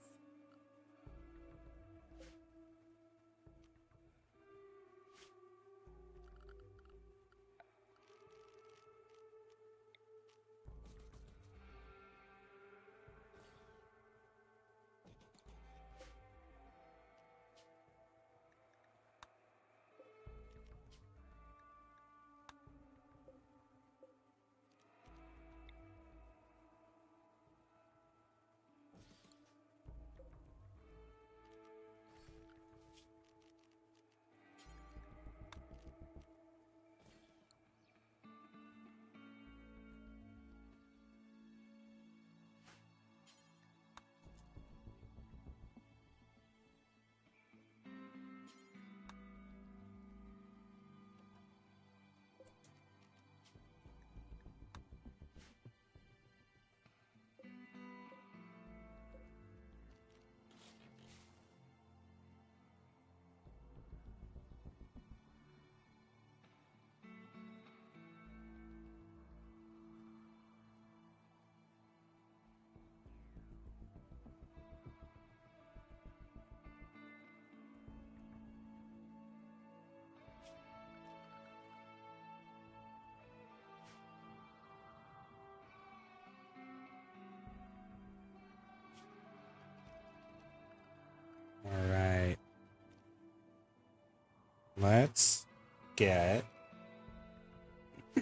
[SPEAKER 1] Alright. Let's get a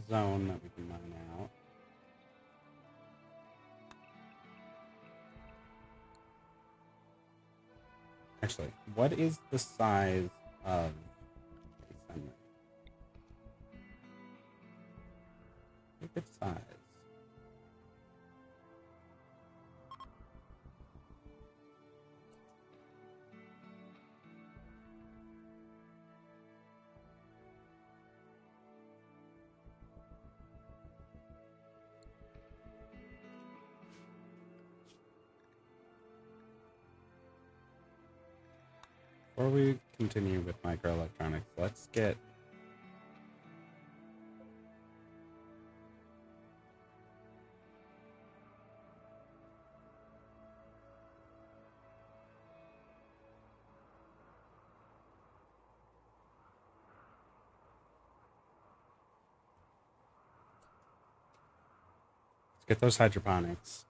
[SPEAKER 1] zone that we can mine out. Actually, what is the size of a sunray? Look at size. Before we continue with microelectronics, let's get those hydroponics.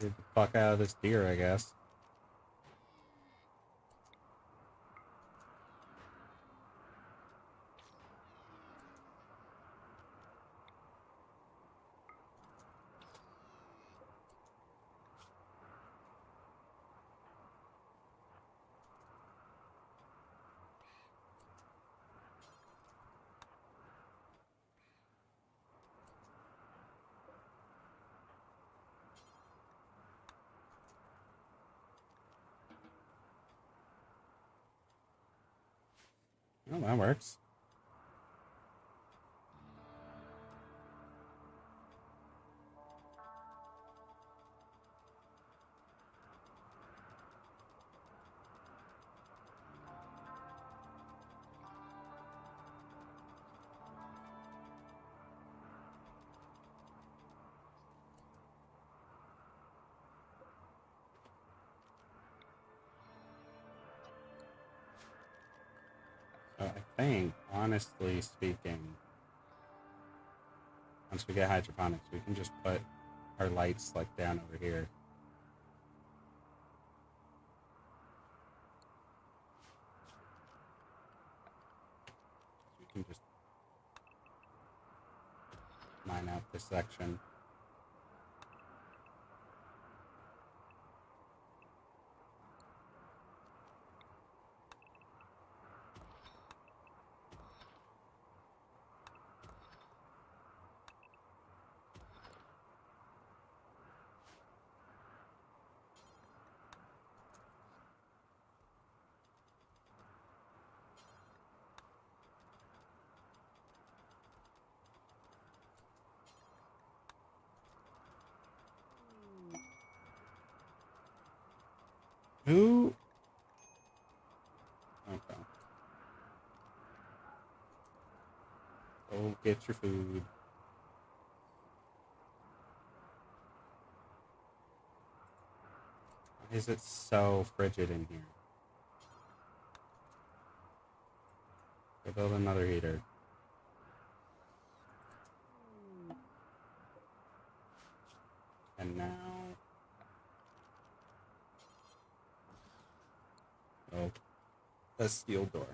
[SPEAKER 1] Get the fuck out of this deer, I guess. Well, that works. So I think, honestly speaking, once we get hydroponics, we can just put our lights like down over here. We can just mine out this section. Who? Okay. Go get your food. Why is it so frigid in here? Go build another heater. And now... Oh, a steel door.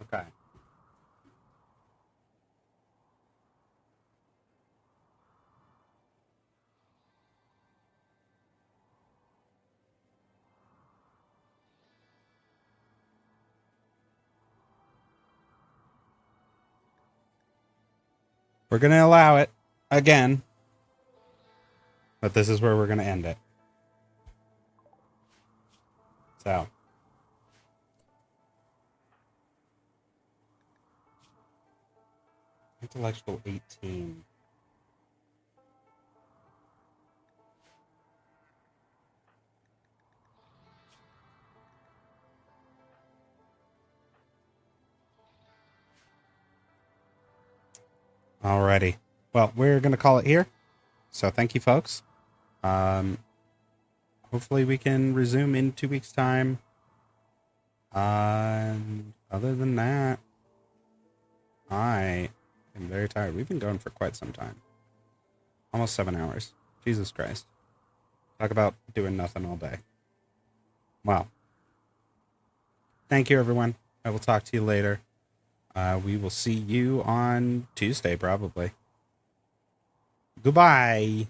[SPEAKER 1] Okay. We're going to allow it again. But this is where we're going to end it. So. Intellectual 18. Alrighty. Well, we're going to call it here. So thank you, folks. Hopefully we can resume in 2 weeks' time. Other than that, I am very tired. We've been going for quite some time. Almost 7 hours. Jesus Christ. Talk about doing nothing all day. Well, thank you, everyone. I will talk to you later. We will see you on Tuesday, probably. Goodbye.